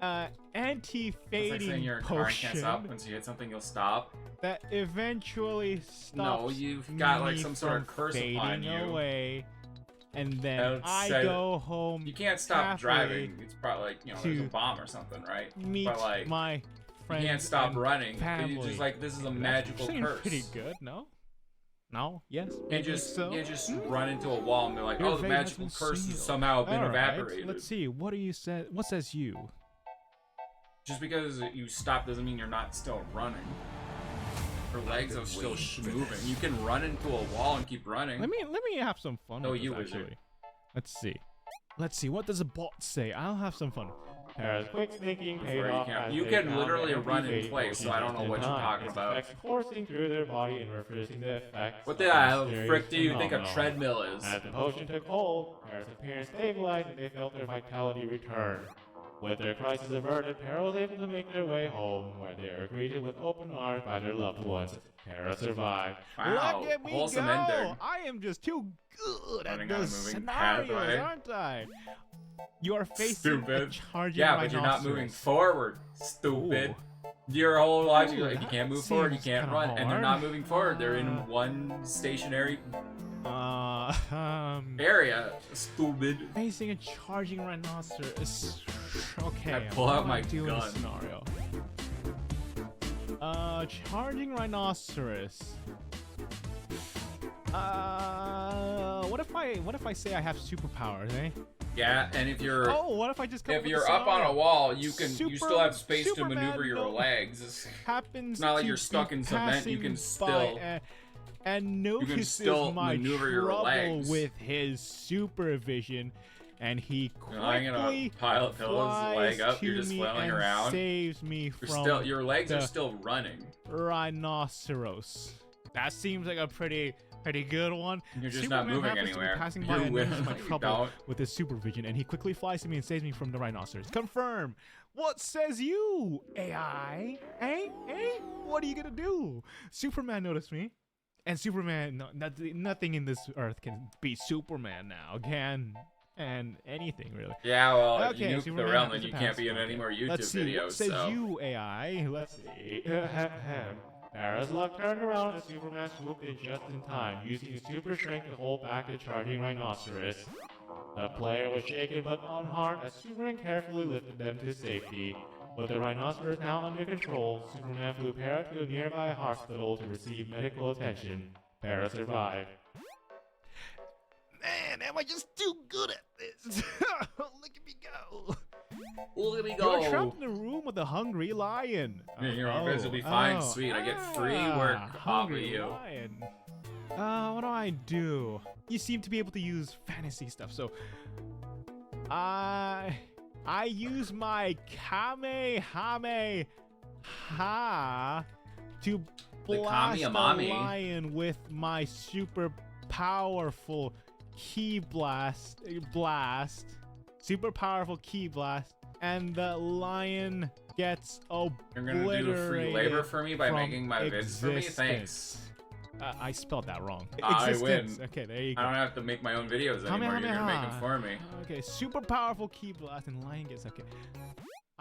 Speaker 1: It's
Speaker 9: anti-fading
Speaker 1: like saying your car
Speaker 9: potion
Speaker 1: can't stop. Once you hit something, you'll stop.
Speaker 9: that eventually stops.
Speaker 1: No, you've got like
Speaker 9: me
Speaker 1: some sort of
Speaker 9: from
Speaker 1: curse upon
Speaker 9: fading
Speaker 1: you.
Speaker 9: away, and then
Speaker 1: That
Speaker 9: I
Speaker 1: said-
Speaker 9: go home.
Speaker 1: You can't stop
Speaker 9: halfway
Speaker 1: driving. It's probably like, you know, there's a
Speaker 9: to
Speaker 1: bomb or something, right?
Speaker 9: meet
Speaker 1: But like,
Speaker 9: my friends.
Speaker 1: you can't stop
Speaker 9: and
Speaker 1: running.
Speaker 9: family.
Speaker 1: You just like, this is a
Speaker 9: That's
Speaker 1: magical
Speaker 9: actually
Speaker 1: curse.
Speaker 9: pretty good, no? No? Yes?
Speaker 1: You
Speaker 9: Maybe
Speaker 1: just
Speaker 9: so?
Speaker 1: you just run into a wall and be like,
Speaker 9: Your
Speaker 1: oh, the
Speaker 9: fate has
Speaker 1: magical
Speaker 9: been
Speaker 1: curse has
Speaker 9: sealed.
Speaker 1: somehow been
Speaker 9: All right,
Speaker 1: evaporated.
Speaker 9: let's see. What do you say? What says you?
Speaker 1: Just because you stop doesn't mean you're not still running. Your legs are still moving. You can run into a wall and keep running.
Speaker 9: Let me have some fun.
Speaker 1: No,
Speaker 9: with
Speaker 1: you
Speaker 9: this,
Speaker 1: wizard.
Speaker 9: actually. Let's see. Let's see. What does the bot say? I'll have some fun. Para's quick thinking paid
Speaker 1: Where
Speaker 9: off.
Speaker 1: you can literally run in place, so I don't know what you're talking about.
Speaker 9: Coursing through their body and reversing the effects.
Speaker 1: What the frick do you think a treadmill is?
Speaker 9: As the potion took hold, Para's appearance stabilized and they felt their vitality return. With their crisis averted, Para was able to make their way home, where they are greeted with open arms by their loved ones. Para survived.
Speaker 1: Wow,
Speaker 9: Look at me
Speaker 1: wholesome
Speaker 9: go!
Speaker 1: ending.
Speaker 9: I am just too good at
Speaker 1: Running on a
Speaker 9: those
Speaker 1: moving
Speaker 9: scenarios,
Speaker 1: pathway.
Speaker 9: aren't I? You are facing
Speaker 1: Stupid.
Speaker 9: a charging
Speaker 1: Yeah, but you're not moving
Speaker 9: rhinoceros.
Speaker 1: forward. Stupid. Your whole logic,
Speaker 9: Ooh,
Speaker 1: like, if you
Speaker 9: that
Speaker 1: can't move forward, you
Speaker 9: seems
Speaker 1: can't
Speaker 9: kinda
Speaker 1: run, and they're
Speaker 9: hard.
Speaker 1: not moving forward. They're in one stationary area. Stupid.
Speaker 9: Facing a charging rhinoceros. Okay,
Speaker 1: I pull
Speaker 9: what
Speaker 1: out
Speaker 9: do
Speaker 1: my
Speaker 9: I do in
Speaker 1: gun.
Speaker 9: this scenario? Charging rhinoceros. What if I say I have superpowers, eh?
Speaker 1: Yeah, and if you're
Speaker 9: what if I just come
Speaker 1: if
Speaker 9: up with
Speaker 1: you're
Speaker 9: a
Speaker 1: up on a
Speaker 9: scenario?
Speaker 1: wall, you still have space to
Speaker 9: Superman
Speaker 1: maneuver your
Speaker 9: no-
Speaker 1: legs.
Speaker 9: Happens
Speaker 1: It's not like
Speaker 9: to
Speaker 1: you're stuck
Speaker 9: be
Speaker 1: in cement. You can
Speaker 9: passing by,
Speaker 1: still
Speaker 9: and notices
Speaker 1: still
Speaker 9: my
Speaker 1: maneuver your
Speaker 9: trouble
Speaker 1: legs.
Speaker 9: with his supervision, and he
Speaker 1: You're lying in
Speaker 9: quickly
Speaker 1: a pile of pillows,
Speaker 9: flies
Speaker 1: leg up.
Speaker 9: to
Speaker 1: You're just
Speaker 9: me
Speaker 1: flailing
Speaker 9: and
Speaker 1: around.
Speaker 9: saves me
Speaker 1: You're
Speaker 9: from
Speaker 1: still your legs are
Speaker 9: the
Speaker 1: still running.
Speaker 9: rhinoceros. That seems like a pretty good one.
Speaker 1: You're just not
Speaker 9: Superman
Speaker 1: moving
Speaker 9: happens to be
Speaker 1: anywhere.
Speaker 9: passing by
Speaker 1: You
Speaker 9: and
Speaker 1: will-
Speaker 9: notices my
Speaker 1: you
Speaker 9: trouble
Speaker 1: don't.
Speaker 9: with his supervision, and he quickly flies to me and saves me from the rhinoceros. Confirm. What says you, AI? What are you gonna do? Superman noticed me, and Superman. Nothing in this earth can beat Superman now. And anything really.
Speaker 1: Yeah, well, if
Speaker 9: Okay,
Speaker 1: you nuke the
Speaker 9: Superman
Speaker 1: realm,
Speaker 9: happens
Speaker 1: then you
Speaker 9: to
Speaker 1: can't
Speaker 9: pass.
Speaker 1: be in any
Speaker 9: Okay.
Speaker 1: more YouTube
Speaker 9: Let's see,
Speaker 1: videos.
Speaker 9: what says
Speaker 1: so.
Speaker 9: you, AI? Let's see. Para's luck turned around and Superman swooped in just in time, using his super strength to hold back the charging rhinoceros. The player was shaken but unharmed as Superman carefully lifted them to safety. With the rhinoceros now under control, Superman flew Para to a nearby hospital to receive medical attention. Para survived. Man, am I just too good at this? Look at me go.
Speaker 1: Look at me go.
Speaker 9: You're trapped in a room with a hungry lion.
Speaker 1: Yeah, your guys will be fine, sweet. I get free work off of
Speaker 9: hungry
Speaker 1: you.
Speaker 9: lion. What do I do? You seem to be able to use fantasy stuff, so I use my Kamehameha to blast the
Speaker 1: Kami-Amami.
Speaker 9: lion with my super powerful key blast, super powerful key blast, and the lion gets
Speaker 1: You're gonna do free labor for me by
Speaker 9: from
Speaker 1: making my vids for me?
Speaker 9: existence.
Speaker 1: Thanks.
Speaker 9: I spelled that wrong.
Speaker 1: I
Speaker 9: Existence.
Speaker 1: win.
Speaker 9: Okay, there you go.
Speaker 1: I don't have to make my own videos anymore. You're gonna make them for me.
Speaker 9: Okay, super powerful key blast and lion gets okay.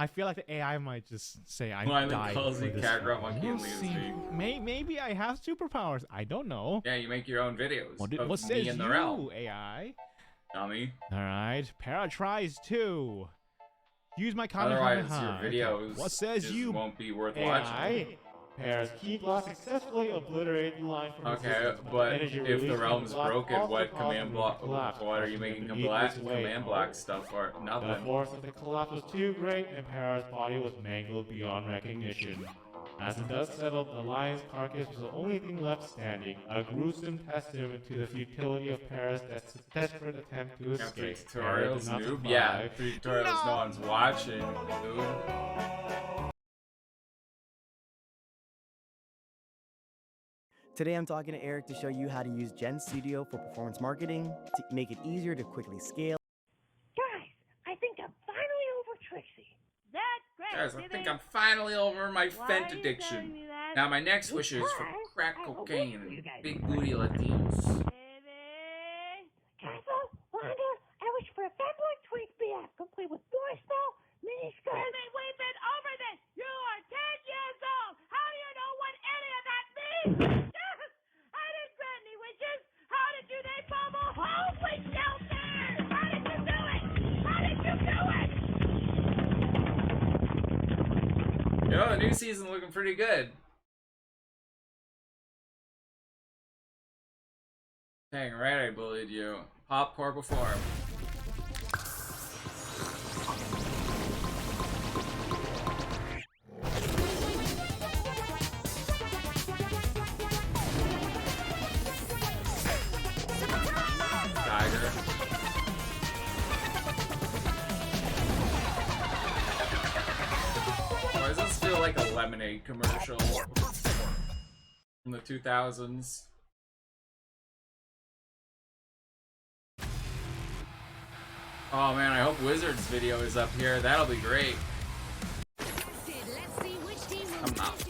Speaker 9: I feel like the AI might just say I died for this. We'll see. Maybe I have superpowers. I don't know.
Speaker 1: Yeah, you make your own videos.
Speaker 9: What says
Speaker 1: me in the realm.
Speaker 9: you, AI?
Speaker 1: Dummy.
Speaker 9: All right, Para tries too. Use my comment.
Speaker 1: Otherwise, your videos
Speaker 9: what says you
Speaker 1: won't be worth
Speaker 9: AI?
Speaker 1: watching.
Speaker 9: Para's key blast successfully obliterated the line from
Speaker 1: Okay, but if the realm's broken, what command block? What are you making command block stuff for? Nothing.
Speaker 9: The force of the collapse was too great, and Para's body was mangled beyond recognition. As the dust settled, the lion's carcass was the only thing left standing, a gruesome testament to the futility of Para's desperate attempt to escape.
Speaker 1: Tutorials, noob? Yeah, tutorials no one's watching, noob.
Speaker 3: Today I'm talking to Eric to show you how to use Gen Studio for performance marketing to make it easier to quickly scale.
Speaker 18: Guys, I think I'm finally over Trixie. That's great.
Speaker 1: Guys, I think I'm finally over my Fent addiction. Now my next wish is for crack cocaine and big booty Latinos.
Speaker 18: Castle, Wanda, I wish for a fabulous tweet BF, complete with voicemail, mini skirt. We've been over this. You are 10 years old. How do you know what any of that means? I didn't grant any wishes. How did you name Bubble Homeless Shelter? How did you do it? How did you do it?
Speaker 1: You know, the new season looking pretty good. Dang right, I bullied you. Popcorn before. Tiger. Why does this feel like a lemonade commercial from the 2000s? Oh man, I hope Wizard's video is up here. That'll be great. I'm not.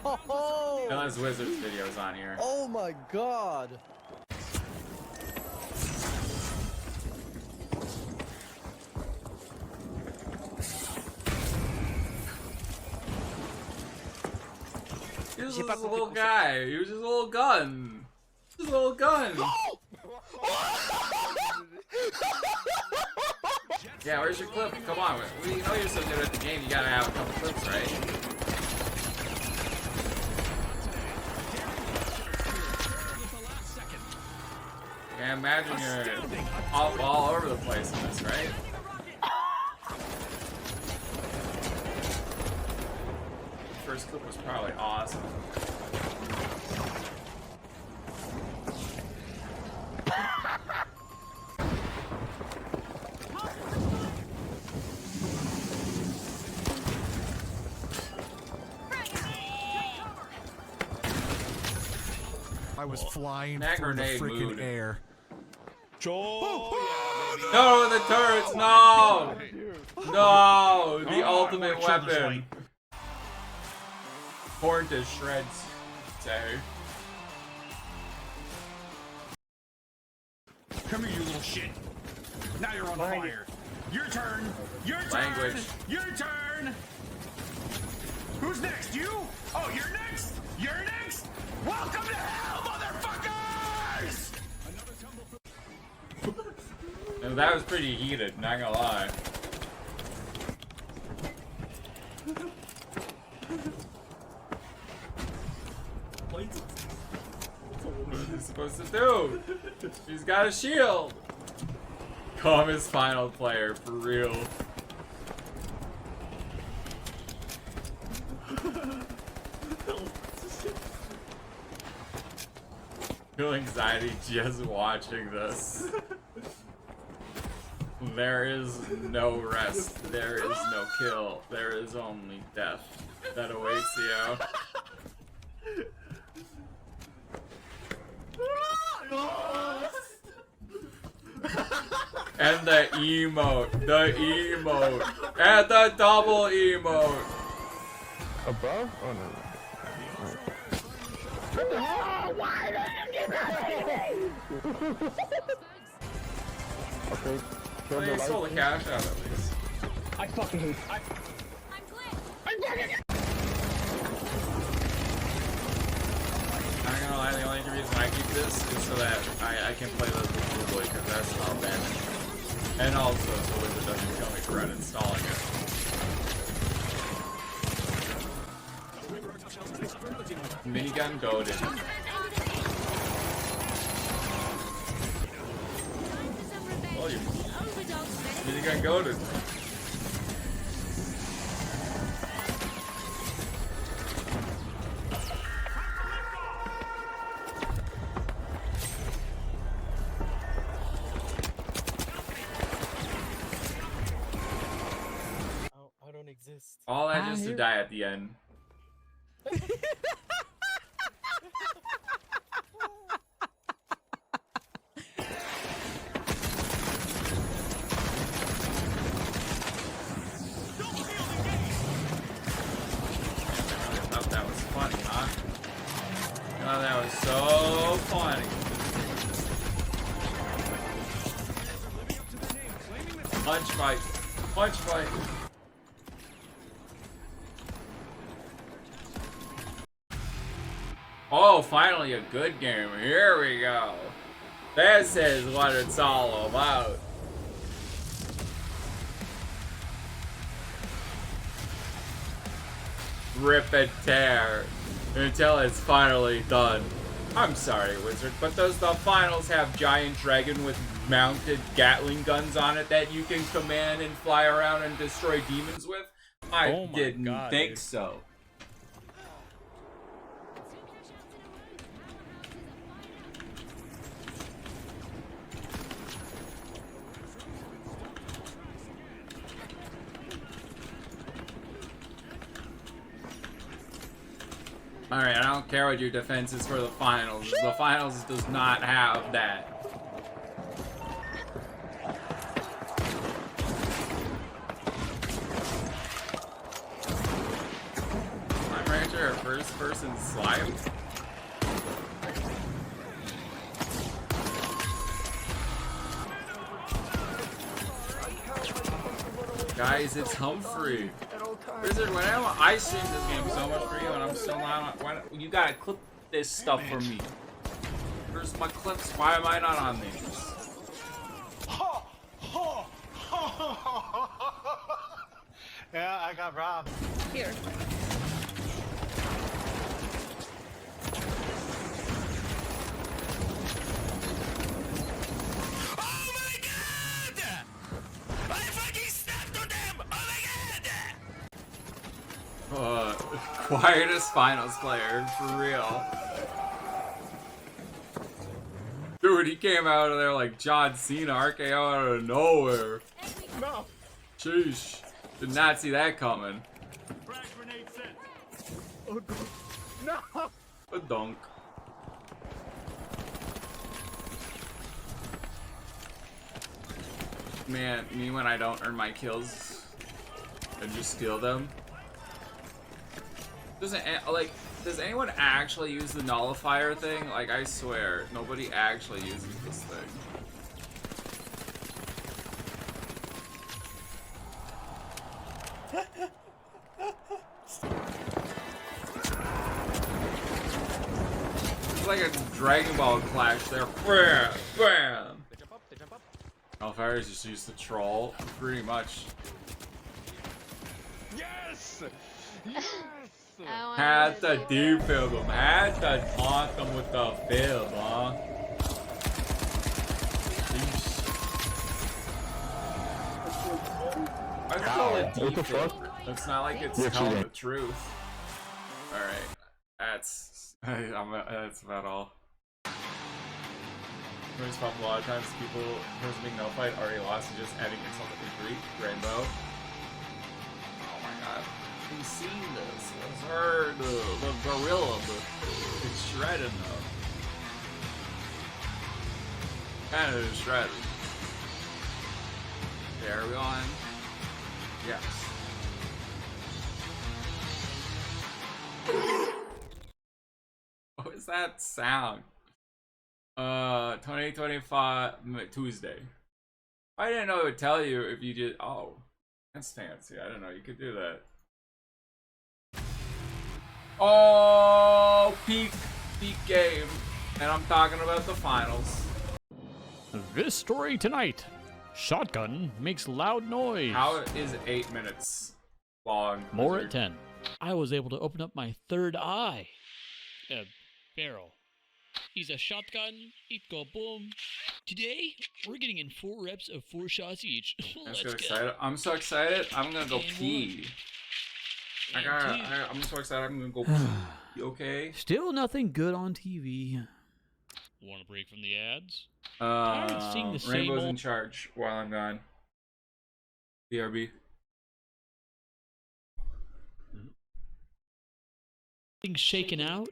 Speaker 14: Oh,
Speaker 1: Unless Wizard's video's on here.
Speaker 14: oh my god.
Speaker 1: He was just a little guy. He was just a little gun. Just a little gun. Yeah, where's your clip? Come on, you know you're so good at the game, you gotta have a couple clips, right? Can't imagine you're all over the place in this, right? First clip was probably awesome.
Speaker 15: I was flying
Speaker 1: That
Speaker 15: through the
Speaker 1: grenade
Speaker 15: freaking
Speaker 1: mood.
Speaker 15: air.
Speaker 1: No, the turrets, no! No, the ultimate weapon. Torn to shreds, say.
Speaker 11: Come here, you little shit. Now you're on fire. Your turn. Your turn.
Speaker 1: Language.
Speaker 11: Your turn. Who's next? You? Oh, you're next. You're next. Welcome to hell, motherfuckers!
Speaker 1: And that was pretty heated, not gonna lie. What is he supposed to do? She's got a shield. Calmest final player, for real. Feel anxiety just watching this. There is no rest. There is no kill. There is only death that awaits you. And the emote. And the double emote.
Speaker 2: Above? Oh no.
Speaker 18: Why did you give that to me?
Speaker 2: Okay.
Speaker 1: Well, you stole the cash out at least.
Speaker 2: I fucking hate.
Speaker 1: I'm not gonna lie, the only reason I keep this is so that I can play this with Blue Boy, because that's not bad. And also, so Wizard doesn't kill me for uninstalling it. Minigun goaded. Oh, you minigun goaded.
Speaker 2: I don't exist.
Speaker 1: All that just to die at the end. That was funny, huh? Oh, that was so funny. Punch fight. Punch fight. Oh, finally a good game. Here we go. This is what it's all about. Rip and tear until it's finally done. I'm sorry, Wizard, but does the finals have giant dragon with mounted Gatling guns on it that you can command and fly around and destroy demons with? I didn't think so. Alright, I don't care what your defense is for the finals. The finals does not have that. Slime Rancher or first person slime? Guys, it's Humphrey. Wizard, whenever I stream this game so much for you and I'm still not on, you gotta clip this stuff for me. Where's my clips? Why am I not on these?
Speaker 12: Yeah, I got robbed.
Speaker 14: Here.
Speaker 1: Quietest finals player, for real. Dude, he came out of there like John Cena, RKO out of nowhere.
Speaker 12: No.
Speaker 1: Sheesh. Did not see that coming.
Speaker 12: No.
Speaker 1: A dunk. Man, me when I don't earn my kills and just steal them. Does anyone actually use the nullifier thing? Like, I swear, nobody actually uses this thing. It's like a Dragon Ball clash there. Bam! Bam! Nullifier is just used to troll, pretty much.
Speaker 12: Yes! Yes!
Speaker 1: Had to defib him, had to taunt him with the fib, huh? I call it defib. It's not like it's telling the truth. Alright, that's about all. First pop a lot of times people who's being nullified already lost and just adding insult to injury. Rainbow. Oh my god. We've seen this. It's heard the gorilla, but it's shredded though. Kinda shredded. There we on. Yes. What was that sound? 2025 Tuesday. I didn't know it would tell you if you did. Oh, that's fancy. I didn't know you could do that. Oh, peak game. And I'm talking about the finals.
Speaker 14: This story tonight. Shotgun makes loud noise.
Speaker 1: How is 8 minutes long?
Speaker 14: More at 10. I was able to open up my third eye. Barrel. He's a shotgun. It go boom. Today, we're getting in 4 reps of 4 shots each.
Speaker 1: I'm so excited. I'm so excited. I'm gonna go pee. I'm so excited. I'm gonna go pee. Okay.
Speaker 14: Still nothing good on TV. Want a break from the ads? Seeing the same
Speaker 1: Rainbow's
Speaker 14: old...
Speaker 1: in charge while I'm gone. BRB.
Speaker 14: Things shaken out?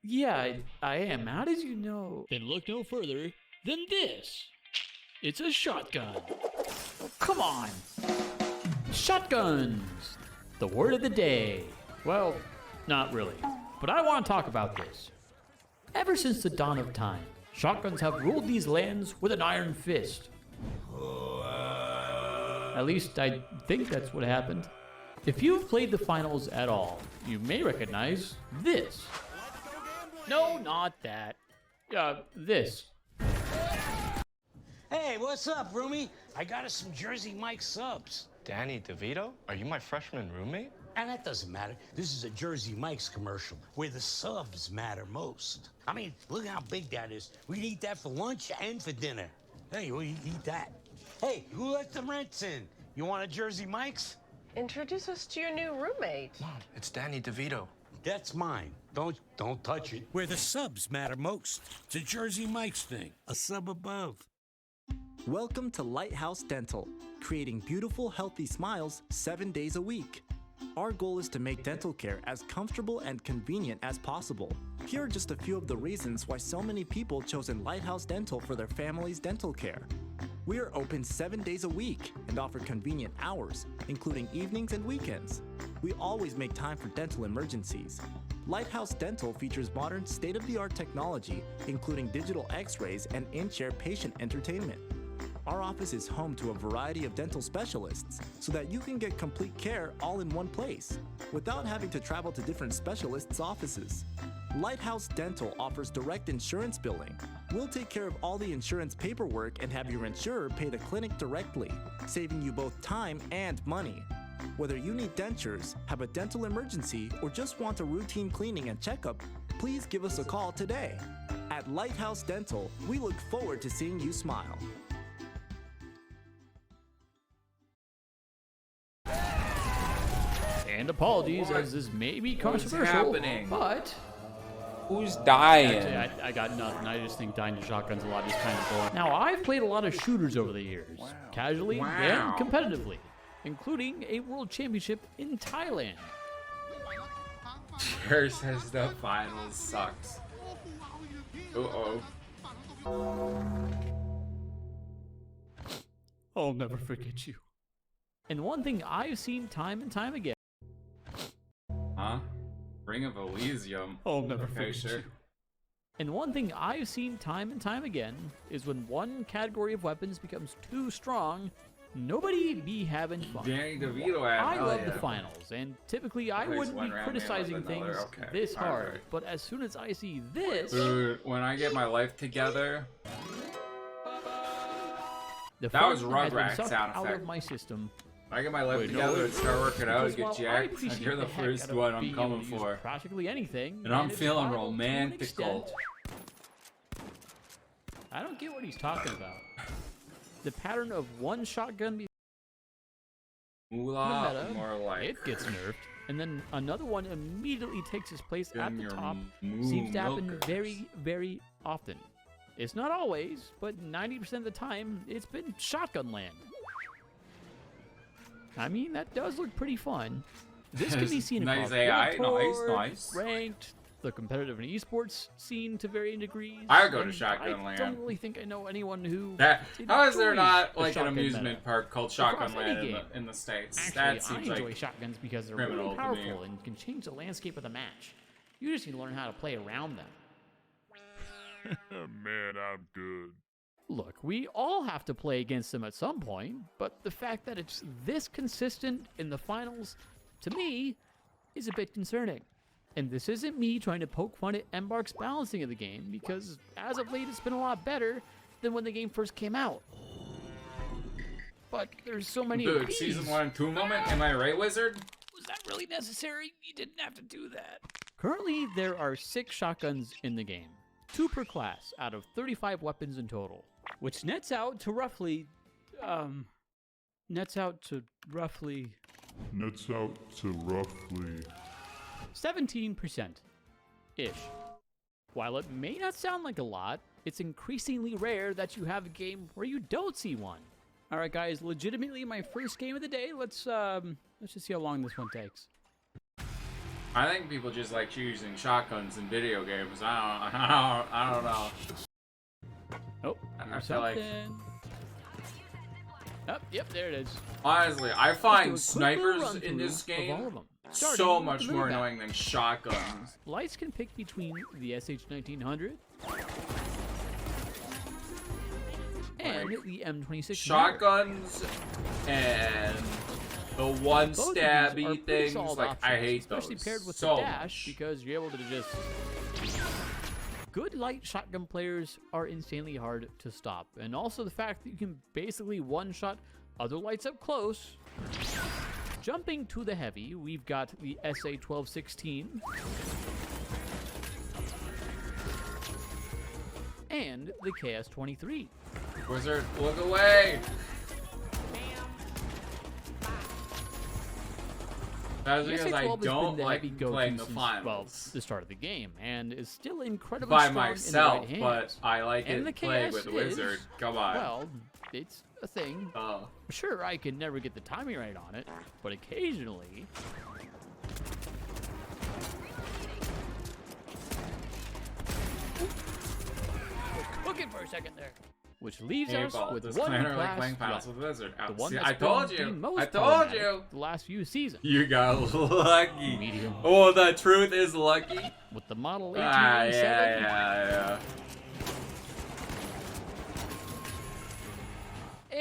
Speaker 14: Yeah, I am. How did you know? Then look no further than this. It's a shotgun. Oh, come on. Shotguns. The word of the day. Well, not really. But I want to talk about this. Ever since the dawn of time, shotguns have ruled these lands with an iron fist. At least I think that's what happened. If you've played the finals at all, you may recognize this. No, not that. This.
Speaker 16: Hey, what's up, roomie? I got us some Jersey Mike subs.
Speaker 2: Danny DeVito? Are you my freshman roommate?
Speaker 16: And that doesn't matter. This is a Jersey Mike's commercial where the subs matter most. I mean, look how big that is. We'd eat that for lunch and for dinner. Hey, we eat that. Hey, who let the rents in? You want a Jersey Mike's?
Speaker 20: Introduce us to your new roommate.
Speaker 2: Mom, it's Danny DeVito.
Speaker 16: That's mine. Don't touch it. Where the subs matter most. It's a Jersey Mike's thing. A sub above.
Speaker 7: Welcome to Lighthouse Dental, creating beautiful, healthy smiles 7 days a week. Our goal is to make dental care as comfortable and convenient as possible. Here are just a few of the reasons why so many people chosen Lighthouse Dental for their family's dental care. We are open 7 days a week and offer convenient hours, including evenings and weekends. We always make time for dental emergencies. Lighthouse Dental features modern state-of-the-art technology, including digital x-rays and in-chair patient entertainment. Our office is home to a variety of dental specialists so that you can get complete care all in one place, without having to travel to different specialists' offices. Lighthouse Dental offers direct insurance billing. We'll take care of all the insurance paperwork and have your insurer pay the clinic directly, saving you both time and money. Whether you need dentures, have a dental emergency, or just want a routine cleaning and checkup, please give us a call today. At Lighthouse Dental, we look forward to seeing you smile.
Speaker 14: And apologies, as this may be controversial,
Speaker 1: happening?
Speaker 14: but...
Speaker 1: Who's dying?
Speaker 14: Actually, I got nothing. I just think dying to shotguns a lot is kind of boring. Now, I've played a lot of shooters over the years, casually and competitively, including a world championship in Thailand.
Speaker 1: Sure says the finals sucks. Uh-oh.
Speaker 14: I'll never forget you. And one thing I've seen time and time again.
Speaker 1: Huh? Ring of Elysium.
Speaker 14: I'll never forget
Speaker 1: sure.
Speaker 14: you. And one thing I've seen time and time again is when one category of weapons becomes too strong, nobody be having fun.
Speaker 1: Danny DeVito
Speaker 14: I love the finals, and typically I wouldn't be criticizing things this hard.
Speaker 1: Right.
Speaker 14: But as soon as I see this,
Speaker 1: dude, when I get my life together,
Speaker 14: the
Speaker 1: that was
Speaker 14: fun has been
Speaker 1: Rugrats
Speaker 14: sucked
Speaker 1: sound
Speaker 14: out
Speaker 1: effect.
Speaker 14: of my system.
Speaker 1: When I get my life together and start working out and
Speaker 14: Because
Speaker 1: get
Speaker 14: while I
Speaker 1: jacked,
Speaker 14: appreciate
Speaker 1: you're the
Speaker 14: the heck
Speaker 1: first
Speaker 14: out of
Speaker 1: one I'm
Speaker 14: being able
Speaker 1: coming
Speaker 14: to use
Speaker 1: for.
Speaker 14: practically anything,
Speaker 1: And I'm
Speaker 14: it's
Speaker 1: feeling
Speaker 14: viable to an
Speaker 1: romantical.
Speaker 14: extent. I don't get what he's talking about. The pattern of one shotgun being
Speaker 1: Moolah,
Speaker 14: meta,
Speaker 1: more like
Speaker 14: it gets nerfed, and then another one immediately takes its place at
Speaker 1: Getting
Speaker 14: the
Speaker 1: your
Speaker 14: top.
Speaker 1: moo
Speaker 14: Seems to happen
Speaker 1: milkers.
Speaker 14: very, very often. It's not always, but 90% of the time, it's been shotgun land. I mean, that does look pretty fun. This can be seen in
Speaker 1: Nice
Speaker 14: both
Speaker 1: AI,
Speaker 14: Guild
Speaker 1: nice,
Speaker 14: Tour,
Speaker 1: nice.
Speaker 14: ranked, the competitive and esports scene to varying degrees.
Speaker 1: I would go to
Speaker 14: and
Speaker 1: Shotgun
Speaker 14: I
Speaker 1: Land.
Speaker 14: don't really think I know anyone who.
Speaker 1: How is there
Speaker 14: enjoys
Speaker 1: not
Speaker 14: the
Speaker 1: like an
Speaker 14: shotgun
Speaker 1: amusement
Speaker 14: meta
Speaker 1: park called
Speaker 14: across
Speaker 1: Shotgun
Speaker 14: any
Speaker 1: Land
Speaker 14: game.
Speaker 1: in the States?
Speaker 14: Actually,
Speaker 1: That seems
Speaker 14: I enjoy
Speaker 1: like
Speaker 14: shotguns because they're
Speaker 1: criminal
Speaker 14: really
Speaker 1: to me.
Speaker 14: powerful and can change the landscape of the match. You just need to learn how to play around them.
Speaker 4: Man, I'm good.
Speaker 14: Look, we all have to play against them at some point, but the fact that it's this consistent in the finals, to me, is a bit concerning. And this isn't me trying to poke fun at Embark's balancing of the game, because as of late it's been a lot better than when the game first came out. But there's so many of
Speaker 1: Dude,
Speaker 14: these.
Speaker 1: season 1 and 2 moment. Am I right, Wizard?
Speaker 14: Was that really necessary? You didn't have to do that. Currently, there are 6 shotguns in the game. 2 per class out of 35 weapons in total. Which nets out to roughly, 17%-ish. While it may not sound like a lot, it's increasingly rare that you have a game where you don't see one. Alright guys, legitimately my first game of the day. Let's just see how long this one takes.
Speaker 1: I think people just like choosing shotguns in video games. I don't know.
Speaker 14: Oh,
Speaker 1: I feel like.
Speaker 14: Oh, yep, there it is.
Speaker 1: Honestly, I find
Speaker 14: Let's do a quick little
Speaker 1: snipers in this
Speaker 14: run-through of all
Speaker 1: game
Speaker 14: of them,
Speaker 1: so
Speaker 14: starting
Speaker 1: much
Speaker 14: with the
Speaker 1: more
Speaker 14: move
Speaker 1: annoying than shotguns.
Speaker 14: Lights can pick between the SH1900 and the M26.
Speaker 1: Shotguns and the one
Speaker 14: Both of these
Speaker 1: stabby
Speaker 14: are pretty
Speaker 1: things.
Speaker 14: solid
Speaker 1: Like I
Speaker 14: options,
Speaker 1: hate
Speaker 14: especially
Speaker 1: those
Speaker 14: paired with
Speaker 1: so
Speaker 14: the dash,
Speaker 1: much.
Speaker 14: because you're able to just. Good light shotgun players are insanely hard to stop, and also the fact that you can basically one-shot other lights up close. Jumping to the heavy, we've got the SA-1216 and the KS-23.
Speaker 1: Wizard, look away! That's because I don't like playing the finals.
Speaker 14: Well, the start of the game, and is still incredibly
Speaker 1: by
Speaker 14: strong
Speaker 1: myself,
Speaker 14: in the right
Speaker 1: but
Speaker 14: hands.
Speaker 1: I like
Speaker 14: And the
Speaker 1: it playing
Speaker 14: KS
Speaker 1: with Wizard.
Speaker 14: is,
Speaker 1: Come on.
Speaker 14: Well, it's a thing. Sure, I can never get the timing right on it, but occasionally. Cooking for a second there. Which leaves
Speaker 1: Hey,
Speaker 14: us
Speaker 1: Paul,
Speaker 14: with
Speaker 1: does
Speaker 14: one
Speaker 1: Planner like
Speaker 14: class
Speaker 1: playing finals
Speaker 14: left.
Speaker 1: with Wizard?
Speaker 14: The one
Speaker 1: See,
Speaker 14: that's
Speaker 1: I told
Speaker 14: been
Speaker 1: you.
Speaker 14: the most
Speaker 1: I told
Speaker 14: problematic
Speaker 1: you.
Speaker 14: The last few seasons.
Speaker 1: You got lucky.
Speaker 14: Medium.
Speaker 1: Oh, the truth is lucky.
Speaker 14: With the Model
Speaker 1: Ah,
Speaker 14: 1887.
Speaker 1: yeah.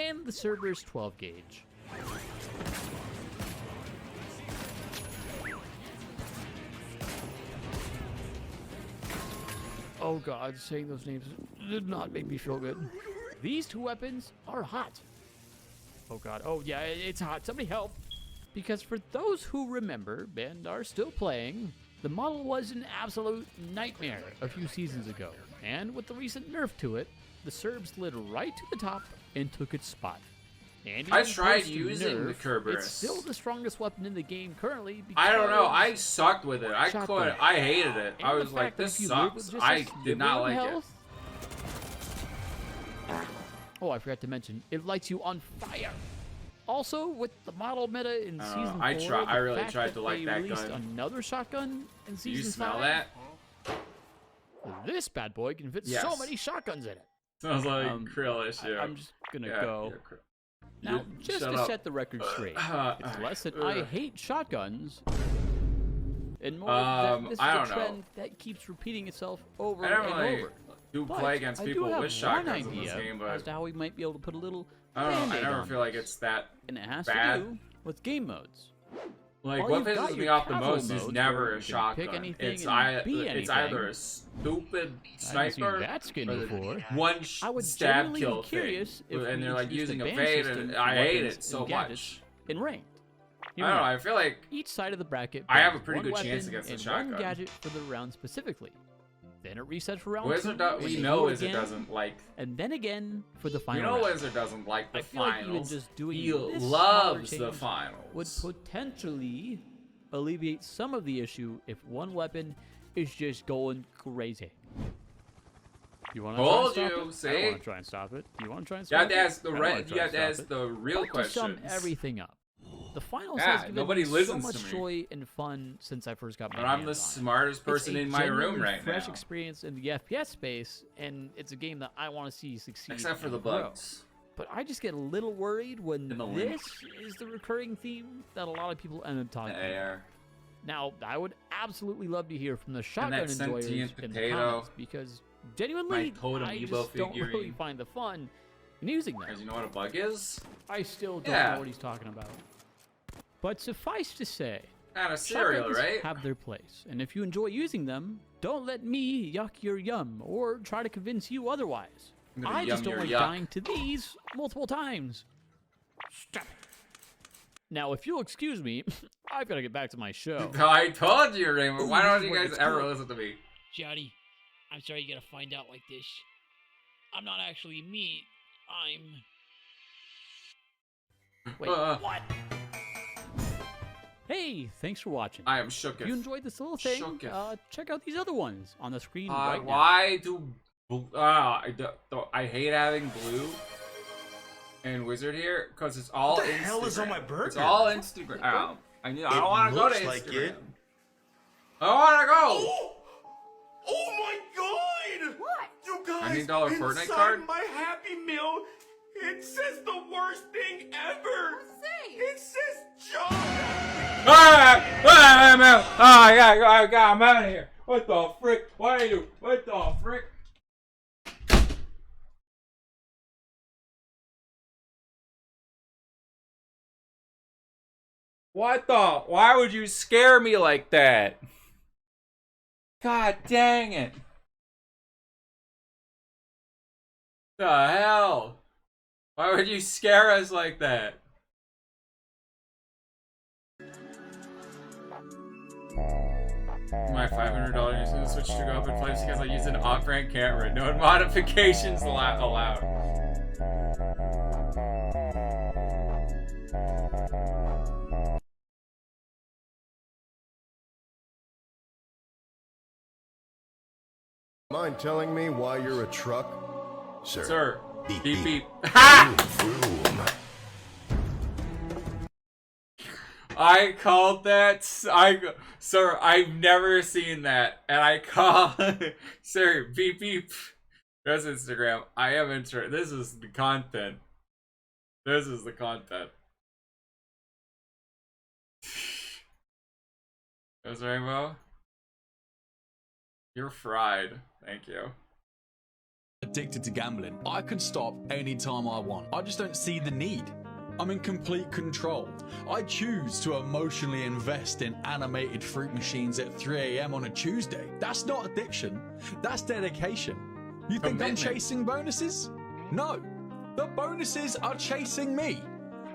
Speaker 14: And the Cerberus 12 gauge. Oh god, saying those names did not make me feel good. These 2 weapons are hot. Oh god, oh yeah, it's hot. Somebody help. Because for those who remember and are still playing, the model was an absolute nightmare a few seasons ago. And with the recent nerf to it, the Cerb slid right to the top and took its spot. And
Speaker 1: I
Speaker 14: even
Speaker 1: tried
Speaker 14: post
Speaker 1: using the
Speaker 14: nerf,
Speaker 1: Kerberos.
Speaker 14: It's still the strongest weapon in the game currently.
Speaker 1: I don't know.
Speaker 14: because
Speaker 1: I sucked with it. I
Speaker 14: shotgun.
Speaker 1: couldn't. I hated it.
Speaker 14: And
Speaker 1: I
Speaker 14: the
Speaker 1: was like,
Speaker 14: fact that
Speaker 1: this
Speaker 14: if you live
Speaker 1: sucks.
Speaker 14: with just a
Speaker 1: I did not
Speaker 14: sliver of
Speaker 1: like it.
Speaker 14: health- Oh, I forgot to mention, it lights you on fire. Also, with the model meta in season 4,
Speaker 1: I really
Speaker 14: the fact
Speaker 1: tried to like
Speaker 14: they
Speaker 1: that
Speaker 14: released
Speaker 1: gun.
Speaker 14: another shotgun in
Speaker 1: Do
Speaker 14: season
Speaker 1: you smell
Speaker 14: 5.
Speaker 1: that?
Speaker 14: This bad boy can fit so
Speaker 1: Yes.
Speaker 14: many shotguns in it.
Speaker 1: Sounds like Krill issue.
Speaker 14: I'm just gonna
Speaker 1: Yeah,
Speaker 14: go.
Speaker 1: yeah, Krill.
Speaker 14: Now,
Speaker 1: You-
Speaker 14: just
Speaker 1: shut
Speaker 14: to
Speaker 1: up.
Speaker 14: set the record straight, it's less that
Speaker 1: ugh.
Speaker 14: I hate shotguns, and more
Speaker 1: Um,
Speaker 14: that this is
Speaker 1: I
Speaker 14: a
Speaker 1: don't know.
Speaker 14: trend that keeps repeating itself over
Speaker 1: I don't
Speaker 14: and
Speaker 1: really
Speaker 14: over.
Speaker 1: do
Speaker 14: But
Speaker 1: play against
Speaker 14: I do
Speaker 1: people
Speaker 14: have
Speaker 1: with
Speaker 14: one
Speaker 1: shotguns in this
Speaker 14: idea
Speaker 1: game, but
Speaker 14: as to how we might be able to put a little
Speaker 1: I don't know. I
Speaker 14: Band-Aid
Speaker 1: never
Speaker 14: on
Speaker 1: feel like it's that
Speaker 14: and it has
Speaker 1: bad.
Speaker 14: to do with game modes.
Speaker 1: Like,
Speaker 14: While
Speaker 1: what
Speaker 14: you've got
Speaker 1: pisses me
Speaker 14: your
Speaker 1: off the
Speaker 14: casual
Speaker 1: most is
Speaker 14: modes
Speaker 1: never
Speaker 14: where
Speaker 1: a
Speaker 14: you can
Speaker 1: shotgun.
Speaker 14: pick anything
Speaker 1: It's,
Speaker 14: and be
Speaker 1: it's
Speaker 14: anything.
Speaker 1: either a stupid
Speaker 14: I haven't
Speaker 1: sniper
Speaker 14: seen that skin
Speaker 1: or the
Speaker 14: before.
Speaker 1: one
Speaker 14: I would
Speaker 1: stab
Speaker 14: genuinely
Speaker 1: kill
Speaker 14: be curious
Speaker 1: thing.
Speaker 14: if
Speaker 1: And
Speaker 14: we
Speaker 1: they're like
Speaker 14: introduced
Speaker 1: using
Speaker 14: a
Speaker 1: a
Speaker 14: ban
Speaker 1: fade,
Speaker 14: system
Speaker 1: and
Speaker 14: for
Speaker 1: I hate
Speaker 14: weapons
Speaker 1: it so
Speaker 14: and gadgets
Speaker 1: much.
Speaker 14: in ranked.
Speaker 1: I don't know. I feel like
Speaker 14: each side of the bracket
Speaker 1: I have a
Speaker 14: bans
Speaker 1: pretty
Speaker 14: one
Speaker 1: good chance
Speaker 14: weapon
Speaker 1: against a
Speaker 14: and
Speaker 1: shotgun.
Speaker 14: one gadget for the round specifically. Then it resets for round
Speaker 1: Wizard
Speaker 14: 2.
Speaker 1: we
Speaker 14: and
Speaker 1: know
Speaker 14: go
Speaker 1: Wizard
Speaker 14: again,
Speaker 1: doesn't like.
Speaker 14: and then again for the final
Speaker 1: You know
Speaker 14: round.
Speaker 1: Wizard doesn't like the
Speaker 14: I feel like even
Speaker 1: finals.
Speaker 14: just doing
Speaker 1: He
Speaker 14: this
Speaker 1: loves
Speaker 14: smaller
Speaker 1: the
Speaker 14: change
Speaker 1: finals.
Speaker 14: would potentially alleviate some of the issue if one weapon is just going crazy. You want to try and
Speaker 1: Told
Speaker 14: stop
Speaker 1: you,
Speaker 14: it? I
Speaker 1: see?
Speaker 14: don't want to try and stop it. You want to try and
Speaker 1: You
Speaker 14: stop
Speaker 1: have
Speaker 14: it?
Speaker 1: to ask the
Speaker 14: I don't wanna
Speaker 1: red.
Speaker 14: try
Speaker 1: You
Speaker 14: and
Speaker 1: have to
Speaker 14: stop
Speaker 1: ask
Speaker 14: it.
Speaker 1: the real
Speaker 14: But to sum
Speaker 1: questions.
Speaker 14: everything up, The finals
Speaker 1: Yeah,
Speaker 14: has given
Speaker 1: nobody
Speaker 14: me so
Speaker 1: listens
Speaker 14: much
Speaker 1: to me.
Speaker 14: joy and fun since I first got my
Speaker 1: But I'm
Speaker 14: hands
Speaker 1: the
Speaker 14: on it.
Speaker 1: smartest person
Speaker 14: It's a
Speaker 1: in my room
Speaker 14: genuinely
Speaker 1: right
Speaker 14: fresh
Speaker 1: now.
Speaker 14: experience in the FPS space, and it's a game that I want to see succeed.
Speaker 1: Except for
Speaker 14: and
Speaker 1: the
Speaker 14: grow.
Speaker 1: bugs.
Speaker 14: But I just get a little worried when
Speaker 1: In the
Speaker 14: this
Speaker 1: link.
Speaker 14: is the recurring theme that a lot of people end up talking about.
Speaker 1: AR.
Speaker 14: Now, I would absolutely love to hear from the shotgun
Speaker 1: that
Speaker 14: enjoyers
Speaker 1: sentient
Speaker 14: in the
Speaker 1: potato.
Speaker 14: comments, because genuinely,
Speaker 1: My totem
Speaker 14: I
Speaker 1: Ebo
Speaker 14: just don't really
Speaker 1: figurine.
Speaker 14: find the fun in using them.
Speaker 1: Guys, you know what a bug is?
Speaker 14: I still don't
Speaker 1: Yeah.
Speaker 14: know what he's talking about. But suffice to say,
Speaker 1: Not a cereal,
Speaker 14: shotguns
Speaker 1: right?
Speaker 14: have their place, and if you enjoy using them, don't let me yuck your yum or try to convince you otherwise.
Speaker 1: I'm gonna
Speaker 14: I just
Speaker 1: yum
Speaker 14: don't
Speaker 1: your
Speaker 14: like
Speaker 1: yuck.
Speaker 14: dying to these multiple times. Stop it. Now, if you'll excuse me, I've got to get back to my show.
Speaker 1: I told you, Raymond. Why don't you
Speaker 14: Wait,
Speaker 1: guys
Speaker 14: it's
Speaker 1: ever
Speaker 14: cool.
Speaker 1: listen to me?
Speaker 14: Johnny, I'm sorry you gotta find out like this. I'm not actually me. Wait, what? Hey, thanks for watching.
Speaker 1: I am shooketh.
Speaker 14: If you enjoyed this little thing,
Speaker 1: Shooketh.
Speaker 14: check out these other ones on the screen right now.
Speaker 1: Why do... I hate having blue and wizard here because it's all
Speaker 11: What the
Speaker 1: Instagram.
Speaker 11: hell is on my burger?
Speaker 1: It's all Instagram. I don't want to go to
Speaker 11: looks
Speaker 1: Instagram.
Speaker 11: like it.
Speaker 1: I don't want to go.
Speaker 11: Oh my god! What? You guys,
Speaker 1: $90 Fortnite
Speaker 11: inside
Speaker 1: card?
Speaker 11: my Happy Meal, it says the worst thing ever. What's it say? It says John.
Speaker 1: I'm out. I'm out of here. What the frick? What are you? What the frick? What the? Why would you scare me like that? God dang it. The hell? Why would you scare us like that? My $500 is gonna switch to go up in flames because I use an off-brand camera. No modifications allowed.
Speaker 4: Mind telling me why you're a truck?
Speaker 1: Sir.
Speaker 4: Beep
Speaker 1: Beep
Speaker 4: beep.
Speaker 1: beep. Ha!
Speaker 4: Vroom.
Speaker 1: I called that. Sir, I've never seen that, and I call. Sir, beep beep. That's Instagram. I am interested. This is the content. This is the content. Goes Rainbow. You're fried. Thank you.
Speaker 17: Addicted to gambling. I can stop anytime I want. I just don't see the need. I'm in complete control. I choose to emotionally invest in animated fruit machines at 3 AM on a Tuesday. That's not addiction. That's dedication. You think I'm chasing bonuses? No. The bonuses are chasing me.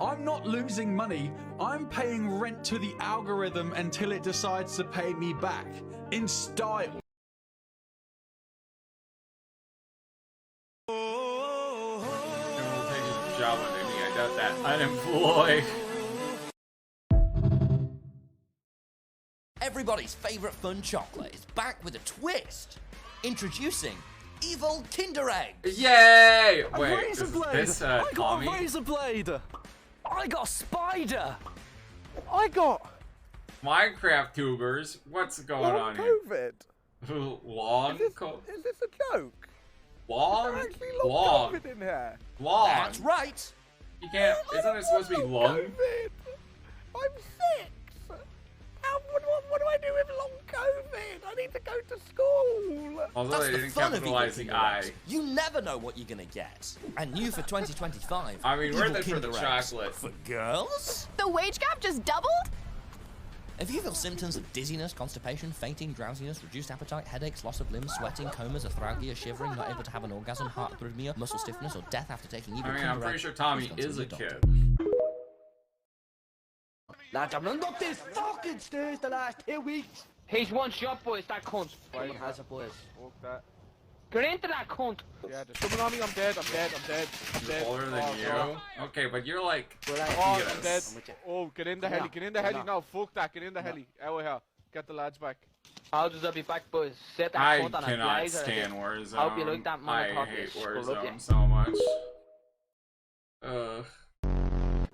Speaker 17: I'm not losing money. I'm paying rent to the algorithm until it decides to pay me back. In style.
Speaker 1: Job under me. I doubt that. Unemployed.
Speaker 21: Everybody's favorite fun chocolate is back with a twist. Introducing evil Kinder Eggs.
Speaker 1: Yay!
Speaker 21: A
Speaker 1: Wait,
Speaker 21: razor
Speaker 1: is
Speaker 21: blade.
Speaker 1: this
Speaker 21: I got a
Speaker 1: Tommy?
Speaker 21: razor
Speaker 23: blade. I got a spider.
Speaker 24: I got
Speaker 1: Minecraft tubers. What's going on here?
Speaker 24: COVID.
Speaker 1: Long
Speaker 24: Is this a joke?
Speaker 1: Long?
Speaker 24: Is there actually long
Speaker 1: Long.
Speaker 24: COVID in here?
Speaker 1: Long.
Speaker 21: That's right.
Speaker 1: You can't. Isn't it supposed to be long?
Speaker 24: COVID. I'm 6. What do I do with long COVID? I need to go to school.
Speaker 1: Although
Speaker 21: That's
Speaker 1: they
Speaker 21: the
Speaker 1: didn't
Speaker 21: fun of
Speaker 1: capitalize
Speaker 21: evil
Speaker 1: the
Speaker 21: Kinder
Speaker 1: I.
Speaker 21: Eggs. You never know what you're gonna get. And new for 2025.
Speaker 1: I mean, we're
Speaker 21: evil
Speaker 1: there for the
Speaker 21: Kinder Eggs.
Speaker 1: chocolate.
Speaker 21: For girls?
Speaker 25: The wage gap just doubled?
Speaker 21: If you feel symptoms of dizziness, constipation, fainting, drowsiness, reduced appetite, headaches, loss of limbs, sweating, comas, arthralgia, shivering, not able to have an orgasm, heart arrhythmia, muscle stiffness, or death after taking evil
Speaker 1: I mean,
Speaker 21: Kinder
Speaker 1: I'm pretty
Speaker 21: Egg,
Speaker 1: sure Tommy
Speaker 21: please consult
Speaker 1: is a
Speaker 21: your doctor.
Speaker 1: kid.
Speaker 24: Lads, I've run up this fucking stairs the last 2 weeks.
Speaker 26: He's one shot, boys, that cunt.
Speaker 24: Someone has it, boys. Fuck that.
Speaker 26: Get into that cunt.
Speaker 24: Yeah, there's someone on me. I'm dead. I'm dead.
Speaker 1: He's older than you.
Speaker 24: God.
Speaker 1: Okay, but you're like.
Speaker 24: Oh, I'm dead.
Speaker 1: fetus.
Speaker 24: Oh, get in the heli. Get in the heli. No, fuck that. Get in the heli. Out of here. Get the lads back.
Speaker 26: I'll just be back, boys. Set that
Speaker 1: I
Speaker 26: cunt on a
Speaker 1: cannot
Speaker 26: blazer.
Speaker 1: stand Warzone.
Speaker 26: Hope you like that
Speaker 1: I
Speaker 26: motherfucker.
Speaker 1: hate
Speaker 26: Screw
Speaker 1: Warzone
Speaker 26: you.
Speaker 1: so much.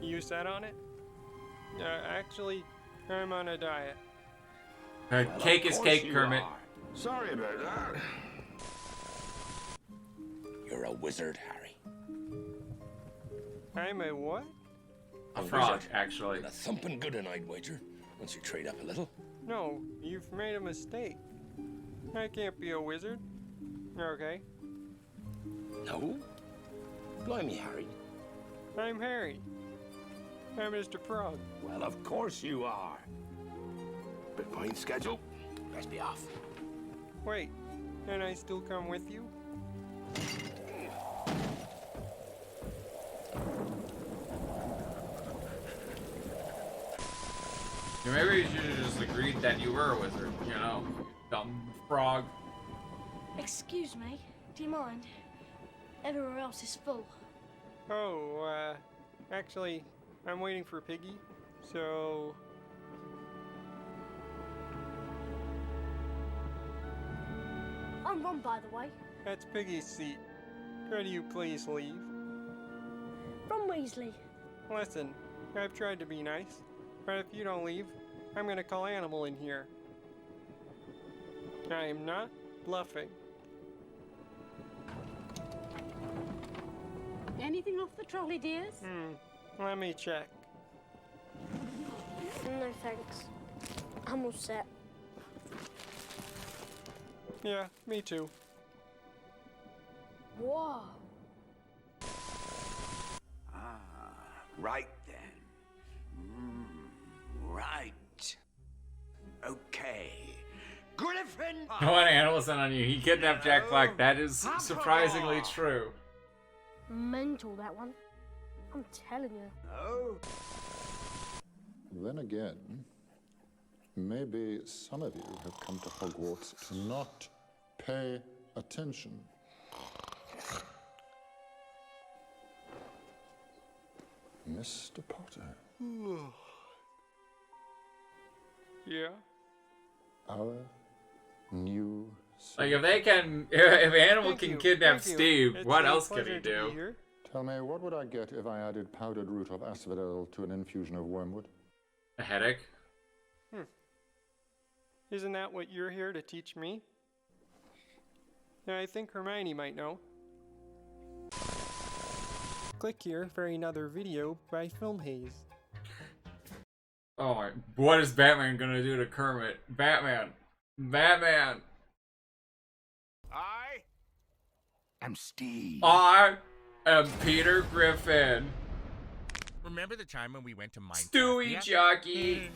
Speaker 6: You sat on it? Actually, I'm on a diet.
Speaker 1: Cake is cake, Kermit.
Speaker 11: Sorry about that.
Speaker 16: You're a wizard, Harry.
Speaker 6: I'm a what?
Speaker 1: A frog, actually.
Speaker 16: And a thumping good, and I'd wager. Once you trade up a little.
Speaker 6: No, you've made a mistake. I can't be a wizard. Okay.
Speaker 16: No? Blimey, Harry.
Speaker 6: I'm Harry. I'm Mr. Frog.
Speaker 11: Well, of course you are. Bit behind schedule.
Speaker 16: Let's be off.
Speaker 6: Wait, can I still come with you?
Speaker 1: Maybe you should have just agreed that you were a wizard, you know? You dumb frog.
Speaker 28: Excuse me, do you mind? Everywhere else is full.
Speaker 6: Oh, actually, I'm waiting for Piggy, so...
Speaker 28: I'm Ron, by the way.
Speaker 6: That's Piggy's seat. Could you please leave?
Speaker 28: Ron Weasley.
Speaker 6: Listen, I've tried to be nice, but if you don't leave, I'm gonna call Animal in here. I am not bluffing.
Speaker 2: Anything off the trolley, dears?
Speaker 6: Let me check.
Speaker 28: No thanks. I'm all set.
Speaker 6: Yeah, me too.
Speaker 28: Whoa.
Speaker 11: Right then. Right. Okay. Griffin!
Speaker 1: I want Animal sent on you. He kidnapped Jack Black. That is surprisingly true.
Speaker 28: Mental, that one. I'm telling you.
Speaker 11: Oh.
Speaker 3: Then again, maybe some of you have come to Hogwarts to not pay attention. Mr. Potter.
Speaker 6: Yeah?
Speaker 3: Our new...
Speaker 1: Like, if Animal
Speaker 6: Thank
Speaker 1: can
Speaker 6: you,
Speaker 1: kidnap
Speaker 6: thank you.
Speaker 1: Steve,
Speaker 6: It's
Speaker 1: what
Speaker 6: a
Speaker 1: else could
Speaker 6: pleasure
Speaker 1: he
Speaker 6: to be
Speaker 1: do?
Speaker 6: here.
Speaker 3: Tell me, what would I get if I added powdered root of asphodel to an infusion of wormwood?
Speaker 1: A headache?
Speaker 6: Isn't that what you're here to teach me? I think Hermione might know. Click here for another video by Film Haze.
Speaker 1: Oh my, what is Batman gonna do to Kermit? Batman! Batman!
Speaker 11: I am Steve.
Speaker 1: I am Peter Griffin.
Speaker 5: Remember the time when we went to Minecraft?
Speaker 1: Stewie Jockey!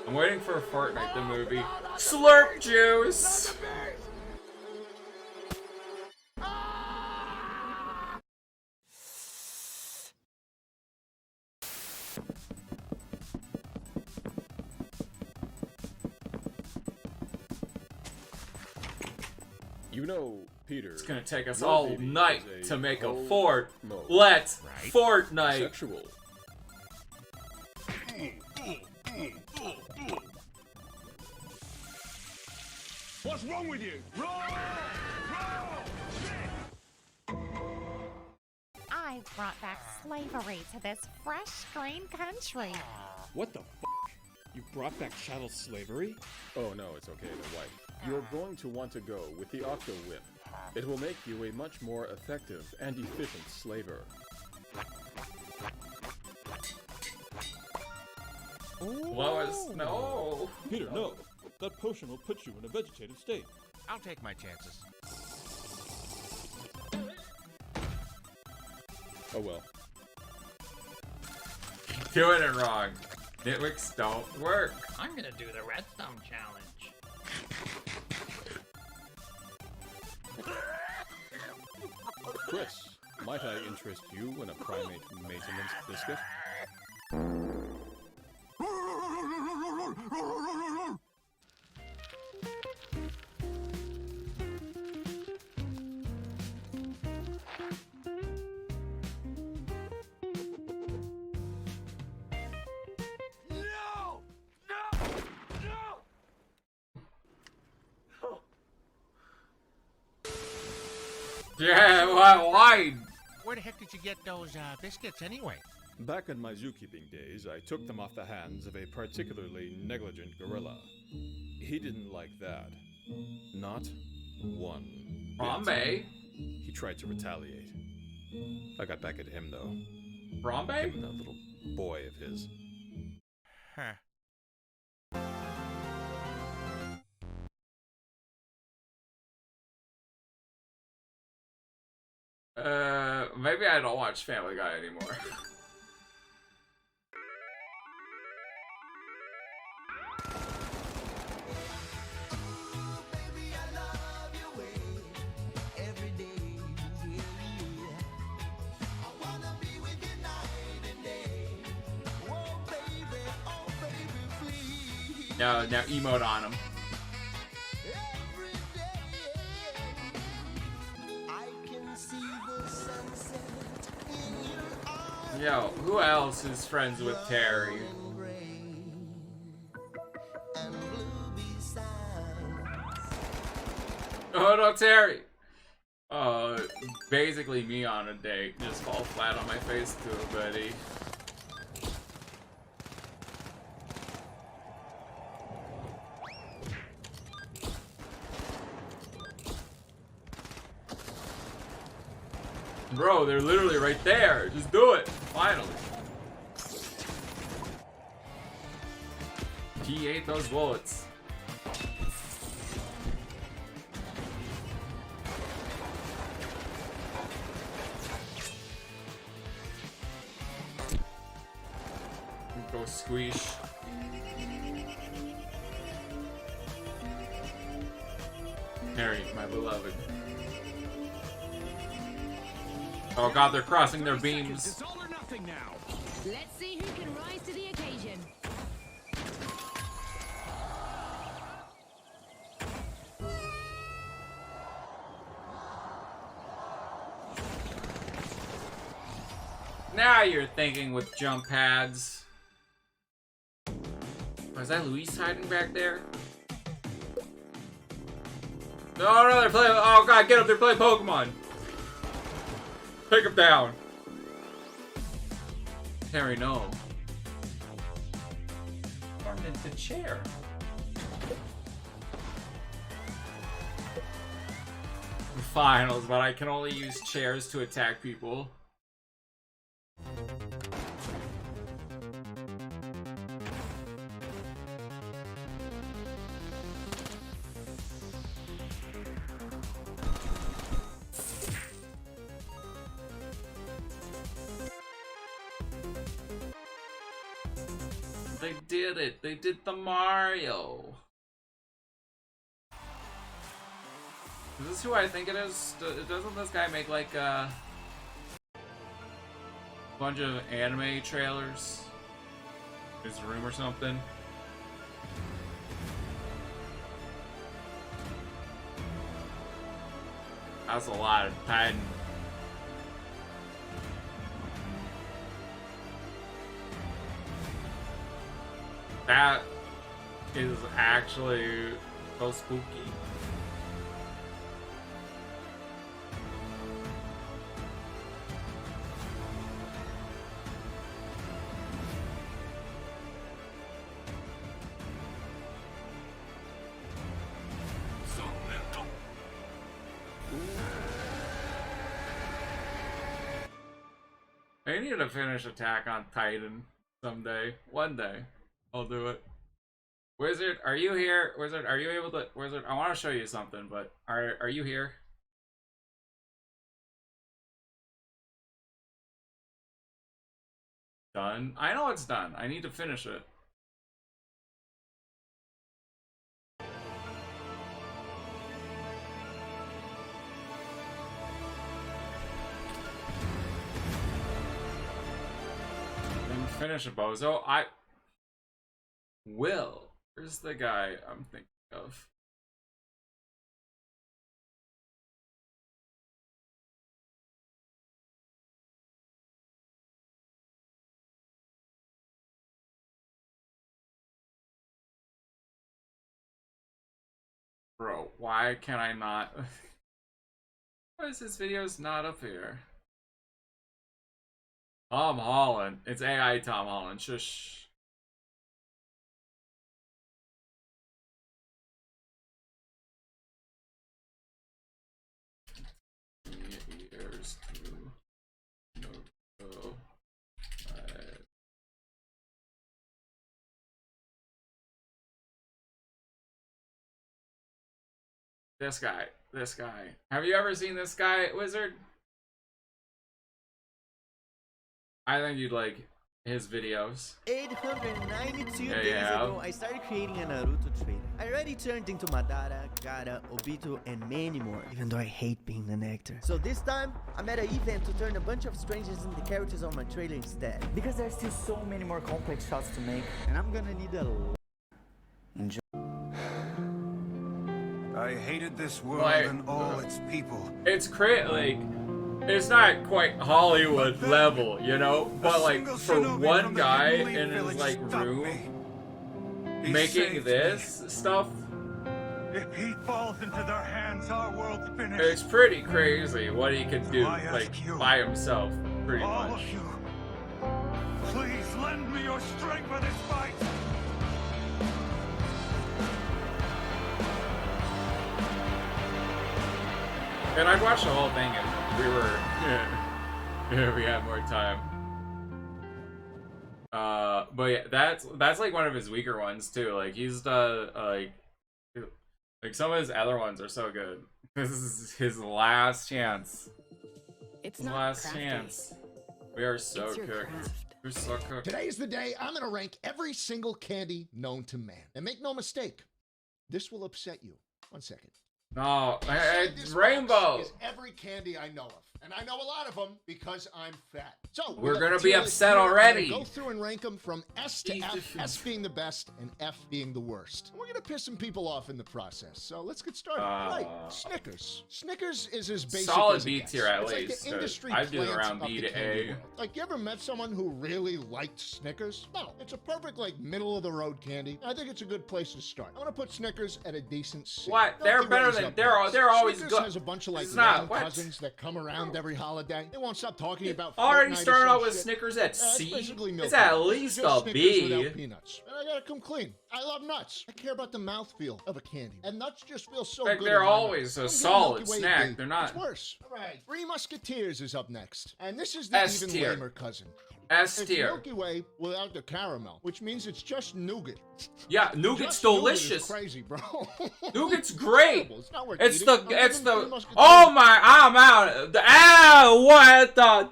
Speaker 1: I'm waiting for Fortnite, the movie. Slurp juice!
Speaker 7: You know, Peter.
Speaker 1: It's gonna take us
Speaker 7: your
Speaker 1: all
Speaker 7: baby
Speaker 1: night
Speaker 7: is
Speaker 1: to make a
Speaker 7: whole
Speaker 1: fort.
Speaker 7: mode,
Speaker 1: Let's
Speaker 7: right?
Speaker 1: Fortnite.
Speaker 7: Sexual.
Speaker 11: What's wrong with you?
Speaker 9: I've brought back slavery to this fresh green country.
Speaker 7: What the f***? You brought back chattel slavery? Oh no, it's okay, the wife. You're going to want to go with the Octo Whip. It will make you a much more effective and efficient slaver.
Speaker 1: Lois, no!
Speaker 7: Peter, no! That potion will put you in a vegetative state.
Speaker 5: I'll take my chances.
Speaker 7: Oh well.
Speaker 1: Doing it wrong. Nitwicks don't work.
Speaker 10: I'm gonna do the red thumb challenge.
Speaker 7: Chris, might I interest you in a primate maintenance biscuit?
Speaker 1: Yeah, why?
Speaker 5: Where the heck did you get those biscuits anyway?
Speaker 7: Back in my zookeeping days, I took them off the hands of a particularly negligent gorilla. He didn't like that. Not one bit.
Speaker 1: Bombay?
Speaker 7: He tried to retaliate. I got back at him, though.
Speaker 1: Bombay?
Speaker 7: Him and that little boy of his.
Speaker 5: Huh.
Speaker 1: Maybe I don't watch Family Guy anymore. No, now emote on him. Yo, who else is friends with Terry? Oh no, Terry! Basically me on a date. Just fall flat on my face to a buddy. Bro, they're literally right there. Just do it. Finally. He ate those bullets. Go squish. Harry, my beloved. Oh god, they're crossing their beams.
Speaker 29: It's all or nothing now.
Speaker 2: Let's see who can rise to the occasion.
Speaker 1: Now you're thinking with jump pads. Was that Luis hiding back there? No, they're playing. Oh god, get up! They're playing Pokemon. Take him down. Harry, no. Turn into chair. Finals, but I can only use chairs to attack people. They did it. They did the Mario. Is this who I think it is? Doesn't this guy make like a bunch of anime trailers? His room or something? That's a lot of padding. That is actually so spooky. I need to finish Attack on Titan someday. One day. I'll do it. Wizard, are you here? Wizard, are you able to... Wizard, I want to show you something, but are you here? Done? I know it's done. I need to finish it. Then finish it, bozo. Will. Where's the guy I'm thinking of? Bro, why can I not? Why is his videos not up here? Tom Holland. It's AI Tom Holland. Shush. Years to no. This guy. Have you ever seen this guy, Wizard? I think you'd like his videos.
Speaker 22: 892
Speaker 1: Yeah,
Speaker 22: days
Speaker 1: yeah.
Speaker 22: ago, I started creating a Naruto trailer. I already turned into Madara, Gaara, Obito, and many more, even though I hate being the Nectar. So this time, I'm at an event to turn a bunch of strangers into characters on my trailer instead.
Speaker 4: Because there's still so many more complex shots to make, and I'm gonna need a enjoy.
Speaker 12: I hated this world
Speaker 1: Like,
Speaker 12: and all its people.
Speaker 1: It's like, it's not quite Hollywood level, you know? But like, for one guy in his like room making this stuff,
Speaker 12: if he falls into their hands, our world's finished.
Speaker 1: it's pretty crazy what he could do, like, by himself, pretty
Speaker 12: All
Speaker 1: much.
Speaker 12: of you, please lend me your strength for this fight.
Speaker 1: And I watched the whole thing, and we were, yeah, we had more time. But yeah, that's like one of his weaker ones too. Like he's like some of his other ones are so good. This is his last chance.
Speaker 2: It's
Speaker 1: His
Speaker 2: not
Speaker 1: last
Speaker 2: crafty.
Speaker 1: chance. We are so
Speaker 2: It's your
Speaker 1: cooked.
Speaker 2: craft.
Speaker 1: We're so cooked.
Speaker 29: Today's the day I'm gonna rank every single candy known to man. And make no mistake, this will upset you. 1 second.
Speaker 1: No,
Speaker 29: This
Speaker 1: Rainbow.
Speaker 29: box is every candy I know of. And I know a lot of them because I'm fat. So
Speaker 1: We're
Speaker 29: with a
Speaker 1: gonna be
Speaker 29: tier list
Speaker 1: upset
Speaker 29: here, I'm gonna
Speaker 1: already.
Speaker 29: Go through and rank them from S to F, S being the best and F being the worst. And we're gonna piss some people off in the process. So let's get started. Right, Snickers. Snickers is as basic
Speaker 1: Solid
Speaker 29: as it
Speaker 1: B
Speaker 29: gets.
Speaker 1: tier at
Speaker 29: It's like
Speaker 1: least,
Speaker 29: the industry
Speaker 1: I'd do
Speaker 29: plants
Speaker 1: around
Speaker 29: of
Speaker 1: B
Speaker 29: the
Speaker 1: to
Speaker 29: candy
Speaker 1: A.
Speaker 29: world. Like, you ever met someone who really liked Snickers? No, it's a perfect, like, middle-of-the-road candy. I think it's a good place to start. I'm gonna put Snickers at a decent C.
Speaker 1: What? They're
Speaker 29: Milky
Speaker 1: better
Speaker 29: Way's
Speaker 1: than
Speaker 29: up
Speaker 1: they're
Speaker 29: next.
Speaker 1: always
Speaker 29: Snickers
Speaker 1: good.
Speaker 29: has a bunch of, like,
Speaker 1: It's not,
Speaker 29: random
Speaker 1: what?
Speaker 29: cousins that come around every holiday. They won't stop talking about
Speaker 1: Already
Speaker 29: Fortnite or
Speaker 1: started
Speaker 29: some
Speaker 1: out with
Speaker 29: shit.
Speaker 1: Snickers at
Speaker 29: It's
Speaker 1: C?
Speaker 29: basically
Speaker 1: It's
Speaker 29: milk
Speaker 1: at
Speaker 29: peanuts.
Speaker 1: least
Speaker 29: Just
Speaker 1: a
Speaker 29: Snickers
Speaker 1: B.
Speaker 29: without peanuts. And I gotta come clean. I love nuts. I care about the mouthfeel of a candy. And nuts just feel so
Speaker 1: Like,
Speaker 29: good.
Speaker 1: they're
Speaker 29: in my mouth.
Speaker 1: always a
Speaker 29: I'm giving
Speaker 1: solid
Speaker 29: Milky Way
Speaker 1: snack.
Speaker 29: B.
Speaker 1: They're not-
Speaker 29: It's worse. All right, Three Musketeers is up next. And this is the
Speaker 1: S
Speaker 29: even
Speaker 1: tier.
Speaker 29: lamer cousin.
Speaker 1: S
Speaker 29: It's
Speaker 1: tier.
Speaker 29: Milky Way without the caramel, which means it's just nougat.
Speaker 1: Yeah, nougat's
Speaker 29: Just nougat
Speaker 1: delicious.
Speaker 29: is crazy, bro.
Speaker 1: Nougat's great.
Speaker 29: It's not worth
Speaker 1: It's
Speaker 29: eating.
Speaker 1: the
Speaker 29: I'm giving Three Musketeers-
Speaker 1: oh my, I'm out. What the?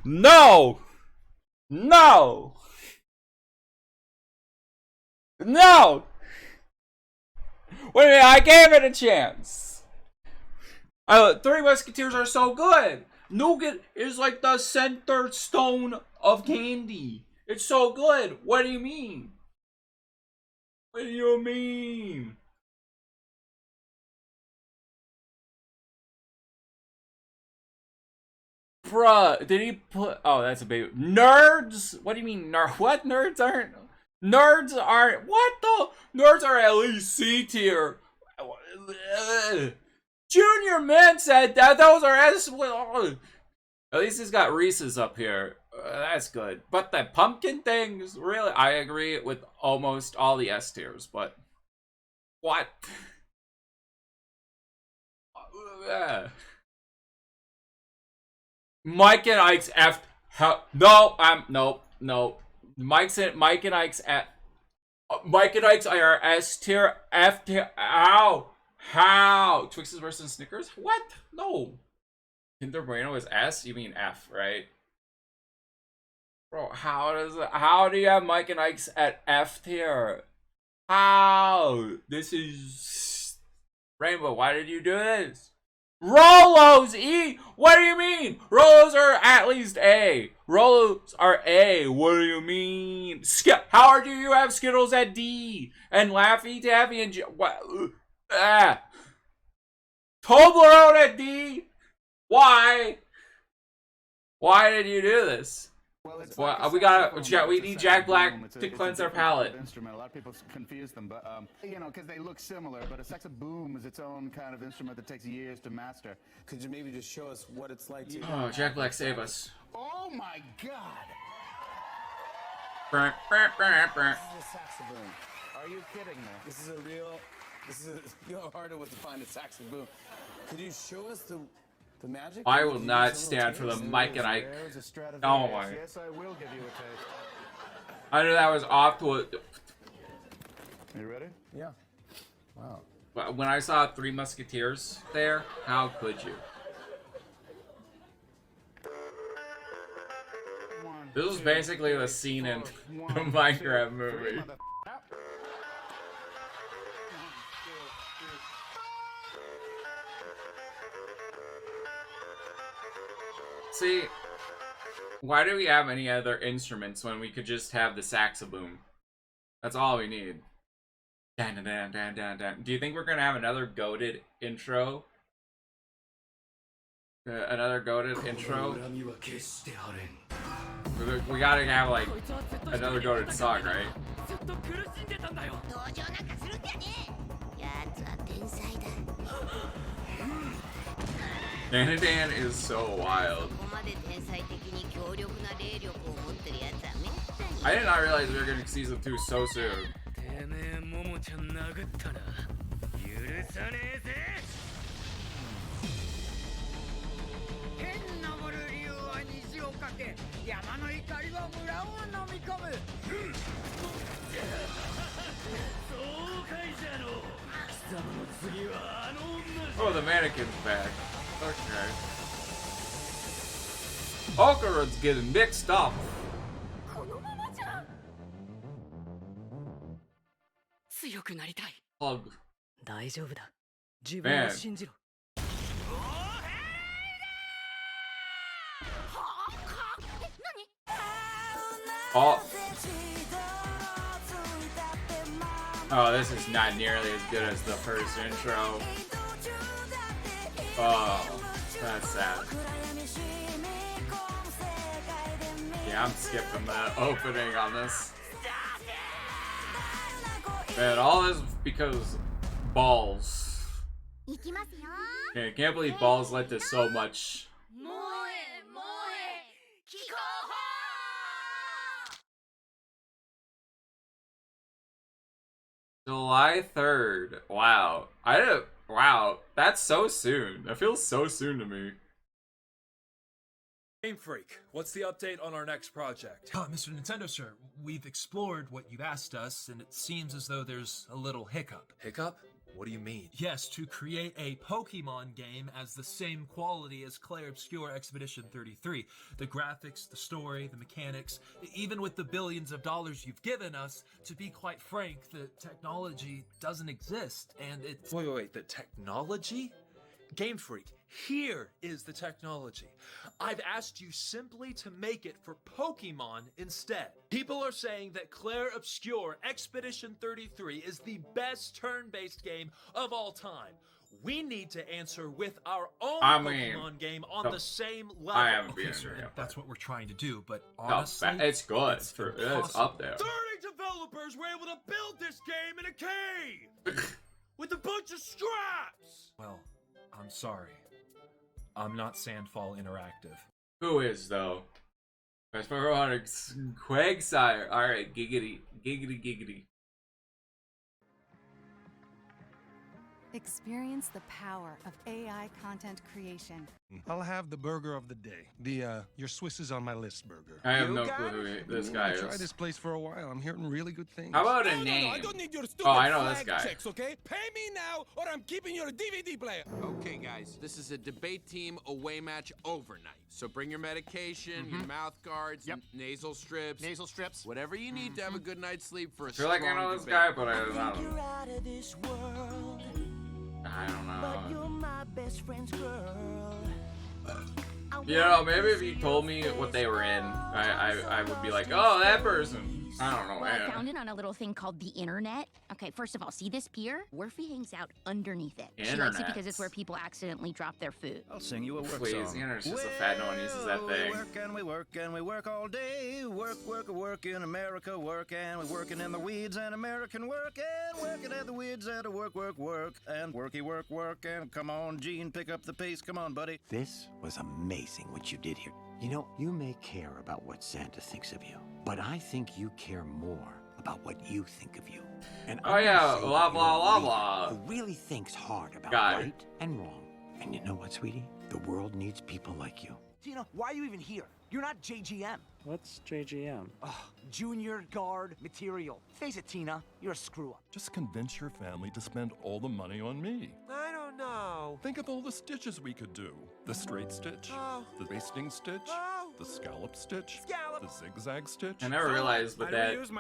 Speaker 1: No. Wait a minute, I gave it a chance. Three Musketeers are so good. Nougat is like the center stone of candy. It's so good. What do you mean? What do you mean? Bruh, did he put... Oh, that's a baby. Nerds? What do you mean, what? Nerds aren't... Nerds aren't... What the... Nerds are at least C tier. Junior Mint said that those are S... At least he's got Reese's up here. That's good. But the pumpkin things, really... I agree with almost all the S tiers, but... What? Mike and Ike's F. No, Mike and Ike's at. Mike and Ike's are S tier, F tier. Ow, how? Twixes versus Snickers? What? No. Kinder Bueno is S. You mean F, right? Bro, how do you have Mike and Ike's at F tier? How? This is Rainbow. Why did you do this? Rolos E. What do you mean? Rolos are at least A. Rolos are A. What do you mean? How do you have Skittles at D and Laffy Taffy and what? Toblerone at D. Why? Why did you do this? Well, we need Jack Black to cleanse our palate.
Speaker 13: Instrument. A lot of people confuse them, but you know, because they look similar. But a sax boom is its own kind of instrument that takes years to master.
Speaker 14: Could you maybe just show us what it's like to?
Speaker 1: Oh, Jack Black, save us!
Speaker 13: Oh my God!
Speaker 1: Burr, burr, burr, burr.
Speaker 14: This is a saxophone. Are you kidding me? This is a real. You know how hard it was to find a saxophone. Could you show us the magic?
Speaker 1: I will not stand for the Mike and Ike. Oh my!
Speaker 13: Yes, I will give you a taste.
Speaker 1: I knew that was off to a.
Speaker 13: You ready?
Speaker 14: Yeah. Wow.
Speaker 1: But when I saw Three Musketeers there, how could you? This was basically the scene in the Minecraft movie. See, why do we have any other instruments when we could just have the saxoboom? That's all we need. Dan, dan, dan, dan, dan, dan. Do you think we're gonna have another goated intro? Another goated intro? We gotta have like another goated song, right? Dan Dan is so wild. I did not realize we were getting season 2 so soon. Oh, the mannequin's back. Okay. Okaru's getting mixed up. Hug. Man. Oh, this is not nearly as good as the first intro. Oh, that's sad. Yeah, I'm skipping the opening on this. Man, all this because balls. Man, I can't believe balls led to so much. July 3rd. Wow. Wow. That's so soon. That feels so soon to me.
Speaker 15: Game Freak, what's the update on our next project?
Speaker 17: Mr. Nintendo, sir, we've explored what you've asked us, and it seems as though there's a little hiccup.
Speaker 15: Hiccup? What do you mean?
Speaker 17: Yes, to create a Pokemon game as the same quality as Clair Obscure Expedition 33. The graphics, the story, the mechanics, even with the billions of dollars you've given us, to be quite frank, the technology doesn't exist, and it's...
Speaker 15: Wait, the technology? Game Freak, here is the technology. I've asked you simply to make it for Pokemon instead. People are saying that Clair Obscure Expedition 33 is the best turn-based game of all time. We need to answer with our own Pokemon game on the same level.
Speaker 1: I haven't been
Speaker 17: sir,
Speaker 1: yet.
Speaker 17: that's what we're trying to do, but honestly...
Speaker 1: No, it's good. It's up there.
Speaker 15: 30 developers were able to build this game in a cave! With a bunch of straps!
Speaker 17: Well... I'm sorry. I'm not Sandfall Interactive.
Speaker 1: Who is, though? Quagsire. Alright, giggity. Giggity, giggity.
Speaker 18: Experience the power of AI content creation.
Speaker 20: I'll have the burger of the day. Your Swiss is on my list burger.
Speaker 1: I have no clue who this guy is.
Speaker 20: Try this place for a while. I'm hearing really good things.
Speaker 1: How about a name?
Speaker 20: I don't need your
Speaker 1: oh, I know this guy.
Speaker 20: checks, okay? Pay me now, or I'm keeping your DVD player.
Speaker 21: Okay, guys, this is a debate team away match overnight. So bring your medication, your mouth guards, nasal strips, whatever you need to have a good night's sleep for a
Speaker 1: I feel like I know this guy, but I don't know. I don't know.
Speaker 30: But you're my best friend's girl.
Speaker 1: You know, maybe if you told me what they were in, I would be like, oh, that person.
Speaker 2: place?
Speaker 1: I don't know.
Speaker 2: Well, I found it on a little thing called the internet. Okay, first of all, see this pier? Worfie hangs out underneath it. She likes it because it's where people accidentally drop their food.
Speaker 3: I'll sing you a work
Speaker 1: Please,
Speaker 3: song.
Speaker 1: the internet's just so fat no one uses that thing.
Speaker 3: We work all day. Work in America, work and we're working in the weeds and American work and working at the weeds at a work and work and come on, Gene, pick up the pace. Come on, buddy.
Speaker 8: This was amazing what you did here. You know, you may care about what Santa thinks of you, but I think you care more about what you think of you. And
Speaker 1: Oh yeah, blah blah blah
Speaker 8: who
Speaker 1: blah.
Speaker 8: really thinks hard about
Speaker 1: Got it.
Speaker 8: right and wrong. And you know what, sweetie? The world needs people like you.
Speaker 16: Tina, why are you even here? You're not JGM.
Speaker 6: What's JGM?
Speaker 16: Junior Guard Material. Face it, Tina, you're a screw-up.
Speaker 19: Just convince your family to spend all the money on me.
Speaker 16: I don't know.
Speaker 19: Think of all the stitches we could do. The straight stitch, the basting stitch, the scallop stitch, the zigzag stitch.
Speaker 1: I never realized, but that sewing
Speaker 23: If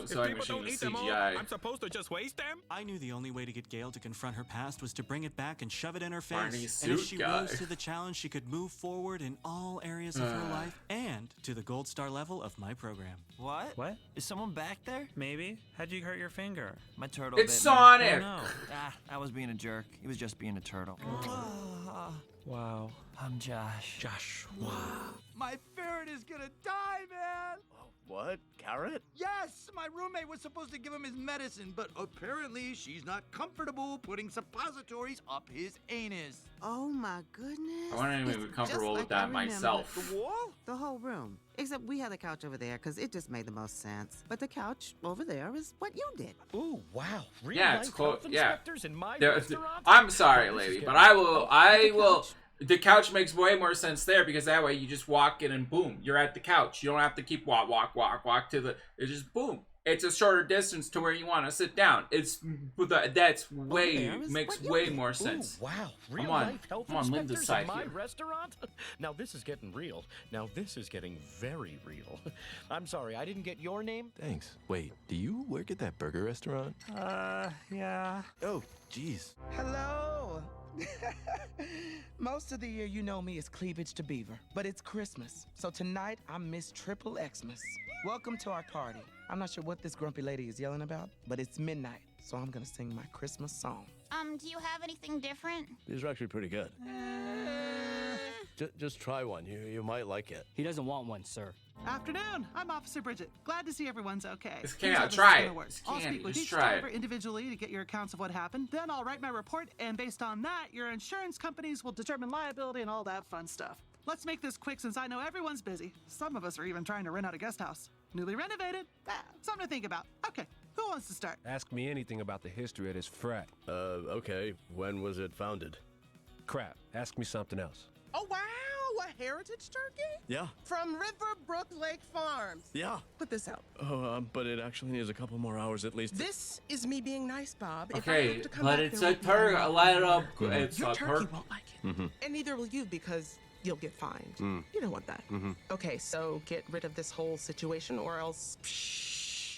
Speaker 1: machine
Speaker 23: people don't
Speaker 1: was
Speaker 23: eat them all,
Speaker 1: CGI.
Speaker 23: I'm supposed to just waste them?
Speaker 24: I knew the only way to get Gail to confront her past was to bring it back and shove it in her face.
Speaker 1: Barney's
Speaker 24: And if
Speaker 1: suit
Speaker 24: she
Speaker 1: guy.
Speaker 24: rose to the challenge, she could move forward in all areas of her life and to the gold star level of my program.
Speaker 16: What?
Speaker 24: What?
Speaker 16: Is someone back there?
Speaker 24: Maybe. How'd you hurt your finger?
Speaker 16: My turtle
Speaker 1: It's
Speaker 16: bit me.
Speaker 1: Sonic!
Speaker 24: Oh, no.
Speaker 16: I was being a jerk. He was just being a turtle.
Speaker 24: Wow.
Speaker 16: I'm Josh.
Speaker 24: Joshua.
Speaker 16: My ferret is gonna die, man!
Speaker 3: What? Carrot?
Speaker 16: Yes! My roommate was supposed to give him his medicine, but apparently she's not comfortable putting suppositories up his anus.
Speaker 25: Oh my goodness.
Speaker 1: I wouldn't even be comfortable with that myself.
Speaker 25: The wall? The whole room. Except we had the couch over there because it just made the most sense. But the couch over there is what you did.
Speaker 3: Ooh, wow. Real
Speaker 1: Yeah, it's
Speaker 3: life
Speaker 1: close.
Speaker 3: health
Speaker 1: Yeah.
Speaker 3: inspectors in my
Speaker 1: There-
Speaker 3: restaurant?
Speaker 1: I'm sorry,
Speaker 3: This is
Speaker 1: lady,
Speaker 3: getting-
Speaker 1: but I will. The couch makes way more sense there because that way you just walk in and boom, you're at the couch. You don't have to keep walk to the. It's just boom. It's a shorter distance to where you want to sit down. That's way makes way more sense.
Speaker 3: Ooh, wow. Real
Speaker 1: Come on,
Speaker 3: life health
Speaker 1: come on, Linda's
Speaker 3: inspectors
Speaker 1: side
Speaker 3: in my
Speaker 1: here.
Speaker 3: restaurant? Now this is getting real. Now this is getting very real. I'm sorry, I didn't get your name.
Speaker 26: Thanks. Wait, do you work at that burger restaurant?
Speaker 24: Yeah.
Speaker 26: Oh, jeez.
Speaker 27: Hello. Most of the year, you know me as Cleavage to Beaver, but it's Christmas, so tonight I'm Miss Triple Xmas. Welcome to our party. I'm not sure what this grumpy lady is yelling about, but it's midnight, so I'm gonna sing my Christmas song.
Speaker 2: Do you have anything different?
Speaker 26: These are actually pretty good. Just try one. You might like it.
Speaker 28: He doesn't want one, sir.
Speaker 31: Afternoon. I'm Officer Bridget. Glad to see everyone's okay.
Speaker 1: This
Speaker 31: Here's how
Speaker 1: can't
Speaker 31: this
Speaker 1: try
Speaker 31: is gonna
Speaker 1: it.
Speaker 31: work.
Speaker 1: This
Speaker 31: I'll
Speaker 1: can't.
Speaker 31: speak with
Speaker 1: Just
Speaker 31: each
Speaker 1: try
Speaker 31: driver
Speaker 1: it.
Speaker 31: individually to get your accounts of what happened. Then I'll write my report, and based on that, your insurance companies will determine liability and all that fun stuff. Let's make this quick since I know everyone's busy. Some of us are even trying to rent out a guest house. Newly renovated. Something to think about. Okay, who wants to start?
Speaker 32: Ask me anything about the history of this frat.
Speaker 26: Okay. When was it founded?
Speaker 32: Crap. Ask me something else.
Speaker 27: Oh, wow! A heritage turkey?
Speaker 26: Yeah.
Speaker 27: From Riverbrook Lake Farms.
Speaker 26: Yeah.
Speaker 27: Put this out.
Speaker 26: Oh, but it actually needs a couple more hours at least.
Speaker 27: This is me being nice, Bob. If I
Speaker 1: Okay,
Speaker 27: have to come
Speaker 1: but
Speaker 27: back,
Speaker 1: it's
Speaker 27: there
Speaker 1: a
Speaker 27: will be
Speaker 1: turkey.
Speaker 27: no-
Speaker 1: Light it up. It's
Speaker 27: Your
Speaker 1: a
Speaker 27: turkey
Speaker 1: turkey.
Speaker 27: won't like it. And neither will you because you'll get fined.
Speaker 26: Mm.
Speaker 27: You don't want that. Okay, so get rid of this whole situation or else...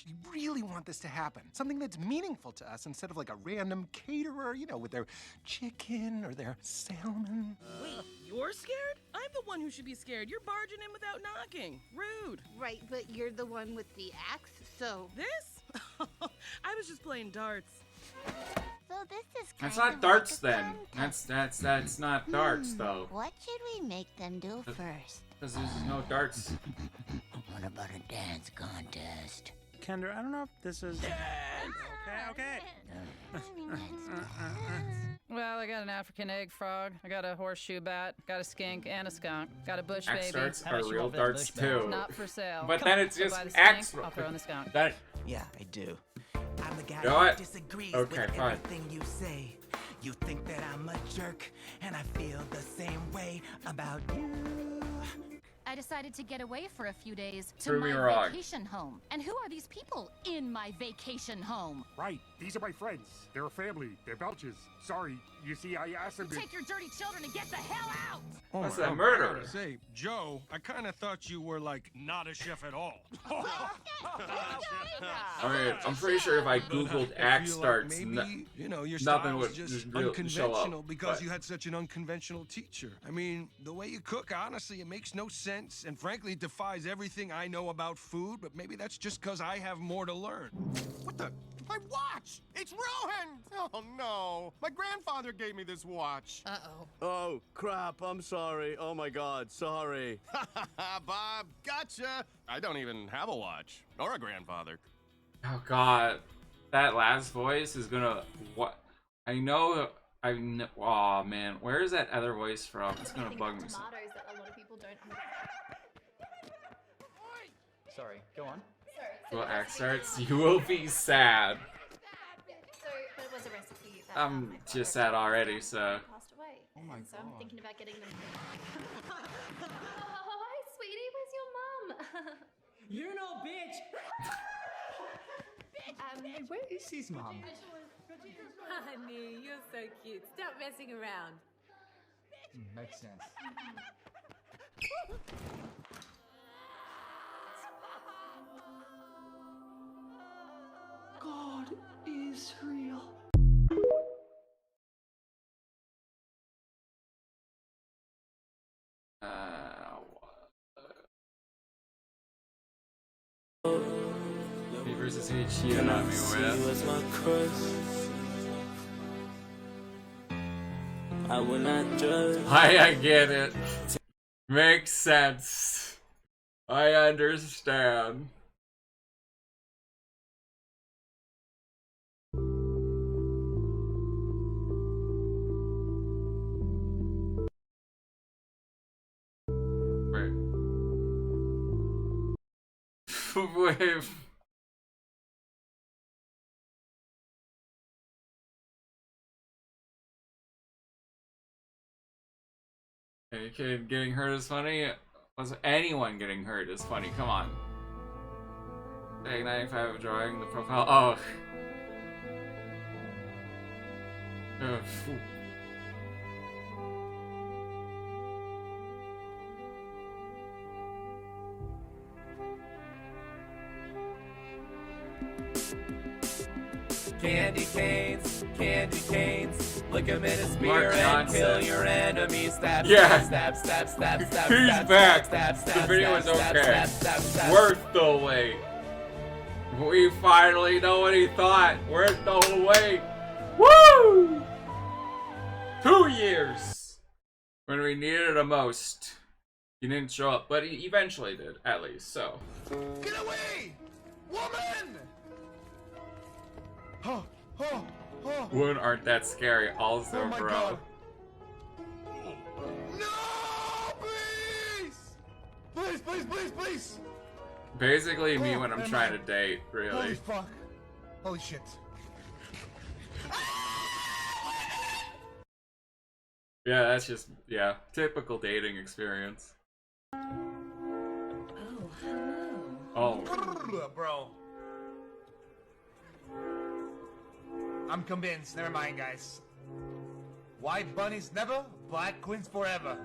Speaker 33: You really want this to happen. Something that's meaningful to us instead of like a random caterer, you know, with their chicken or their salmon.
Speaker 34: Wait, you're scared? I'm the one who should be scared. You're barging in without knocking. Rude.
Speaker 35: Right, but you're the one with the axe, so...
Speaker 34: This? I was just playing darts.
Speaker 35: So this is
Speaker 1: That's
Speaker 35: kind
Speaker 1: not
Speaker 35: of
Speaker 1: darts
Speaker 35: like a
Speaker 1: then. That's not darts though.
Speaker 35: What should we make them do first?
Speaker 1: Because there's no darts.
Speaker 35: What about a dance contest?
Speaker 24: Kendra, I don't know if this is... Okay.
Speaker 36: Well, I got an African egg frog, I got a horseshoe bat, got a skink and a skunk, got a bush
Speaker 1: Axe
Speaker 36: baby.
Speaker 1: darts are real darts too.
Speaker 36: Not for sale.
Speaker 1: But
Speaker 36: Come
Speaker 1: then
Speaker 36: on,
Speaker 1: it's
Speaker 36: go
Speaker 1: just
Speaker 36: buy the
Speaker 1: axe.
Speaker 36: skink, I'll throw in the skunk.
Speaker 1: That.
Speaker 27: Yeah, I do. I'm the guy
Speaker 1: Go
Speaker 27: who
Speaker 1: it.
Speaker 27: disagrees
Speaker 1: Okay,
Speaker 27: with
Speaker 1: fine.
Speaker 27: everything you say. You think that I'm a jerk, and I feel the same way about you.
Speaker 2: I decided to get away for a few days to
Speaker 1: Prove me
Speaker 2: my
Speaker 1: wrong.
Speaker 2: vacation home. And who are these people in my vacation home?
Speaker 37: Right, these are my friends. They're a family. They're Belches. Sorry, you see, I asked them to...
Speaker 2: Take your dirty children and get the hell out!
Speaker 1: That's
Speaker 20: my
Speaker 1: a
Speaker 20: God.
Speaker 1: murderer.
Speaker 20: I gotta say, Joe, I kind of thought you were like not a chef at all.
Speaker 1: I mean, I'm pretty sure if I googled axe starts,
Speaker 20: maybe, you know, your
Speaker 1: nothing
Speaker 20: style's
Speaker 1: would
Speaker 20: just
Speaker 1: show
Speaker 20: unconventional
Speaker 1: up.
Speaker 20: because
Speaker 1: But
Speaker 20: you had such an unconventional teacher. I mean, the way you cook, honestly, it makes no sense, and frankly, it defies everything I know about food, but maybe that's just because I have more to learn.
Speaker 33: What the? My watch! It's ruined! Oh no! My grandfather gave me this watch.
Speaker 34: Uh-oh.
Speaker 26: Oh, crap. I'm sorry. Oh my god, sorry.
Speaker 33: Bob, gotcha! I don't even have a watch. Or a grandfather.
Speaker 1: oh god, that last voice is gonna what? I know. Oh man, where is that other voice from? It's gonna bug me. So.
Speaker 4: Tomatoes that a lot of people don't.
Speaker 5: Sorry, go on.
Speaker 1: Well, axe starts, you will be sad.
Speaker 4: So, but it was a recipe that
Speaker 1: I'm just sad already, so.
Speaker 4: passed away.
Speaker 5: Oh my
Speaker 4: So I'm
Speaker 5: God.
Speaker 4: thinking about getting them. Oh, hi, sweetie. Where's your mum?
Speaker 5: You know, bitch!
Speaker 4: Hey,
Speaker 5: where is his mum?
Speaker 7: Honey, you're so cute. Stop messing around.
Speaker 5: Makes sense. God is real.
Speaker 1: Me versus he cheated on me with.
Speaker 9: I will not judge.
Speaker 1: I get it. Makes sense. I understand. Right. Wait. Any kid getting hurt is funny? Was anyone getting hurt is funny? Come on. Tag 95 of drawing the profile. Oh. Ugh.
Speaker 9: Candy canes, lick 'em in a spear
Speaker 1: Mark
Speaker 9: and kill
Speaker 1: nonsense.
Speaker 9: your enemies. Stab,
Speaker 1: Yeah.
Speaker 9: stab, stab, stab, stab,
Speaker 1: He's
Speaker 9: stab,
Speaker 1: back.
Speaker 9: stab, stab,
Speaker 1: The video
Speaker 9: stab,
Speaker 1: was
Speaker 9: stab,
Speaker 1: okay.
Speaker 9: stab, stab, stab.
Speaker 1: Worth the wait. We finally know what he thought. Worth the wait. Woo! 2 years. When we needed it most. He didn't show up, but he eventually did, at least, so.
Speaker 33: Get away! Woman! Oh, oh, oh.
Speaker 1: Women aren't that scary, also,
Speaker 33: Oh my
Speaker 1: bro.
Speaker 33: God. No, please! Please, please, please, please!
Speaker 1: Basically me
Speaker 33: Oh,
Speaker 1: when I'm
Speaker 33: am
Speaker 1: trying
Speaker 33: I-
Speaker 1: to date,
Speaker 33: Holy
Speaker 1: really.
Speaker 33: fuck. Holy shit.
Speaker 1: Yeah, that's just, yeah, typical dating experience.
Speaker 7: Oh, hello.
Speaker 1: Oh.
Speaker 33: Bro. I'm convinced. Never mind, guys. White bunnies never, black queens forever.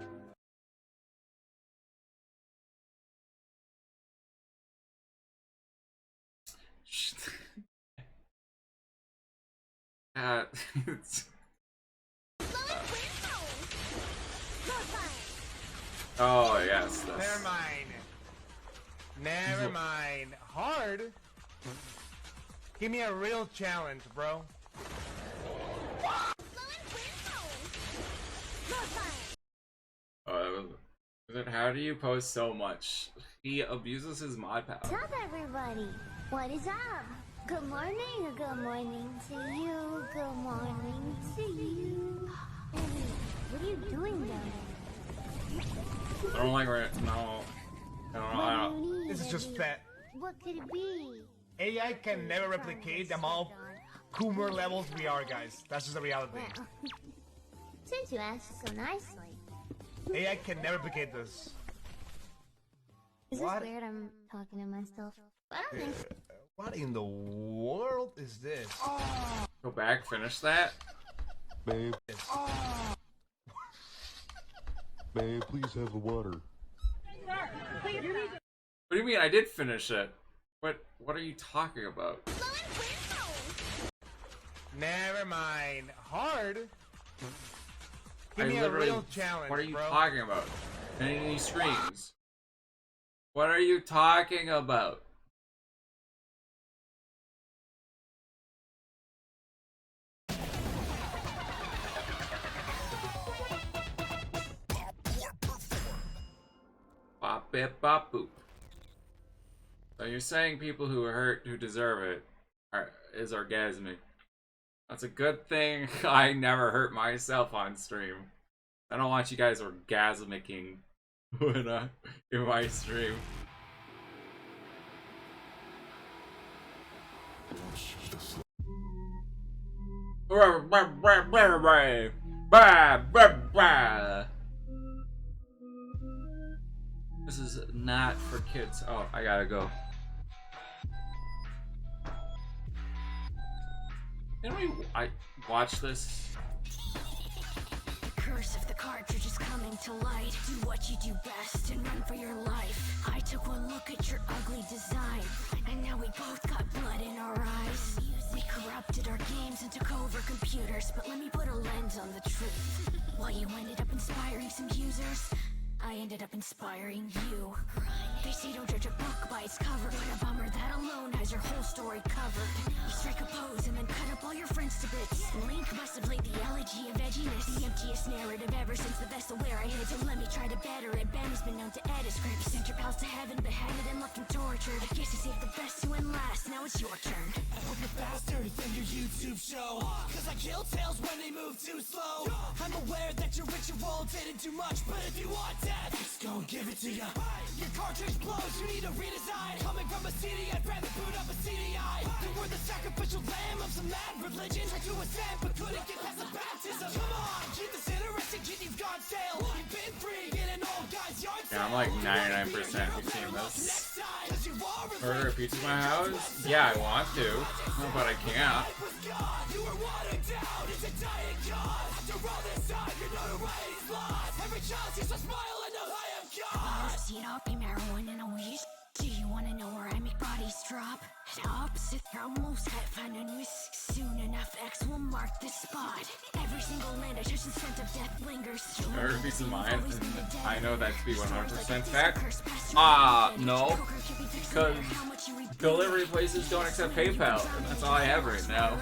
Speaker 1: It's- oh, yes. That's...
Speaker 33: Never mind. Never mind. Hard? Give me a real challenge, bro.
Speaker 1: Oh, that was... How do you post so much? He abuses his mod power.
Speaker 10: What's up, everybody? What is up? Good morning to you. Good morning to you. Hey, what are you doing down there?
Speaker 1: I don't like it. No. I don't.
Speaker 33: This is just fat.
Speaker 10: What could it be?
Speaker 33: AI can never replicate the amount of Coomer levels we are, guys. That's just the reality.
Speaker 10: Well, since you asked so nicely.
Speaker 33: AI can never replicate this.
Speaker 10: Is
Speaker 33: What?
Speaker 10: this weird? I'm talking to myself. I don't think so.
Speaker 33: What in the world is this?
Speaker 1: Go back, finish that.
Speaker 33: Babe.
Speaker 11: Babe, please have the water.
Speaker 1: What do you mean? I did finish it. What are you talking about?
Speaker 6: Never mind. Hard? Give
Speaker 1: I
Speaker 6: me a
Speaker 1: literally-
Speaker 6: real challenge,
Speaker 1: What are you
Speaker 6: bro.
Speaker 1: talking about? Any screens? What are you talking about? Bop bip bop boop. So you're saying people who are hurt who deserve it is orgasmic. That's a good thing I never hurt myself on stream. I don't want you guys orgasmicking when in my stream. This is not for kids. Oh, I gotta go. Can I watch this?
Speaker 8: The curse of the cartridge is coming to light. Do what you do best and run for your life. I took one look at your ugly design, and now we both got blood in our eyes. We corrupted our games and took over computers, but let me put a lens on the truth. While you ended up inspiring some users, I ended up inspiring you. They say don't judge a book by its cover. What a bummer, that alone has your whole story covered. You strike a pose and then cut up all your friends to bits. Link must have played the elegy of edginess, the emptiest narrative ever since the best of where I hid. So let me try to better it. Ben has been known to edit scripts. Sent your pals to heaven, beheaded and left them tortured. I guess you saved the best to win last, now it's your turn. I hope you're faster than your YouTube show, cause I kill tails when they move too slow. I'm aware that your ritual didn't do much, but if you want that, just gon' give it to ya. Your cartridge blows, you need a redesign. Coming from a CD, I'd rather boot up a CDI. They were the sacrificial lamb of some mad religion. Tried to ascend, but couldn't get past the baptism. Come on, keep this interesting, kid, you've gone stale. You've been free in an old guy's yard sale.
Speaker 1: Yeah, I'm like 99% between this. Order a pizza at my house? Yeah, I want to, but I can't.
Speaker 8: You were watered down, it's a dying cause. After all this time, your notoriety's lost. Every child sees a smile and knows I am God. See, I'll be heroin and a weed. Do you wanna know where I make bodies drop? At opposite, almost got found a new. Soon enough, X will mark this spot. Every single land I touch, the scent of death lingers.
Speaker 1: Order a pizza of mine, and I know that to be 100% fact. No. Because delivery places don't accept PayPal, and that's all I have right now.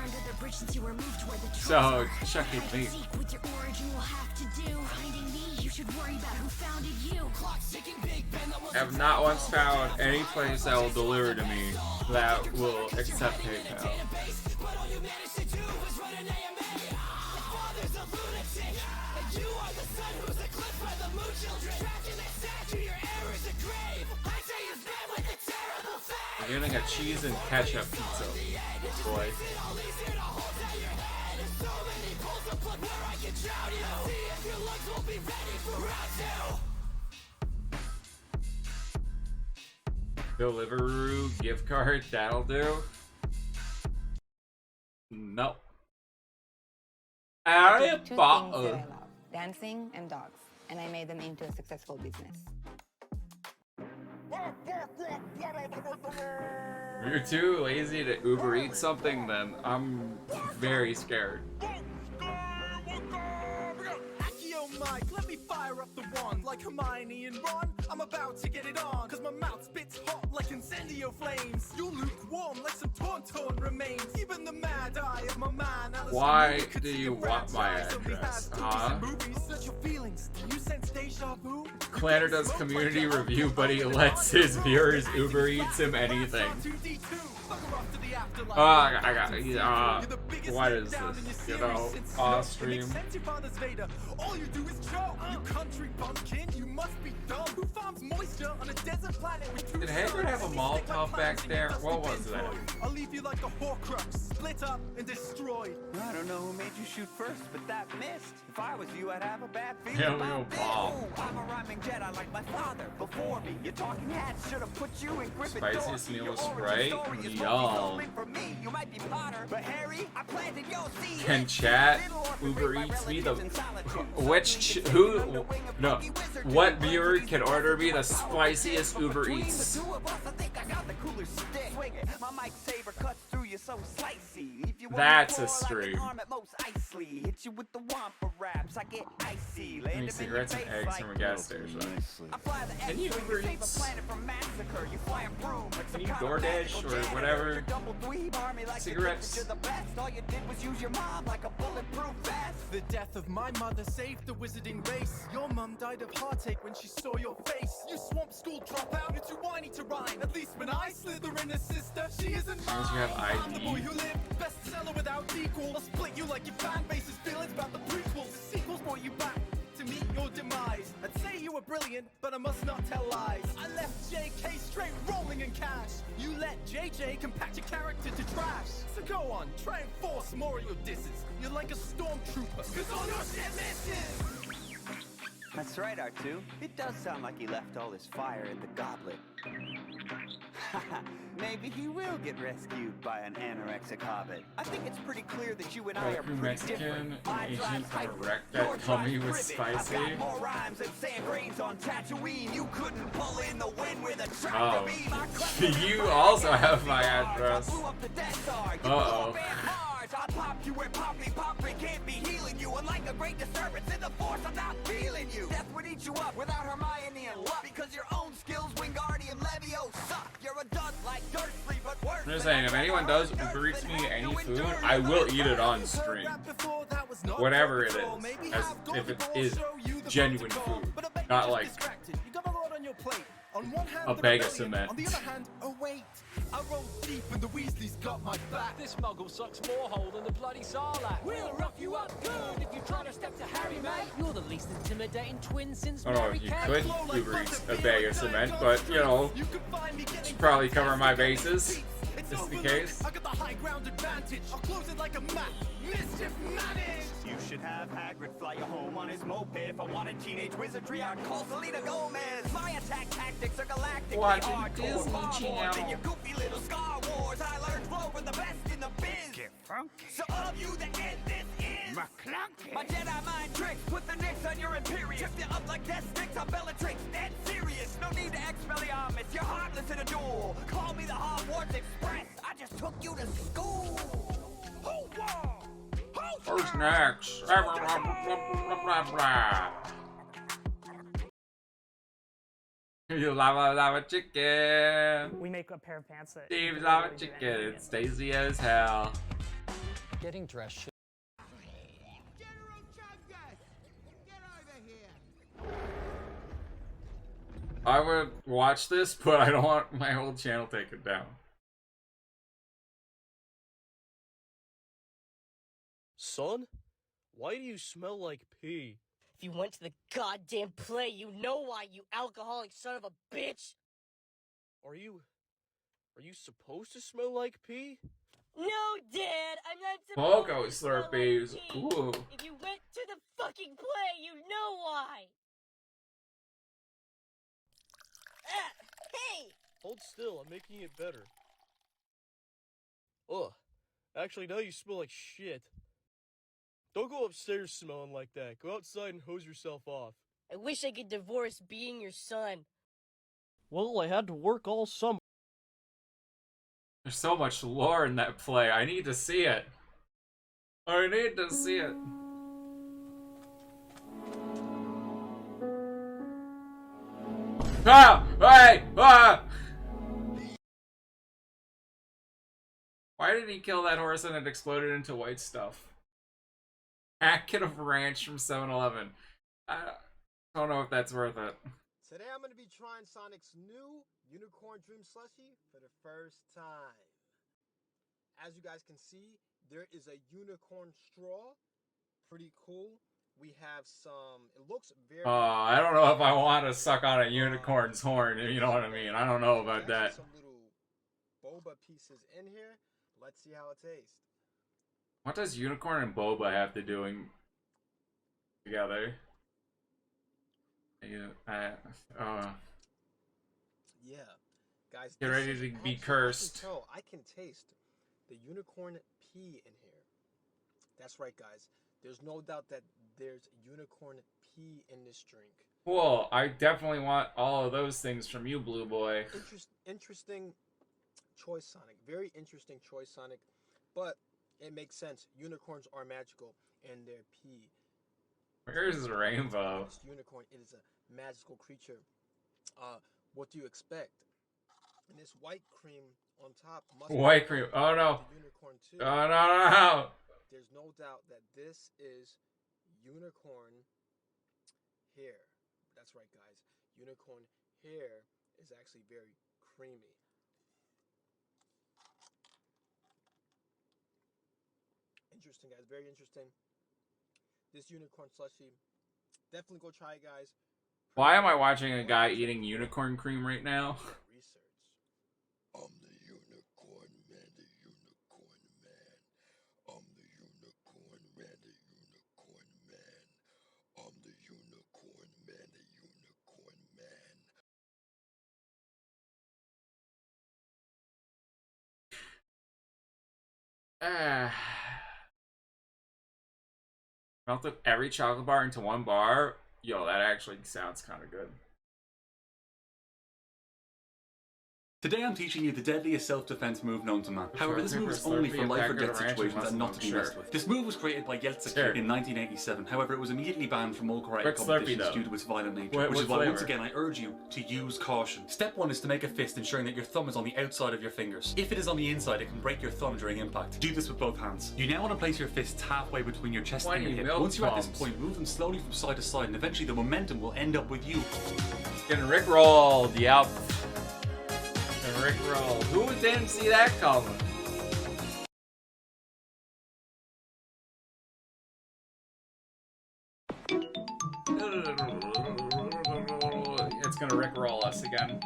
Speaker 1: So, check it me. I have not once found any place that will deliver to me that will accept PayPal. We're getting a cheese and ketchup pizza, boy. Deliveroo gift card, that'll do. No.
Speaker 12: I took two things that I love, dancing and dogs, and I made them into a successful business.
Speaker 1: If you're too lazy to Uber Eat something, then I'm very scared.
Speaker 13: Mike, let me fire up the wand like Hermione and Ron. I'm about to get it on, cause my mouth spits hot like incendio flames. You're lukewarm like some Tauntaun remains. Even the mad eye of my man.
Speaker 1: Why do you want my address?
Speaker 13: Search your feelings. Do you sense deja vu?
Speaker 1: Clanner does community review, but he lets his viewers Uber Eats him anything. I got what is this? You know, stream.
Speaker 13: All you do is choke. You country bumpkin, you must be dumb. Who farms moisture on a desert planet with two
Speaker 1: Did Hayward have a Molotov back there? What was that?
Speaker 13: I'll leave you like a Horcrux, split up and destroyed.
Speaker 14: I don't know who made you shoot first, but that missed. If I was you, I'd have a bad feeling
Speaker 1: Yeah,
Speaker 14: about this.
Speaker 1: ball.
Speaker 14: I'm a rhyming Jedi like my father before me. Your talking head should have put you in Gryffindor.
Speaker 1: Spiciest meal is Sprite? Y'all.
Speaker 14: You might be Potter, but Harry, I planted your seed.
Speaker 1: Can chat Uber Eats me the what viewer can order me the spiciest Uber Eats?
Speaker 14: the cooler stick. Swing it, my mic saber cuts through you so slicey. If you want
Speaker 1: That's a
Speaker 14: more, I
Speaker 1: stream.
Speaker 14: can arm at most icely. Hit you with the wampa raps, I get icy.
Speaker 1: I need cigarettes and eggs from a gas station. Can you Uber Eats? Can you DoorDash or whatever? Cigarettes?
Speaker 13: The death of my mother saved the wizarding race. Your mum died of heartache when she saw your face. You swamp school dropout, you're too whiny to rhyme. At least when I slither in a sister, she isn't mine.
Speaker 1: Unless you have
Speaker 13: I'm the
Speaker 1: ID.
Speaker 13: boy who lived, bestseller without equal. I'll split you like your fan base's feelings about the prequels. The sequels brought you back to meet your demise. I'd say you were brilliant, but I must not tell lies. I left JK straight rolling in cash. You let JJ compact your character to trash. So go on, try and force more of your disses. You're like a stormtrooper, cause all your shit misses.
Speaker 14: That's right, R2. It does sound like he left all his fire in the goblet. Maybe he will get rescued by an anorexic hobbit. I think it's pretty clear that you and I are pretty
Speaker 1: Mexican
Speaker 14: different.
Speaker 1: agent on a wreck that tummy was spicy.
Speaker 14: I've got more rhymes than sand grains on Tatooine. You couldn't pull in the wind with a tractor
Speaker 1: Oh.
Speaker 14: beam.
Speaker 1: You also have my address. Uh-oh.
Speaker 14: I'll pop you where Poppy can't be healing you. Unlike a great disturbance in the force, I'm not feeling you. Death would eat you up without Hermione and luck. Because your own skills, Wingardium Levio, suck. You're a dud like Dursley, but worse.
Speaker 1: I'm just saying, if anyone does Uber Eats me any food, I will eat it on stream. Whatever it is. As if it is genuine food. Not like a bag of cement.
Speaker 13: On the other hand, oh wait, I rolled deep and the Weasleys got my back.
Speaker 5: This muggle sucks more hole than the bloody Sarlacc. We'll rough you up good if you try to step to Harry, mate. You're the least intimidating twin since
Speaker 1: I don't know
Speaker 5: Mary
Speaker 1: if you
Speaker 5: Kay.
Speaker 1: could Uber Eats a bag of cement, but you know, should probably cover my bases. If this is the case.
Speaker 13: I got the high ground advantage. I'll close it like a map. Mischief managed.
Speaker 14: You should have Hagrid fly you home on his moped. If I wanted teenage wizardry, I'd call Selena Gomez. My attack tactics are galactic.
Speaker 1: Watching
Speaker 14: hardcore,
Speaker 1: Disney
Speaker 14: far more
Speaker 1: Channel.
Speaker 14: than your goofy little Star Wars. I learned flow from the best in the biz.
Speaker 3: Get funky.
Speaker 14: So all of you that end this is
Speaker 3: McClunky.
Speaker 14: my Jedi mind tricks. Put the Knicks on your Imperius. Trip you up like death sticks on Bellatrix. Dead serious. No need to Expelliarmus. You're heartless in a duel. Call me the Hogwarts Express. I just took you to school.
Speaker 1: Who's next? You lava chicken.
Speaker 15: We make a pair of pants that
Speaker 1: Steve's lava chicken. It's Daisy as hell.
Speaker 5: Getting dressed.
Speaker 1: I would watch this, but I don't want my whole channel taken down.
Speaker 16: Son, why do you smell like pee?
Speaker 17: If you went to the goddamn play, you know why, you alcoholic son of a bitch!
Speaker 16: Are you supposed to smell like pee?
Speaker 17: No, Dad, I'm not supposed
Speaker 1: Pogo
Speaker 17: to smell like
Speaker 1: Slurpees.
Speaker 17: pee.
Speaker 1: Ooh.
Speaker 17: If you went to the fucking play, you know why! Hey!
Speaker 16: Hold still, I'm making it better. Ugh. Actually, now you smell like shit. Don't go upstairs smelling like that. Go outside and hose yourself off.
Speaker 17: I wish I could divorce being your son.
Speaker 16: Well, I had to work all summer.
Speaker 1: There's so much lore in that play. I need to see it. I need to see it. Ah! Hey! Ah! Why did he kill that horse and it exploded into white stuff? Packet of ranch from 7-Eleven. I don't know if that's worth it.
Speaker 18: Today I'm going to be trying Sonic's new Unicorn Dream Slushie for the first time. As you guys can see, there is a unicorn straw. Pretty cool. We have some, it looks very...
Speaker 1: I don't know if I want to suck on a unicorn's horn, if you know what I mean. I don't know about that.
Speaker 18: Some little boba pieces in here. Let's see how it tastes.
Speaker 1: What does unicorn and boba have to do together? Yeah,
Speaker 18: guys.
Speaker 1: Get ready to be cursed.
Speaker 18: I can taste the unicorn pea in here. That's right, guys. There's no doubt that there's unicorn pea in this drink.
Speaker 1: Cool. I definitely want all of those things from you, Blue Boy.
Speaker 18: Interesting choice, Sonic. Very interesting choice, Sonic. But it makes sense. Unicorns are magical, and their pee.
Speaker 1: Where's Rainbow?
Speaker 18: This unicorn, it is a magical creature. What do you expect? And this white cream on top must
Speaker 1: White cream. Oh no.
Speaker 18: the unicorn too.
Speaker 1: Oh no.
Speaker 18: There's no doubt that this is unicorn hair. That's right, guys. Unicorn hair is actually very creamy. Interesting, guys. Very interesting. This unicorn slushie. Definitely go try it, guys.
Speaker 1: Why am I watching a guy eating unicorn cream right now?
Speaker 11: I'm the unicorn man, the unicorn man. I'm the unicorn man, the unicorn man. I'm the unicorn man, the unicorn man.
Speaker 1: Melted every chocolate bar into one bar. Yo, that actually sounds kind of good.
Speaker 3: Today I'm teaching you the deadliest self-defense move known to man. However, this move is only for life or death situations and not to be messed with. This move was created by Yeltsin in 1987. However, it was immediately banned from all karate competitions due to its violent nature, which is why once again I urge you to use caution. Step 1 is to make a fist ensuring that your thumb is on the outside of your fingers. If it is on the inside, it can break your thumb during impact. Do this with both hands. You now want to place your fists halfway between your chest and your hip. Once you're at this point, move them slowly from side to side and eventually the momentum will end up with you.
Speaker 1: Getting rickrolled, yep. Rickroll. Who didn't see that coming? It's gonna rickroll us again.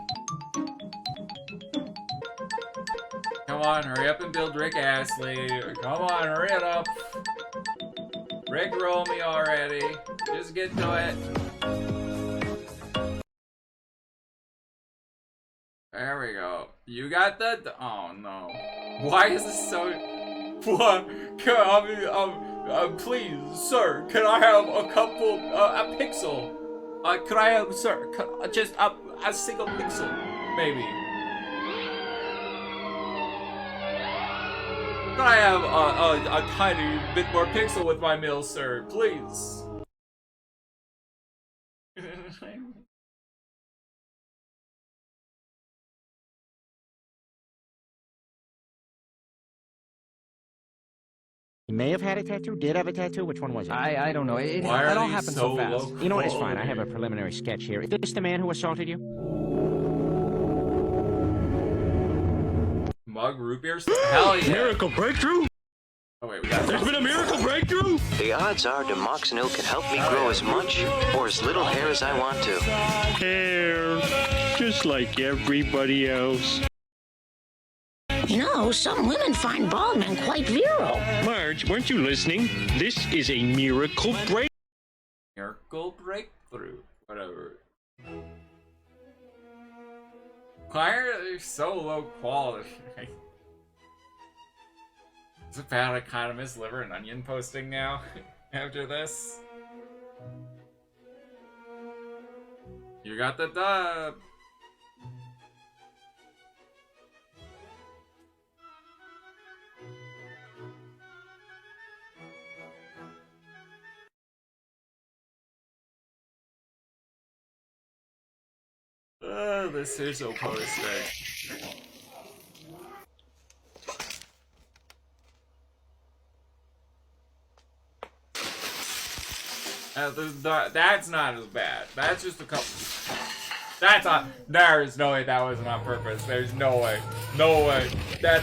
Speaker 1: Come on, hurry up and build Rick Astley. Come on, hurry it up. Rickroll me already. Just get to it. There we go. You got the. Oh no. Why is this so. What? Please, sir, can I have a couple. A pixel? Could I have. Sir, just a single pixel? Maybe. Could I have a tiny bit more pixel with my meal, sir? Please.
Speaker 15: He may have had a tattoo, did have a tattoo. Which one was it? I don't know. It all happened so fast. You know what? It's fine. I have a preliminary sketch here. Is this the man who assaulted you?
Speaker 1: Mug root beer? Hell yeah.
Speaker 19: Miracle breakthrough?
Speaker 1: Oh wait, we got
Speaker 19: There's been a miracle breakthrough?
Speaker 21: The odds are Demoxenil can help me grow as much or as little hair as I want to.
Speaker 19: Hair. Just like everybody else.
Speaker 22: You know, some women find bald men quite virile.
Speaker 19: Marge, weren't you listening? This is a miracle break.
Speaker 1: Miracle breakthrough. Whatever. Why are they so low quality? Is it bad I kind of miss liver and onion posting now? After this? You got the dub! This is so poster. That's not as bad. That's just a couple. That's on. There is no way that wasn't on purpose. There's no way. No way. That.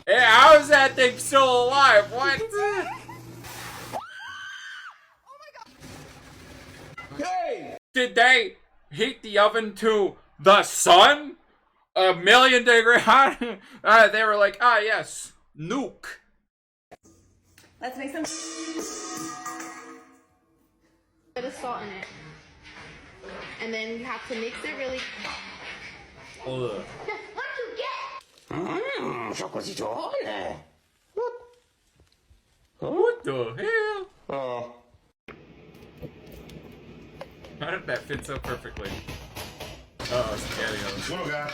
Speaker 1: Hey, how is that thing still alive? What?
Speaker 19: Hey!
Speaker 1: Did they heat the oven to the sun? 1,000,000 degree hot? They were like, ah, yes, nuke.
Speaker 23: Let's make some. Bit of salt in it, and then you have to mix it really.
Speaker 1: Hold up.
Speaker 23: What do you get?
Speaker 19: Chocolatone.
Speaker 1: What the hell?
Speaker 19: Oh.
Speaker 1: How did that fit so perfectly? Uh-oh, spaghettios.
Speaker 2: Little guy.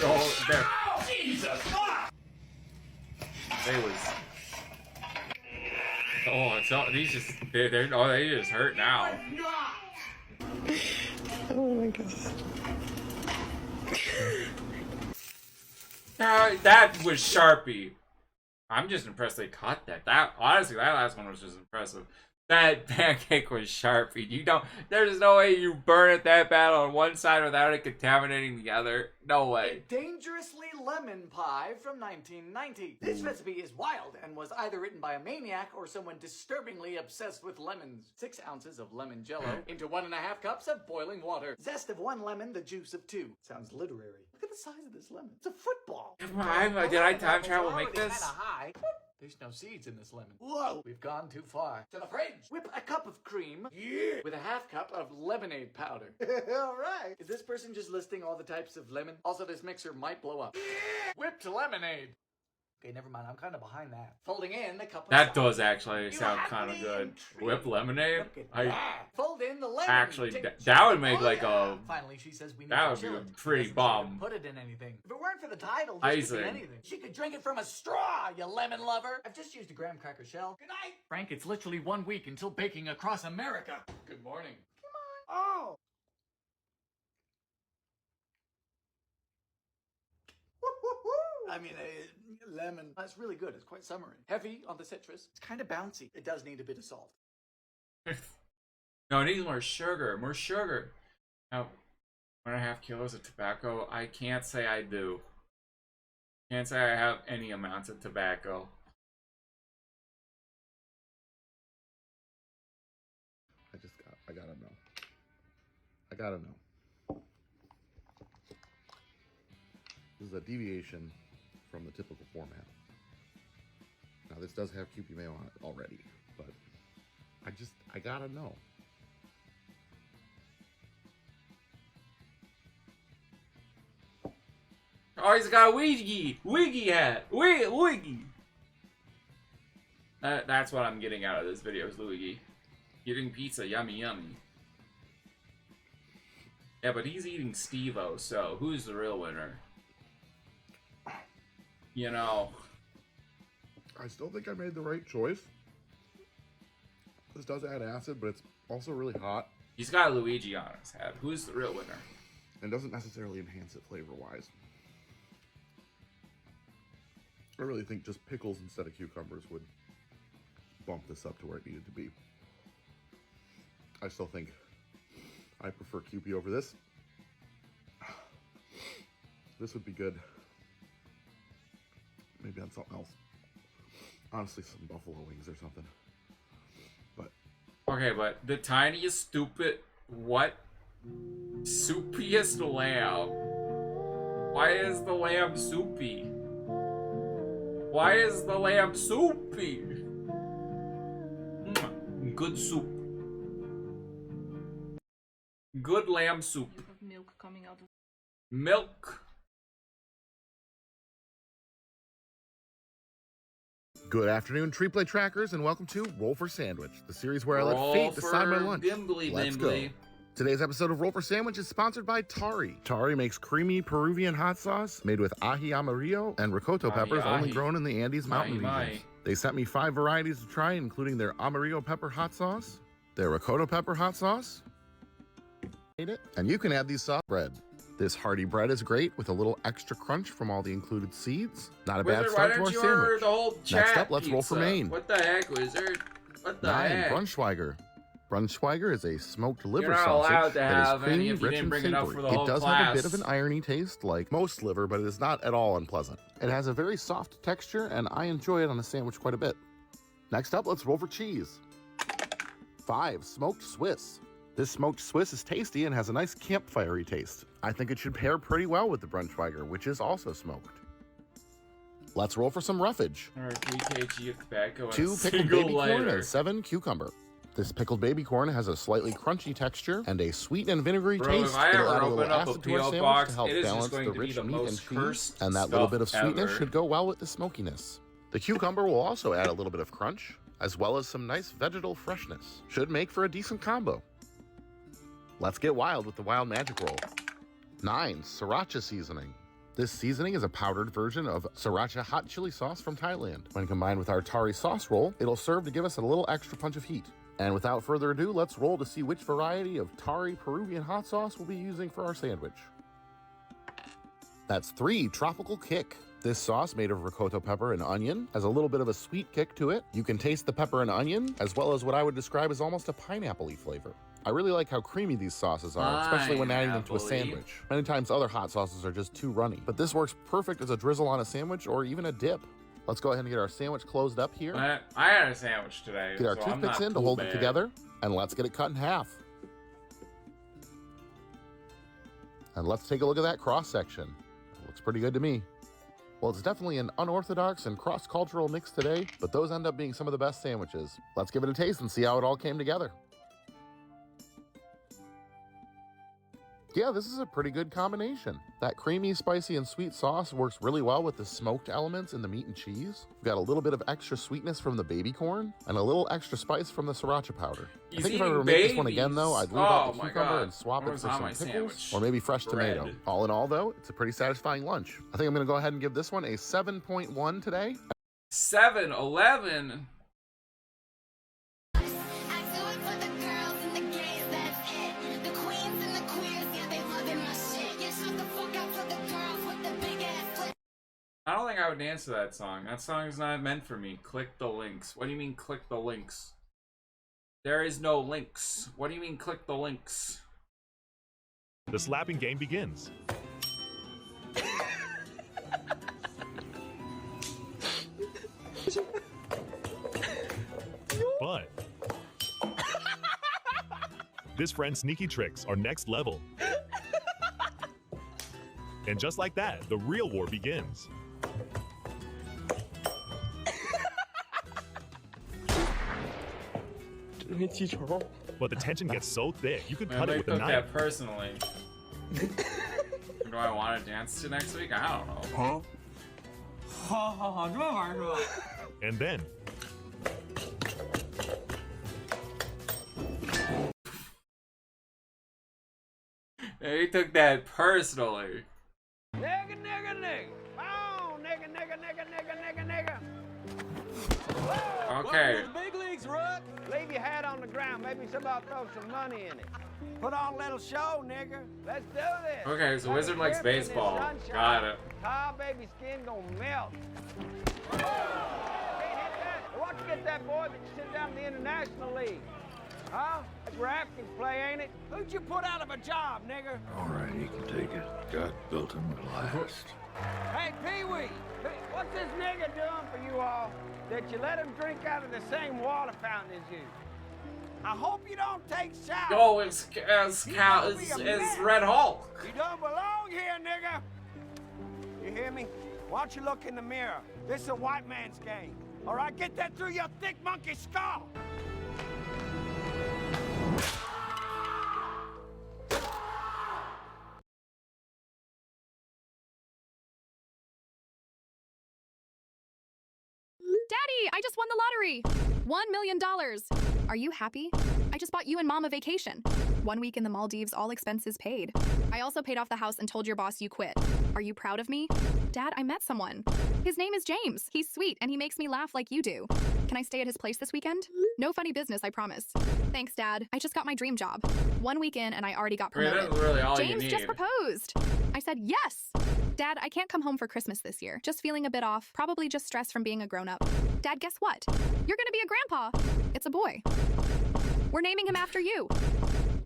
Speaker 1: Oh, there.
Speaker 2: Oh, Jesus! Fuck!
Speaker 1: They was. Oh, it's all, these just they just hurt now.
Speaker 2: Oh my god.
Speaker 1: That was Sharpie. I'm just impressed they caught that. That honestly, that last one was just impressive. That pancake was Sharpie. You don't. There's no way you burn it that bad on one side without it contaminating the other. No way.
Speaker 4: Dangerously Lemon Pie from 1990. This recipe is wild and was either written by a maniac or someone disturbingly obsessed with lemons. 6 ounces of lemon jello into 1.5 cups of boiling water. Zest of 1 lemon, the juice of 2. Sounds literary. Look at the size of this lemon. It's a football.
Speaker 1: Did I time travel make this?
Speaker 4: Kinda high. There's no seeds in this lemon. Whoa! We've gone too far. To the fridge! Whip a cup of cream with a 1/2 cup of lemonade powder. Alright! Is this person just listing all the types of lemon? Also, this mixer might blow up. Whipped lemonade! Okay, never mind. I'm kind of behind that. Folding in the cup of
Speaker 1: That
Speaker 4: cider.
Speaker 1: does actually sound kind of good. Whip lemonade?
Speaker 4: Fold in the lemon.
Speaker 1: Actually, that would make like a.
Speaker 4: Finally, she says we need
Speaker 1: That
Speaker 4: to
Speaker 1: would be
Speaker 4: chill
Speaker 1: a
Speaker 4: it.
Speaker 1: pretty
Speaker 4: Doesn't
Speaker 1: bomb.
Speaker 4: Put it in anything. If it weren't for the title, this could be
Speaker 1: Icing.
Speaker 4: anything. She could drink it from a straw, you lemon lover. I've just used a graham cracker shell. Good night. Frank, it's literally 1 week until baking across America. Good morning. Come on. Oh. I mean, lemon. That's really good. It's quite summery. Heavy on the citrus. It's kind of bouncy. It does need a bit of salt.
Speaker 1: No, it needs more sugar. More sugar. Now, 1.5 kilos of tobacco. I can't say I do. Can't say I have any amounts of tobacco.
Speaker 2: I gotta know. I gotta know. This is a deviation from the typical format. Now this does have QP mayo on it already, but I gotta know.
Speaker 1: Oh, he's got a Wiggy hat. Wiggy. That's what I'm getting out of this video is Luigi. Eating pizza, yummy, yummy. Yeah, but he's eating Steve-O, so who's the real winner? You know.
Speaker 2: I still think I made the right choice. This does add acid, but it's also really hot.
Speaker 1: He's got Luigi on his head. Who's the real winner?
Speaker 2: And doesn't necessarily enhance it flavor-wise. I really think just pickles instead of cucumbers would bump this up to where it needed to be. I still think I prefer QP over this. This would be good. Maybe on something else. Honestly, some buffalo wings or something. But
Speaker 1: okay, but the tiniest, stupid, what? Soupiest lamb. Why is the lamb soupy? Why is the lamb soupy? Good soup. Good lamb soup.
Speaker 9: Milk coming out of
Speaker 1: milk.
Speaker 2: good afternoon, Tree Play Trackers, and welcome to Roll for Sandwich, the series where I let fate decide my lunch. Let's go. Today's episode of Roll for Sandwich is sponsored by Tari. Tari makes creamy Peruvian hot sauce made with ají amarillo and ricotta peppers only grown in the Andes mountain regions. They sent me 5 varieties to try, including their amarillo pepper hot sauce, their ricotta pepper hot sauce, and you can add these soft bread. This hearty bread is great with a little extra crunch from all the included seeds. Not a bad start to our sandwich. Next up, let's roll for Maine.
Speaker 1: What the heck, Wizard? What the heck?
Speaker 2: Braunschweiger. Braunschweiger is a smoked liver
Speaker 1: You're not allowed
Speaker 2: sausage
Speaker 1: to
Speaker 2: that is
Speaker 1: have any
Speaker 2: creamy,
Speaker 1: if you
Speaker 2: rich,
Speaker 1: didn't
Speaker 2: and
Speaker 1: bring it up
Speaker 2: savory.
Speaker 1: for the whole
Speaker 2: It does
Speaker 1: class.
Speaker 2: have a bit of an irony taste, like most liver, but it is not at all unpleasant. It has a very soft texture, and I enjoy it on a sandwich quite a bit. Next up, let's roll for cheese. 5, smoked Swiss. This smoked Swiss is tasty and has a nice campfire-y taste. I think it should pair pretty well with the Braunschweiger, which is also smoked. Let's roll for some roughage.
Speaker 1: Alright, 3 kg of tobacco and
Speaker 2: 2
Speaker 1: a
Speaker 2: pickled
Speaker 1: single
Speaker 2: baby corn
Speaker 1: lighter.
Speaker 2: and 7 cucumber. This pickled baby corn has a slightly crunchy texture and a sweet and vinegary
Speaker 1: Bro,
Speaker 2: taste.
Speaker 1: if I
Speaker 2: It'll
Speaker 1: ever
Speaker 2: add a
Speaker 1: open
Speaker 2: little
Speaker 1: up a
Speaker 2: acid to our
Speaker 1: P.O.
Speaker 2: sandwich
Speaker 1: box,
Speaker 2: to help
Speaker 1: it is just
Speaker 2: balance
Speaker 1: going
Speaker 2: the
Speaker 1: to be
Speaker 2: rich
Speaker 1: the
Speaker 2: meat
Speaker 1: most
Speaker 2: and cheese,
Speaker 1: cursed
Speaker 2: and that little
Speaker 1: stuff
Speaker 2: bit of sweetness
Speaker 1: ever.
Speaker 2: should go well with the smokiness. The cucumber will also add a little bit of crunch, as well as some nice vegetal freshness. Should make for a decent combo. Let's get wild with the wild magic roll. 9. Sriracha seasoning. This seasoning is a powdered version of sriracha hot chili sauce from Thailand. When combined with our Tari sauce roll, it'll serve to give us a little extra punch of heat. And without further ado, let's roll to see which variety of Tari Peruvian hot sauce we'll be using for our sandwich. That's 3. Tropical Kick. This sauce, made of ricotta pepper and onion, has a little bit of a sweet kick to it. You can taste the pepper and onion, as well as what I would describe as almost a pineapple-y flavor. I really like how creamy these sauces are, especially when adding them to a sandwich. Many times other hot sauces are just too runny, but this works perfect as a drizzle on a sandwich or even a dip. Let's go ahead and get our sandwich closed up here.
Speaker 1: I had a sandwich today.
Speaker 2: Get our toothpicks in to hold it together, and let's get it cut in half. And let's take a look at that cross-section. Looks pretty good to me. Well, it's definitely an unorthodox and cross-cultural mix today, but those end up being some of the best sandwiches. Let's give it a taste and see how it all came together. Yeah, this is a pretty good combination. That creamy, spicy, and sweet sauce works really well with the smoked elements in the meat and cheese. We've got a little bit of extra sweetness from the baby corn, and a little extra spice from the sriracha powder. I think if I were to make this one again, though, I'd leave out the cucumber and swap it for some pickles, or maybe fresh tomato. All in all, though, it's a pretty satisfying lunch. I think I'm gonna go ahead and give this one a 7.1 today.
Speaker 1: 7-11? I don't think I would dance to that song. That song is not meant for me. Click the links. What do you mean click the links? There is no links. What do you mean click the links?
Speaker 7: The slapping game begins. But this friend's sneaky tricks are next level. And just like that, the real war begins. But the tension gets so thick, you could cut it with a knife.
Speaker 1: That personally. Do I want to dance to next week? I don't know.
Speaker 7: And then
Speaker 1: he took that personally.
Speaker 9: Nigga, nigga, nigga. Oh, nigga, nigga, nigga, nigga, nigga, nigga.
Speaker 1: Okay.
Speaker 9: Welcome to the big leagues, Rook. Leave your hat on the ground. Maybe somebody throw some money in it. Put on a little show, nigga. Let's do this.
Speaker 1: Okay, so Wizard likes baseball. Got it.
Speaker 9: Tall baby skin gonna melt. Can't hit that. Why don't you get that boy that you sent down to the International League? Huh? That's where Africans play, ain't it? Who'd you put out of a job, nigga?
Speaker 11: All right, he can take it. God built him to last.
Speaker 9: Hey, Pee-wee, what's this nigga doing for you all that you let him drink out of the same water fountain as you? I hope you don't take showers.
Speaker 1: Oh, it's Red Hulk.
Speaker 9: You don't belong here, nigga. You hear me? Why don't you look in the mirror? This is a white man's game. All right, get that through your thick monkey skull.
Speaker 10: Daddy, I just won the lottery! $1 million! Are you happy? I just bought you and Mom a vacation. 1 week in the Maldives, all expenses paid. I also paid off the house and told your boss you quit. Are you proud of me? Dad, I met someone. His name is James. He's sweet and he makes me laugh like you do. Can I stay at his place this weekend? No funny business, I promise. Thanks, Dad. I just got my dream job. 1 week in and I already got promoted.
Speaker 1: That's really all
Speaker 10: James
Speaker 1: you need.
Speaker 10: just proposed. I said yes. Dad, I can't come home for Christmas this year. Just feeling a bit off. Probably just stress from being a grown-up. Dad, guess what? You're gonna be a grandpa. It's a boy. We're naming him after you.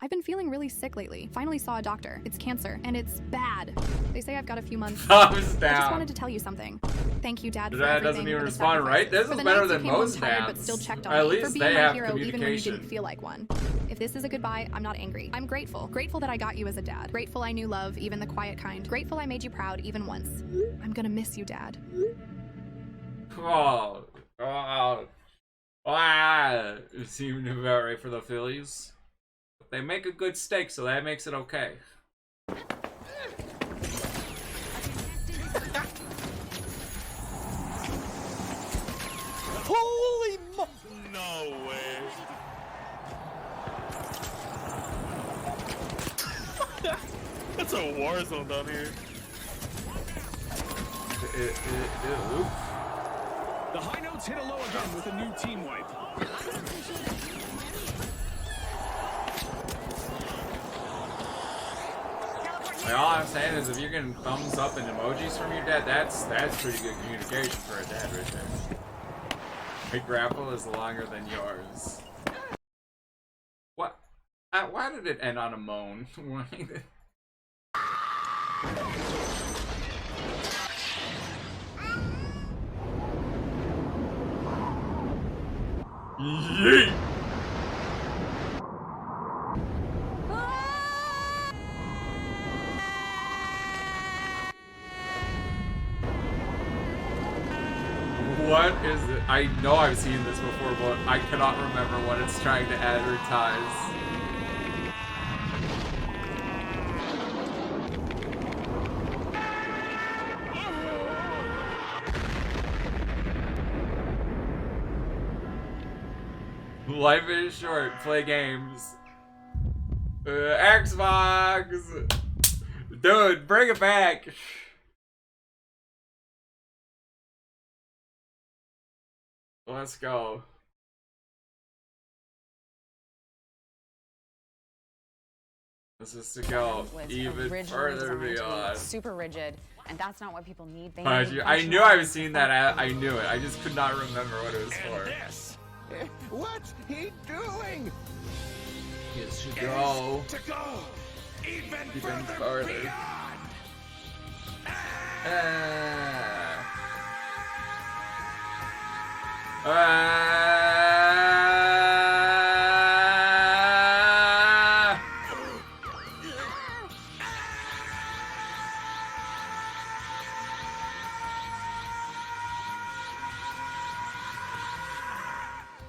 Speaker 10: I've been feeling really sick lately. Finally saw a doctor. It's cancer, and it's bad. They say I've got a few months.
Speaker 1: Thumbs
Speaker 10: I
Speaker 1: down.
Speaker 10: just wanted to tell you something. Thank you, Dad, for
Speaker 1: Dad
Speaker 10: everything.
Speaker 1: doesn't even
Speaker 10: for the
Speaker 1: respond right. This
Speaker 10: For
Speaker 1: is
Speaker 10: the
Speaker 1: better
Speaker 10: nights you
Speaker 1: than
Speaker 10: came home
Speaker 1: most
Speaker 10: tired,
Speaker 1: dads.
Speaker 10: but still checked on
Speaker 1: At
Speaker 10: me.
Speaker 1: least
Speaker 10: For
Speaker 1: they
Speaker 10: being my
Speaker 1: have
Speaker 10: hero even when you didn't
Speaker 1: communication.
Speaker 10: feel like one. If this is a goodbye, I'm not angry. I'm grateful. Grateful that I got you as a dad. Grateful I knew love, even the quiet kind. Grateful I made you proud, even once. I'm gonna miss you, Dad.
Speaker 1: Oh, God. Ah, it seemed about right for the Phillies. They make a good steak, so that makes it okay.
Speaker 9: Holy mo-
Speaker 7: No way. Warzone down here.
Speaker 6: The high notes hit a low again with a new team wipe.
Speaker 1: All I'm saying is, if you're getting thumbs up and emojis from your dad, that's pretty good communication for a dad right there. My grapple is longer than yours. What? Why did it end on a moan? Yeet! What is it? I know I've seen this before, but I cannot remember what it's trying to advertise. Life is short. Play games. Xbox! Dude, bring it back! Let's go. This is to go even further beyond.
Speaker 8: Super rigid, and that's not what people need. They
Speaker 1: need I knew I've seen that. I knew it. I just could not remember what it was for.
Speaker 14: What's he doing?
Speaker 1: It should go.
Speaker 14: To go even further.
Speaker 1: Further.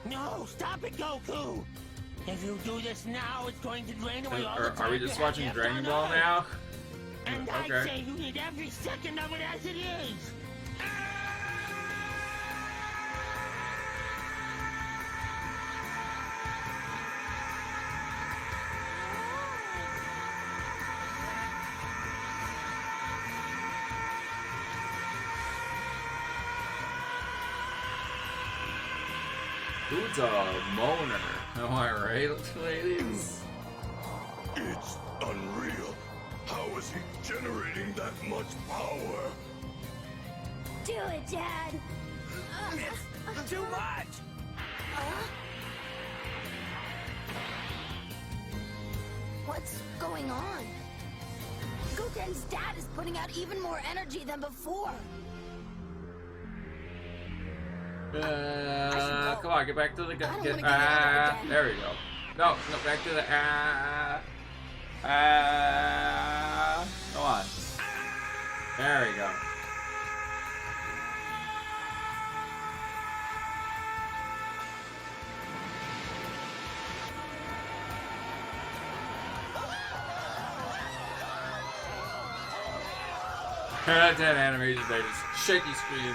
Speaker 14: No, stop it, Goku! If you do this now, it's going to drain away all the time.
Speaker 1: Are we just watching Dragon Ball now?
Speaker 14: And
Speaker 1: Okay.
Speaker 14: I say you need every second of it as it is.
Speaker 1: Dude's a moaner. Am I right, ladies?
Speaker 11: It's unreal. How is he generating that much power?
Speaker 22: Do it, Dad.
Speaker 14: It's too much.
Speaker 22: What's going on? Goten's dad is putting out even more energy than before.
Speaker 1: Come on, get back to the gun. There we go. No, back to the come on. There we go. That animation, they just shaky screen.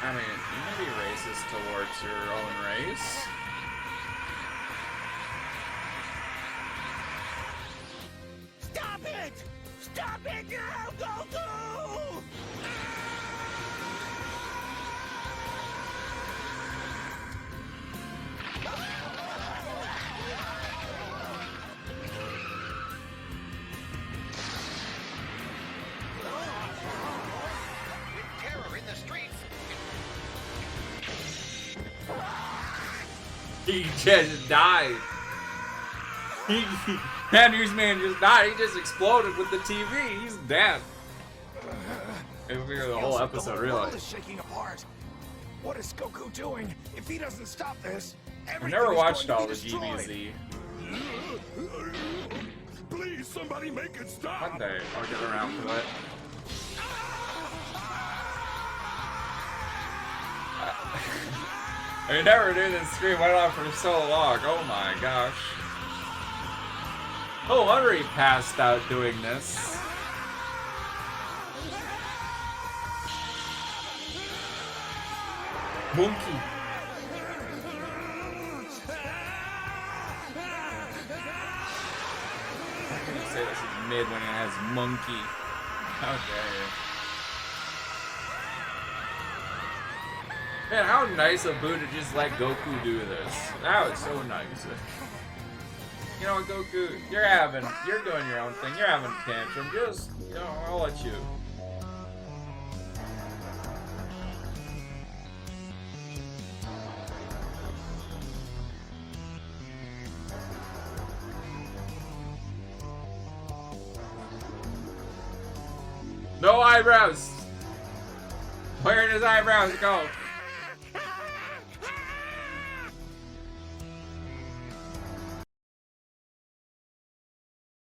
Speaker 1: I mean, you can be racist towards your own race.
Speaker 14: Stop it! Stop it now, Goku!
Speaker 20: Terror in the streets.
Speaker 1: He just died. Henry's man just died. He just exploded with the TV. He's dead. It'll be the whole episode,
Speaker 20: The
Speaker 1: really.
Speaker 20: world is shaking apart. What is Goku doing? If he doesn't stop this,
Speaker 1: I
Speaker 20: everything
Speaker 1: never
Speaker 20: is
Speaker 1: watched
Speaker 20: going
Speaker 1: all
Speaker 20: to
Speaker 1: the
Speaker 20: be destroyed.
Speaker 1: GBZ.
Speaker 11: Please, somebody make it stop.
Speaker 1: One day, I'll get around to it. I never knew this stream went on for so long. Oh my gosh. Oh, I already passed out doing this. Monkey. How can you say this is mid when it has monkey? How dare you? Man, how nice of Boo to just let Goku do this. That was so nice. You know what, Goku? You're doing your own thing. You're having a tantrum. Just, you know, I'll let you. No eyebrows! Where did his eyebrows go?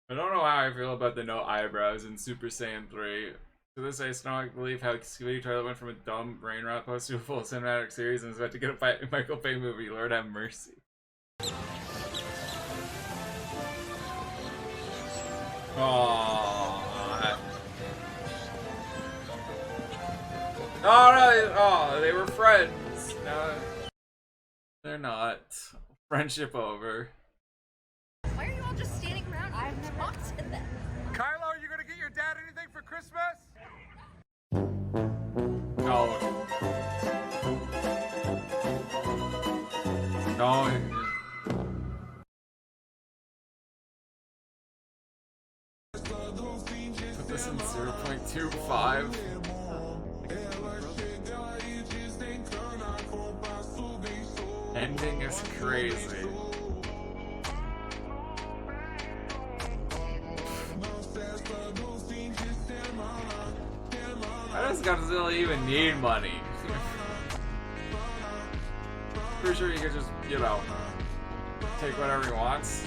Speaker 1: I don't know how I feel about the no eyebrows in Super Saiyan 3. To this I strongly believe how Scooby Toilet went from a dumb brain rot post to a full cinematic series and is about to get a Michael Bay movie. Lord have mercy. Aww. Oh no! Oh, they were friends. No, they're not. Friendship over.
Speaker 5: Why are you all just standing around? I've never talked to them.
Speaker 20: Kylo, are you gonna get your dad anything for Christmas?
Speaker 1: No. No. Put this in 0.25. Ending is crazy. How does Godzilla even need money? Pretty sure he could just, you know, take whatever he wants.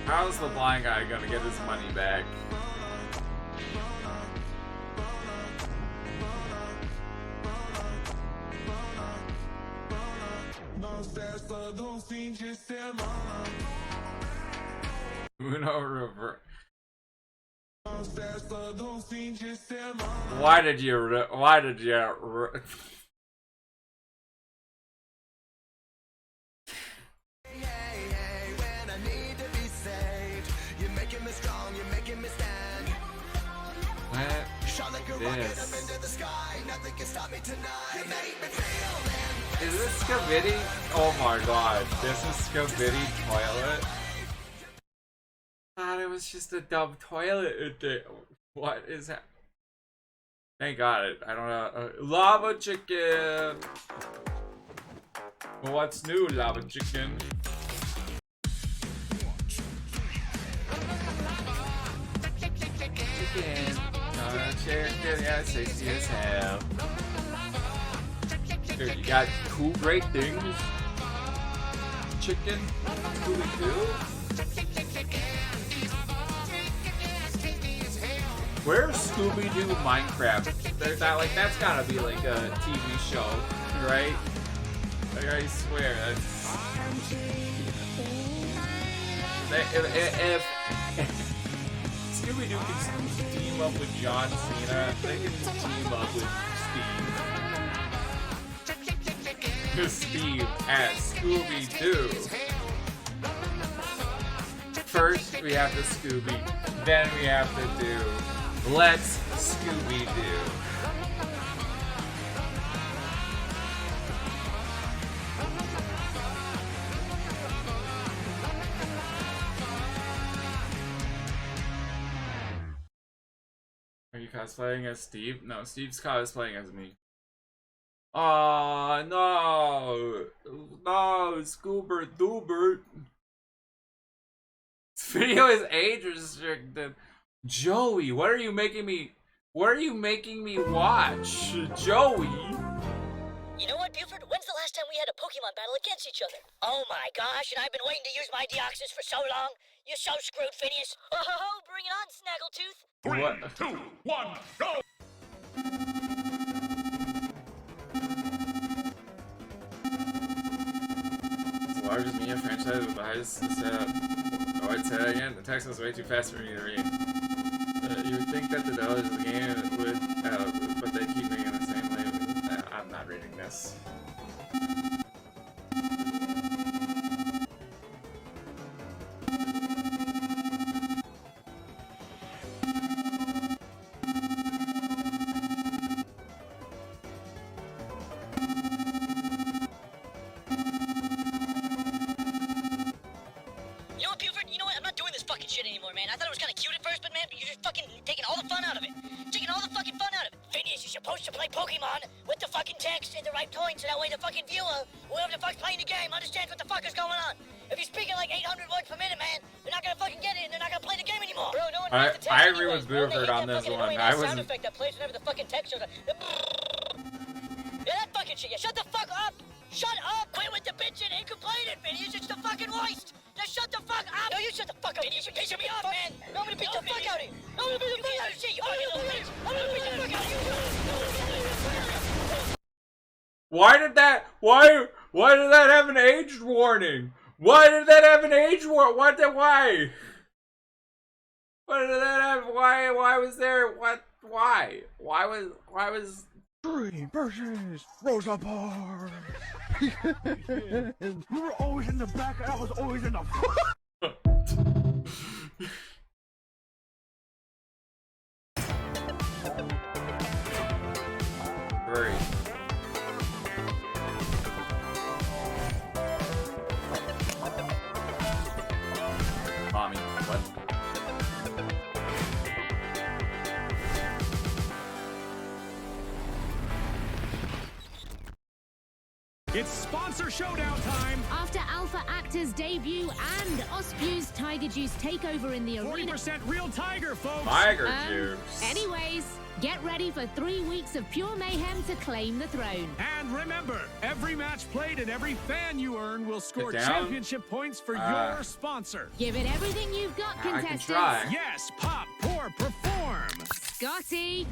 Speaker 1: How's the blind guy gonna get his money back? Uno reverse. Why did you Is this Skibidi? Oh my god, this is Skibidi toilet? I thought it was just a dumb toilet. What is that? Thank god, I don't know. Lava chicken! What's new, lava chicken? Chicken. Chicken, yeah, sexy as hell. Here, you got cool, great things. Chicken. Scooby-Doo. Where's Scooby-Doo Minecraft? There's that, like, that's gotta be like a TV show, right? Like, I swear, that's... If Scooby-Doo can team up with John Cena, they can team up with Steve. Steve as Scooby-Doo. First, we have the Scooby, then we have to do Let's Scooby-Doo. Are you cosplaying as Steve? No, Steve's cosplaying as me. Aw, no! No, Scoobert Doobert. This video is age restricted. Joey, what are you making me watch? Joey?
Speaker 17: You know what, Buford? When's the last time we had a Pokemon battle against each other? Oh my gosh, and I've been waiting to use my Deoxys for so long. You're so screwed, Phineas. Oh, bring it on, Snaggletooth.
Speaker 7: 3, 2, 1, go!
Speaker 1: It's the largest media franchise with the highest setup. Oh, I'd say that again. The text was way too fast for me to read. You would think that the developers of the game would, but they keep guess.
Speaker 17: You know what, Buford? You know what? I'm not doing this fucking shit anymore, man. I thought it was kind of cute at first, but man, you're just fucking taking all the fun out of it. Taking all the fucking fun out of it. Phineas, you're supposed to play Pokemon with the fucking text in the right tone, so that way the fucking viewer, whoever the fuck's playing the game, understands what the fuck is going on. If you're speaking like 800 words per minute, man, they're not gonna fucking get it, and they're not gonna play the game anymore. Bro, no one reads the text
Speaker 1: I agree
Speaker 17: anyways.
Speaker 1: with Buford on this one. I was
Speaker 17: sound effect that plays whenever the fucking text shows up. Yeah, that fucking shit. Yeah, shut the fuck up. Shut up. Quit with the bitching and complaining, Phineas. It's the fucking worst. Just shut the fuck up. No, you shut the fuck up. Phineas, you're pissing me off, man. I'm gonna beat the fuck out of you. I'm gonna beat the fuck out of you. You fucking little bitch. I'm gonna beat the fuck out of you.
Speaker 1: Why did that have an age warning? Why did that have an age warning? Why did that have, why was there, why was
Speaker 20: Dream versus Rosa Parks. You were always in the back and I was always in the front.
Speaker 1: Great. Mommy, what?
Speaker 6: It's sponsor showdown time.
Speaker 12: After Alpha Actor's debut and Ospu's Tiger Juice takeover in the arena.
Speaker 6: 40% real tiger, folks.
Speaker 1: Tiger Juice.
Speaker 12: Anyways, get ready for 3 weeks of pure mayhem to claim the throne.
Speaker 6: And remember, every match played and every fan you earn will score
Speaker 1: down.
Speaker 6: championship points for your sponsor.
Speaker 12: Give it everything you've got,
Speaker 1: I can
Speaker 12: contestants.
Speaker 1: try.
Speaker 6: Yes, pop, pour, perform.
Speaker 12: Scotty.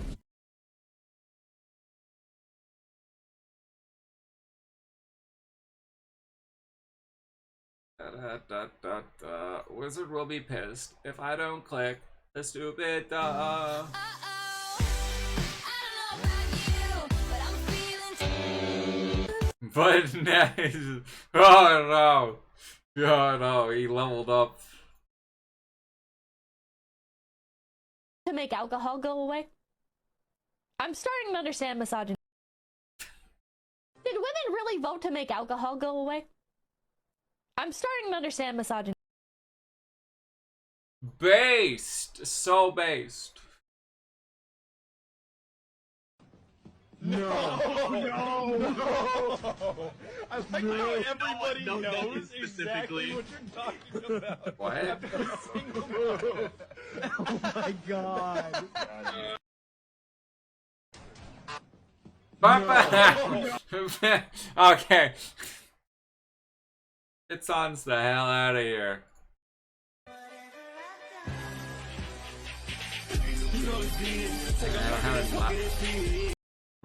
Speaker 1: Wizard will be pissed if I don't click the stupid But nice. Oh no, he leveled up.
Speaker 13: To make alcohol go away? I'm starting to understand misogyny. Did women really vote to make alcohol go away? I'm starting to understand misogyny.
Speaker 1: Based. So based.
Speaker 20: No. I like how everybody knows exactly what you're talking about.
Speaker 1: What?
Speaker 20: Every single move. Oh my god.
Speaker 1: No. Okay. It sounds the hell out of here.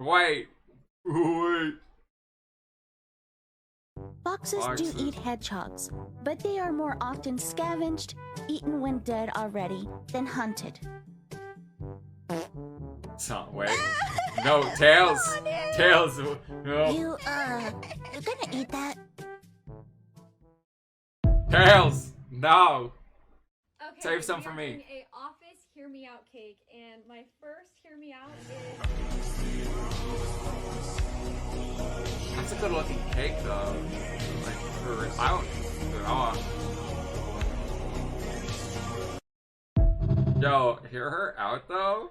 Speaker 1: Wait.
Speaker 16: Foxes do eat hedgehogs, but they are more often scavenged, eaten when dead already, than hunted.
Speaker 1: So, wait. No, Tails. Tails. No.
Speaker 16: You're gonna eat that.
Speaker 1: Tails. No.
Speaker 10: Okay,
Speaker 1: Save some for me.
Speaker 10: A office hear me out cake, and my first hear me out is.
Speaker 1: That's a good looking cake, though. Like, I don't. Yo, hear her out though.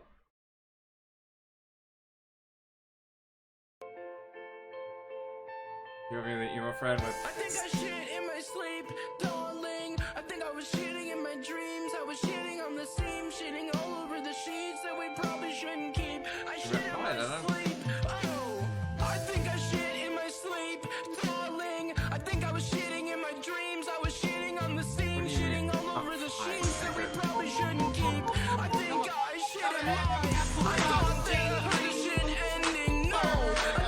Speaker 1: You want me the emo friend with?
Speaker 24: I think I shit in my sleep, darling. I think I was shitting in my dreams. I was shitting on the seam, shitting all over the sheets that we probably shouldn't keep. I shit in my sleep. Oh, I think I shit in my sleep, darling. I think I was shitting in my dreams. I was shitting on the seam, shitting all over the sheets that we probably shouldn't keep. I think I shit in my. I thought that I heard the shit ending. No, I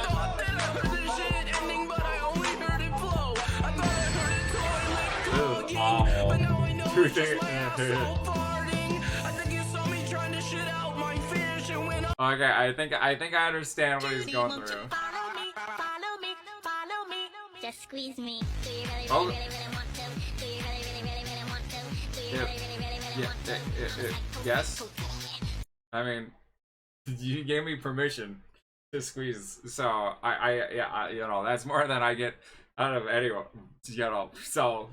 Speaker 24: thought that I heard the shit ending, but I only heard it flow. I thought I heard it clogging, but now I know it's just my asshole farting. I think you saw me trying to shit out my fish and when
Speaker 1: Okay, I think I understand what he's going through.
Speaker 24: Follow
Speaker 17: Just squeeze me. Do you really, really, really, really want to? Do you really, really, really, really want to? Do you really, really, really, really want to?
Speaker 1: Yes. I mean, you gave me permission to squeeze, so I you know, that's more than I get out of anyone, you know. So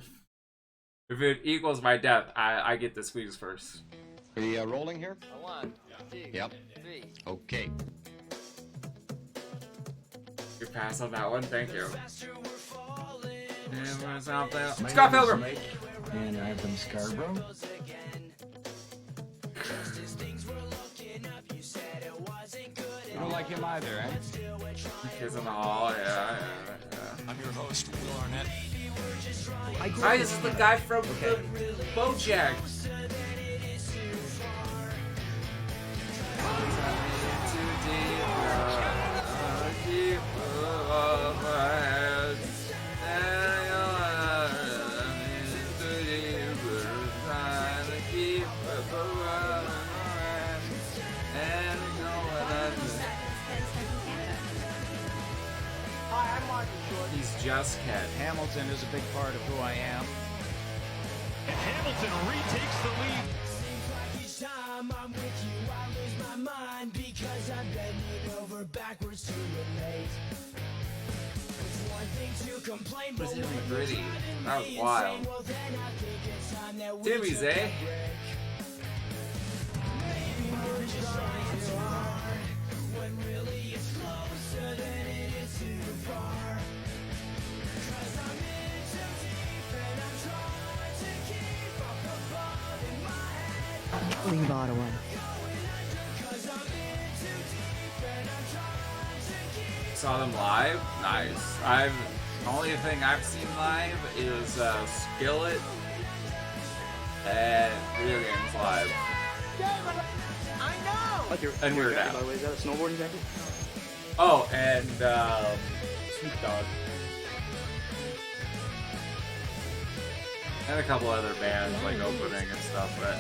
Speaker 1: if it equals my death, I get to squeeze first.
Speaker 3: Are you rolling here?
Speaker 15: 1, 2,
Speaker 3: Yep.
Speaker 15: 3.
Speaker 3: Okay.
Speaker 1: You pass on that one, thank you. Scott Pilgrim!
Speaker 4: And I have them Scarborough. You don't like him either, eh?
Speaker 1: Kids in the hall, yeah.
Speaker 15: I'm your host, Will Arnett.
Speaker 1: Hi, this is the guy from the BoJack. He's just Ken.
Speaker 9: Hamilton is a big part of who I am.
Speaker 7: And Hamilton retakes the lead.
Speaker 24: Each time I'm with you, I lose my mind because I'm bending over backwards to relate. It's one thing to complain, but
Speaker 1: Was it gritty? That was wild. Timmy's, eh?
Speaker 24: Maybe we're just trying too hard when really it's closer than it is too far. 'Cause I'm in too deep and I'm trying to keep up above in my head.
Speaker 18: Leave Ottawa.
Speaker 1: Saw them live? Nice. The only thing I've seen live is Skillet and Video Games Live.
Speaker 9: I know!
Speaker 1: And Weird Al.
Speaker 15: By the way, is that a snowboarding jacket?
Speaker 1: Oh, and Snoop Dogg. And a couple other bands like opening and stuff, but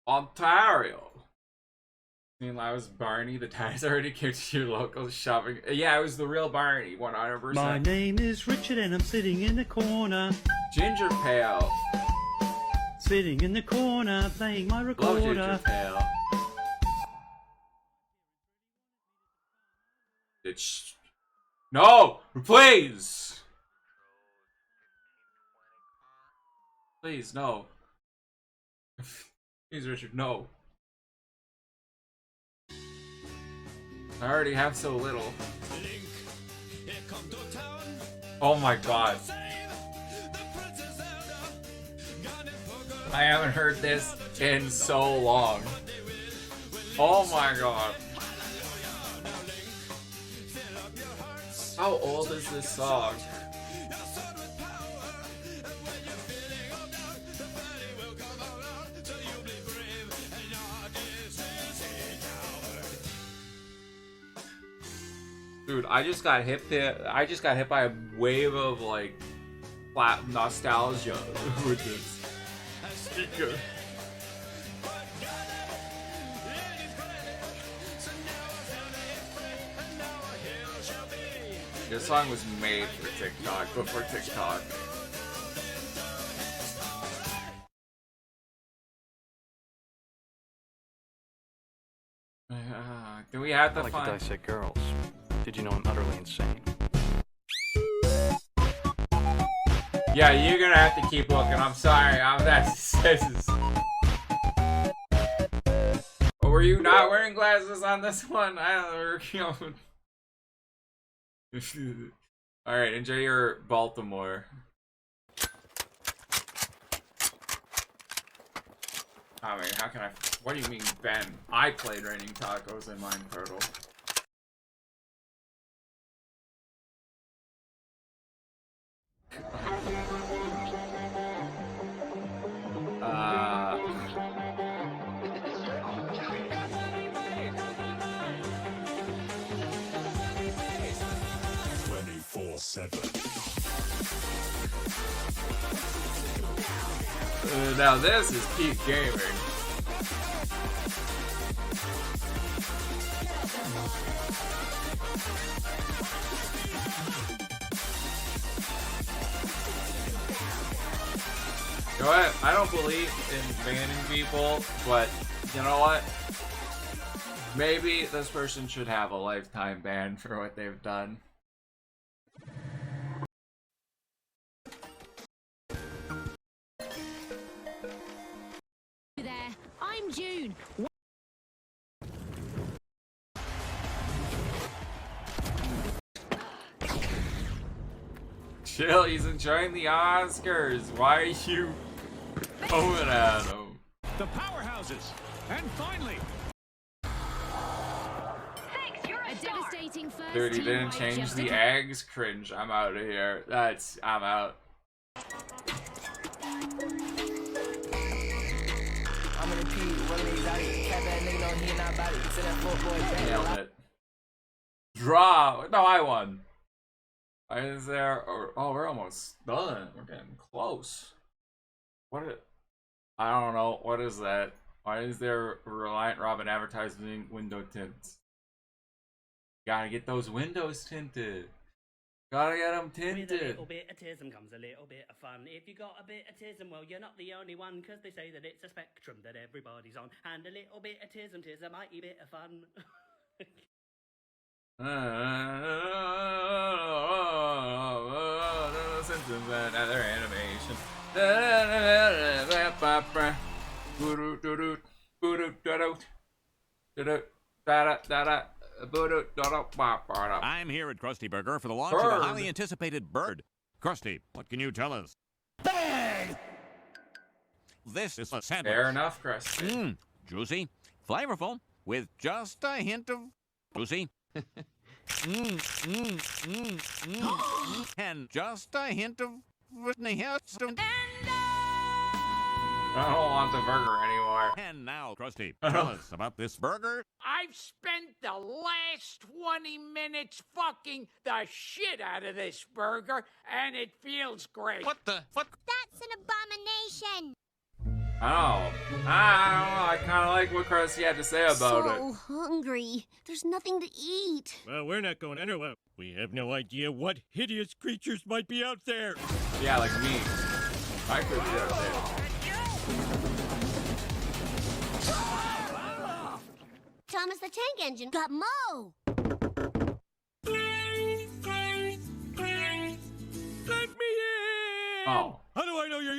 Speaker 1: Ontario. Meanwhile, I was Barney. The ties already came to your local shopping. Yeah, it was the real Barney, 100%.
Speaker 21: My name is Richard and I'm sitting in the corner.
Speaker 1: Ginger Pale.
Speaker 21: Sitting in the corner playing my recorder.
Speaker 1: Love Ginger Pale. It's... No! Please! Please, no. Please, Richard, no. I already have so little. Oh my god. I haven't heard this in so long. Oh my god. How old is this song? Dude, I just got hit by a wave of like flat nostalgia with this speaker. This song was made for TikTok, before TikTok. Do we have the
Speaker 15: I like
Speaker 1: fun?
Speaker 15: to dissect girls. Did you know I'm utterly insane?
Speaker 1: Yeah, you're gonna have to keep looking. I'm sorry. Or were you not wearing glasses on this one? I don't know. Alright, enjoy your Baltimore. I mean, how can I... What do you mean, Ben? I played Raining Tacos in Mine Turtle.
Speaker 7: sever.
Speaker 1: Now this is peak gaming. You know what? I don't believe in banning people, but you know what? Maybe this person should have a lifetime ban for what they've done.
Speaker 12: There, I'm June.
Speaker 1: Chill, he's enjoying the Oscars. Why are you going at him?
Speaker 6: The powerhouses. And finally,
Speaker 12: A devastating first
Speaker 1: Dude, he
Speaker 12: team
Speaker 1: didn't
Speaker 12: wipe
Speaker 1: change
Speaker 12: just
Speaker 1: the
Speaker 12: to-
Speaker 1: eggs. Cringe. I'm out of here. I'm out.
Speaker 24: I'm gonna repeat one of these out here. Cat that nigga know he not about it. It's in that 4-boy
Speaker 1: Nailed it. Draw. No, I won. Why is there? Oh, we're almost done. We're getting close. I don't know. What is that? Why is there Reliant Robin advertising window tints? Gotta get those windows tinted. Gotta get them tinted.
Speaker 3: With a little bit of tism comes a little bit of fun. If you got a bit of tism, well, you're not the only one, because they say that it's a spectrum that everybody's on. And a little bit of tism a mighty bit of fun.
Speaker 1: Simpsons and other animation.
Speaker 18: I'm here at Krusty Burger for the launch of a highly anticipated bird. Krusty, what can you tell us? Bang! This is a sandwich.
Speaker 1: Fair enough, Krusty.
Speaker 18: Juicy, flavorful, with just a hint of juicy. And just a hint of Whitney Houston.
Speaker 1: I don't want the burger anymore.
Speaker 18: And now, Krusty, tell us about this burger.
Speaker 9: I've spent the last 20 minutes fucking the shit out of this burger, and it feels great.
Speaker 18: What?
Speaker 22: That's an abomination.
Speaker 1: Oh, I don't know. I kind of like what Krusty had to say about it.
Speaker 22: So hungry. There's nothing to eat.
Speaker 6: well, we're not going anywhere. We have no idea what hideous creatures might be out there.
Speaker 1: Yeah, like me. I could be out there.
Speaker 22: Thomas the Tank Engine got Mo.
Speaker 6: Let me in!
Speaker 1: Oh.
Speaker 6: How do I know you're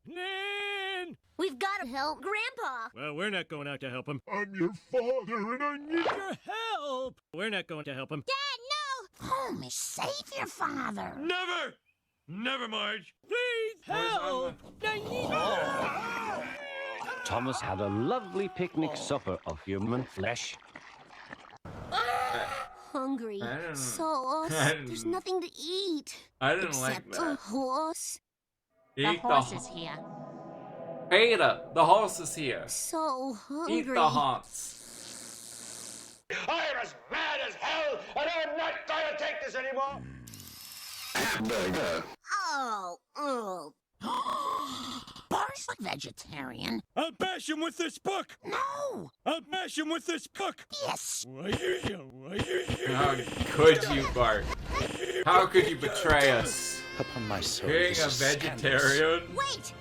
Speaker 6: in?
Speaker 22: We've got to help Grandpa.
Speaker 6: Well, we're not going out to help him.
Speaker 11: I'm your father and I need
Speaker 6: Your help! We're not going to help him.
Speaker 22: Dad, no! Homie, save your father.
Speaker 6: Never! Never, Marge. Please help! I need help!
Speaker 19: Thomas had a lovely picnic supper of human flesh.
Speaker 22: Hungry. So there's nothing to eat.
Speaker 1: I didn't like
Speaker 22: Except
Speaker 1: that.
Speaker 22: a horse.
Speaker 1: Eat
Speaker 22: the horse is here.
Speaker 1: Peter, the horse is here.
Speaker 22: So hungry.
Speaker 1: Eat the horse.
Speaker 9: I'm as mad as hell, and I'm not gonna take this anymore.
Speaker 22: Oh. Bar's vegetarian.
Speaker 6: I'll bash him with this book!
Speaker 22: No!
Speaker 6: I'll bash him with this book!
Speaker 22: Yes!
Speaker 1: How could you, Bart? How could you betray us?
Speaker 19: Upon my soul,
Speaker 1: Being
Speaker 19: this
Speaker 1: a
Speaker 19: is
Speaker 1: vegetarian?
Speaker 22: Wait!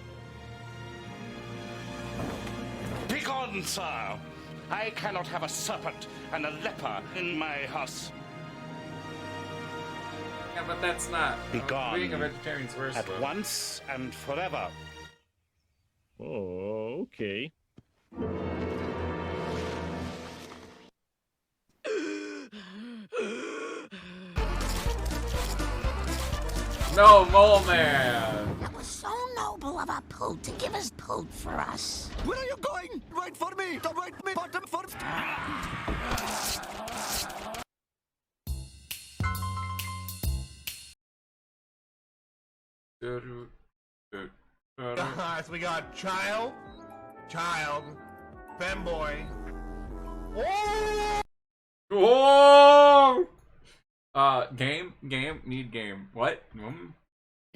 Speaker 23: Begone, sir! I cannot have a serpent and a leper in my house.
Speaker 1: Yeah, but that's not.
Speaker 23: Begone.
Speaker 1: Being a vegetarian's worse.
Speaker 23: At
Speaker 1: though.
Speaker 23: once and forever.
Speaker 6: Oh, okay.
Speaker 1: No, Mole Man!
Speaker 22: That was so noble of a poot to give his poot for us.
Speaker 14: Where are you going? Wait for me! Don't wait for me! Bottom first!
Speaker 2: So we got child, femboy.
Speaker 1: Oh! Need game. What?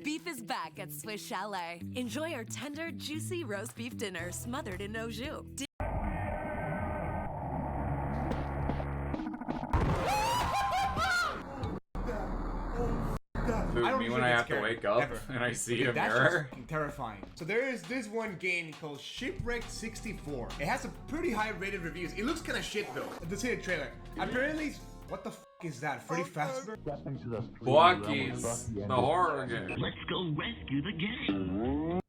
Speaker 5: Beef is back at Swiss Chalet. Enjoy our tender, juicy roast beef dinner smothered in au jus.
Speaker 1: Me when I have to wake up and I see a mirror.
Speaker 8: That's terrifying. So there is this one game called Shipwreck 64. It has some pretty high rated reviews. It looks kind of shit though. Let's see the trailer. Apparently, what the f is that? Freddy Fazbear?
Speaker 1: Blockies, the horror game.
Speaker 14: Let's go rescue the gang.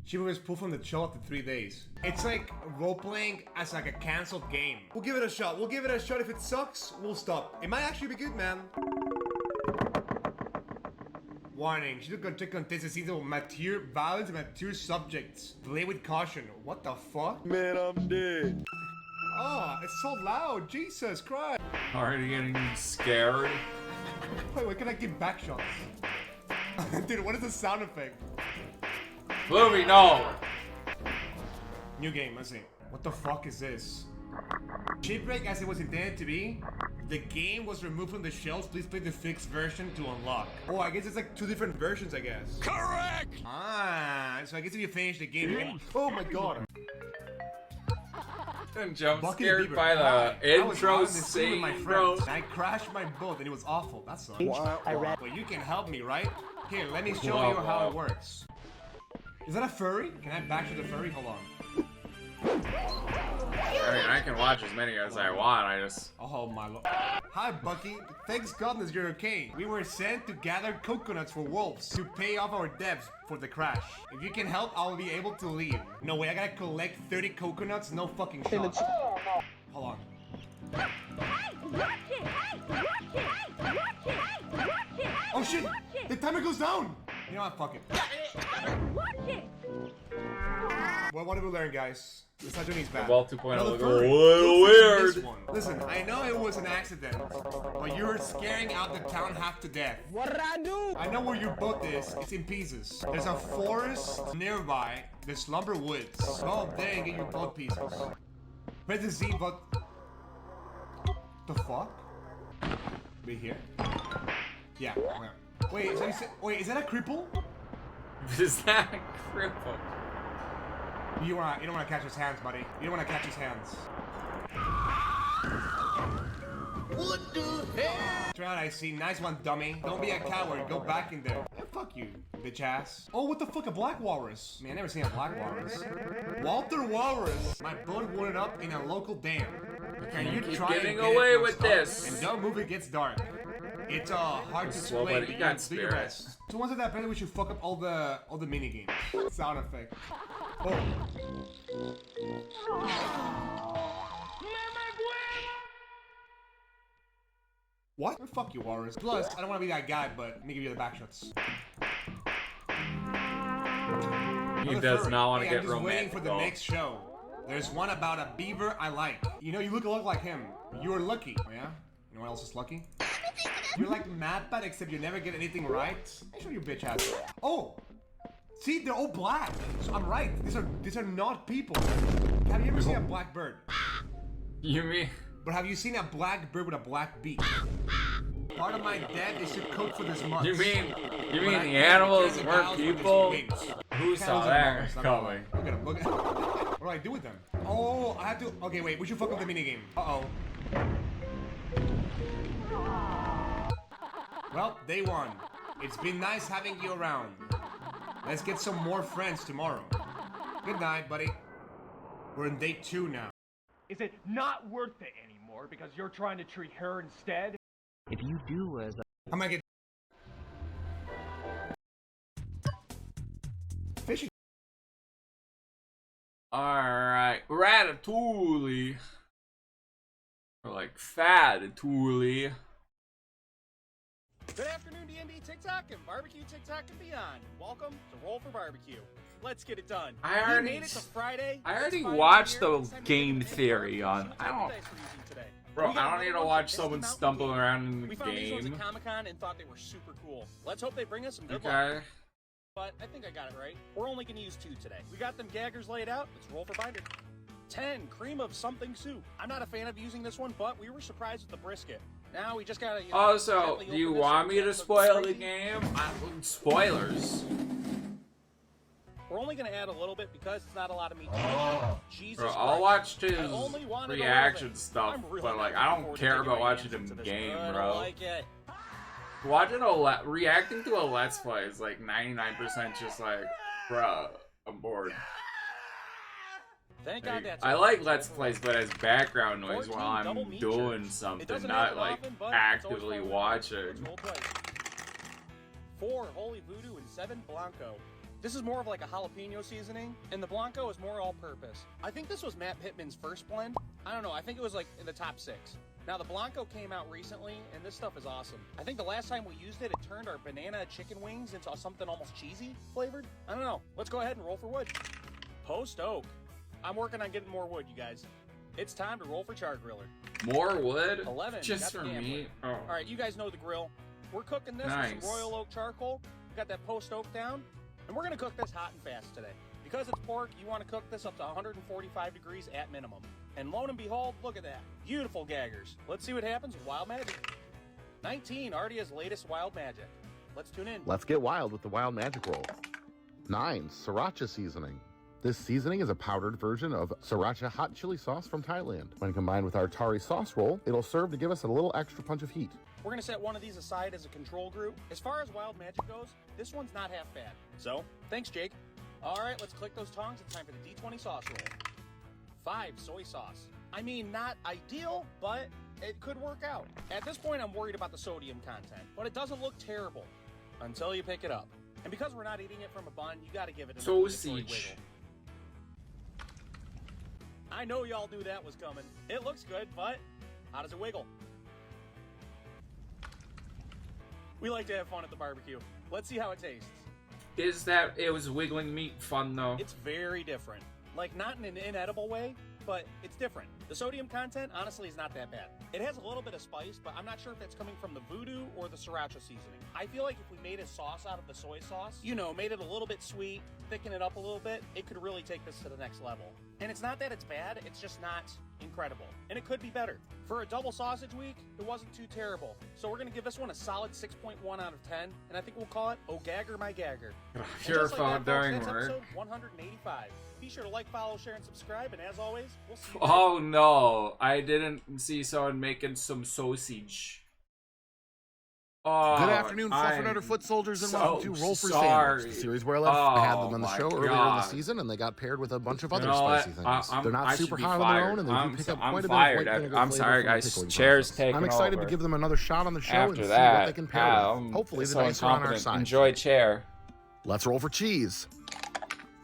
Speaker 8: She was pulled from the show after 3 days. It's like role-playing as like a cancelled game. We'll give it a shot. We'll give it a shot. If it sucks, we'll stop. It might actually be good, man. Warning, she took a contest season of mature violence and mature subjects. Play with caution. What the fuck? Man, I'm dead. Oh, it's so loud. Jesus Christ.
Speaker 1: Already getting scared.
Speaker 8: Wait, can I give back shots? Dude, what is the sound effect?
Speaker 1: Movie, no.
Speaker 8: New game, let's see. What the fuck is this? Shipwreck as it was intended to be. The game was removed from the shelves. Please play the fixed version to unlock. Oh, I guess it's like 2 different versions, I guess.
Speaker 14: Correct!
Speaker 8: Ah, so I guess if you finish the game, you can... Oh my god.
Speaker 1: And jump scared by the intro scene, bro.
Speaker 8: I crashed my boat and it was awful. That sucks. Well, you can help me, right? Here, let me show you how it works. Is that a furry? Can I back to the furry? Hold on.
Speaker 1: I mean, I can watch as many as I want, I just...
Speaker 8: Oh my lord. Hi, Bucky. Thanks goodness you're okay. We were sent to gather coconuts for wolves to pay off our debts for the crash. If you can help, I'll be able to leave. No way, I gotta collect 30 coconuts? No fucking shot. Hold on. Oh shit! The timer goes down! You know what? Fuck it. Well, what did we learn, guys? It's not doing these bad.
Speaker 1: Ball 2.0 look a little weird.
Speaker 8: Listen, I know it was an accident, but you were scaring out the town half to death. What did I do? I know where your boat is. It's in pieces. There's a forest nearby. There's lumber woods. Go up there and get your boat pieces. Press the Z, but... The fuck? Be here? Yeah. Wait, so you said... Wait, is that a cripple?
Speaker 1: Is that a cripple?
Speaker 8: You don't wanna catch his hands, buddy. You don't wanna catch his hands. What the hell? Try I see. Nice one, dummy. Don't be a coward. Go back in there. Hey, fuck you, bitch ass. Oh, what the fuck, a black walrus? Man, I never seen a black walrus. Walter Walrus. My boat wounded up in a local dam. Can you try
Speaker 1: getting away with this?
Speaker 8: And don't move, it gets dark. It's hard to explain, but you got do your best. So once at that point, we should fuck up all the mini games. Sound effect. Oh. What? Oh, fuck you, Walrus. Plus, I don't want to be that guy, but let me give you the back shots.
Speaker 1: He does not want to get
Speaker 8: I'm just
Speaker 1: romantic.
Speaker 8: Waiting for the next show. There's one about a beaver I like. You know, you look a lot like him. You're lucky. Oh yeah? You know what else is lucky? You're like MadBat, except you never get anything right. I show you bitch ass. Oh! See, they're all black. So I'm right. These are not people. Have you ever seen a black bird?
Speaker 1: You mean?
Speaker 8: But have you seen a black bird with a black beak? Part of my debt is to cook for this month.
Speaker 1: You mean the animals weren't people? Who saw that coming?
Speaker 8: Look at them. Look at them. What do I do with them? Oh, I have to. Okay, wait. We should fuck up the minigame. Uh-oh. Well, day one. It's been nice having you around. Let's get some more friends tomorrow. Good night, buddy. We're in day 2 now.
Speaker 9: Is it not worth it anymore because you're trying to treat her instead?
Speaker 13: If you do as
Speaker 8: I might get fishing.
Speaker 1: Alright, Ratatouille. Or like Fatatouille.
Speaker 20: Good afternoon, D&D TikTok and barbecue TikTok and beyond. Welcome to Roll for Barbecue. Let's get it done.
Speaker 1: I
Speaker 20: made it to Friday.
Speaker 1: I already watched the game theory on. I don't need to watch someone stumble around in the
Speaker 20: We found these ones
Speaker 1: game.
Speaker 20: at Comic-Con and thought they were super cool. Let's hope they bring us some good
Speaker 1: Okay.
Speaker 20: luck. But I think I got it right. We're only going to use 2 today. We got them gaggers laid out. Let's roll for binder. 10, cream of something soup. I'm not a fan of using this one, but we were surprised with the brisket. Now we just gotta.
Speaker 1: Also, do you want me to spoil the game? Spoilers.
Speaker 20: We're only gonna add a little bit because it's not a lot of meat. Jesus
Speaker 1: Bro, I'll
Speaker 20: Christ.
Speaker 1: watch his reaction stuff, but like I don't care about watching him game, bro.
Speaker 20: Like it.
Speaker 1: Watching reacting to a Let's Play is like 99% just like, bruh, I'm bored.
Speaker 20: Thank God that's
Speaker 1: I like Let's Plays, but as background noise while I'm doing something, not like actively watching.
Speaker 20: 4 Holy Voodoo and 7 Blanco. This is more of like a jalapeno seasoning, and the Blanco is more all-purpose. I think this was Matt Pittman's first blend. I don't know, I think it was like in the top 6. Now the Blanco came out recently, and this stuff is awesome. I think the last time we used it, it turned our banana chicken wings into something almost cheesy flavored. I don't know. Let's go ahead and roll for wood. Post oak. I'm working on getting more wood, you guys. It's time to roll for char griller.
Speaker 1: More wood?
Speaker 20: 11.
Speaker 1: Just for me? Oh.
Speaker 20: All right, you guys know the grill. We're cooking this with some Royal Oak charcoal. We got that post oak down, and we're gonna cook this hot and fast today. Because it's pork, you want to cook this up to 145 degrees at minimum. And lo and behold, look at that. Beautiful gaggers. Let's see what happens with Wild Magic. 19, Ardia's latest Wild Magic. Let's tune in.
Speaker 2: Let's get wild with the Wild Magic roll. 9, Sriracha seasoning. This seasoning is a powdered version of Sriracha hot chili sauce from Thailand. When combined with our Tari sauce roll, it'll serve to give us a little extra punch of heat.
Speaker 20: We're gonna set one of these aside as a control group. As far as Wild Magic goes, this one's not half bad. So, thanks, Jake. All right, let's click those tongs. It's time for the D20 sauce roll. 5, soy sauce. I mean, not ideal, but it could work out. At this point, I'm worried about the sodium content, but it doesn't look terrible until you pick it up. And because we're not eating it from a bun, you gotta give it a
Speaker 1: sausage.
Speaker 20: wiggle. I know y'all knew that was coming. It looks good, but how does it wiggle? We like to have fun at the barbecue. Let's see how it tastes.
Speaker 1: Is that it was wiggling meat fun though?
Speaker 20: It's very different. Like, not in an inedible way, but it's different. The sodium content, honestly, is not that bad. It has a little bit of spice, but I'm not sure if that's coming from the voodoo or the sriracha seasoning. I feel like if we made a sauce out of the soy sauce, you know, made it a little bit sweet, thicken it up a little bit, it could really take this to the next level. And it's not that it's bad, it's just not incredible. And it could be better. For a double sausage week, it wasn't too terrible. So we're gonna give this one a solid 6.1 out of 10, and I think we'll call it Oh Gagger My Gagger.
Speaker 1: Your phone during
Speaker 20: that's
Speaker 1: work.
Speaker 20: episode 185. Be sure to like, follow, share, and subscribe, and as always, we'll see you
Speaker 1: Oh no, I didn't see someone making some sausage. Oh,
Speaker 2: Good afternoon, Fluffernutter foot soldiers, and welcome to Roll for Sandwich, the series where I had them on the show earlier in the season, and they got paired with a bunch of other spicy things. They're not super hot on their own, and they do pick up quite a bit of white vinegar
Speaker 1: I'm sorry,
Speaker 2: flavor
Speaker 1: guys.
Speaker 2: from the
Speaker 1: Chair's
Speaker 2: process.
Speaker 1: taking
Speaker 2: I'm excited
Speaker 1: over.
Speaker 2: to give them another shot on the show and
Speaker 1: After
Speaker 2: see
Speaker 1: that,
Speaker 2: what they can pair with. Hopefully, the dice are on our side.
Speaker 1: Enjoy chair.
Speaker 2: Let's roll for cheese.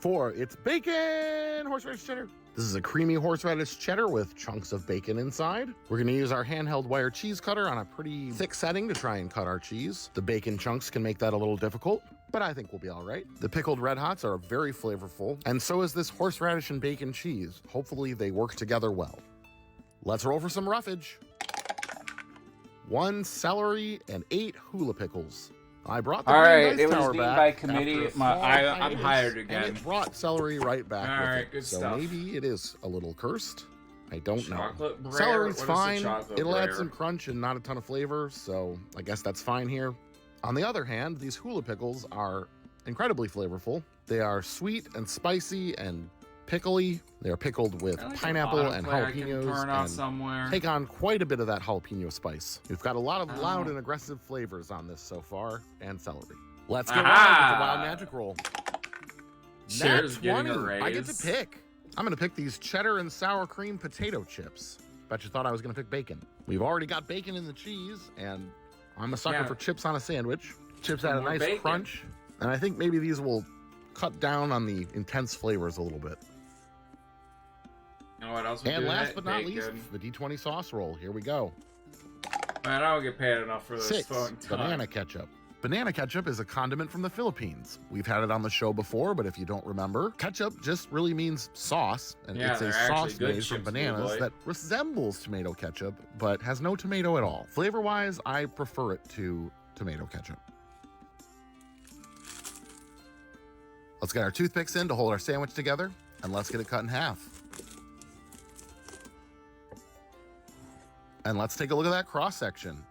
Speaker 2: 4, it's bacon horseradish cheddar. This is a creamy horseradish cheddar with chunks of bacon inside. We're gonna use our handheld wire cheese cutter on a pretty thick setting to try and cut our cheese. The bacon chunks can make that a little difficult, but I think we'll be all right. The pickled red hots are very flavorful, and so is this horseradish and bacon cheese. Hopefully they work together well. Let's roll for some roughage. 1 celery and 8 hula pickles. I brought the green dice
Speaker 1: it was
Speaker 2: tower
Speaker 1: deemed
Speaker 2: back
Speaker 1: by committee.
Speaker 2: after a small
Speaker 1: I'm
Speaker 2: hiatus,
Speaker 1: hired again.
Speaker 2: And it brought celery right back
Speaker 1: All
Speaker 2: with
Speaker 1: right,
Speaker 2: it.
Speaker 1: good
Speaker 2: so
Speaker 1: stuff.
Speaker 2: maybe it is a little cursed. I don't
Speaker 1: Chocolate
Speaker 2: know.
Speaker 1: Brer?
Speaker 2: Celery's
Speaker 1: What is the
Speaker 2: fine.
Speaker 1: chocolate
Speaker 2: It'll add
Speaker 1: Brer?
Speaker 2: some crunch and not a ton of flavor, so I guess that's fine here. On the other hand, these hula pickles are incredibly flavorful. They are sweet and spicy and pickly. They are pickled with
Speaker 1: I like
Speaker 2: pineapple
Speaker 1: a
Speaker 2: and
Speaker 1: play I can
Speaker 2: jalapenos
Speaker 1: turn on
Speaker 2: and
Speaker 1: somewhere.
Speaker 2: take on quite a bit of that jalapeno spice. We've got a lot of loud and aggressive flavors on this so far, and celery. Let's get wild with the Wild Magic roll.
Speaker 1: Cheers,
Speaker 2: Nat
Speaker 1: getting
Speaker 2: 20.
Speaker 1: a raise.
Speaker 2: I get to pick. I'm gonna pick these cheddar and sour cream potato chips. Bet you thought I was gonna pick bacon. We've already got bacon in the cheese, and I'm a sucker for chips on a sandwich. Chips add a
Speaker 1: More
Speaker 2: nice
Speaker 1: bacon.
Speaker 2: crunch, and I think maybe these will cut down on the intense flavors a little bit.
Speaker 1: You know what else we
Speaker 2: And
Speaker 1: do?
Speaker 2: last but not least, the D20 sauce roll. Here we go.
Speaker 1: Man, I don't get paid enough for this
Speaker 2: 6,
Speaker 1: phone time.
Speaker 2: banana ketchup. Banana ketchup is a condiment from the Philippines. We've had it on the show before, but if you don't remember, ketchup just really means sauce, and
Speaker 1: Yeah,
Speaker 2: it's a
Speaker 1: they're actually
Speaker 2: sauce
Speaker 1: good
Speaker 2: made from
Speaker 1: chips,
Speaker 2: bananas
Speaker 1: boy.
Speaker 2: that resembles tomato ketchup, but has no tomato at all. Flavor-wise, I prefer it to tomato ketchup. Let's get our toothpicks in to hold our sandwich together, and let's get it cut in half. And let's take a look at that cross-section.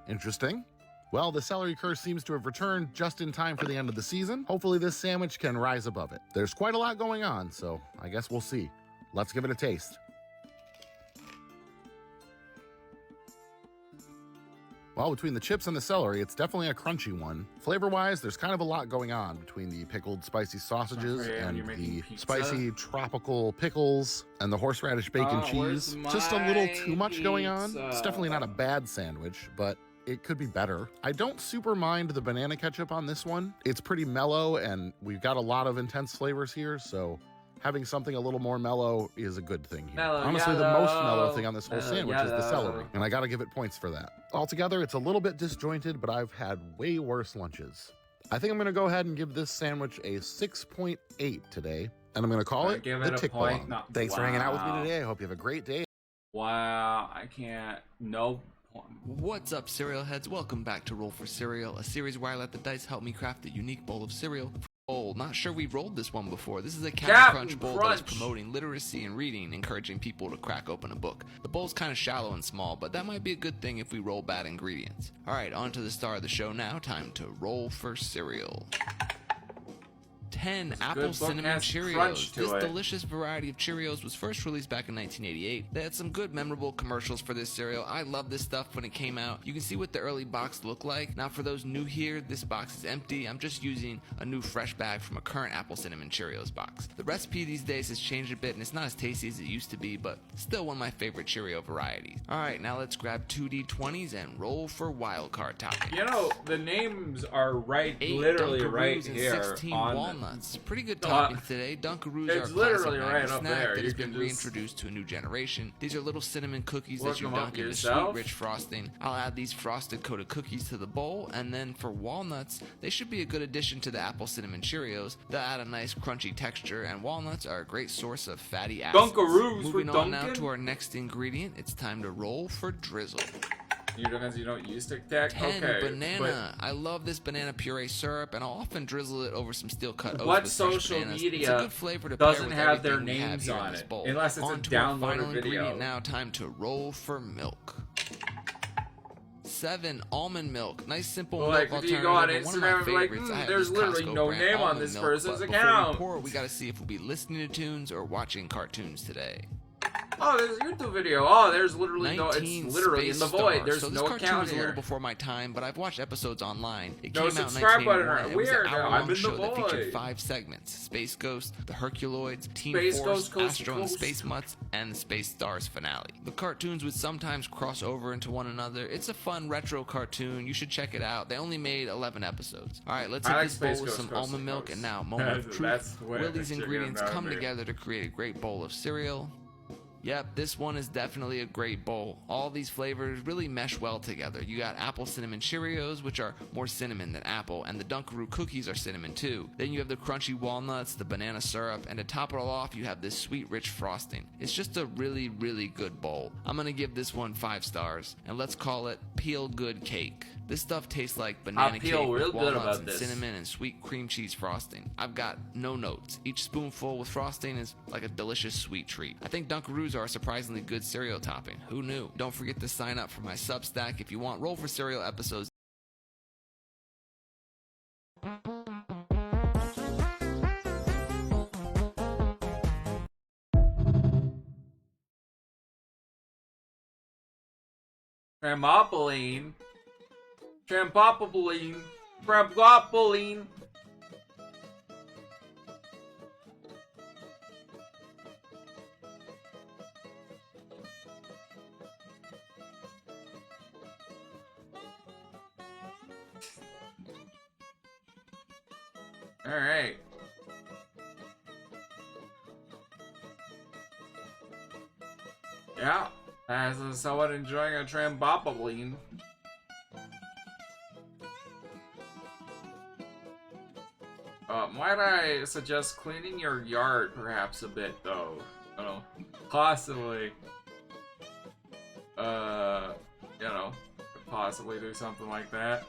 Speaker 2: Interesting. Well, the celery curse seems to have returned just in time for the end of the season. Hopefully this sandwich can rise above it. There's quite a lot going on, so I guess we'll see. Let's give it a taste. Well, between the chips and the celery, it's definitely a crunchy one. Flavor-wise, there's kind of a lot going on between the pickled spicy sausages and the spicy tropical pickles and the horseradish bacon cheese. Just a little too much going on. It's definitely not a bad sandwich, but it could be better. I don't super mind the banana ketchup on this one. It's pretty mellow, and we've got a lot of intense flavors here, so having something a little more mellow is a good thing here. Honestly, the most mellow thing on this whole sandwich is the celery, and I gotta give it points for that. Altogether, it's a little bit disjointed, but I've had way worse lunches. I think I'm gonna go ahead and give this sandwich a 6.8 today, and I'm gonna call it the Tick Bomb. Thanks for hanging out with me today. I hope you have a great day.
Speaker 1: Wow, I can't. No.
Speaker 10: What's up, cereal heads? Welcome back to Roll for Cereal, a series where I let the dice help me craft a unique bowl of cereal. Not sure we've rolled this one before. This is a Captain Crunch bowl that's promoting literacy and reading, encouraging people to crack open a book. The bowl's kind of shallow and small, but that might be a good thing if we roll bad ingredients. Alright, on to the star of the show now. Time to roll for cereal. 10 apple cinnamon Cheerios. This delicious variety of Cheerios was first released back in 1988. They had some good memorable commercials for this cereal. I loved this stuff when it came out. You can see what the early box looked like. Now for those new here, this box is empty. I'm just using a new fresh bag from a current apple cinnamon Cheerios box. The recipe these days has changed a bit and it's not as tasty as it used to be, but still one of my favorite Cheerio varieties. Alright, now let's grab 2 D20s and roll for wildcard topping.
Speaker 1: You know, the names are literally right here
Speaker 10: 16
Speaker 1: on
Speaker 10: walnuts. Pretty good toppings today. Dunkaroos are a
Speaker 1: literally
Speaker 10: classic
Speaker 1: right up
Speaker 10: snack
Speaker 1: there.
Speaker 10: that has been
Speaker 1: just
Speaker 10: reintroduced to a new generation. These are little cinnamon cookies that you
Speaker 1: them up
Speaker 10: dunk into
Speaker 1: yourself.
Speaker 10: sweet, rich frosting. I'll add these frosted coated cookies to the bowl, and then for walnuts, they should be a good addition to the apple cinnamon Cheerios. They'll add a nice crunchy texture, and walnuts are a great source of fatty acids.
Speaker 1: Dunkaroos
Speaker 10: Moving
Speaker 1: for
Speaker 10: on now
Speaker 1: Dunkin'?
Speaker 10: to our next ingredient, it's time to roll for drizzle.
Speaker 1: You don't use Tic Tac?
Speaker 10: 10
Speaker 1: Okay,
Speaker 10: banana. I love this banana puree syrup, and I'll often drizzle it over some steel cut oats
Speaker 1: What
Speaker 10: with fresh
Speaker 1: social
Speaker 10: bananas.
Speaker 1: media
Speaker 10: It's a good flavor to pair
Speaker 1: doesn't
Speaker 10: with
Speaker 1: have their
Speaker 10: everything we have
Speaker 1: names
Speaker 10: here in
Speaker 1: on
Speaker 10: this
Speaker 1: it?
Speaker 10: bowl.
Speaker 1: Unless it's a
Speaker 10: On to our
Speaker 1: downloaded
Speaker 10: final
Speaker 1: video.
Speaker 10: ingredient now. Time to roll for milk. 7 almond milk. Nice simple milk
Speaker 1: Like, if
Speaker 10: alternative.
Speaker 1: you go on
Speaker 10: but one of
Speaker 1: Instagram
Speaker 10: my
Speaker 1: and be like,
Speaker 10: favorites. I have
Speaker 1: there's
Speaker 10: this
Speaker 1: literally
Speaker 10: Costco
Speaker 1: no
Speaker 10: brand
Speaker 1: name on
Speaker 10: almond
Speaker 1: this
Speaker 10: milk,
Speaker 1: person's
Speaker 10: but
Speaker 1: account.
Speaker 10: Before we pour, we gotta see if we'll be listening to tunes or watching cartoons today.
Speaker 1: Oh, there's a YouTube video. Oh, there's literally no. It's
Speaker 10: 19
Speaker 1: literally in the
Speaker 10: Space
Speaker 1: void.
Speaker 10: Star.
Speaker 1: There's
Speaker 10: so this
Speaker 1: no
Speaker 10: cartoon
Speaker 1: account
Speaker 10: was a little
Speaker 1: here.
Speaker 10: before my time, but I've watched episodes online. It
Speaker 1: No
Speaker 10: came
Speaker 1: subscribe
Speaker 10: out in
Speaker 1: button.
Speaker 10: 1981. It was an
Speaker 1: Weird. I'm
Speaker 10: hour-long
Speaker 1: in the
Speaker 10: show that featured
Speaker 1: void.
Speaker 10: 5 segments: Space Ghost, the Herculoids, Team
Speaker 1: Space
Speaker 10: Force,
Speaker 1: Ghost Coast to
Speaker 10: Astro and the
Speaker 1: Coast.
Speaker 10: Space Mutts, and the Space Stars finale. The cartoons would sometimes cross over into one another. It's a fun retro cartoon. You should check it out. They only made 11 episodes. All right, let's
Speaker 1: I
Speaker 10: hit
Speaker 1: like
Speaker 10: this bowl
Speaker 1: Space
Speaker 10: with
Speaker 1: Ghost
Speaker 10: some
Speaker 1: Coast to
Speaker 10: almond milk,
Speaker 1: Coast.
Speaker 10: and now moment of
Speaker 1: That's
Speaker 10: truth.
Speaker 1: way
Speaker 10: Will these
Speaker 1: chicken
Speaker 10: ingredients
Speaker 1: about
Speaker 10: come
Speaker 1: me.
Speaker 10: together to create a great bowl of cereal? Yep, this one is definitely a great bowl. All these flavors really mesh well together. You got apple cinnamon Cheerios, which are more cinnamon than apple, and the Dunkaroo cookies are cinnamon too. Then you have the crunchy walnuts, the banana syrup, and to top it all off, you have this sweet, rich frosting. It's just a really, really good bowl. I'm gonna give this one 5 stars, and let's call it Peel Good Cake. This stuff tastes like banana
Speaker 1: I feel
Speaker 10: cake with
Speaker 1: real good
Speaker 10: walnuts
Speaker 1: about
Speaker 10: and
Speaker 1: this.
Speaker 10: cinnamon and sweet cream cheese frosting. I've got no notes. Each spoonful with frosting is like a delicious sweet treat. I think Dunkaroos are a surprisingly good cereal topping. Who knew? Don't forget to sign up for my Substack if you want Roll for Cereal episodes.
Speaker 1: Trampoline. Trampoline. Trampoline. All right. Yeah, as someone enjoying a trampoline. Might I suggest cleaning your yard perhaps a bit, though? You know, possibly. You know, possibly do something like that.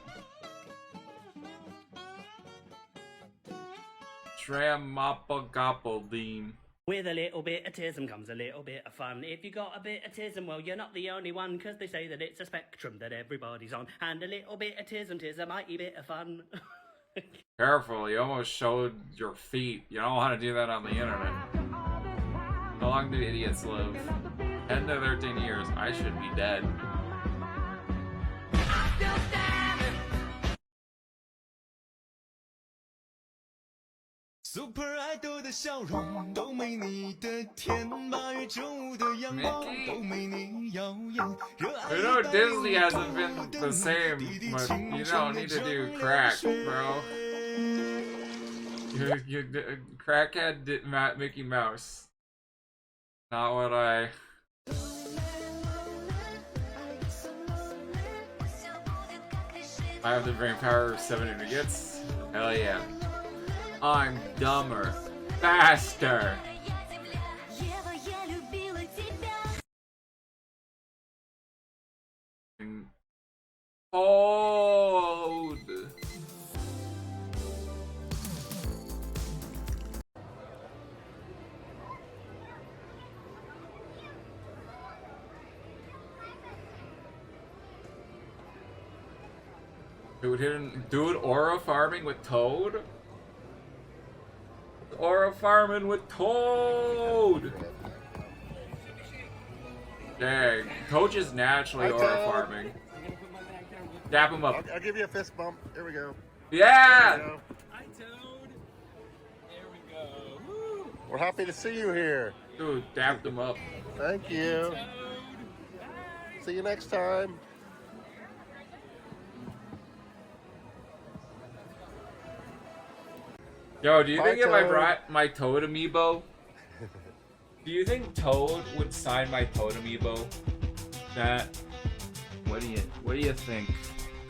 Speaker 1: Trampoline.
Speaker 3: With a little bit of tism comes a little bit of fun. If you got a bit of tism, well, you're not the only one, because they say that it's a spectrum that everybody's on. And a little bit of tism, tis a mighty bit of fun.
Speaker 1: Careful, you almost showed your feet. You don't want to do that on the internet. How long do idiots live? 10 to 13 years. I should be dead.
Speaker 4: Super Idol 的笑容都没你的甜，8月正午的阳光都没你耀眼。
Speaker 1: I know Disney hasn't been the same, but you don't need to do crack, bro. You crackhead did Mickey Mouse. Not what I. I have the brain power of 7 idiots. Hell yeah. I'm dumber, faster. Hold. Dude, aura farming with Toad? Aura farming with Toad! Dang, Toad just naturally aura farming. Dap him up.
Speaker 2: I'll give you a fist bump. Here we go.
Speaker 1: Yeah!
Speaker 2: There we go.
Speaker 13: Hi, Toad. There we go. Woo.
Speaker 2: We're happy to see you here.
Speaker 1: Dude, dapped him up.
Speaker 2: Thank you. See you next time.
Speaker 1: Yo, do you think if
Speaker 2: Toad.
Speaker 1: I brought my Toad amiibo, do you think Toad would sign my Toad amiibo? That, what do you think?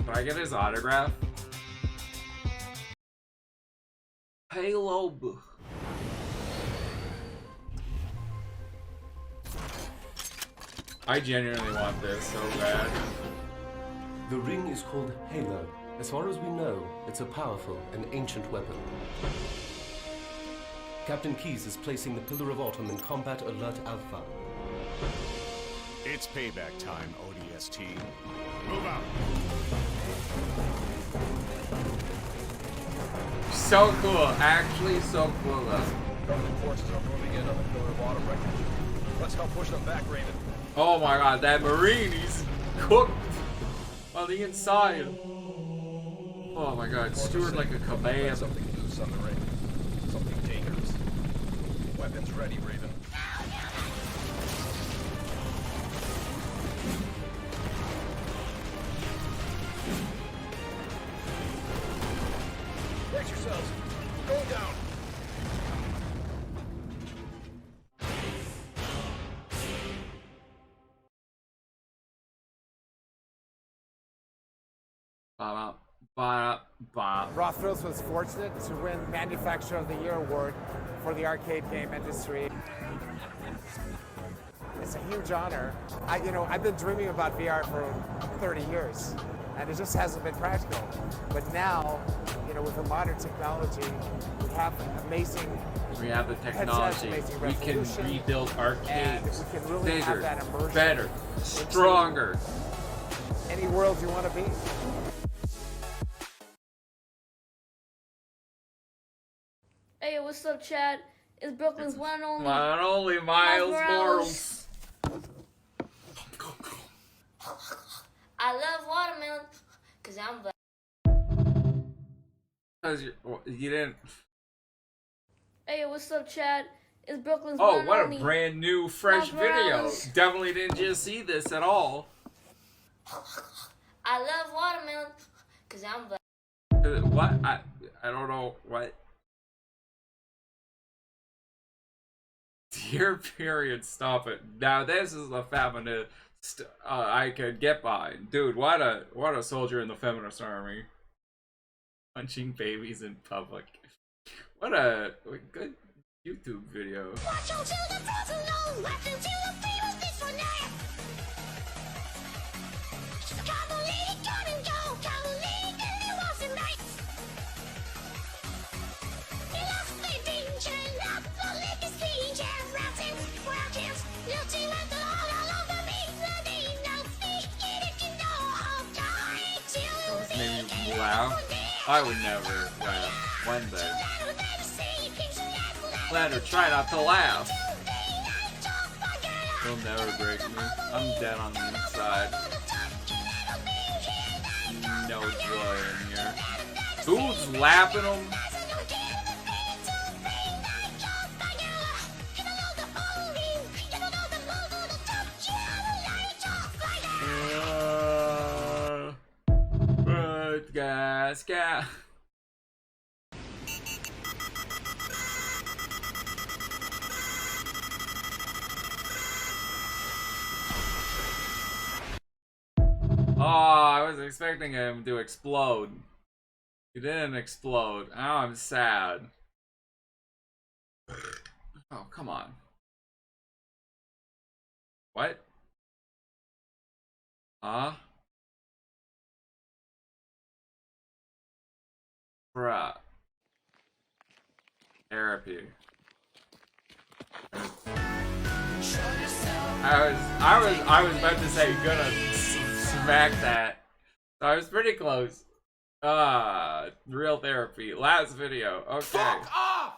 Speaker 1: Can I get his autograph? Halo. I genuinely want this so bad.
Speaker 16: The ring is called Halo. As far as we know, it's a powerful and ancient weapon. Captain Keyes is placing the Pillar of Autumn in Combat Alert Alpha.
Speaker 18: It's payback time, ODST. Move out.
Speaker 1: So cool, actually so cool though.
Speaker 17: Government forces are moving in on the Pillar of Autumn right now. Let's help push them back, Raven.
Speaker 1: Oh my god, that Marine, he's cooked on the inside. Oh my god, steward like a kebab.
Speaker 17: Something loose on the ring. Something dangerous. Weapons ready, Raven. Brace yourselves. We're going down.
Speaker 25: Rothfuss was fortunate to win Manufacturer of the Year award for the arcade game industry. It's a huge honor. I've been dreaming about VR for 30 years, and it just hasn't been practical. But now, with the modern technology, we have amazing.
Speaker 1: We have the technology. We can rebuild arcades.
Speaker 25: We can really have that
Speaker 1: bigger,
Speaker 25: immersion.
Speaker 1: better, stronger.
Speaker 25: Any world you want to be.
Speaker 26: Hey, what's up, Chad? It's Brooklyn's one and only.
Speaker 1: One and only Miles Morales.
Speaker 26: I love watermelon, cause I'm black.
Speaker 1: Cause you didn't.
Speaker 26: Hey, what's up, Chad? It's Brooklyn's one
Speaker 1: Oh,
Speaker 26: and
Speaker 1: what
Speaker 26: only.
Speaker 1: a brand new, fresh
Speaker 26: Miles
Speaker 1: video.
Speaker 26: Morales.
Speaker 1: Definitely didn't just see this at all.
Speaker 26: I love watermelon, cause I'm black.
Speaker 1: What? I don't know what. Dear period, stop it. Now this is the feminist I could get behind. Dude, what a soldier in the feminist army. Punching babies in public. What a good YouTube video.
Speaker 22: Watch out till the frozen low, watch until the fever sticks for now. Come on, let it come and go, come on, let it get it was and nights. It lost the danger, not the legacy, yeah.
Speaker 1: laugh. I would never laugh. One day. Let her try not to laugh. He'll never break me. I'm dead on the inside. No joy in here. Who's lapping him? Gas. Oh, I was expecting him to explode. He didn't explode. Oh, I'm sad. Oh, come on. What? Bruh. Therapy. I was about to say gonna smack that. I was pretty close. Real therapy. Last video. Okay.
Speaker 7: Fuck off!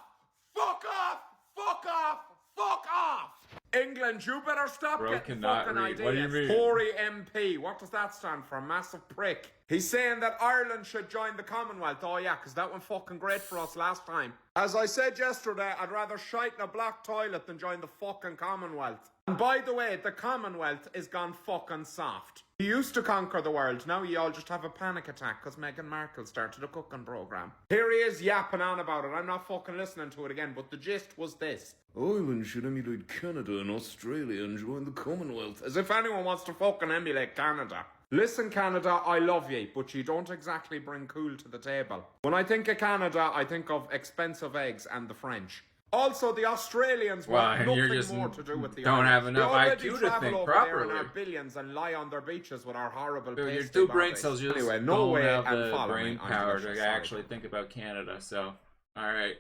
Speaker 7: Fuck off! Fuck off! Fuck off! England, you better stop getting fucking ideas.
Speaker 1: What do you mean?
Speaker 7: Tory MP. What does that stand for? Massive prick. He's saying that Ireland should join the Commonwealth. Oh yeah, because that went fucking great for us last time. As I said yesterday, I'd rather shite in a black toilet than join the fucking Commonwealth. And by the way, the Commonwealth is gone fucking soft. He used to conquer the world. Now you all just have a panic attack because Meghan Markle started a cooking program. Here he is yapping on about it. I'm not fucking listening to it again, but the gist was this. Ireland should emulate Canada and Australia and join the Commonwealth. As if anyone wants to fucking emulate Canada. Listen, Canada, I love ye, but you don't exactly bring cool to the table. When I think of Canada, I think of expensive eggs and the French. Also, the Australians want nothing more to do with the
Speaker 1: don't
Speaker 7: Irish.
Speaker 1: have enough IQ to think properly.
Speaker 7: There in our billions and lie on their beaches with our horrible
Speaker 1: Dude, your
Speaker 7: pasty
Speaker 1: two brain
Speaker 7: bodies.
Speaker 1: cells just
Speaker 7: Anyway,
Speaker 1: don't
Speaker 7: no way
Speaker 1: have
Speaker 7: and
Speaker 1: the
Speaker 7: follow
Speaker 1: brain
Speaker 7: me.
Speaker 1: power to actually think about Canada. So, all right,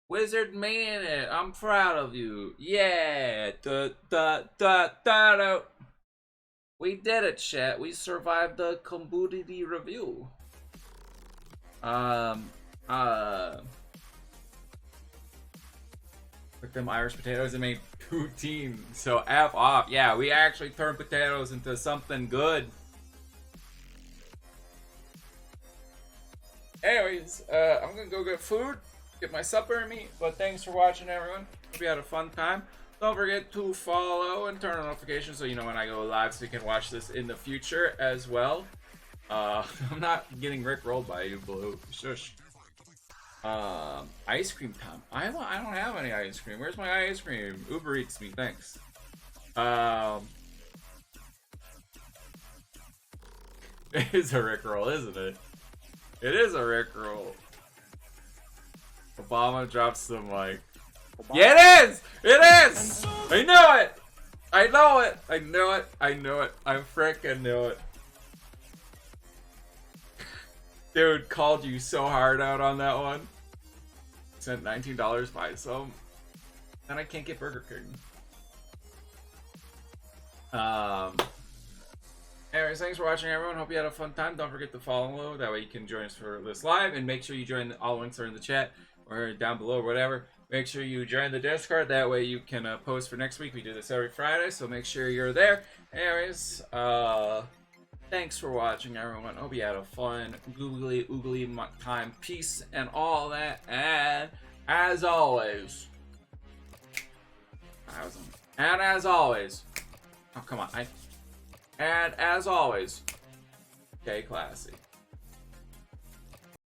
Speaker 1: Wizard Man, I'm proud of you. Yeah, we did it, chat. We survived the commodity review. With them Irish potatoes, it made poutine. So F off. Yeah, we actually turned potatoes into something good. Anyways, I'm gonna go get food, get my supper and meat. But thanks for watching, everyone. Hope you had a fun time. Don't forget to follow and turn on notifications so you know when I go live, so you can watch this in the future as well. I'm not getting rickrolled by you, Blue. Shush. Ice cream time. I don't have any ice cream. Where's my ice cream? Uber Eats me, thanks. It is a rickroll, isn't it? It is a rickroll. Obama drops some like. Yeah, it is! It is! I know it! I know it! I know it! I know it! I frickin' knew it. Dude, called you so hard out on that one. Sent $19, buy some. Then I can't get Burger King. Anyways, thanks for watching, everyone. Hope you had a fun time. Don't forget to follow. That way you can join us for this live. And make sure you join. All links are in the chat or down below or whatever. Make sure you join the Discord. That way you can post for next week. We do this every Friday, so make sure you're there. Anyways, thanks for watching, everyone. Hope you had a fun, googly, oogly time. Peace and all that. And as always, oh, come on. And as always, stay classy.